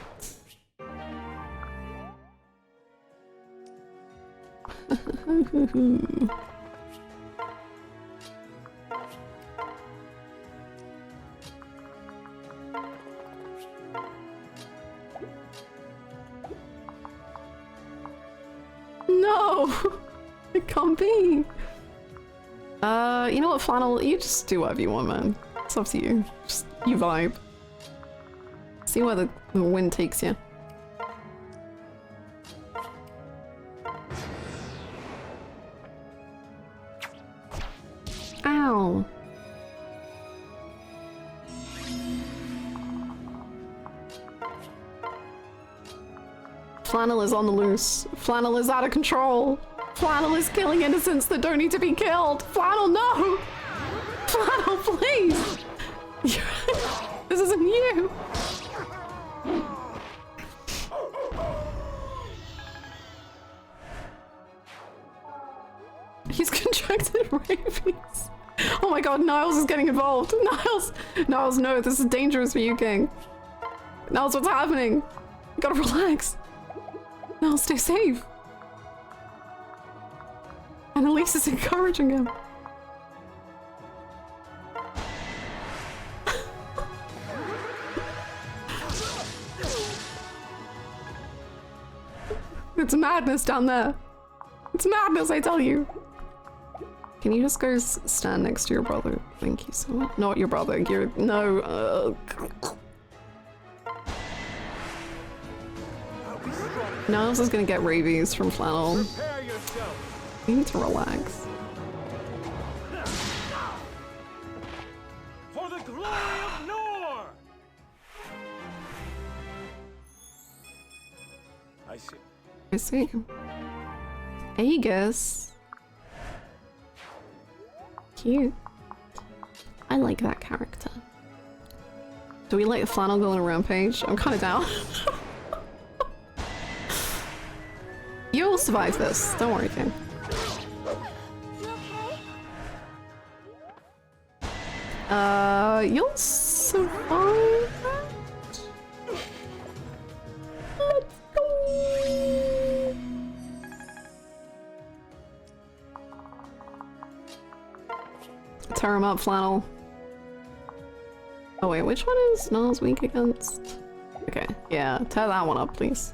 No! It can't be! You know what, Flannel? You just do whatever you want, man. It's up to you. Just, you vibe. See where the wind takes you. Ow. Flannel is on the loose. Flannel is out of control. Flannel is killing innocents that don't need to be killed. Flannel, no! Flannel, please! This isn't you! He's contracted rabies. Oh my god, Niles is getting involved. Niles, no, this is dangerous for you, King. Niles, what's happening? You gotta relax. Niles, stay safe. And Elise is encouraging him. It's madness down there. It's madness, I tell you. Can you just go stand next to your brother? Thank you so much. Not your brother, you're- no, Niles is gonna get rabies from Flannel. Prepare yourself. You need to relax. For the glory of Nor! I see. I see. Aegis. Cute. I like that character. Do we let Flannel go on a rampage? I'm kind of down. You'll survive this. Don't worry, King. You'll survive that? Let's go. Tear him up, Flannel. Oh wait, which one is Niles weak against? Okay, yeah, tear that one up, please.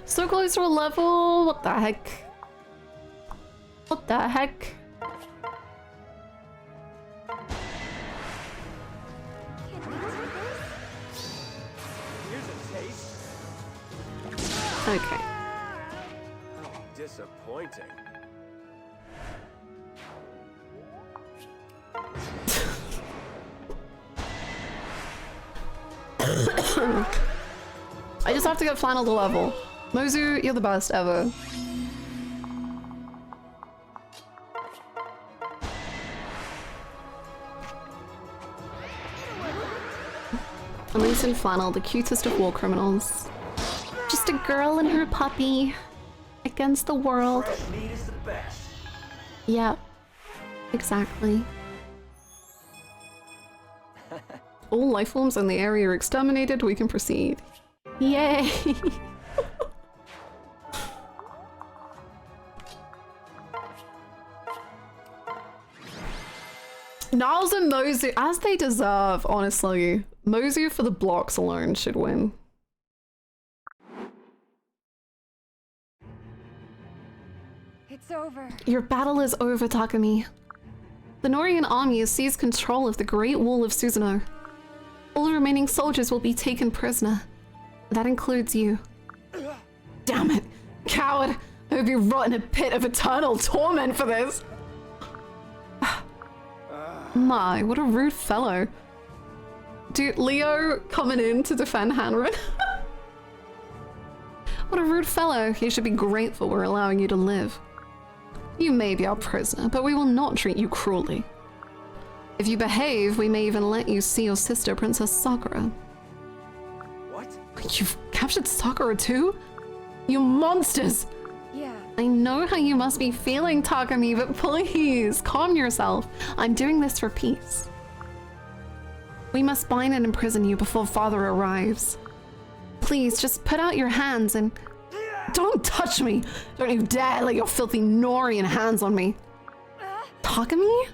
So close to a level, what the heck? What the heck? Here's a taste. Okay. Oh, disappointing. I just have to get Flannel to level. Mozu, you're the best ever. Elise and Flannel, the cutest of war criminals. Just a girl and her puppy against the world. Fresh meat is the best. Yep, exactly. All life forms in the area are exterminated, we can proceed. Yay! Niles and Mozu, as they deserve, honestly. Mozu for the blocks alone should win. It's over. Your battle is over, Takumi. The Norian army has seized control of the Great Wall of Susanoo. All remaining soldiers will be taken prisoner. That includes you. Damn it, coward! I hope you rot in a pit of eternal torment for this! My, what a rude fellow. Dude, Leo coming in to defend Hanron. What a rude fellow. You should be grateful we're allowing you to live. You may be our prisoner, but we will not treat you cruelly. If you behave, we may even let you see your sister, Princess Sakura. What? You've captured Sakura too? You monsters! Yeah. I know how you must be feeling, Takumi, but please, calm yourself. I'm doing this for peace. We must bind and imprison you before father arrives. Please, just put out your hands and... Don't touch me! Don't you dare lay your filthy Norian hands on me! Takumi?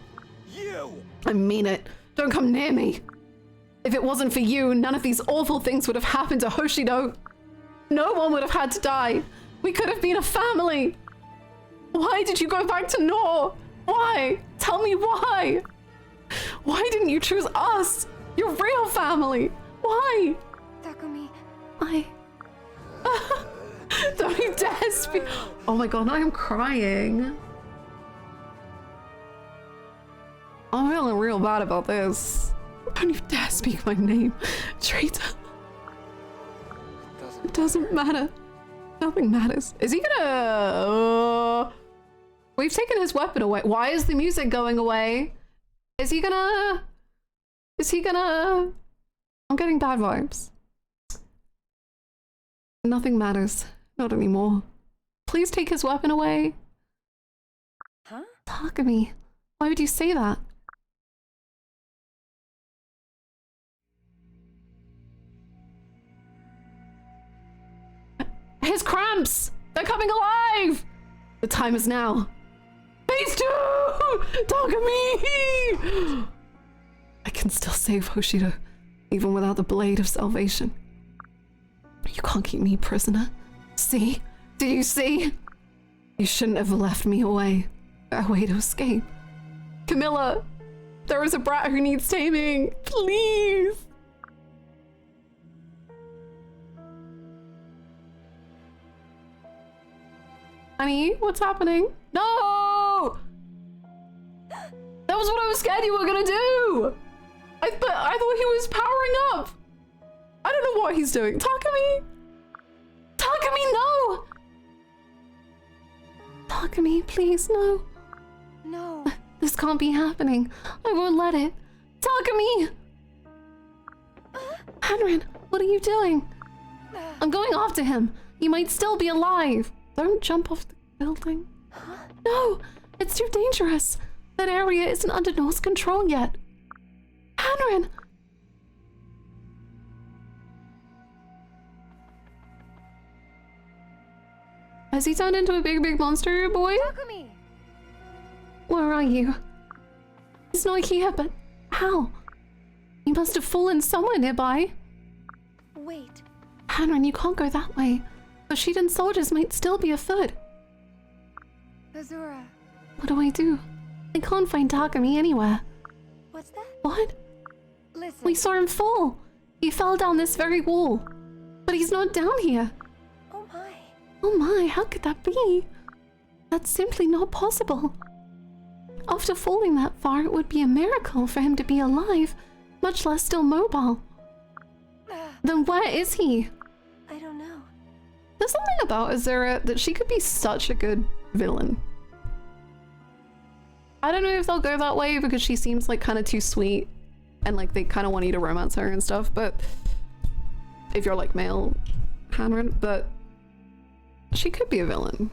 You! I mean it. Don't come near me. If it wasn't for you, none of these awful things would have happened to Hoshido. No one would have had to die. We could have been a family. Why did you go back to Nor? Why? Tell me why. Why didn't you choose us? Your real family. Why? Takumi. Don't you dare speak. Oh my god, now I'm crying. I'm feeling real bad about this. Don't you dare speak my name, traitor. It doesn't matter. Nothing matters. Is he gonna... We've taken his weapon away. Why is the music going away? Is he gonna... I'm getting bad vibes. Nothing matters. Not anymore. Please take his weapon away. Huh? Takumi, why would you say that? His cramps! They're coming alive! The time is now. Phase 2! Takumi! I can still save Hoshido, even without the blade of salvation. You can't keep me prisoner. See? Do you see? You shouldn't have left me a way to escape. Camilla, there is a brat who needs taming. Please! Honey, what's happening? No! That was what I was scared you were gonna do! I thought he was powering up! I don't know what he's doing. Takumi! Takumi, no! Takumi, please, no. No. This can't be happening. I won't let it. Takumi! Hanran, what are you doing? I'm going after him. He might still be alive. Don't jump off the building. No, it's too dangerous. That area isn't under Norse control yet. Hanran! Has he turned into a big monster boy? Takumi! Where are you? He's not here, but how? He must have fallen somewhere nearby. Wait. Hanran, you can't go that way. Bushidan soldiers might still be afoot. Azura. What do I do? I can't find Takumi anywhere. What's that? What? Listen. We saw him fall. He fell down this very wall. But he's not down here. Oh my. Oh my, how could that be? That's simply not possible. After falling that far, it would be a miracle for him to be alive, much less still mobile. Then where is he? I don't know. There's something about Azura that she could be such a good villain. I don't know if they'll go that way because she seems like kind of too sweet and like they kind of want you to romance her and stuff, but if you're like male Hanran, but she could be a villain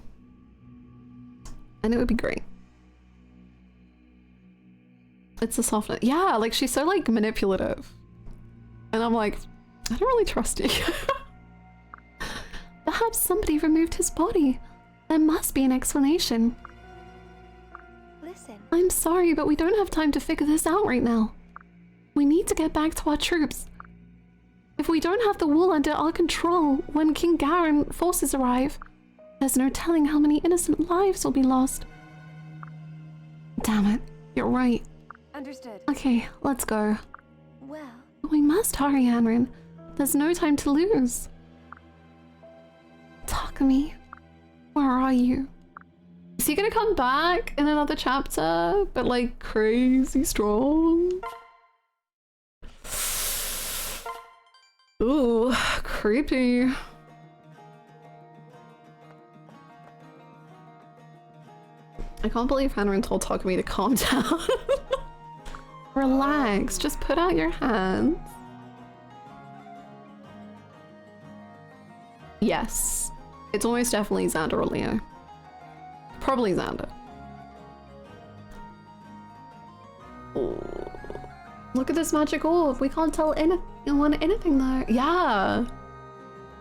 and it would be great. It's a softness. Yeah, like she's so like manipulative and I'm like, I don't really trust you. Perhaps somebody removed his body. There must be an explanation. Listen. I'm sorry, but we don't have time to figure this out right now. We need to get back to our troops. If we don't have the wall under our control when King Garen forces arrive, there's no telling how many innocent lives will be lost. Damn it, you're right. Understood. Okay, let's go. Well. We must hurry, Hanran. There's no time to lose. Takumi, where are you? Is he gonna come back in another chapter, but like crazy strong? Ooh, creepy. I can't believe Hanran told Takumi to calm down. Relax, just put out your hands. Yes, it's almost definitely Xander or Leo. Probably Xander. Oh, look at this magic orb. We can't tell anyone anything though. Yeah.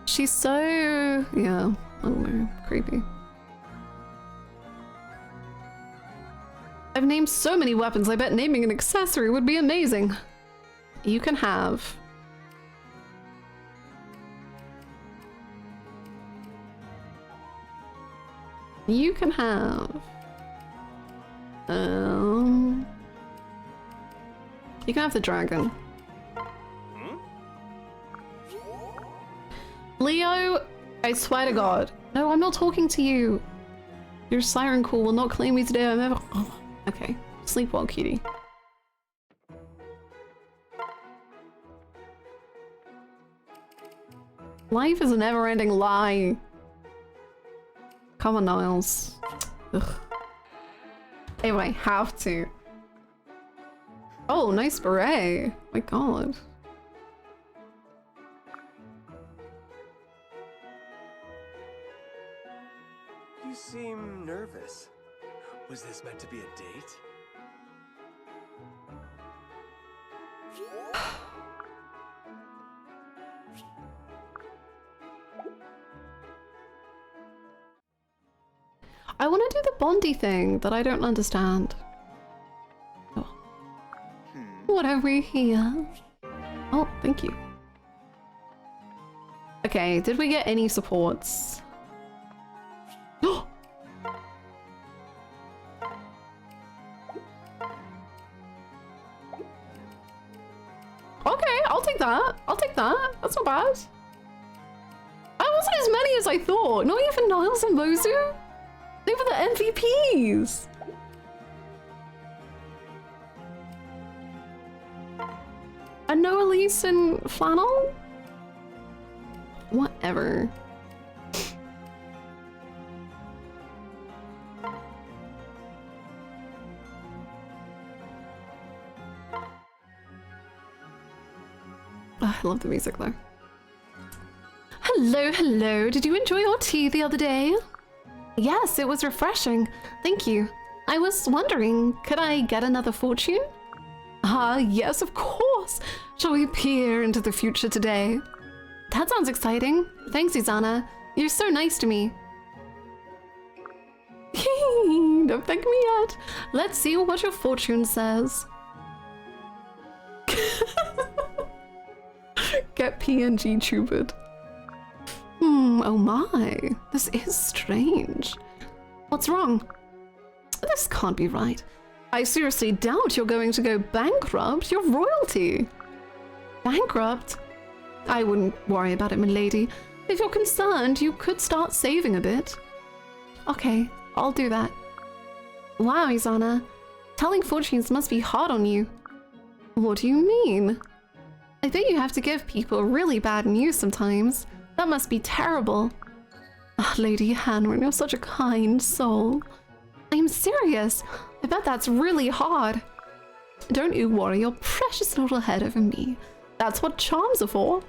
She's so, yeah, I don't know, creepy. I've named so many weapons, I bet naming an accessory would be amazing. You can have... You can have... You can have the dragon. Leo, I swear to God, No, I'm not talking to you. Your siren call will not claim me today. I'm ever. Oh, okay. Sleep well, cutie. Life is a never-ending lie. Come on, Niles. Ugh. Anyway, have to. Oh, nice beret. My god. You seem nervous. Was this meant to be a date? I want to do the Bondy thing that I don't understand. Oh. What have we here? Oh, thank you. Okay, did we get any supports? Oh! Okay, I'll take that. I'll take that. That's not bad. That wasn't as many as I thought. Not even Niles and Mozu. They were the MVPs. And no Elise and Flannel? Whatever. I love the music though. Hello, hello. Did you enjoy your tea the other day? Yes, it was refreshing. Thank you. I was wondering, could I get another fortune? Ah, yes, of course. Shall we peer into the future today? That sounds exciting. Thanks, Izana. You're so nice to me. Don't thank me yet. Let's see what your fortune says. Get PNG tubered. Oh my. This is strange. What's wrong? This can't be right. I seriously doubt you're going to go bankrupt. You're royalty. Bankrupt? I wouldn't worry about it, milady. If you're concerned, you could start saving a bit. Okay, I'll do that. Wow, Izana. Telling fortunes must be hard on you. What do you mean? I think you have to give people really bad news sometimes. That must be terrible. Ah, Lady Hannah, you're such a kind soul. I'm serious. I bet that's really hard. Don't you worry your precious little head over me. That's what charms are for.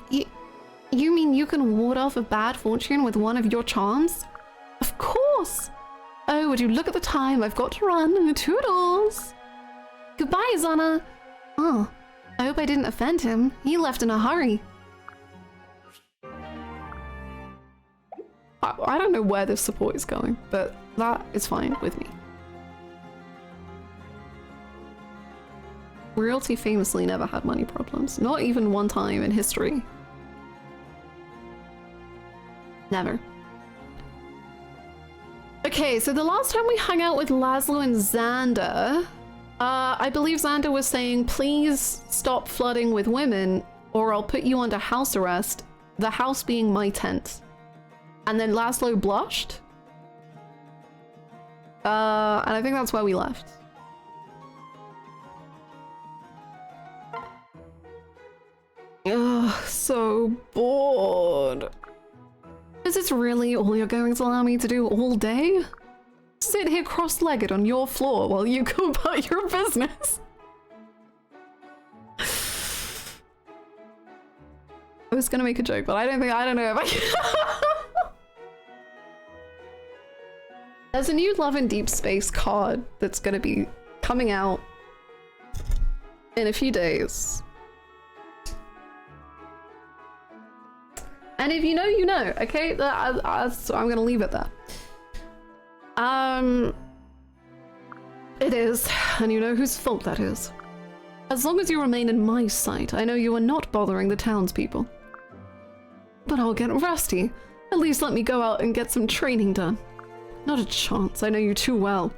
You mean you can ward off a bad fortune with one of your charms? Of course. Oh, would you look at the time? I've got to run. Toodles. Goodbye, Izana. Oh, I hope I didn't offend him. He left in a hurry. I don't know where this support is going, but that is fine with me. Royalty famously never had money problems. Not even one time in history. Never. Okay, so the last time we hung out with Laszlo and Xander, I believe Xander was saying, please stop flooding with women or I'll put you under house arrest, the house being my tent. And then Laszlo blushed. And I think that's where we left. Ugh, so bored. Is this really all you're going to allow me to do all day? Sit here cross-legged on your floor while you go about your business. I was gonna make a joke, but I don't know if I can. There's a new Love in Deep Space card that's gonna be coming out in a few days. And if you know, you know, okay? So I'm gonna leave it there. It is, and you know whose fault that is. As long as you remain in my sight, I know you are not bothering the townspeople. But I'll get rusty. At least let me go out and get some training done. Not a chance, I know you too well.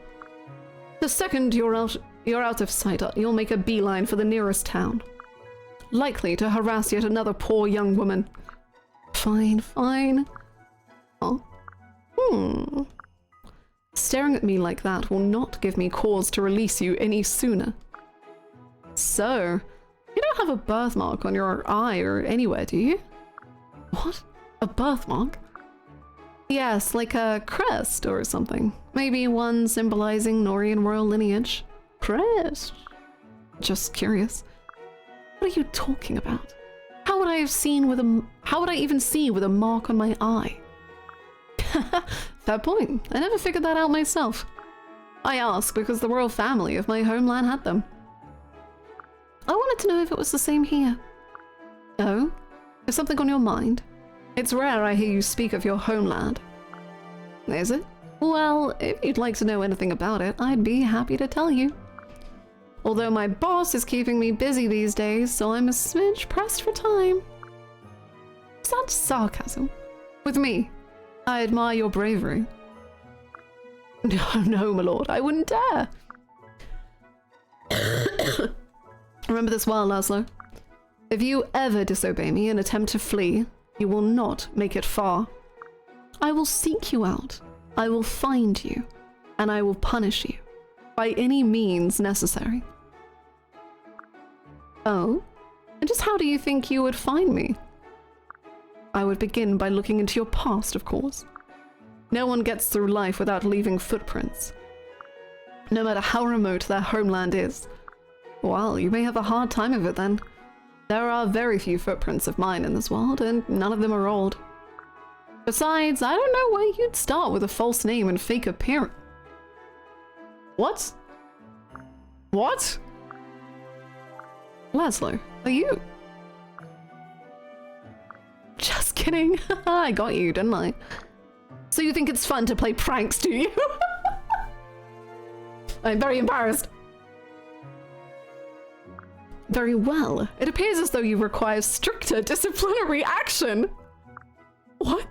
The second you're out of sight, you'll make a beeline for the nearest town. Likely to harass yet another poor young woman. Fine, fine. Huh? Staring at me like that will not give me cause to release you any sooner. So, you don't have a birthmark on your eye or anywhere, do you? What? A birthmark? Yes, like a crest or something. Maybe one symbolizing Norian royal lineage. Crest? Just curious. What are you talking about? How would I even see with a mark on my eye? Fair point. I never figured that out myself. I ask because the royal family of my homeland had them. I wanted to know if it was the same here. Oh? There's something on your mind? It's rare I hear you speak of your homeland. Is it? Well, if you'd like to know anything about it, I'd be happy to tell you. Although my boss is keeping me busy these days, so I'm a smidge pressed for time. Is that sarcasm? With me? I admire your bravery. No, my lord, I wouldn't dare. Remember this well, Laszlo. If you ever disobey me and attempt to flee, you will not make it far. I will seek you out, I will find you, and I will punish you, by any means necessary. Oh? And just how do you think you would find me? I would begin by looking into your past, of course. No one gets through life without leaving footprints, no matter how remote their homeland is. Well, you may have a hard time of it then. There are very few footprints of mine in this world, and none of them are old. Besides, I don't know why you'd start with a false name and fake appearance. What? What? Laszlo, are you? Just kidding. I got you, didn't I? So you think it's fun to play pranks, do you? I'm very embarrassed. Very well. It appears as though you require stricter disciplinary action. What?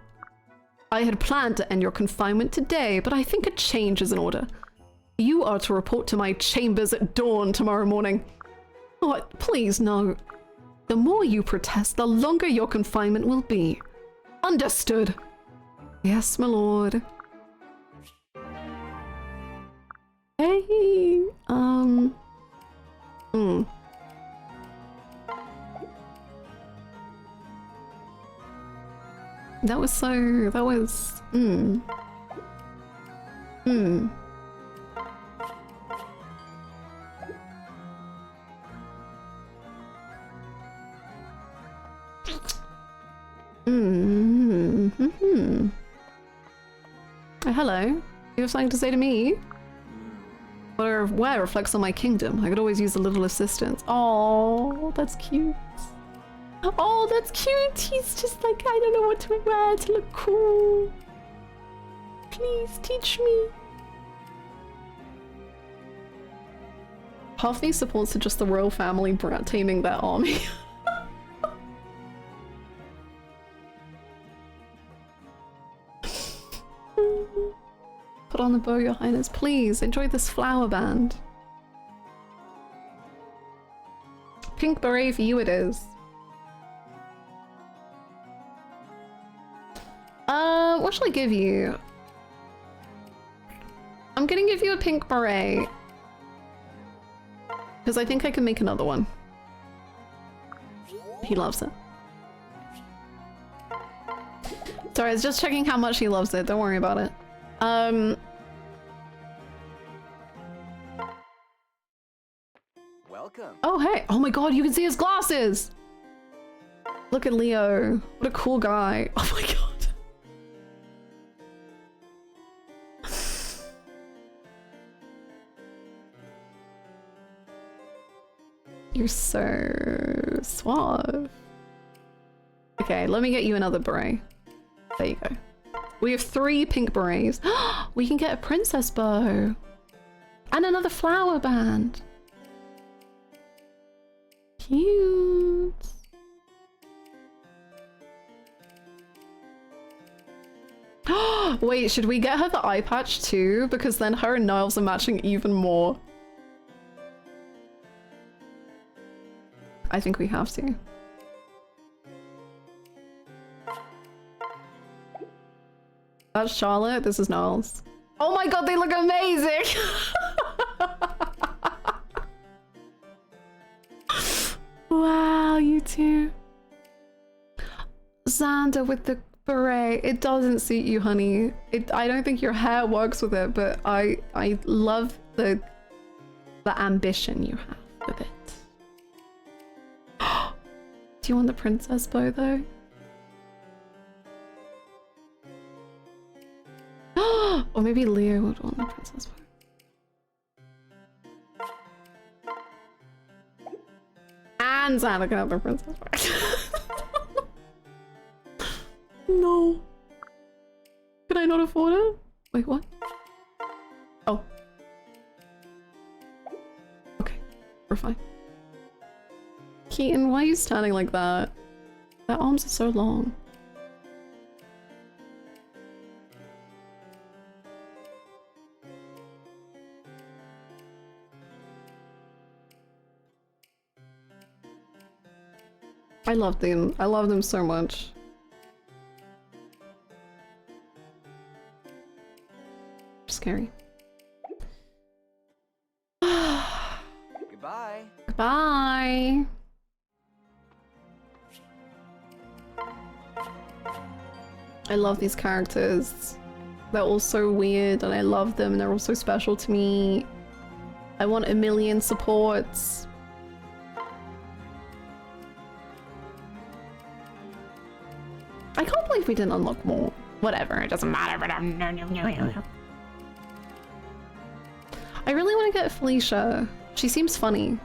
I had planned to end your confinement today, but I think a change is in order. You are to report to my chambers at dawn tomorrow morning. What? Please, no. The more you protest, the longer your confinement will be. Understood. Yes, my lord. Hey, That was so, that was, Hello. You have something to say to me? Where reflects on my kingdom. I could always use a little assistance. Oh, that's cute. Oh, that's cute. He's just like, I don't know what to wear to look cool. Please teach me. Half these supports are just the royal family taming their army. Put on the bow, your highness. Please, enjoy this flower band. Pink beret for you it is. What shall I give you? I'm gonna give you a pink beret. Because I think I can make another one. He loves it. Sorry, I was just checking how much he loves it. Don't worry about it. Welcome. Oh, hey. Oh my god, you can see his glasses! Look at Leo. What a cool guy. Oh my god. You're so suave. Okay, let me get you another beret. There you go. We have 3 pink berets. We can get a princess bow. And another flower band. Cute. Wait, should we get her the eye patch too? Because then her and Niles are matching even more. I think we have to. I That's Charlotte. This is Niles. Oh my god, they look amazing! Wow, you two. Xander with the beret. It doesn't suit you, honey. I don't think your hair works with it, but I love the ambition you have with it. Do you want the princess bow though? Or maybe Leo would want the princess bow. And Xander can have the princess bow. No. Could I not afford it? Wait, what? Oh. Okay, we're fine. Keaton, why are you standing like that? Their arms are so long. I love them. I love them so much. Scary. Goodbye. Goodbye. I love these characters. They're all so weird and I love them and they're all so special to me. I want a million supports. I can't believe we didn't unlock more. Whatever, it doesn't matter, but I really want to get Felicia. She seems funny.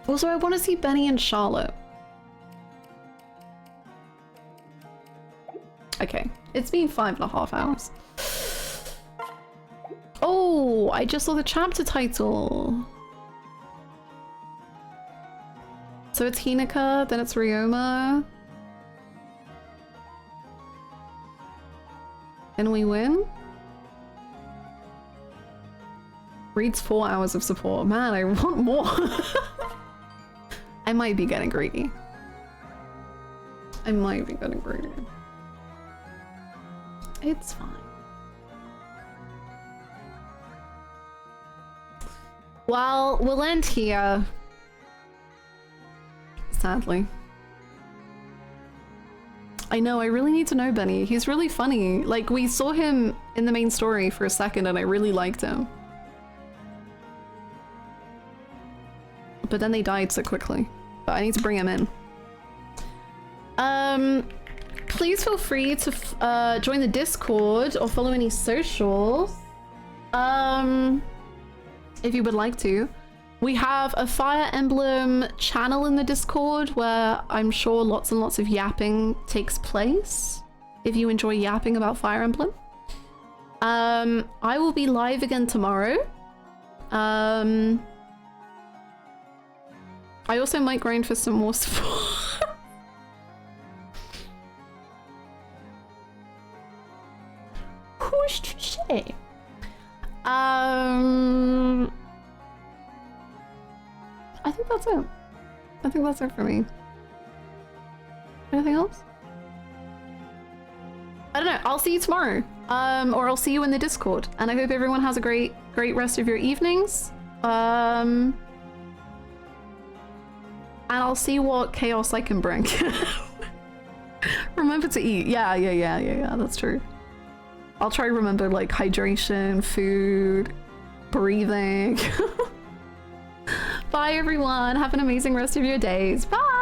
Also, I want to see Benny and Charlotte. Okay, it's been 5.5 hours. Oh, I just saw the chapter title. So it's Hinaka, then it's Ryoma. And we win? Reads 4 hours of support. Man, I want more. I might be getting greedy. I might be getting greedy. It's fine. Well, we'll end here. Sadly. I know, I really need to know Benny. He's really funny. Like, we saw him in the main story for a second and I really liked him. But then they died so quickly. But I need to bring him in. Please feel free to join the Discord or follow any socials. If you would like to. We have a Fire Emblem channel in the Discord where I'm sure lots and lots of yapping takes place. If you enjoy yapping about Fire Emblem. I will be live again tomorrow. I also might grind for some more support. Who's to say? I think that's it. I think that's it for me. Anything else? I don't know. I'll see you tomorrow. Or I'll see you in the Discord. And I hope everyone has a great rest of your evenings. And I'll see what chaos I can bring. Remember to eat. Yeah, that's true. I'll try to remember like hydration, food, breathing. Bye everyone. Have an amazing rest of your days. Bye.